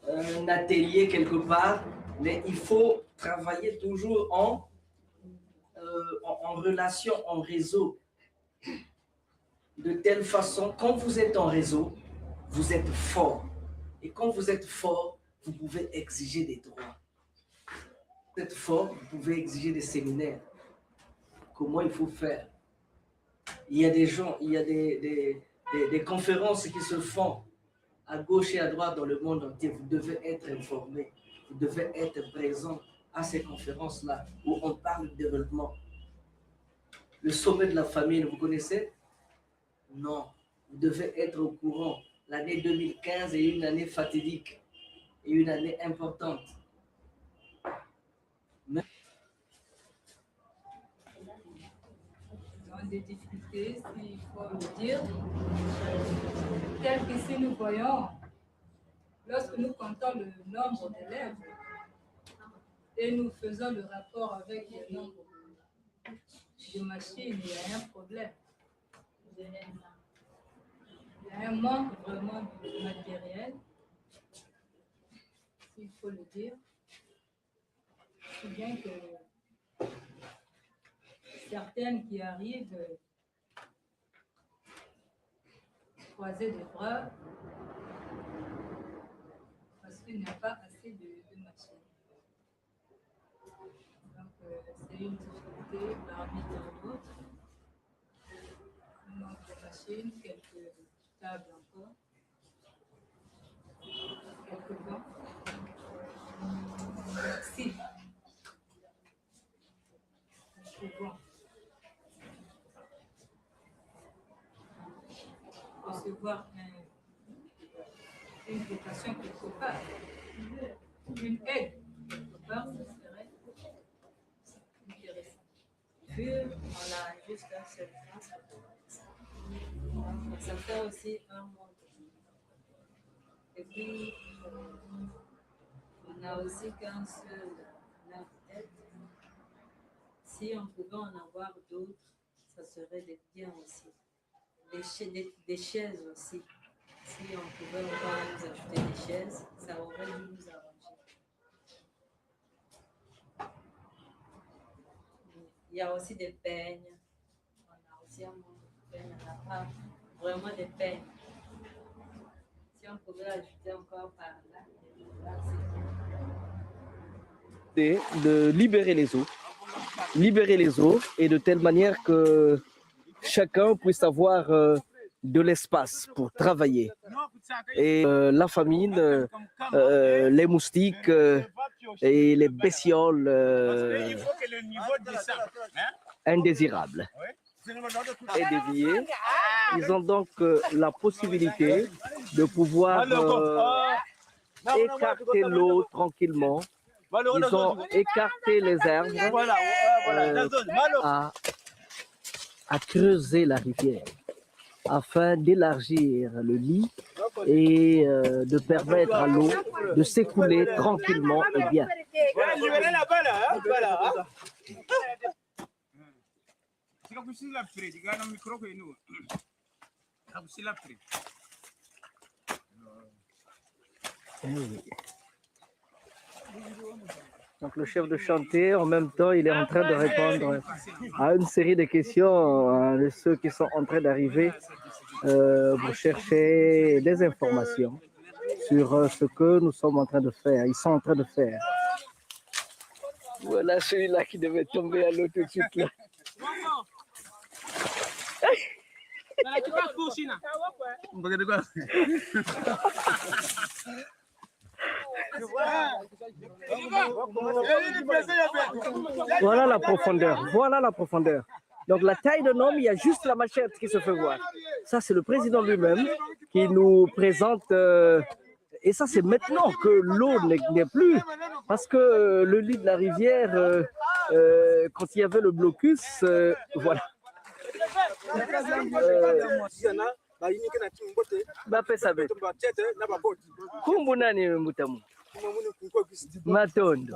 un atelier quelque part, mais il faut travailler toujours en relation, en réseau. De telle façon, quand vous êtes en réseau, vous êtes fort. Et quand vous êtes fort, vous pouvez exiger des droits. Vous êtes fort, vous pouvez exiger des séminaires. Comment il faut faire? Il y a des gens, il y a des conférences qui se font à gauche et à droite dans le monde entier. Vous devez être informé. Vous devez être présent à ces conférences-là où on parle de développement. Le sommet de la famille, vous connaissez? Non. Vous devez être au courant. L'année 2015 est une année fatidique et une année importante. Dans des difficultés, s'il faut le dire, telles qu'ici nous voyons, lorsque nous comptons le nombre d'élèves et nous faisons le rapport avec le nombre de machines, il y a un problème. Il y a un manque vraiment de matériel, s'il faut le dire. C'est bien que certaines qui arrivent croiser les bras parce qu'il n'y a pas assez de machines. Donc, c'est une difficulté parmi tant d'autres. Il manque de machines, quelques tables encore, quelques bancs. Merci. Bon. Recevoir une vocation quelque part, une aide quelque part, ce serait intéressant. Vu on a juste un seul France, ça fait aussi un monde. Et puis, on n'a aussi qu'un seul tête. Si on pouvait en avoir d'autres, ça serait bien aussi. Des chaises aussi. Si on pouvait encore nous ajouter des chaises, ça aurait dû nous arranger. Il y a aussi des peignes. On a aussi un monde de peignes. On n'a pas vraiment des peignes. Si on pouvait ajouter encore par là, c'est bien. De libérer les eaux et de telle manière que chacun puisse avoir de l'espace pour travailler. Et la famine, les moustiques et les bestioles indésirables et déviées, ils ont donc la possibilité de pouvoir écarter l'eau tranquillement. Ils ont écarté les herbes à creuser la rivière afin d'élargir le lit et de permettre à l'eau de s'écouler tranquillement et bien. Donc le chef de chantier, en même temps, il est en train de répondre à une série de questions de ceux qui sont en train d'arriver pour chercher des informations sur ce que nous sommes en train de faire. Ils sont en train de faire. Voilà celui-là qui devait tomber à l'eau tout de suite là. Voilà la profondeur. Voilà la profondeur. Donc la taille d'un homme, il y a juste la machette qui se fait voir. Ça, c'est le président lui-même qui nous présente. Et ça, c'est maintenant que l'eau n'est plus. Parce que le lit de la rivière, quand il y avait le blocus, voilà. Kumbunani mutamu. Matondo.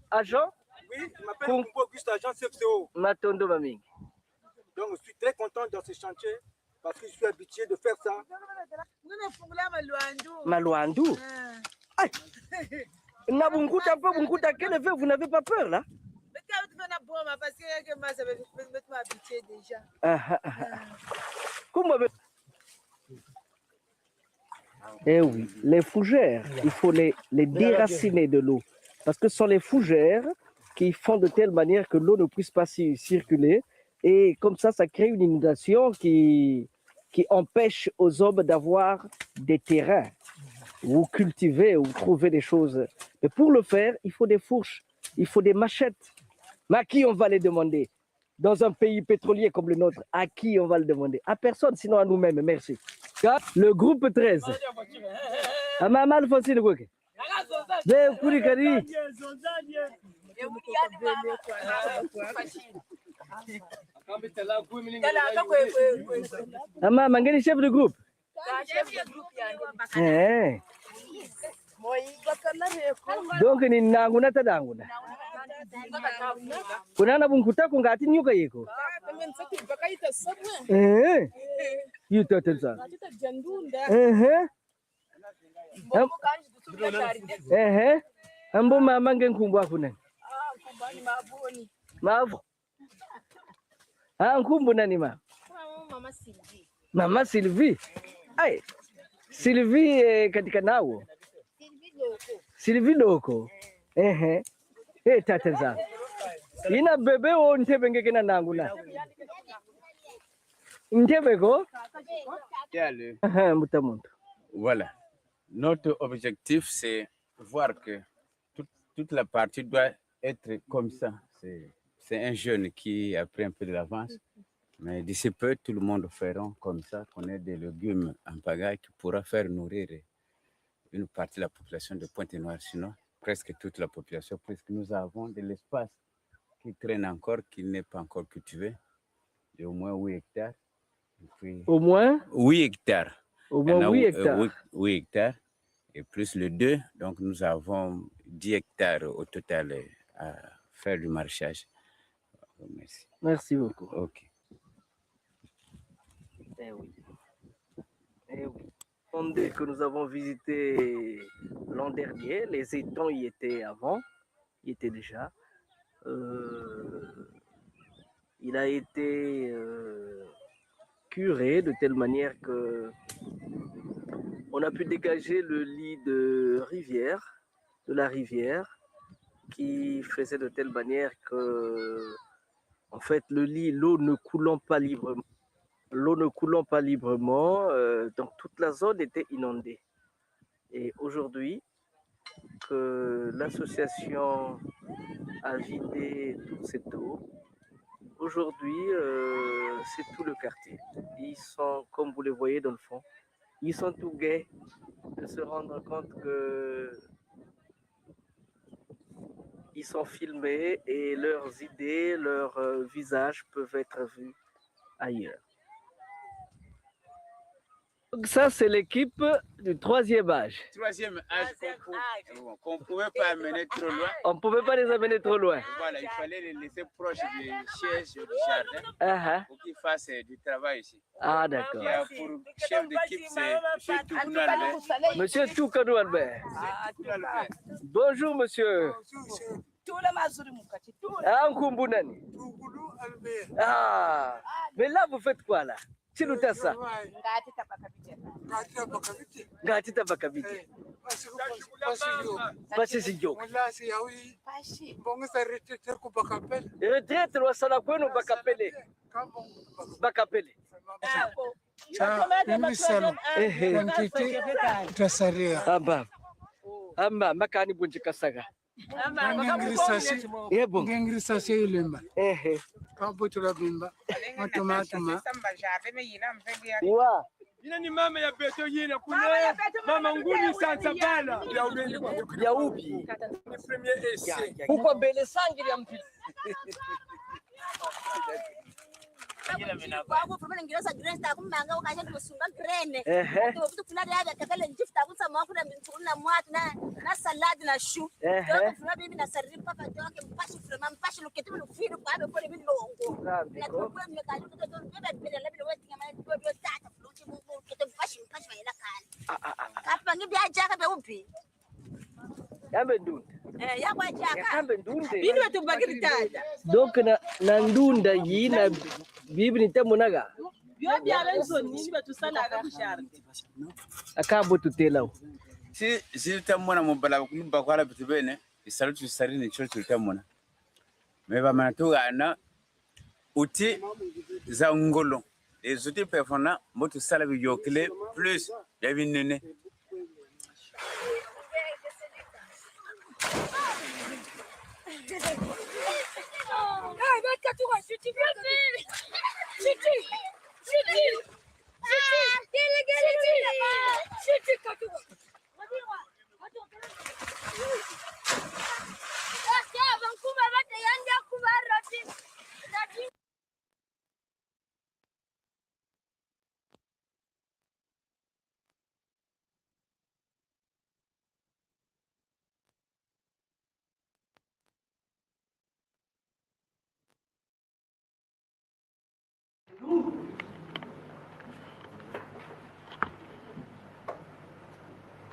Agent? Oui, je m'appelle Auguste, agent CFCO. Matondo Maming. Donc je suis très content dans ce chantier parce que je suis habitué de faire ça. Malouandou. Nabunguta peu, bunguta quel effet, vous n'avez pas peur là? Eh oui, les fougères, il faut les déraciner de l'eau. Parce que ce sont les fougères qui font de telle manière que l'eau ne puisse pas circuler. Et comme ça crée une inondation qui empêche aux hommes d'avoir des terrains où cultiver, où trouver des choses. Mais pour le faire, il faut des fourches, il faut des machettes. Mais à qui on va les demander? Dans un pays pétrolier comme le nôtre, à qui on va le demander? À personne, sinon à nous-mêmes. Merci. Le groupe 13. Amamal Fonsi le Gouke. Ama mangeni chef de groupe. Donc ni nanguna tadanguna. Kuna na bunkuta kungati nyuka yeko. Yuta tensa. Ambo mama ngenkumbwa kuna. Mavu. Nkumbu nani ma? Mama Sylvie. Mama Sylvie. Ai. Sylvie katika nao. Sylvie loko. Tatenza. Ina bebe o ntebe ngekena nanguna. Ntebe go? Voilà. Notre objectif, c'est voir que toute la partie doit être comme ça. C'est un jeune qui a pris un peu de l'avance. Mais d'ici peu, tout le monde fera comme ça, qu'on ait des légumes en pagaille qui pourra faire nourrir une partie de la population de Pointe-Noire. Sinon, presque toute la population, puisque nous avons de l'espace qui traîne encore, qui n'est pas encore cultivé, de au moins 8 hectares. Puis, au moins 8 hectares. Au moins 8 hectares. 8 hectares. Et plus le 2, donc nous avons 10 hectares au total à faire du maraîchage. Merci. Merci beaucoup. Ok. Eh oui. Fondé que nous avons visité l'an dernier, les étangs y étaient avant, y étaient déjà. Il a été curé de telle manière que on a pu dégager le lit de la rivière, qui faisait de telle manière que, en fait, le lit, l'eau ne coulant pas librement, donc toute la zone était inondée. Et aujourd'hui, que l'association a vidé toute cette eau, aujourd'hui, c'est tout le quartier. Ils sont, comme vous le voyez dans le fond, ils sont tout gais de se rendre compte que ils sont filmés et leurs idées, leurs visages peuvent être vus ailleurs. Donc ça, c'est l'équipe du 3e âge. 3e âge qu'on ne pouvait pas amener trop loin. On ne pouvait pas les amener trop loin. Voilà, il fallait les laisser proches du siège du jardin pour qu'ils fassent du travail ici. Ah, d'accord. Pour chef d'équipe, c'est M. Toukanou Albert. Monsieur Toukanou Albert. Bonjour, monsieur. Ah, Nkumbunani. Ah, mais là, vous faites quoi là? Chilutasa. Gatita bakabiti. Pashi sijo. Retraite wasala kwenu bakapele. Bakapele. Amba makani bunji kasaga. Yebo. Ngengrisase ilemba. Kapo turabimba. Matuma. Wa. Ina ni mama ya beto yina kuna mama nguni sasa bala. Ya upi. Premier essai. Huko mbele sangi ya mpili. Bago fumana ngirosa grace ta kumanga ukanye musunga grene. To butu fulani ya kakale njifta kutsa makuna mtuna mwatu na salad na shu. To fulani bibi na saripa pa joke mpashi fulani mpashi luketu lufiru kwa abe pole bibi longo. Na to kwa mmekali to bibi bibi la bibi wetinga ma to bibi tata fuluti mu ketu mpashi mayela kale. Kapa ngibi ajaka be upi. Yambe ndunda. Yakwa ajaka. Yambe ndunde. Bibi wetu bagiri tata. Donc na ndunda yi na bibi nitamunaga. Yo byarenzo nini batusana akakusharti. Akabo tutela. Si zitamona mubala kumba kwala bitubene isalutu sarine cyo tutamona. Meba manatugana uti za ngolo. Les outils performants motu sala biyokle plus ya binene.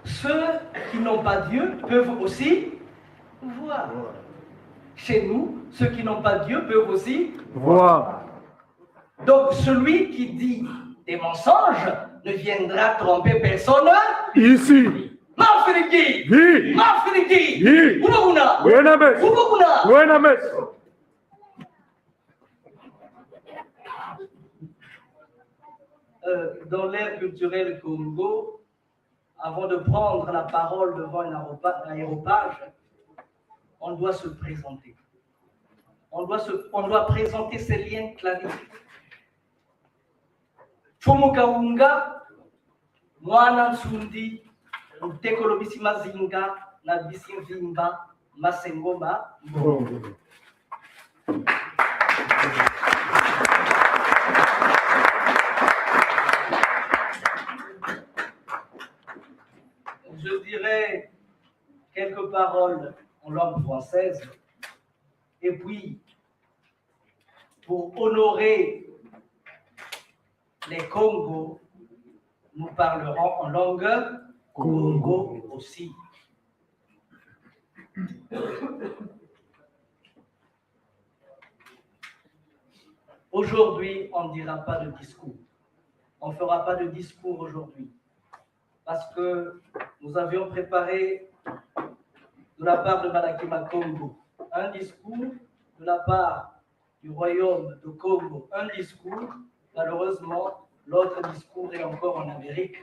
Ceux qui n'ont pas Dieu peuvent aussi voir. Chez nous, ceux qui n'ont pas Dieu peuvent aussi voir. Donc celui qui dit des mensonges ne viendra tromper personne ici. Mafriki! Oui. Mafriki! Oui. Ubabuna! Buenames. Ubabuna! Buenames. Dans l'ère culturelle Congo, avant de prendre la parole devant un aéropage, on doit se présenter. On doit présenter ses liens claniques. Chomukaunga, mwana nsundi, utekolo bisi mazinga, na bisi mvimba, masengoma, mbongo. Je dirais quelques paroles en langue française. Et puis, pour honorer les Congos, nous parlerons en langue Congo aussi. Aujourd'hui, on ne dira pas de discours. On ne fera pas de discours aujourd'hui. Parce que nous avions préparé de la part de Malakima Congo un discours, de la part du royaume de Congo un discours. Malheureusement, l'autre discours est encore en Amérique.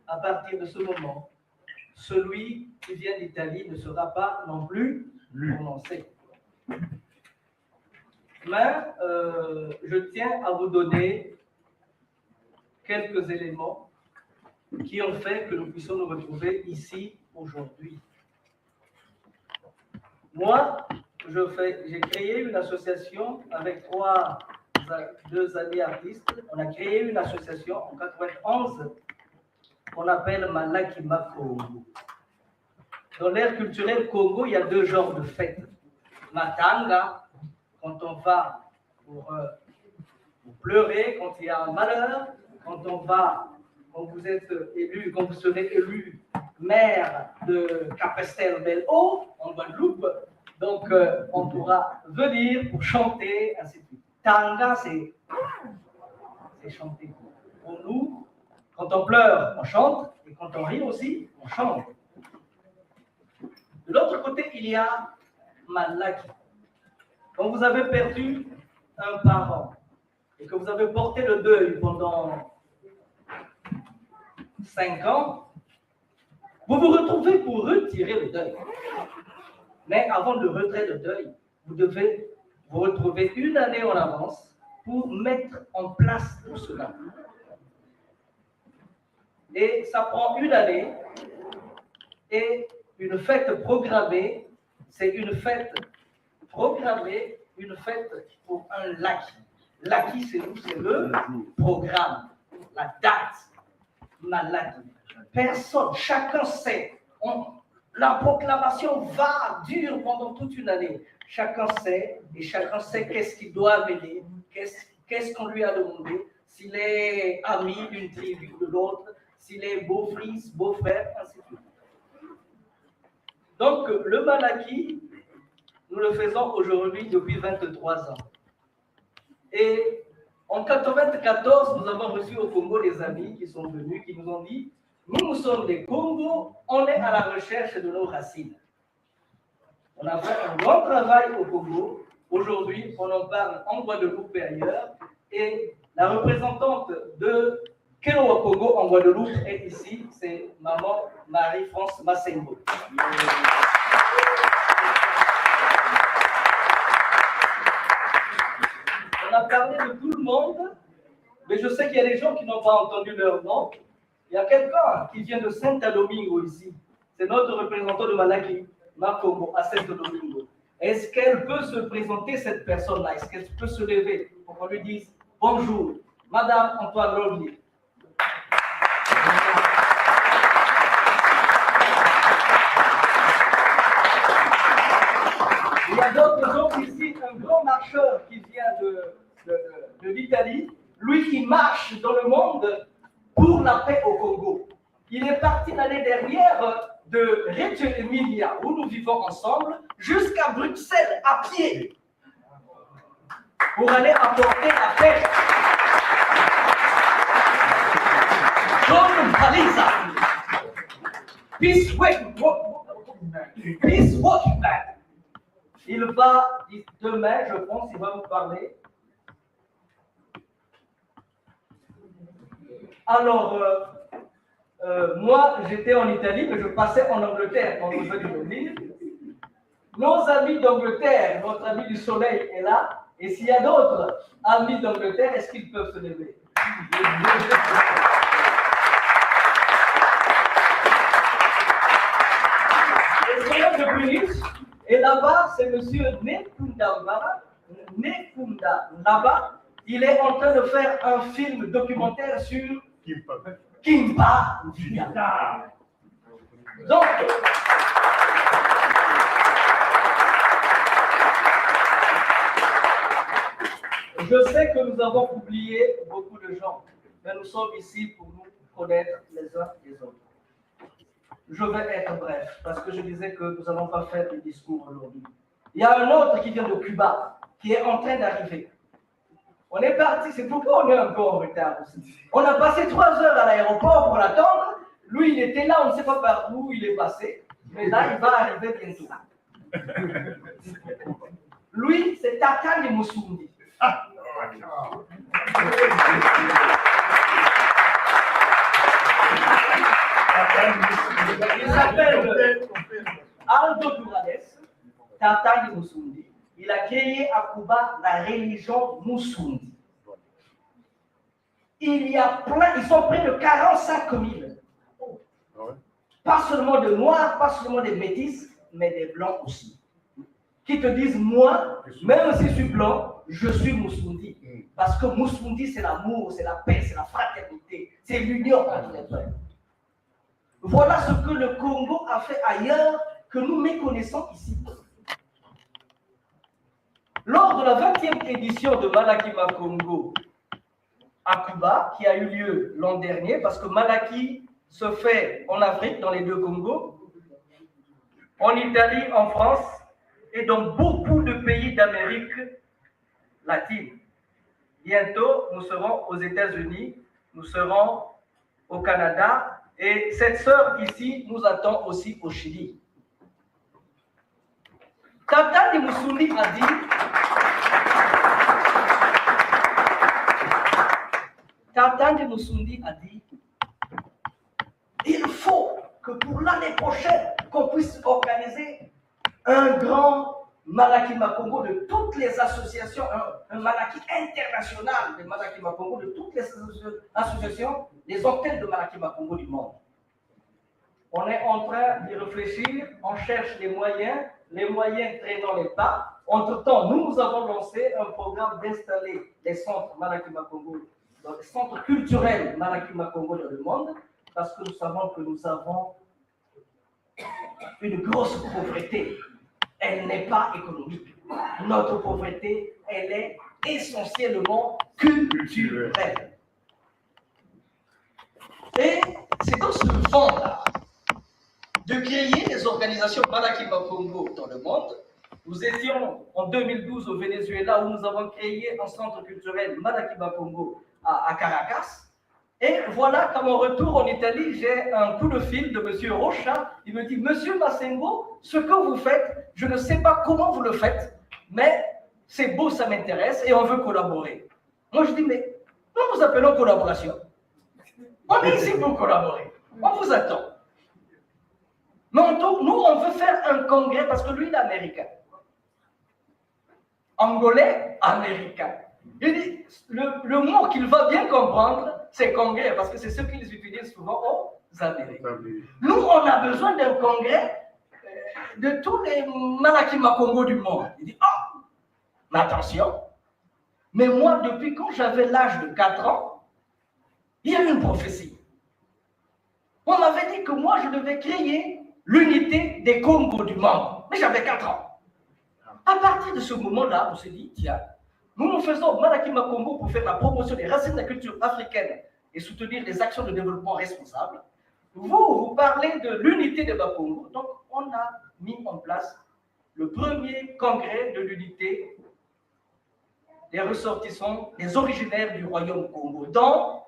À partir de ce moment, celui qui vient d'Italie ne sera pas non plus prononcé. Mais je tiens à vous donner quelques éléments qui ont fait que nous puissions nous retrouver ici aujourd'hui. Moi, j'ai créé une association avec deux amis artistes. On a créé une association en 91 qu'on appelle Malakima Congo. Dans l'ère culturelle Congo, il y a deux genres de fêtes. Matanga, quand on va pour pleurer, quand il y a un malheur, quand vous êtes élu, quand vous serez élu maire de Capestel-Bel-Haut, en Guadeloupe, donc on pourra venir pour chanter, ainsi de suite. Tanga, c'est chanter. Pour nous, quand on pleure, on chante, et quand on rit aussi, on chante. De l'autre côté, il y a Malaki. Quand vous avez perdu un parent, et que vous avez porté le deuil pendant 5 ans, vous vous retrouvez pour retirer le deuil. Mais avant le retrait de deuil, vous devez vous retrouver 1 année en avance pour mettre en place tout cela. Et ça prend 1 année et une fête programmée, c'est une fête programmée, une fête pour un laki. Laki, c'est le programme, la date, malaki. Personne, chacun sait. La proclamation dure pendant toute 1 année. Chacun sait, et chacun sait qu'est-ce qu'il doit amener, qu'est-ce qu'on lui a demandé, s'il est ami d'une tribu de l'autre, s'il est beau-fils, beau-frère, ainsi de suite. Donc, le Malaki, nous le faisons aujourd'hui depuis 23 ans. Et en 1994, nous avons reçu au Congo des amis qui sont venus, qui nous ont dit, nous sommes des Congos, on est à la recherche de nos racines. On a fait un grand travail au Congo. Aujourd'hui, on en parle en Guadeloupe et ailleurs. Et la représentante de Kelo Congo en Guadeloupe est ici, c'est maman Marie-France Massengo. On a parlé de tout le monde, mais je sais qu'il y a des gens qui n'ont pas entendu leur nom. Il y a quelqu'un qui vient de Saint-Domingo ici. C'est notre représentant de Malaki, Makombo, à Saint-Domingo. Est-ce qu'elle peut se présenter, cette personne-là? Est-ce qu'elle peut se lever pour qu'on lui dise bonjour, Madame Antoine Rovier? Il y a d'autres gens ici, un grand marcheur qui vient de l'Italie. Lui qui marche dans le monde pour la paix au Congo. Il est parti l'année dernière de Reggio Emilia, où nous vivons ensemble, jusqu'à Bruxelles à pied, pour aller apporter la paix. John Palisa, Peace Walking Man. Il va, demain, je pense, il va vous parler. Alors, moi, j'étais en Italie, mais je passais en Angleterre quand je venais de venir. Nos amis d'Angleterre, notre ami du soleil est là. Et s'il y a d'autres amis d'Angleterre, est-ce qu'ils peuvent se lever? Et c'est de British. Et là-bas, c'est M. Nekunda Laba. Il est en train de faire un film documentaire sur Kimpa. Donc, je sais que nous avons oublié beaucoup de gens, mais nous sommes ici pour nous connaître les uns les autres. Je vais être bref, parce que je disais que nous n'allons pas faire de discours aujourd'hui. Il y a un autre qui vient de Cuba, qui est en train d'arriver. On est parti, c'est pourquoi on est un peu en retard aussi. On a passé 3 heures à l'aéroport pour l'attendre. Lui, il était là, on ne sait pas par où il est passé. Mais là, il va arriver bientôt. Lui, c'est Tatang Musundi. Il s'appelle Aldo Durales, Tatang Musundi. Il a créé à Cuba la religion Musundi. Il y a plein, ils sont près de 45 000. Pas seulement de noirs, pas seulement des métis, mais des blancs aussi. Qui te disent, moi, même si je suis blanc, je suis Musundi. Parce que Musundi, c'est l'amour, c'est la paix, c'est la fraternité, c'est l'union entre les frères. Voilà ce que le Congo a fait ailleurs que nous méconnaissons ici. Lors de la 20e édition de Malakima Congo à Cuba, qui a eu lieu l'an dernier, parce que Malaki se fait en Afrique, dans les 2 Congos, en Italie, en France, et dans beaucoup de pays d'Amérique latine. Bientôt, nous serons aux États-Unis, nous serons au Canada, et cette sœur ici nous attend aussi au Chili. Tatang Musundi a dit, Tatang Musundi a dit, Il faut que pour l'année prochaine, qu'on puisse organiser un grand Malakima Congo de toutes les associations, un Malaki international de Malakima Congo, de toutes les associations, les hôtels de Malakima Congo du monde. On est en train d'y réfléchir, on cherche les moyens traînant les pas. Entre-temps, nous avons lancé un programme d'installer les centres Malakima Congo, dans les centres culturels Malakima Congo dans le monde, parce que nous savons que nous avons une grosse pauvreté. Elle n'est pas économique. Notre pauvreté, elle est essentiellement culturelle. Et c'est dans ce fond-là de créer des organisations Malakima Congo dans le monde. Nous étions en 2012 au Venezuela où nous avons créé un centre culturel Malakima Congo à Caracas. Et voilà qu'à mon retour en Italie, j'ai un coup de fil de M. Rocha. Il me dit, Monsieur Massengo, ce que vous faites, je ne sais pas comment vous le faites, mais c'est beau, ça m'intéresse et on veut collaborer. Moi, je dis, mais nous appelons collaboration. On est ici pour collaborer. On vous attend. Mais nous, on veut faire un congrès parce que lui, il est américain. Angolais, américain. Il dit, le mot qu'il va bien comprendre, c'est congrès, parce que c'est ce qu'ils utilisent souvent aux Amériques. Nous, on a besoin d'un congrès de tous les Malakima Congo du monde. Il dit, mais attention, mais moi, depuis quand j'avais l'âge de 4 ans, il y a eu une prophétie. On m'avait dit que moi, je devais créer l'unité des Congos du monde. Mais j'avais 4 ans. À partir de ce moment-là, on s'est dit, tiens, nous faisons Malakima Congo pour faire la promotion des racines de la culture africaine et soutenir les actions de développement responsables. Vous parlez de l'unité de Bakongo. Donc, on a mis en place le premier congrès de l'unité des ressortissants, des originaires du royaume Congo, dont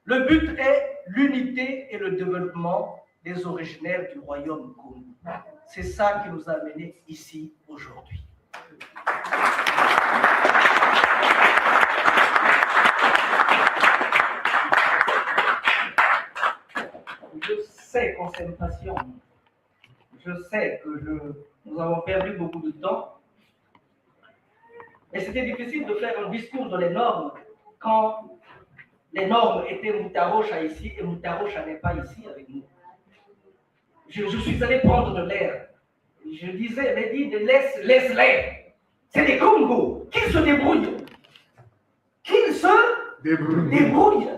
le but est l'unité et le développement des originaires du royaume Congo. C'est ça qui nous a amenés ici aujourd'hui. Je sais qu'on s'est impatient. Je sais que nous avons perdu beaucoup de temps. Et c'était difficile de faire un discours dans les normes quand les normes étaient Moutarocha ici et Moutarocha n'est pas ici avec nous. Je suis allé prendre de l'air. Je disais, Lady, laisse-les. C'est des Congos. Qu'ils se débrouillent. Qu'ils se débrouillent.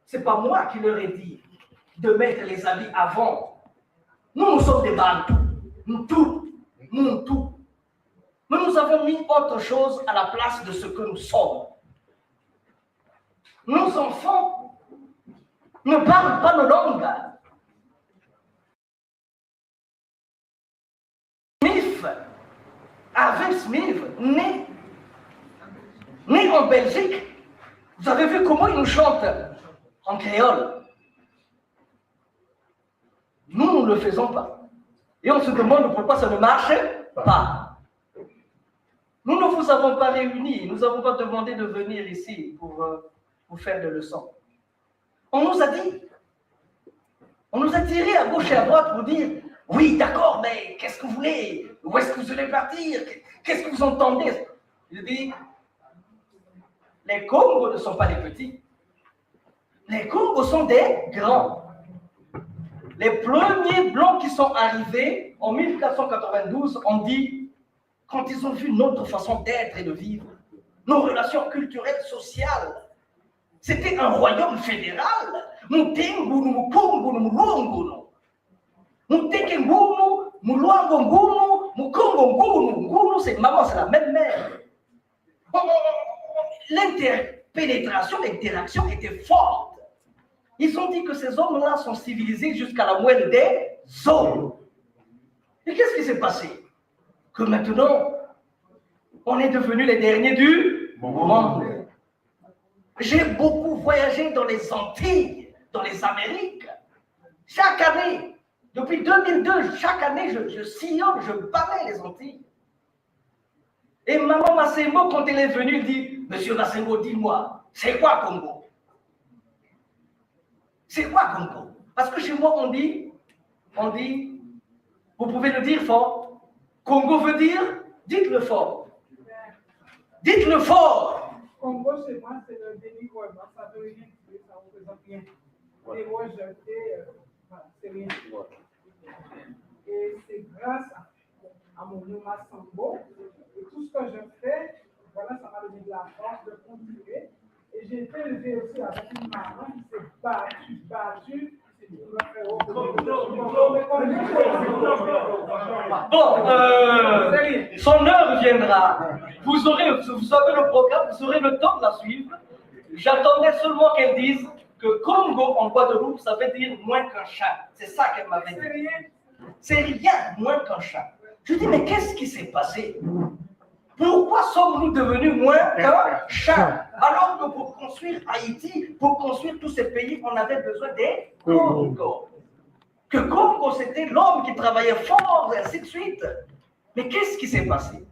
C'est pas moi qui leur ai dit de mettre les habits avant. Nous sommes des Bantous. Nous tous. Mais nous avons mis autre chose à la place de ce que nous sommes. Nos enfants ne parlent pas nos langues. Avec Smith, né en Belgique, vous avez vu comment il nous chante en créole. Nous ne le faisons pas. Et on se demande pourquoi ça ne marche pas. Nous ne vous avons pas réunis, nous n'avons pas demandé de venir ici pour faire des leçons. On nous a dit, on nous a tiré à gauche et à droite pour dire, oui, d'accord, mais qu'est-ce que vous voulez? Où est-ce que vous allez partir? Qu'est-ce que vous entendez? Je dis, les Congos ne sont pas des petits. Les Congos sont des grands. Les premiers Blancs qui sont arrivés en 1492 ont dit, quand ils ont vu notre façon d'être et de vivre, nos relations culturelles, sociales, c'était un royaume fédéral. C'est maman, c'est la même mère. L'interpénétration, l'interaction était forte. Ils ont dit que ces hommes-là sont civilisés jusqu'à la moelle des os. Et qu'est-ce qui s'est passé? Que maintenant, on est devenus les derniers du monde. J'ai beaucoup voyagé dans les Antilles, dans les Amériques. Chaque année, depuis 2002, chaque année, je sillonne, je balaye les Antilles. Et maman Massengo, quand elle est venue, dit, Monsieur Massengo, dis-moi, c'est quoi Congo? C'est quoi Congo? Parce que chez moi, on dit, vous pouvez le dire fort. Congo veut dire, dites-le fort. Dites-le fort. Congo, chez moi, c'est le dénigrement. Ça veut rien dire, ça représente rien. Les rejetés, voilà, c'est rien. Et c'est grâce à mon nom Massambo. Et tout ce que je fais, voilà, ça m'a donné de la force de continuer. Et j'ai été élevé aussi avec une maman qui s'est battue. Bon, son heure viendra. Vous savez le programme, vous aurez le temps de la suivre. J'attendais seulement qu'elle dise que Congo en Guadeloupe, ça veut dire moins qu'un chat. C'est ça qu'elle m'avait dit. C'est rien, moins qu'un chat. Je dis, mais qu'est-ce qui s'est passé? Pourquoi sommes-nous devenus moins qu'un chat? Alors que pour construire Haïti, pour construire tous ces pays, on avait besoin des Congo. Que Congo, c'était l'homme qui travaillait fort, et ainsi de suite. Mais qu'est-ce qui s'est passé?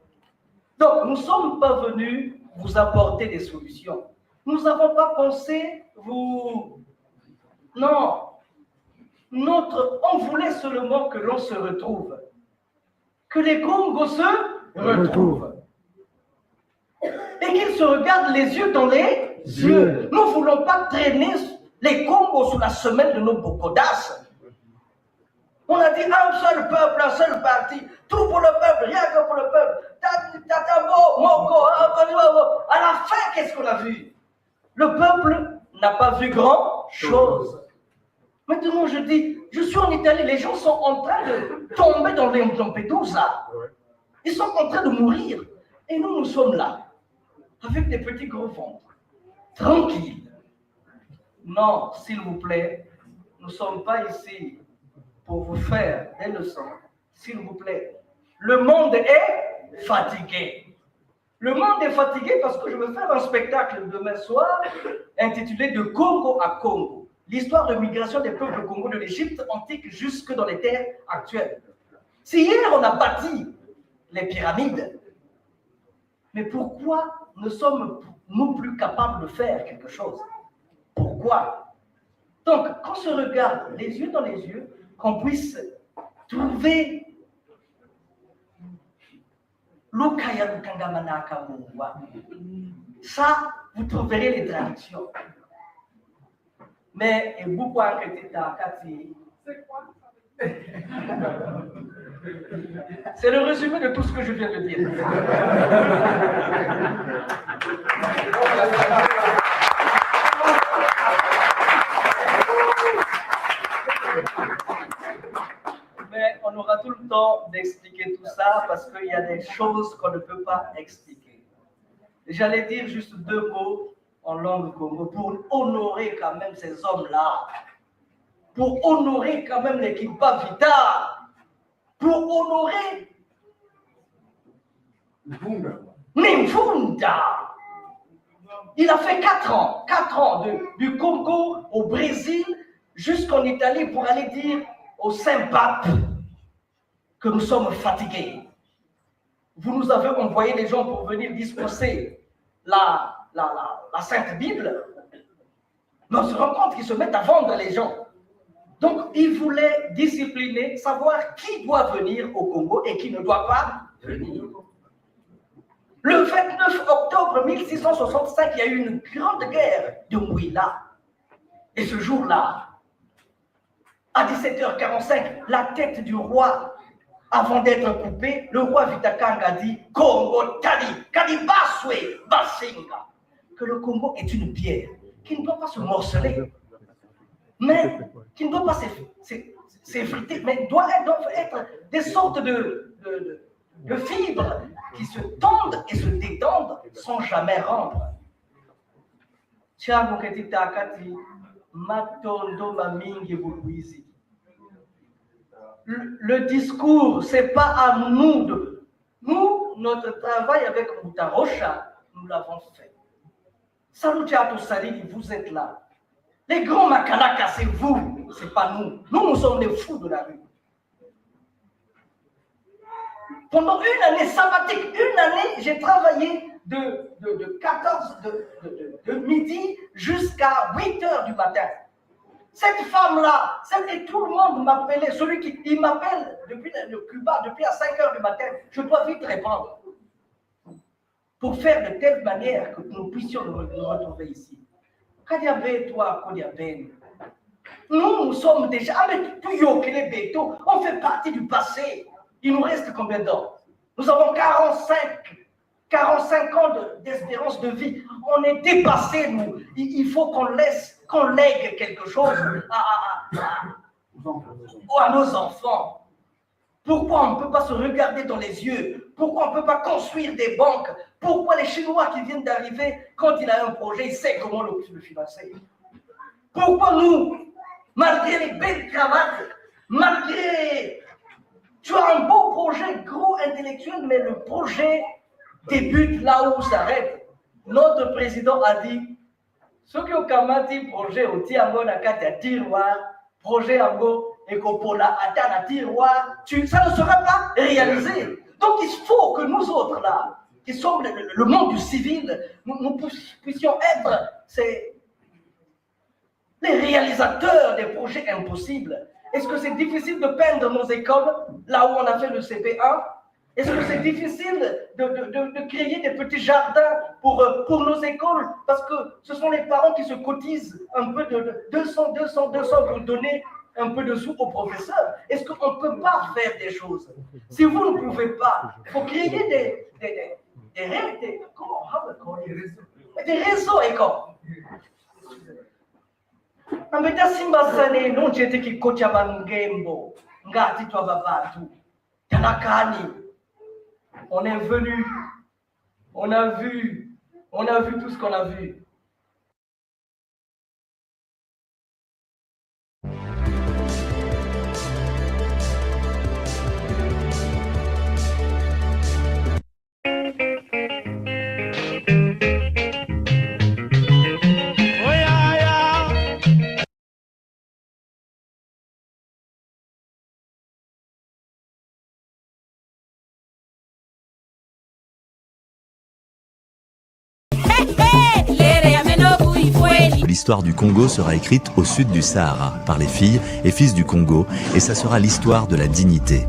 Donc, nous ne sommes pas venus vous apporter des solutions. Nous n'avons pas pensé vous... Non. On voulait seulement que l'on se retrouve. Que les Congos se retrouvent. Et qu'ils se regardent les yeux dans les yeux. Nous ne voulons pas traîner les Congos sous la semelle de nos bocodas. On a dit un seul peuple, un seul parti. Tout pour le peuple, rien que pour le peuple. Tatambo, Moko, à la fin, qu'est-ce qu'on a vu? Le peuple n'a pas vu grand-chose. Maintenant, je dis, je suis en Italie, les gens sont en train de tomber dans les Lampedusa. Ils sont en train de mourir. Et nous sommes là, avec des petits gros ventres, tranquilles. Non, s'il vous plaît, nous ne sommes pas ici pour vous faire des leçons. S'il vous plaît, le monde est fatigué. Le monde est fatigué parce que je veux faire un spectacle demain soir intitulé De Congo à Congo. L'histoire de migration des peuples du Congo de l'Égypte antique jusque dans les terres actuelles. Si hier on a bâti les pyramides, mais pourquoi ne sommes-nous plus capables de faire quelque chose? Pourquoi? Donc, qu'on se regarde les yeux dans les yeux, qu'on puisse trouver ça, vous trouverez les traductions. Mais c'est le résumé de tout ce que je viens de dire. Mais on aura tout le temps d'expliquer tout ça parce qu'il y a des choses qu'on ne peut pas expliquer. J'allais dire juste deux mots en langue congo pour honorer quand même ces hommes-là, pour honorer quand même l'équipe Vita, pour honorer Nimfunda. Il a fait 4 ans du Congo au Brésil jusqu'en Italie pour aller dire au Saint-Pape que nous sommes fatigués. Vous nous avez envoyé les gens pour venir disposer la Sainte Bible. Mais on se rend compte qu'ils se mettent à vendre les gens. Donc, ils voulaient discipliner, savoir qui doit venir au Congo et qui ne doit pas venir. Le 29 octobre 1665, il y a eu une grande guerre de Mouila. Et ce jour-là, à 17h45, la tête du roi, avant d'être coupée, le roi Vitakanga dit « Congo Tadi, Kadibaswe, Basinga » que le Congo est une pierre qui ne doit pas se morceler, mais qui ne doit pas s'effriter, mais doit être des sortes de fibres qui se tendent et se détendent sans jamais rendre. Le discours, ce n'est pas à nous. Nous, notre travail avec Mutarocha, nous l'avons fait. Saluchato Salili, vous êtes là. Les grands Makalaka, c'est vous, ce n'est pas nous. Nous sommes les fous de la rue. Pendant une année sabbatique, j'ai travaillé de midi jusqu'à 8h du matin. Cette femme-là, et tout le monde m'appelait, il m'appelle depuis le Cuba, depuis à 5 h du matin, je dois vite répondre. Pour faire de telle manière que nous puissions nous retrouver ici. Kadiabe, toi, Kodiaben. Nous sommes déjà, on fait partie du passé. Il nous reste combien d'ans? Nous avons 45 ans d'espérance de vie. On est dépassés, nous. Il faut qu'on lègue quelque chose à nos enfants. Pourquoi on ne peut pas se regarder dans les yeux? Pourquoi on ne peut pas construire des banques? Pourquoi les Chinois qui viennent d'arriver, quand il a un projet, il sait comment le financer? Pourquoi nous, malgré les belles cravates, malgré... Tu as un beau projet, gros intellectuel, mais le projet débute là où s'arrête. Notre président a dit, ce qui est kamati projet au tiango na kati tiroir, projet ango ekopola atana tiroir, ça ne sera pas réalisé. Donc il faut que nous autres là, qui sommes le monde du civil, nous puissions être les réalisateurs des projets impossibles. Est-ce que c'est difficile de peindre nos écoles, là où on a fait le CP1? Est-ce que c'est difficile de créer des petits jardins pour nos écoles? Parce que ce sont les parents qui se cotisent un peu de 200 pour donner un peu de sous aux professeurs. Est-ce qu'on ne peut pas faire des choses? Si vous ne pouvez pas, il faut créer des réseaux écoles. Ambeta simba sane non chete ki kocha bangembo ngati twa babatu tanakani. On est venu, on a vu tout ce qu'on a vu. L'histoire du Congo sera écrite au sud du Sahara par les filles et fils du Congo, et ça sera l'histoire de la dignité.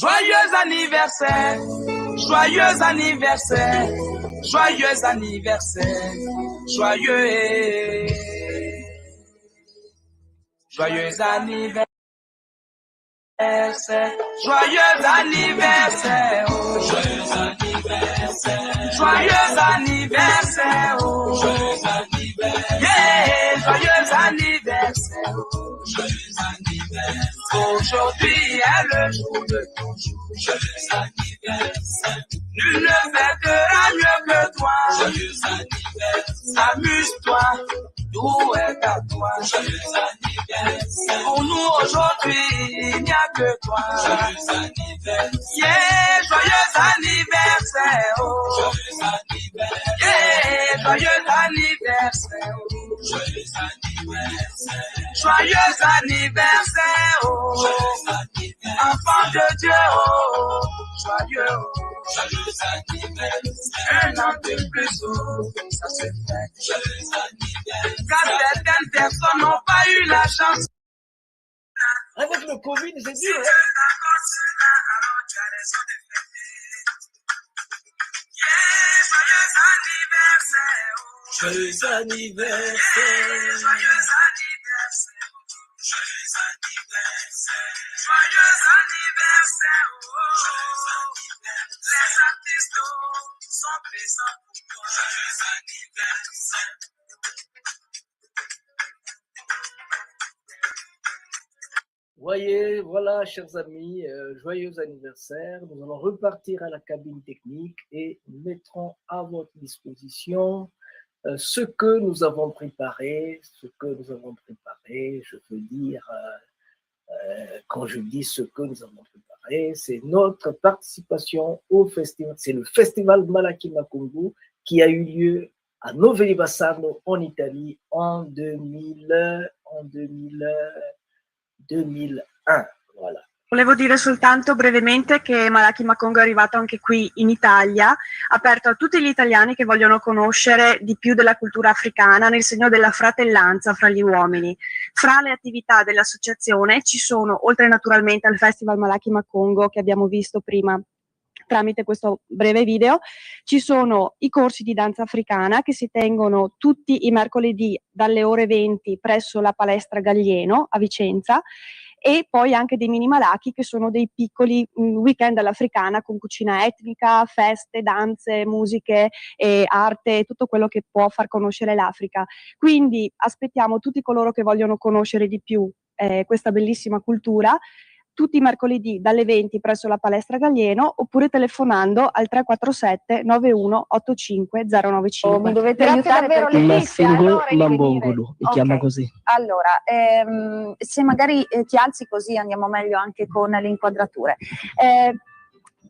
Joyeux anniversaire, joyeux anniversaire, joyeux anniversaire, joyeux, joyeux anniversaire, joyeux anniversaire, joyeux anniversaire, joyeux anniversaire, joyeux anniversaire, yeah, joyeux anniversaire, joyeux anniversaire. Aujourd'hui est le jour de ton jour, joyeux anniversaire. Nul ne fêtera mieux que toi, joyeux anniversaire. Amuse-toi, tout est à toi, joyeux anniversaire. Pour nous aujourd'hui, il n'y a que toi, joyeux anniversaire. Yeah, joyeux anniversaire, oh, joyeux anniversaire. Yeah, joyeux anniversaire, oh, joyeux anniversaire. Joyeux anniversaire, oh, joyeux anniversaire. Enfant de Dieu, oh, joyeux, oh, joyeux anniversaire. Un an de plus, oh, ça se fait, joyeux anniversaire. Car certaines personnes n'ont pas eu la chance. Avec le Covid, c'est dur. Hein? Joyeux anniversaire, joyeux anniversaire, joyeux anniversaire, joyeux anniversaire, les artistes sont présents pour toi, joyeux anniversaire. Voyez, voilà, chers amis, joyeux anniversaire. Nous allons repartir à la cabine technique et nous mettrons à votre disposition ce que nous avons préparé. Je veux dire, quand je dis ce que nous avons préparé, c'est notre participation au festival. C'est le festival Malaki Makungu qui a eu lieu a Novelli Bassano en Italie en 2001. Voilà. Volevo dire soltanto brevemente che Malaki Makongo è arrivato anche qui in Italia, aperto a tutti gli italiani che vogliono conoscere di più della cultura africana nel segno della fratellanza fra gli uomini. Fra le attività dell'associazione ci sono, oltre naturalmente al Festival Malaki Makongo che abbiamo visto prima tramite questo breve video, ci sono i corsi di danza africana che si tengono tutti i mercoledì dalle ore 20 presso la palestra Gallieno a Vicenza, e poi anche dei mini malaki che sono dei piccoli weekend all'africana con cucina etnica, feste, danze, musiche, arte, tutto quello che può far conoscere l'Africa. Quindi aspettiamo tutti coloro che vogliono conoscere di più questa bellissima cultura tutti i mercoledì dalle 20 presso la palestra Gallieno, oppure telefonando al 347 91 85 095. Mi dovete aiutare perché Massingo Mambongolo, mi chiama così. Allora, se magari ti alzi così andiamo meglio anche con le inquadrature.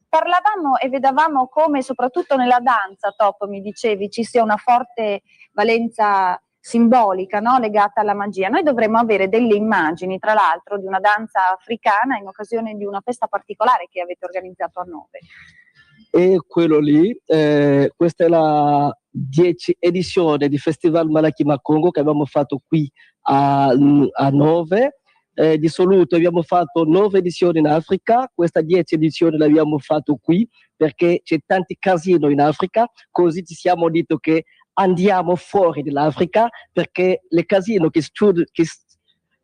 Parlavamo e vedevamo come soprattutto nella danza, Top, mi dicevi, ci sia una forte valenza simbolica, no? Legata alla magia. Noi dovremmo avere delle immagini, tra l'altro, di una danza africana in occasione di una festa particolare che avete organizzato a Nove. E quello lì, questa è la 10ª edizione di Festival Malaki Makongo che abbiamo fatto qui a Nove. Di solito abbiamo fatto 9 edizioni in Africa, questa 10ª edizione l'abbiamo fatto qui perché c'è tanti casino in Africa, così ci siamo detto che andiamo fuori dall'Africa perché le casino che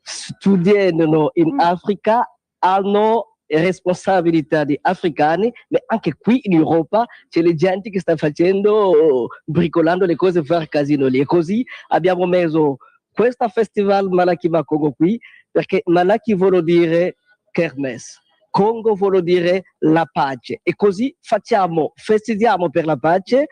studiano in Africa hanno responsabilità di africani, ma anche qui in Europa c'è le gente che sta facendo, bricolando le cose per fare casino lì. E così abbiamo messo questo festival Malaki Makongo qui perché Malaki vuol dire kermesse. Congo vuol dire la pace e così festeggiamo per la pace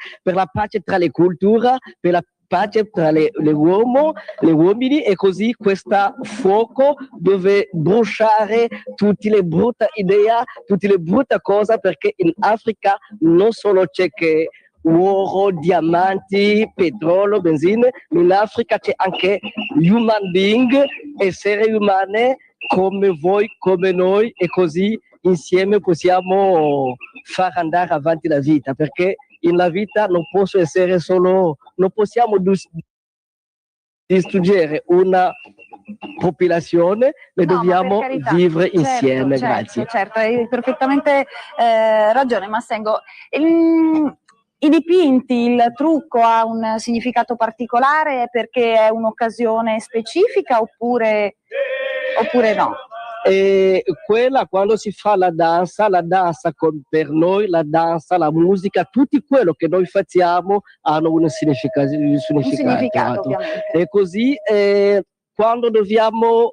tra le culture, per la pace tra le uomini e così questo fuoco deve bruciare tutte le brutte idee, tutte le brutte cose perché in Africa non solo c'è che oro, diamanti, petrolio, benzina, ma in Africa c'è anche human being, esseri umani come voi, come noi e così insieme possiamo far andare avanti la vita perché in la vita non posso essere solo, non possiamo distruggere una popolazione, le No, dobbiamo ma per carità, vivere certo, insieme, certo, grazie. Certo, hai perfettamente ragione, Massengo. I dipinti, il trucco ha un significato particolare perché è un'occasione specifica oppure no? Quella quando si fa la danza per noi, la danza, la musica, tutto quello che noi facciamo hanno un significato. Ovviamente. E così quando dobbiamo,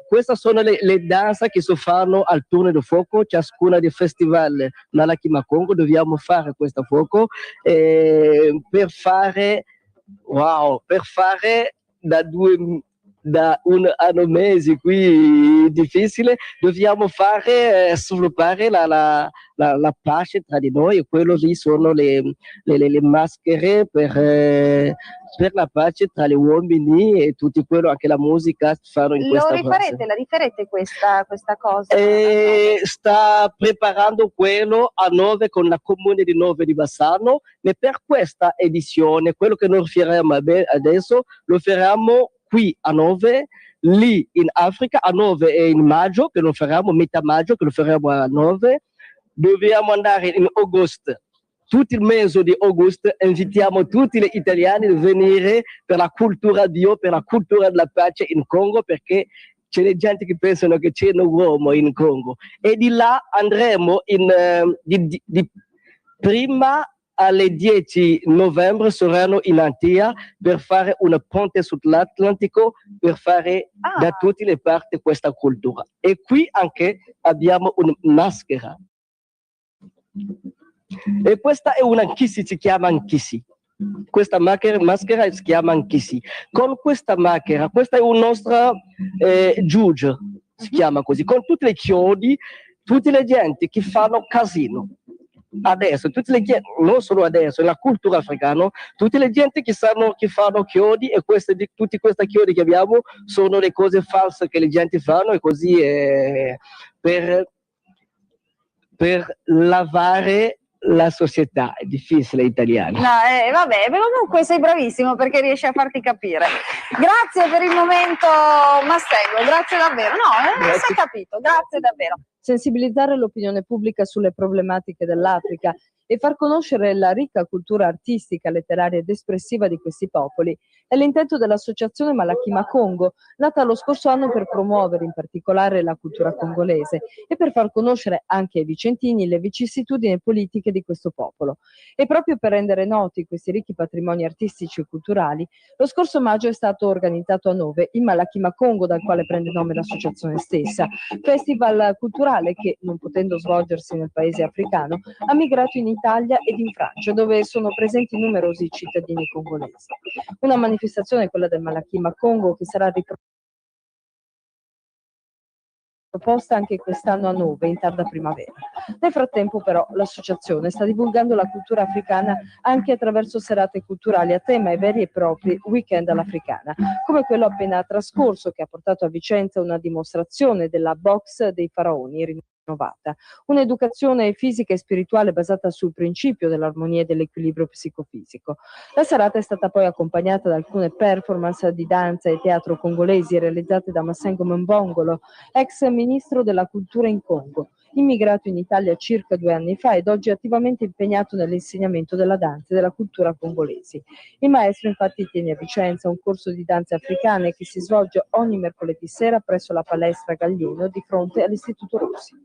queste sono le danze che si fanno al turno di fuoco, ciascuna del festival Malaki Makongo, dobbiamo fare questo fuoco per fare da un anno e mese qui difficile, dobbiamo sviluppare la pace tra di noi, e quello lì sono le maschere per la pace tra gli uomini e tutto quello, anche la musica fanno in questa fase. La rifarete questa cosa? Sta preparando quello a Nove con la comune di Nove di Bassano, e per questa edizione quello che noi faremo adesso lo faremo qui a Nove, lì in Africa a Nove e in maggio, che lo faremo metà maggio, che lo faremo a Nove. Dobbiamo andare in agosto, tutto il mese di agosto invitiamo tutti gli italiani a venire per la cultura Dio, per la cultura della pace in Congo, perché c'è le gente che pensano che c'è un uomo in Congo, e di là andremo prima alle 10 novembre saranno in Antigua per fare un ponte sull'Atlantico, per fare da tutte le parti questa cultura. E qui anche abbiamo una maschera. E questa è una Nkisi, si chiama Nkisi. Questa maschera si chiama Nkisi. Con questa maschera, questa è un nostro giuge, si chiama così, con tutti i chiodi, tutte le gente che fanno casino. Adesso, non solo adesso, nella cultura africana, tutte le gente che fanno chiodi, e tutti questi chiodi che abbiamo sono le cose false che le gente fanno, e così per lavare la società. È difficile italiano. No, vabbè, comunque sei bravissimo perché riesci a farti capire. Grazie per il momento, Massengo, grazie davvero. No, non si è capito, grazie davvero. Sensibilizzare l'opinione pubblica sulle problematiche dell'Africa e far conoscere la ricca cultura artistica, letteraria ed espressiva di questi popoli è l'intento dell'associazione Malaki Makongo, nata lo scorso anno per promuovere in particolare la cultura congolese e per far conoscere anche ai vicentini le vicissitudini politiche di questo popolo. E proprio per rendere noti questi ricchi patrimoni artistici e culturali, lo scorso maggio è stato organizzato a Nove il Malaki Makongo, dal quale prende nome l'associazione stessa, festival culturale che, non potendo svolgersi nel paese africano, ha migrato in Italia ed in Francia, dove sono presenti numerosi cittadini congolesi. Una manifestazione, quella del Malaki Makongo, che sarà proposta anche quest'anno a Nove, in tarda primavera. Nel frattempo però l'associazione sta divulgando la cultura africana anche attraverso serate culturali a tema e veri e propri weekend all'africana, come quello appena trascorso, che ha portato a Vicenza una dimostrazione della box dei faraoni rinnovata, un'educazione fisica e spirituale basata sul principio dell'armonia e dell'equilibrio psicofisico. La serata è stata poi accompagnata da alcune performance di danza e teatro congolesi realizzate da Massengo Mbongolo, ex ministro della cultura in Congo, immigrato in Italia circa 2 anni fa ed oggi attivamente impegnato nell'insegnamento della danza e della cultura congolesi. Il maestro infatti tiene a Vicenza un corso di danze africane che si svolge ogni mercoledì sera presso la palestra Gaglieno di fronte all'Istituto Rossi.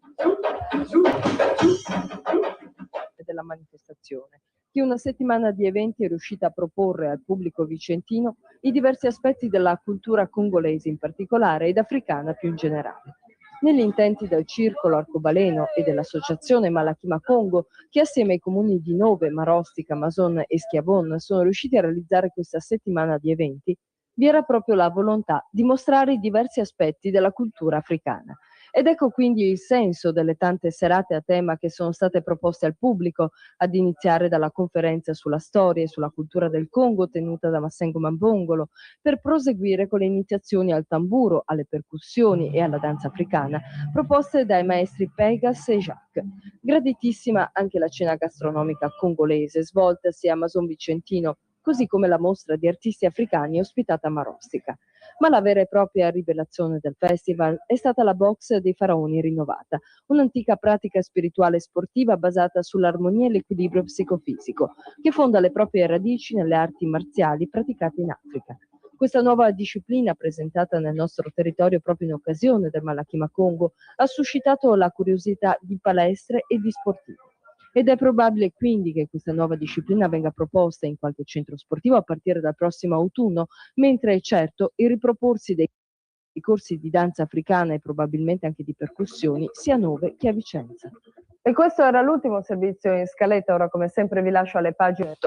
Della manifestazione, che una settimana di eventi è riuscita a proporre al pubblico vicentino i diversi aspetti della cultura congolese in particolare ed africana più in generale. Negli intenti del Circolo Arcobaleno e dell'Associazione Malaki Makongo, che assieme ai comuni di Nove, Marostica, Mason e Schiavon sono riusciti a realizzare questa settimana di eventi, vi era proprio la volontà di mostrare i diversi aspetti della cultura africana. Ed ecco quindi il senso delle tante serate a tema che sono state proposte al pubblico, ad iniziare dalla conferenza sulla storia e sulla cultura del Congo tenuta da Massengo Mbongolo, per proseguire con le iniziazioni al tamburo, alle percussioni e alla danza africana, proposte dai maestri Pegas e Jacques. Graditissima anche la cena gastronomica congolese, svoltasi a Mason Vicentino, così come la mostra di artisti africani ospitata a Marostica. Ma la vera e propria rivelazione del festival è stata la box dei faraoni rinnovata, un'antica pratica spirituale sportiva basata sull'armonia e l'equilibrio psicofisico, che fonda le proprie radici nelle arti marziali praticate in Africa. Questa nuova disciplina, presentata nel nostro territorio proprio in occasione del Malakima Congo, ha suscitato la curiosità di palestre e di sportivi. Ed è probabile quindi che questa nuova disciplina venga proposta in qualche centro sportivo a partire dal prossimo autunno, mentre è certo il riproporsi dei corsi di danza africana e probabilmente anche di percussioni sia a Nove che a Vicenza. E questo era l'ultimo servizio in scaletta, ora come sempre vi lascio alle pagine.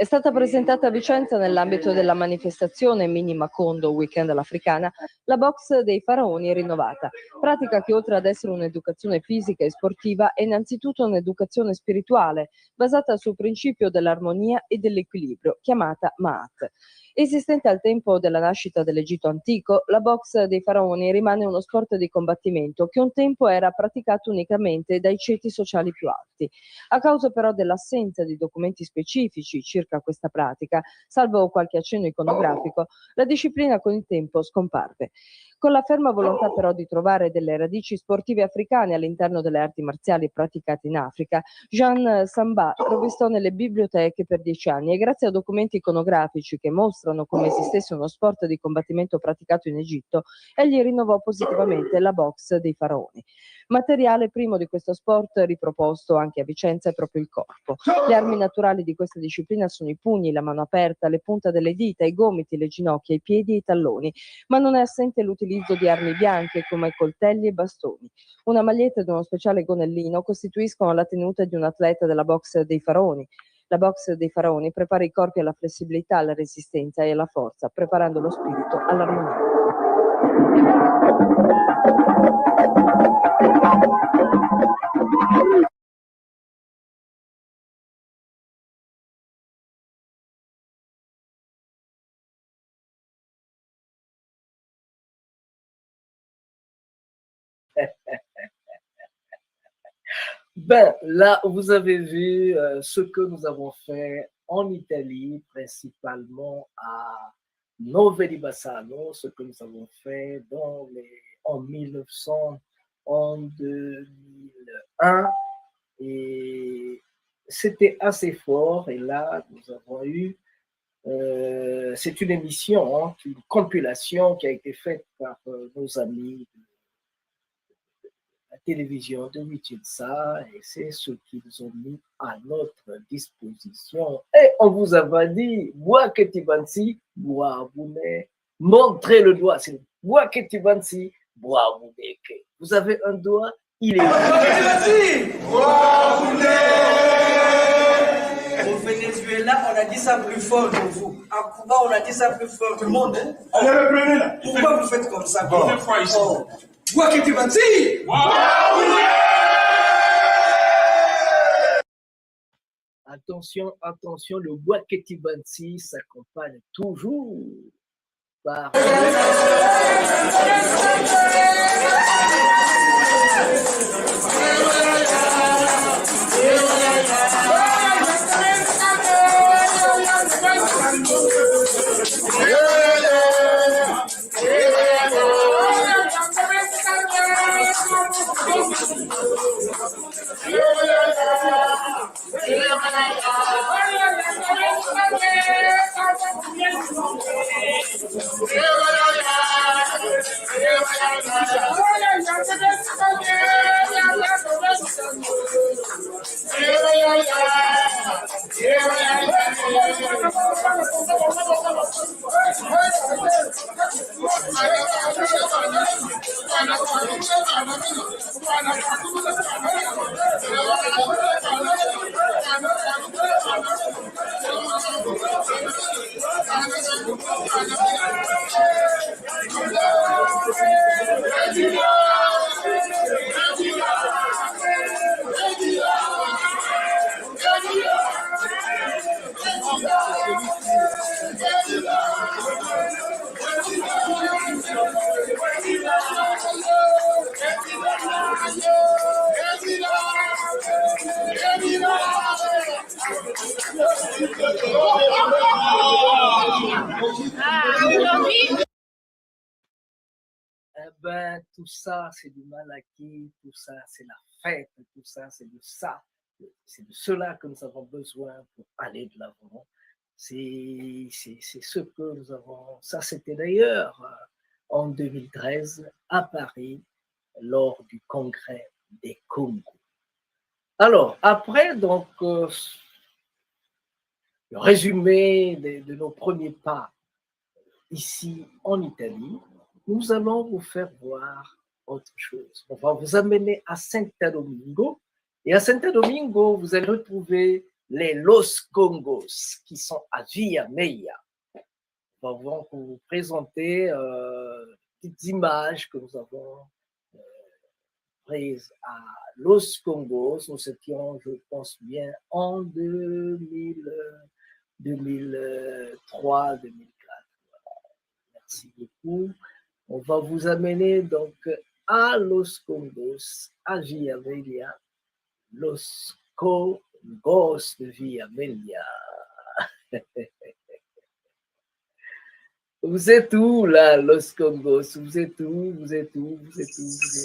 È stata presentata a Vicenza nell'ambito della manifestazione Minima Condo Weekend all'Africana la box dei faraoni rinnovata, pratica che oltre ad essere un'educazione fisica e sportiva è innanzitutto un'educazione spirituale basata sul principio dell'armonia e dell'equilibrio, chiamata Ma'at. Esistente al tempo della nascita dell'Egitto antico, la box dei faraoni rimane uno sport di combattimento che un tempo era praticato unicamente dai ceti sociali più alti. A causa però dell'assenza di documenti specifici circa questa pratica, salvo qualche accenno iconografico, la disciplina con il tempo scomparve. Con la ferma volontà però di trovare delle radici sportive africane all'interno delle arti marziali praticate in Africa, Jean Samba rovistò nelle biblioteche per 10 anni e grazie a documenti iconografici che mostrano come esistesse uno sport di combattimento praticato in Egitto, egli rinnovò positivamente la box dei faraoni. Materiale primo di questo sport riproposto anche a Vicenza è proprio il corpo. Le armi naturali di questa disciplina sono i pugni, la mano aperta, le punte delle dita, i gomiti, le ginocchia, i piedi e i talloni, ma non è assente l'utilizzo di armi bianche come coltelli e bastoni. Una maglietta ed uno speciale gonnellino costituiscono la tenuta di un atleta della box dei faraoni. La box dei faraoni prepara i corpi alla flessibilità, alla resistenza e alla forza, preparando lo spirito all'armonia. Ben, là, vous avez vu ce que nous avons fait en Italie, principalement à Nove di Bassano, ce que nous avons fait en 1900, en 2001, et c'était assez fort. Et là, nous avons eu, c'est une émission, hein, une compilation qui a été faite par nos amis la télévision de Vicenza, et c'est ce qu'ils ont mis à notre disposition. Et on vous avait dit, Bouaketibansi, Bouaboune, montrez le doigt, c'est Bouaketibansi, Bouaboune. Vous avez un doigt, il est Au Venezuela, on a dit ça plus fort que vous. À Cuba, on a dit ça plus fort que tout le monde. Hein? Allez, reprenez là. Pourquoi vous faites comme ça? Deuxième fois ici. Bouaketibansi! Attention, attention, le Bouaketibansi s'accompagne toujours par... tout ça, c'est du Malaki, tout ça, c'est la fête, tout ça, c'est de ça. C'est de cela que nous avons besoin pour aller de l'avant. C'est ce que nous avons. Ça, c'était d'ailleurs en 2013 à Paris, lors du congrès des Congos. Alors, après, donc, le résumé de nos premiers pas ici en Italie, nous allons vous faire voir autre chose. On va vous amener à Santo Domingo. Et à Santo Domingo, vous allez retrouver les Los Congos qui sont à Via Meia. On va vous présenter petites images que nous avons prises à Los Congos. Nous étions, je pense bien, en 2003, 2004. Merci beaucoup. On va vous amener donc à Los Congos, à Via Meia. Los Congos de Via Meia. Vous êtes où là, Los Congos? Vous êtes où? Vous êtes où? Vous êtes où? Vous êtes où?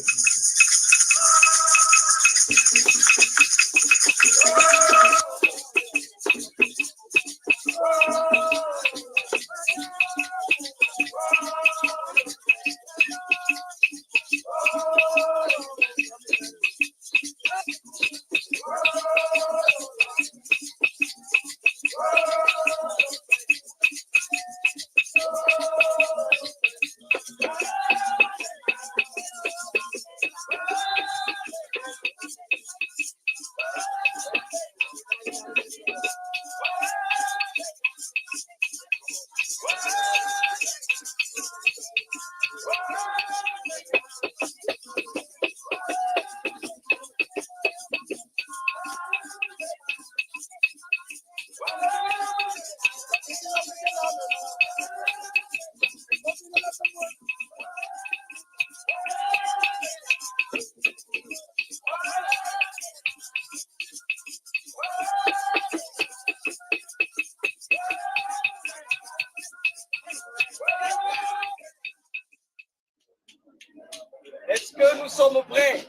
Est-ce que nous sommes prêts?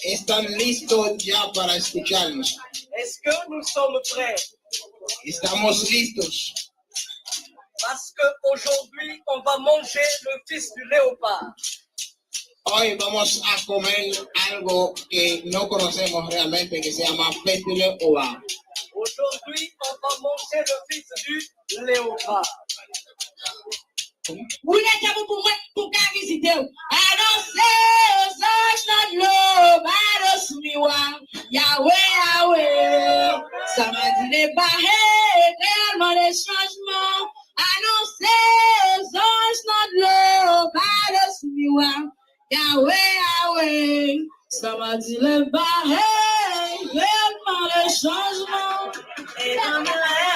¿Están listos ya para escucharnos? Est-ce que nous sommes prêts? Estamos listos. Parce qu'aujourd'hui, on va manger le fils du léopard. Hoy vamos a comer algo que no conocemos realmente, que se llama pez de léopard. Aujourd'hui, on va manger le fils du léopard. Mulher que amo por carne deu. I don't say, such not love, I don't sumiwa. Yahweh, Yahweh. Ça m'a dit les barrettes, réellement des changements. I don't say, such not love, I don't sumiwa. Yahweh, Yahweh. Ça m'a dit les barrettes, réellement des changements. Et dans mes lèvres,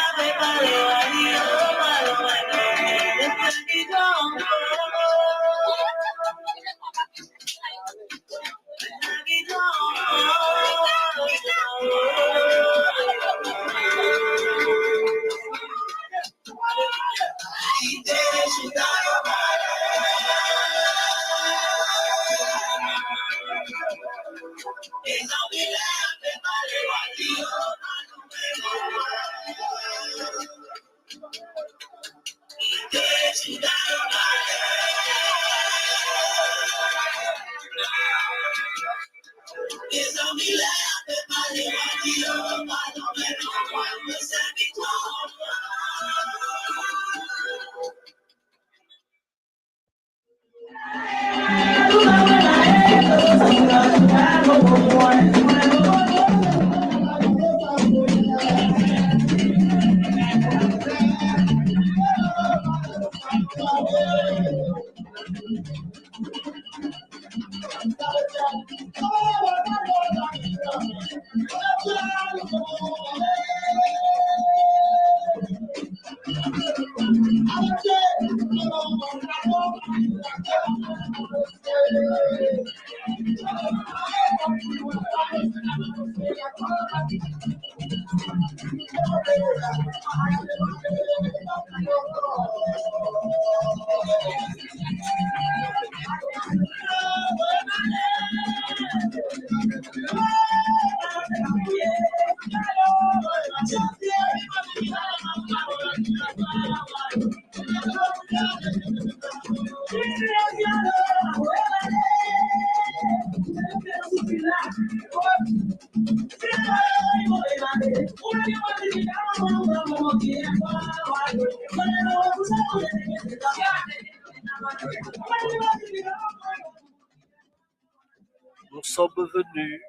sommes venus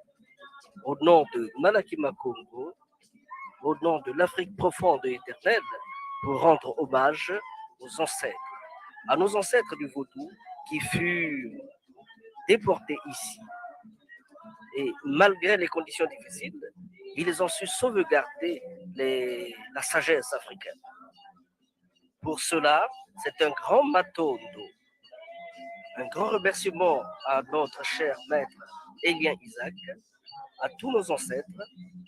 au nom de Malaki Makongo, au nom de l'Afrique profonde et éternelle, pour rendre hommage aux ancêtres, à nos ancêtres du Vaudou qui furent déportés ici. Et malgré les conditions difficiles, ils ont su sauvegarder la sagesse africaine. Pour cela, c'est un grand matondo, un grand remerciement à notre cher maître Élien Isaac, à tous nos ancêtres,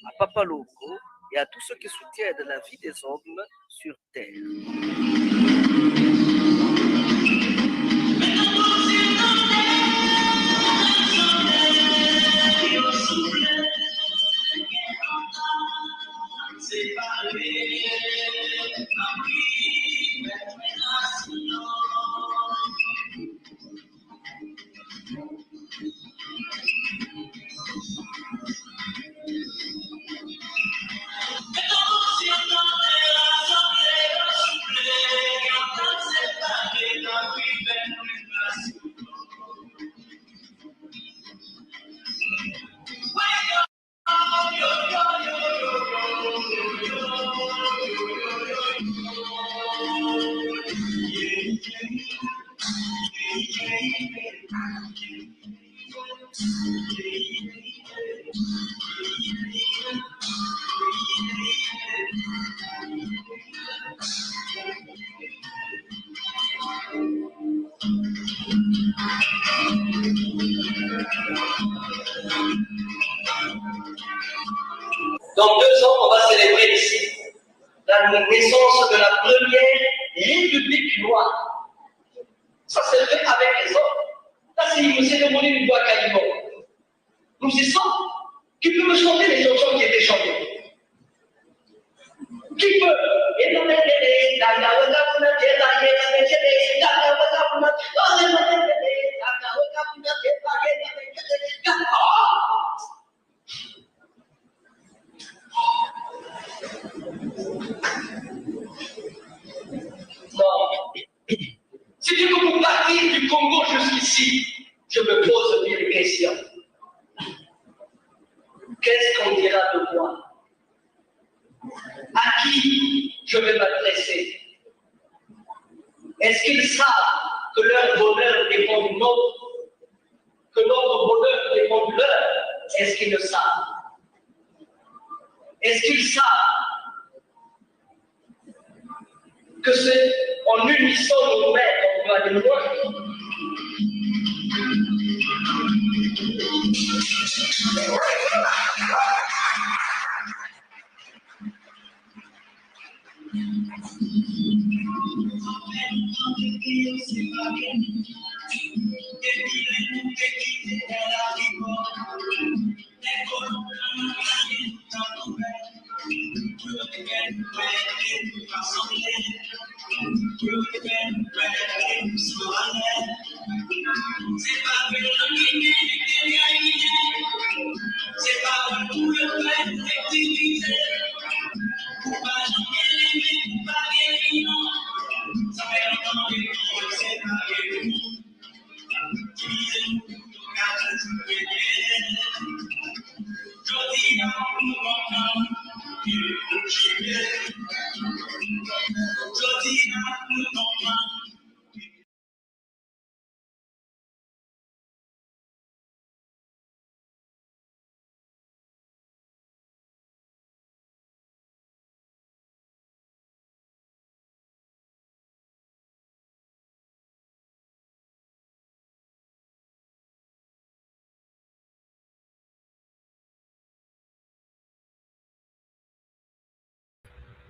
à Papa Loco et à tous ceux qui soutiennent la vie des hommes sur terre. Dans 2 ans, on va célébrer ici la naissance de la première République noire. Ça s'est fait avec les hommes. Là, c'est une cérémonie du bois Caïmon. Nous y sommes. Qui peut me chanter les chansons qui étaient chantées? Qui peut? Si tu veux pour partir du Congo jusqu'ici, je me pose une question. Qu'est-ce qu'on dira de moi? À qui je vais m'adresser? Est-ce qu'ils savent que leur bonheur dépend du nôtre? Que notre bonheur dépend du leur? Est-ce qu'ils le savent? Est-ce qu'ils savent que c'est en unissant nos mains qu'on peut aller loin?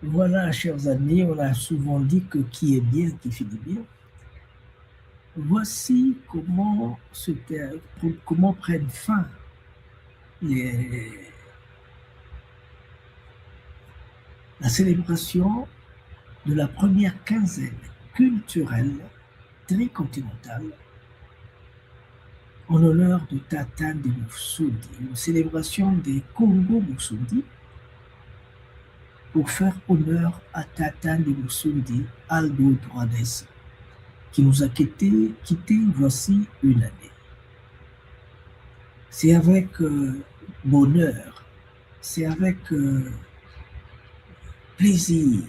Voilà, chers amis, on a souvent dit que qui est bien, qui finit bien. Voici comment prennent fin la célébration de la première quinzaine culturelle tricontinentale en honneur de Tata de Moussoudi, une célébration des Congo Moussoudi pour faire honneur à Tata de Moussoudi, Aldo Droades, qui nous a quittés voici une année. C'est avec bonheur, c'est avec plaisir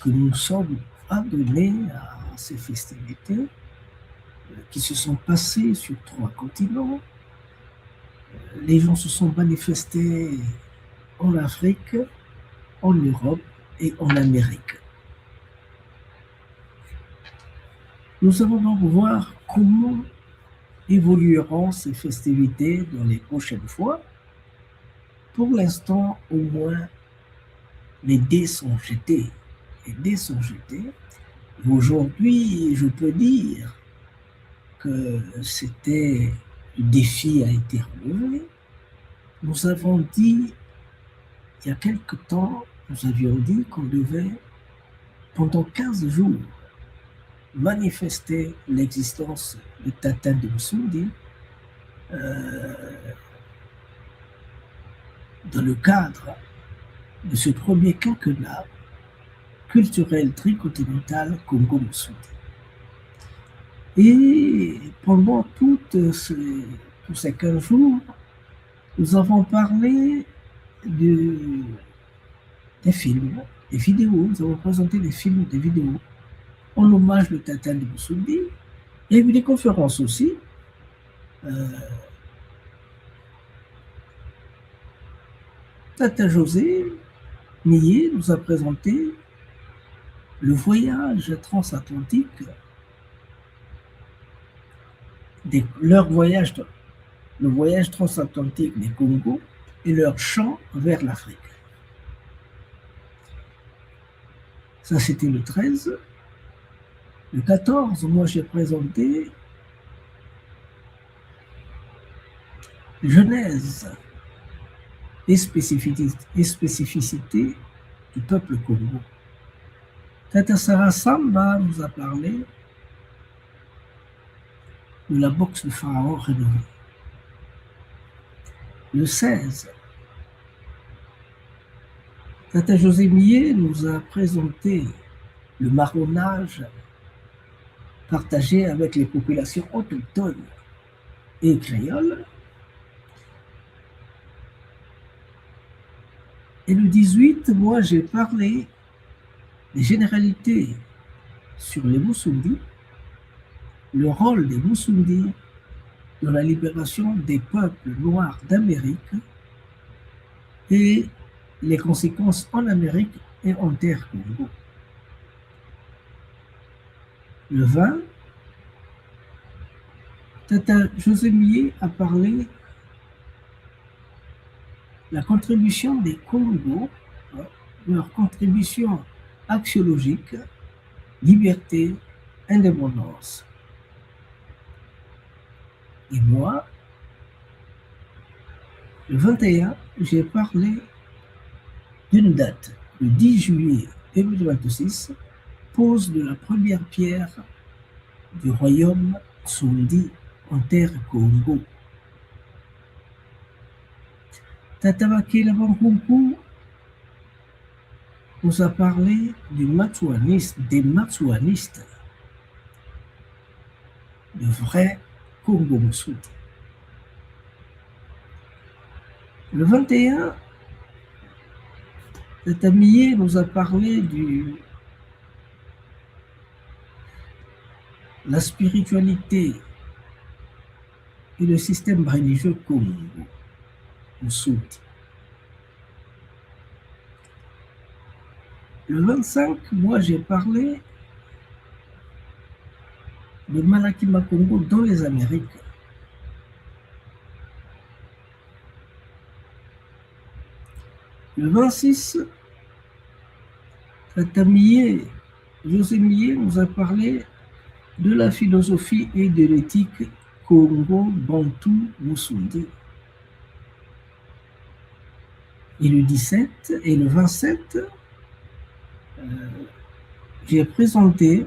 que nous sommes adonnés à ces festivités qui se sont passées sur 3 continents. Les gens se sont manifestés en Afrique, en Europe et en Amérique. Nous allons donc voir comment évolueront ces festivités dans les prochaines fois. Pour l'instant, au moins, les dés sont jetés. Les dés sont jetés. Aujourd'hui, je peux dire que le défi a été relevé. Nous avons dit, il y a quelque temps, nous avions dit qu'on devait, pendant 15 jours, manifester l'existence de Tata de Msundi dans le cadre de ce premier quinquennat culturel tricontinental Congo-Msundi. Et pendant tous ces 15 jours, nous avons parlé des films, des vidéos, nous avons présenté des films, des vidéos en hommage de Tata de Msundi. Il y a eu des conférences aussi. Tata José Millet nous a présenté le voyage transatlantique, le voyage transatlantique des Congo et leur chant vers l'Afrique. Ça, c'était le 13. Le 14, moi, j'ai présenté genèse et spécificité du peuple Congo. Tata Sarah Samba nous a parlé de la boxe de Pharaon rénovée. Le 16, Tata José Millet nous a présenté le marronnage partagé avec les populations autochtones et créoles. Et le 18, moi, j'ai parlé des généralités sur les Msundi, le rôle des Msundi dans la libération des peuples noirs d'Amérique et les conséquences en Amérique et en terre Congo. Le 20, Tata José Millet a parlé de la contribution des Congo, leur contribution axiologique, liberté, indépendance. Et moi, le 21, j'ai parlé d'une date, le 10 juillet 2026, pose de la première pierre du royaume Msundi en terre Congo. Tata Makela Bankunku nous a parlé des Matsuanistes, de vrais Congo Msundi. Le 21, Tata Millet nous a parlé de la spiritualité et le système religieux Congo Msundi. Le 25, moi j'ai parlé de Malakima Congo dans les Amériques. Le 26, Tata Millet, José Millet nous a parlé de la philosophie et de l'éthique Congo-Bantou Msundi. Et le 17 et le 27, j'ai présenté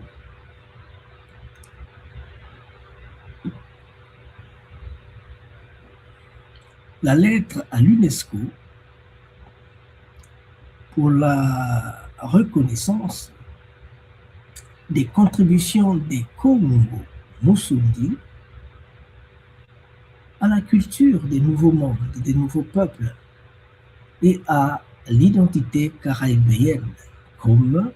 la lettre à l'UNESCO pour la reconnaissance des contributions des Congo Msundi à la culture des nouveaux mondes, des nouveaux peuples et à l'identité caribéenne comme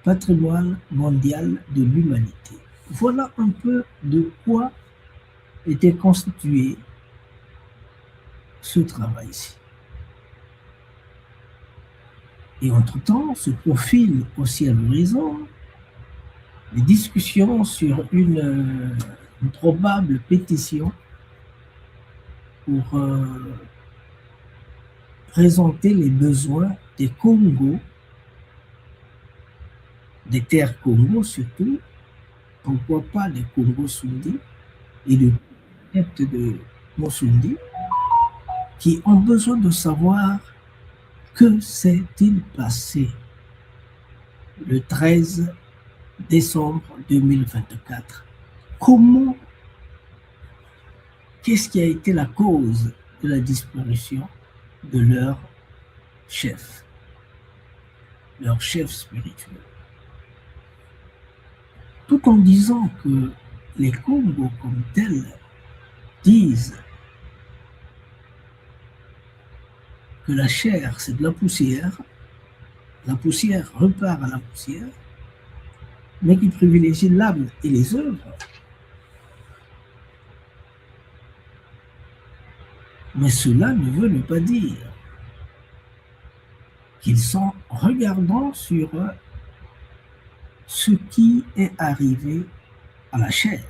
patrimoine mondial de l'humanité. Voilà un peu de quoi était constitué ce travail-ci. Et entre-temps, se profilent aussi à l'horizon les discussions sur une probable pétition pour présenter les besoins des Congos, des terres Congo surtout, pourquoi pas des Congo-Sundi et du peuple de Mosundi, qui ont besoin de savoir que s'est-il passé le 13 décembre 2024. Comment, qu'est-ce qui a été la cause de la disparition de leur chef spirituel? Tout en disant que les Congos comme tels disent que la chair c'est de la poussière repart à la poussière, mais qui privilégie l'âme et les œuvres. Mais cela ne veut pas dire qu'ils sont regardants sur ce qui est arrivé à la chair.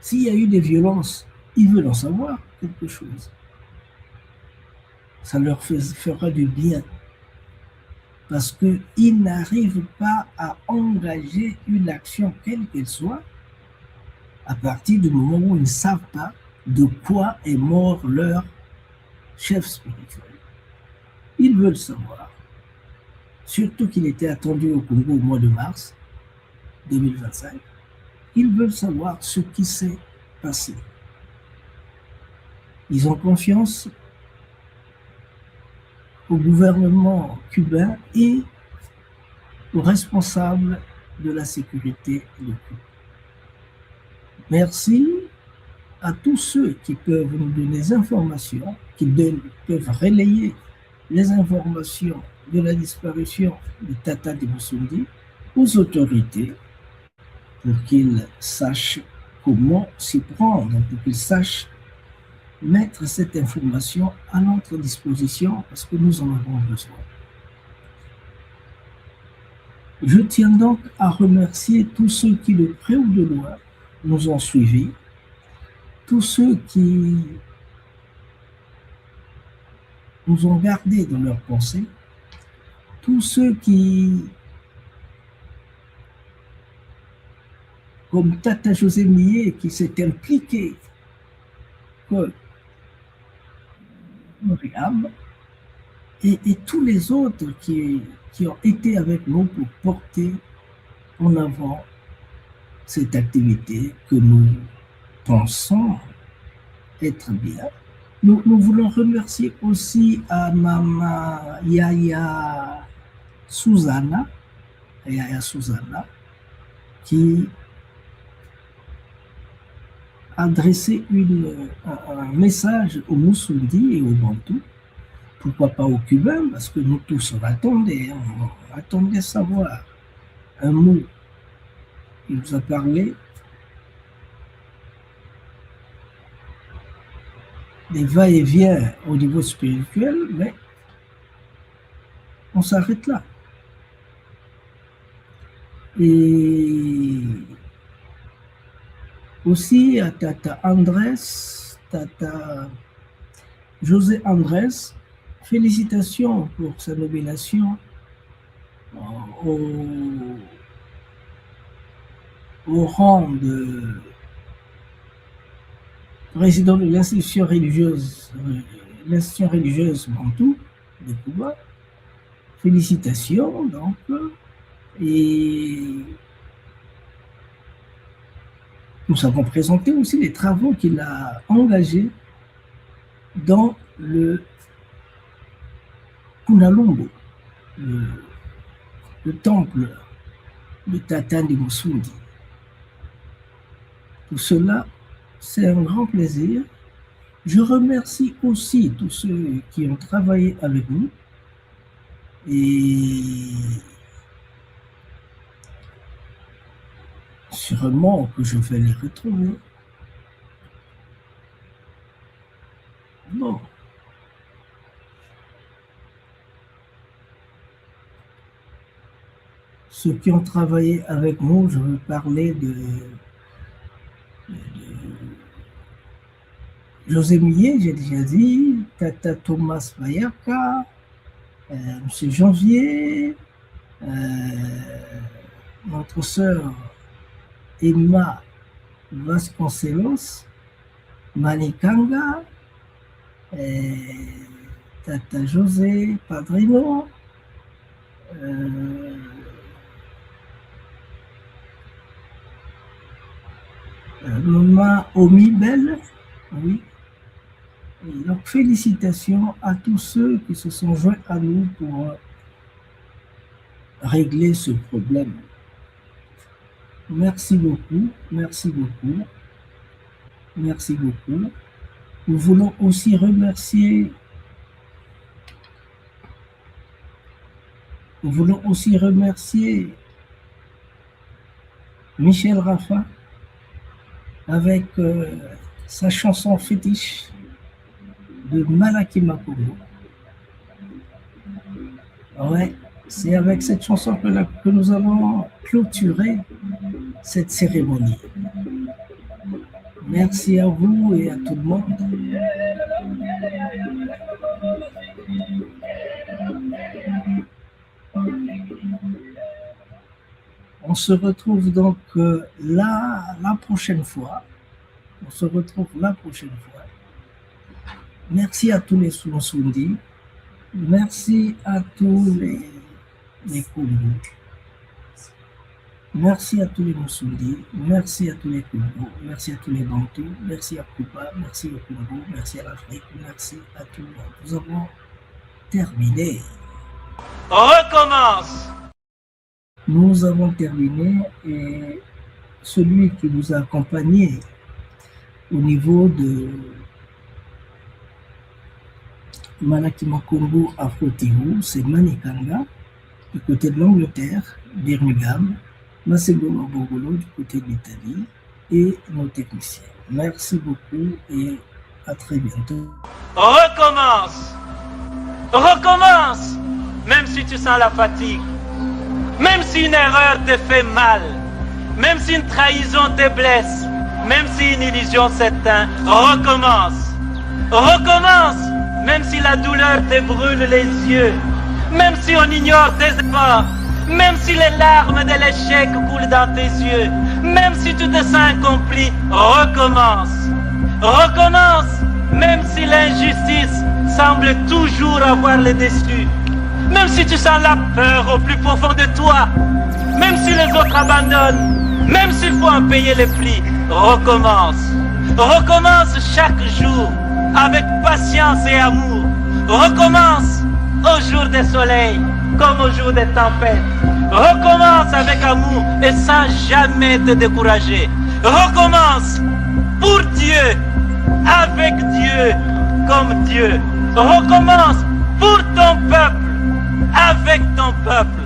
S'il y a eu des violences, ils veulent en savoir quelque chose. Ça leur fera du bien. Parce qu'ils n'arrivent pas à engager une action, quelle qu'elle soit, à partir du moment où ils ne savent pas de quoi est mort leur chef spirituel. Ils veulent savoir. Surtout qu'il était attendu au Congo au mois de mars 2025. Ils veulent savoir ce qui s'est passé. Ils ont confiance au gouvernement cubain et aux responsables de la sécurité de Cuba. Merci à tous ceux qui peuvent nous donner des informations, qui peuvent relayer les informations de la disparition de Tata de Mosundi aux autorités pour qu'ils sachent comment s'y prendre, pour qu'ils sachent mettre cette information à notre disposition parce que nous en avons besoin. Je tiens donc à remercier tous ceux qui, de près ou de loin, nous ont suivis, tous ceux qui nous ont gardés dans leurs pensées, tous ceux qui, comme Tata José Millet, qui s'est impliqué que et tous les autres qui ont été avec nous pour porter en avant cette activité que nous pensons être bien. Nous voulons remercier aussi à Maman Yaya Susanna, qui a adressé un message aux Moussoudi et aux Bantous, pourquoi pas aux Cubains, parce que nous tous on attendait savoir un mot. Il nous a parlé des va-et-vient au niveau spirituel, mais on s'arrête là. Et aussi à Tata Andrés, Tata José Andrés, félicitations pour sa nomination au rang de président de l'institution religieuse Bantou de Cuba. Félicitations donc, et nous avons présenté aussi les travaux qu'il a engagés dans le Kunalombo, le temple de Tata de Mosundi. Pour cela, c'est un grand plaisir. Je remercie aussi tous ceux qui ont travaillé avec nous et sûrement que je vais les retrouver. Bon. Ceux qui ont travaillé avec nous, je veux parler de José Millet, j'ai déjà dit, Tata Thomas Bayaka, Monsieur Janvier, notre sœur Emma Vasconcelos, Manikanga, Tata José Padrino, Maman Omi Belle, oui. Et donc félicitations à tous ceux qui se sont joints à nous pour régler ce problème. Merci beaucoup, merci beaucoup, merci beaucoup. Nous voulons aussi remercier Michel Rafa avec sa chanson fétiche de Malakima Congo. Ouais, c'est avec cette chanson que nous avons clôturé cette cérémonie. Merci à vous et à tout le monde. On se retrouve donc la prochaine fois. On se retrouve la prochaine fois. Merci à tous les Sounsundi. Merci à tous les Congo. Merci à tous les Moussoundi. Merci à tous les Congo. Merci à tous les Bantous. Merci à Kupa. Merci au Congo. Merci à l'Afrique. Merci à tout le monde. Nous avons terminé. On recommence. Nous avons terminé et celui qui nous a accompagnés au niveau de Malakima Congo Afro-Tirou, c'est Manikanga, du côté de l'Angleterre, Birmingham, Masegolo Bongolo, du côté de l'Italie, et nos techniciens. Merci beaucoup et à très bientôt. On recommence. On recommence. Même si tu sens la fatigue. Même si une erreur te fait mal, même si une trahison te blesse, même si une illusion s'éteint, recommence. Recommence, même si la douleur te brûle les yeux, même si on ignore tes efforts, même si les larmes de l'échec coulent dans tes yeux, même si tu te sens incompris, recommence. Recommence, même si l'injustice semble toujours avoir le dessus. Même si tu sens la peur au plus profond de toi, même si les autres abandonnent, même s'il faut en payer les prix, recommence. Recommence chaque jour avec patience et amour. Recommence au jour des soleils comme au jour des tempêtes. Recommence avec amour et sans jamais te décourager. Recommence pour Dieu, avec Dieu, comme Dieu. Recommence pour ton peuple, avec ton peuple.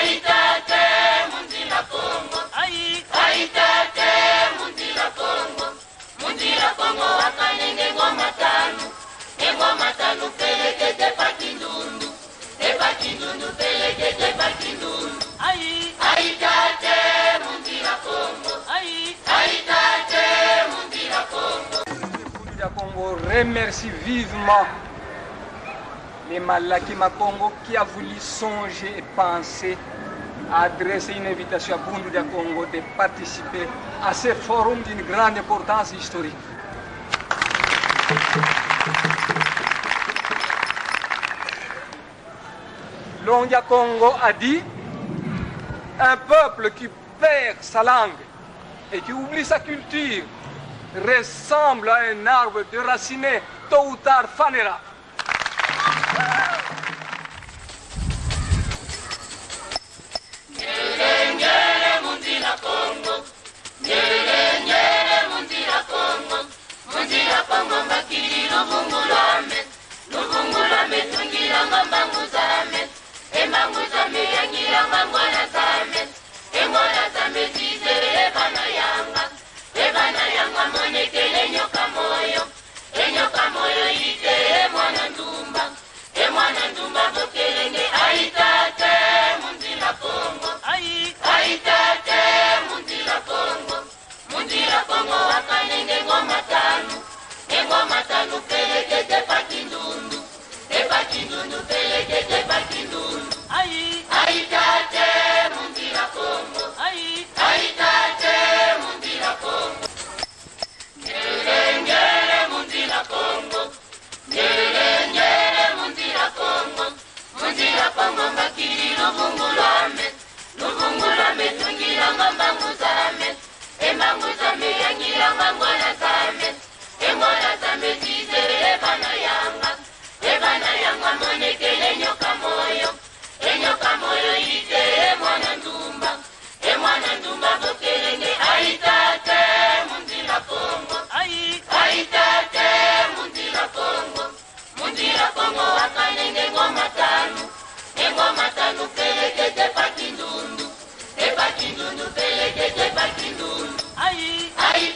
Aitate, remercie vivement les Malaki Makongo qui a voulu songer et penser à adresser une invitation à Bundu Congo de participer à ce forum d'une grande importance historique. Longia Congo a dit: un peuple qui perd sa langue et qui oublie sa culture ressemble à un arbre déraciné, tôt ou tard fanera. Aïe,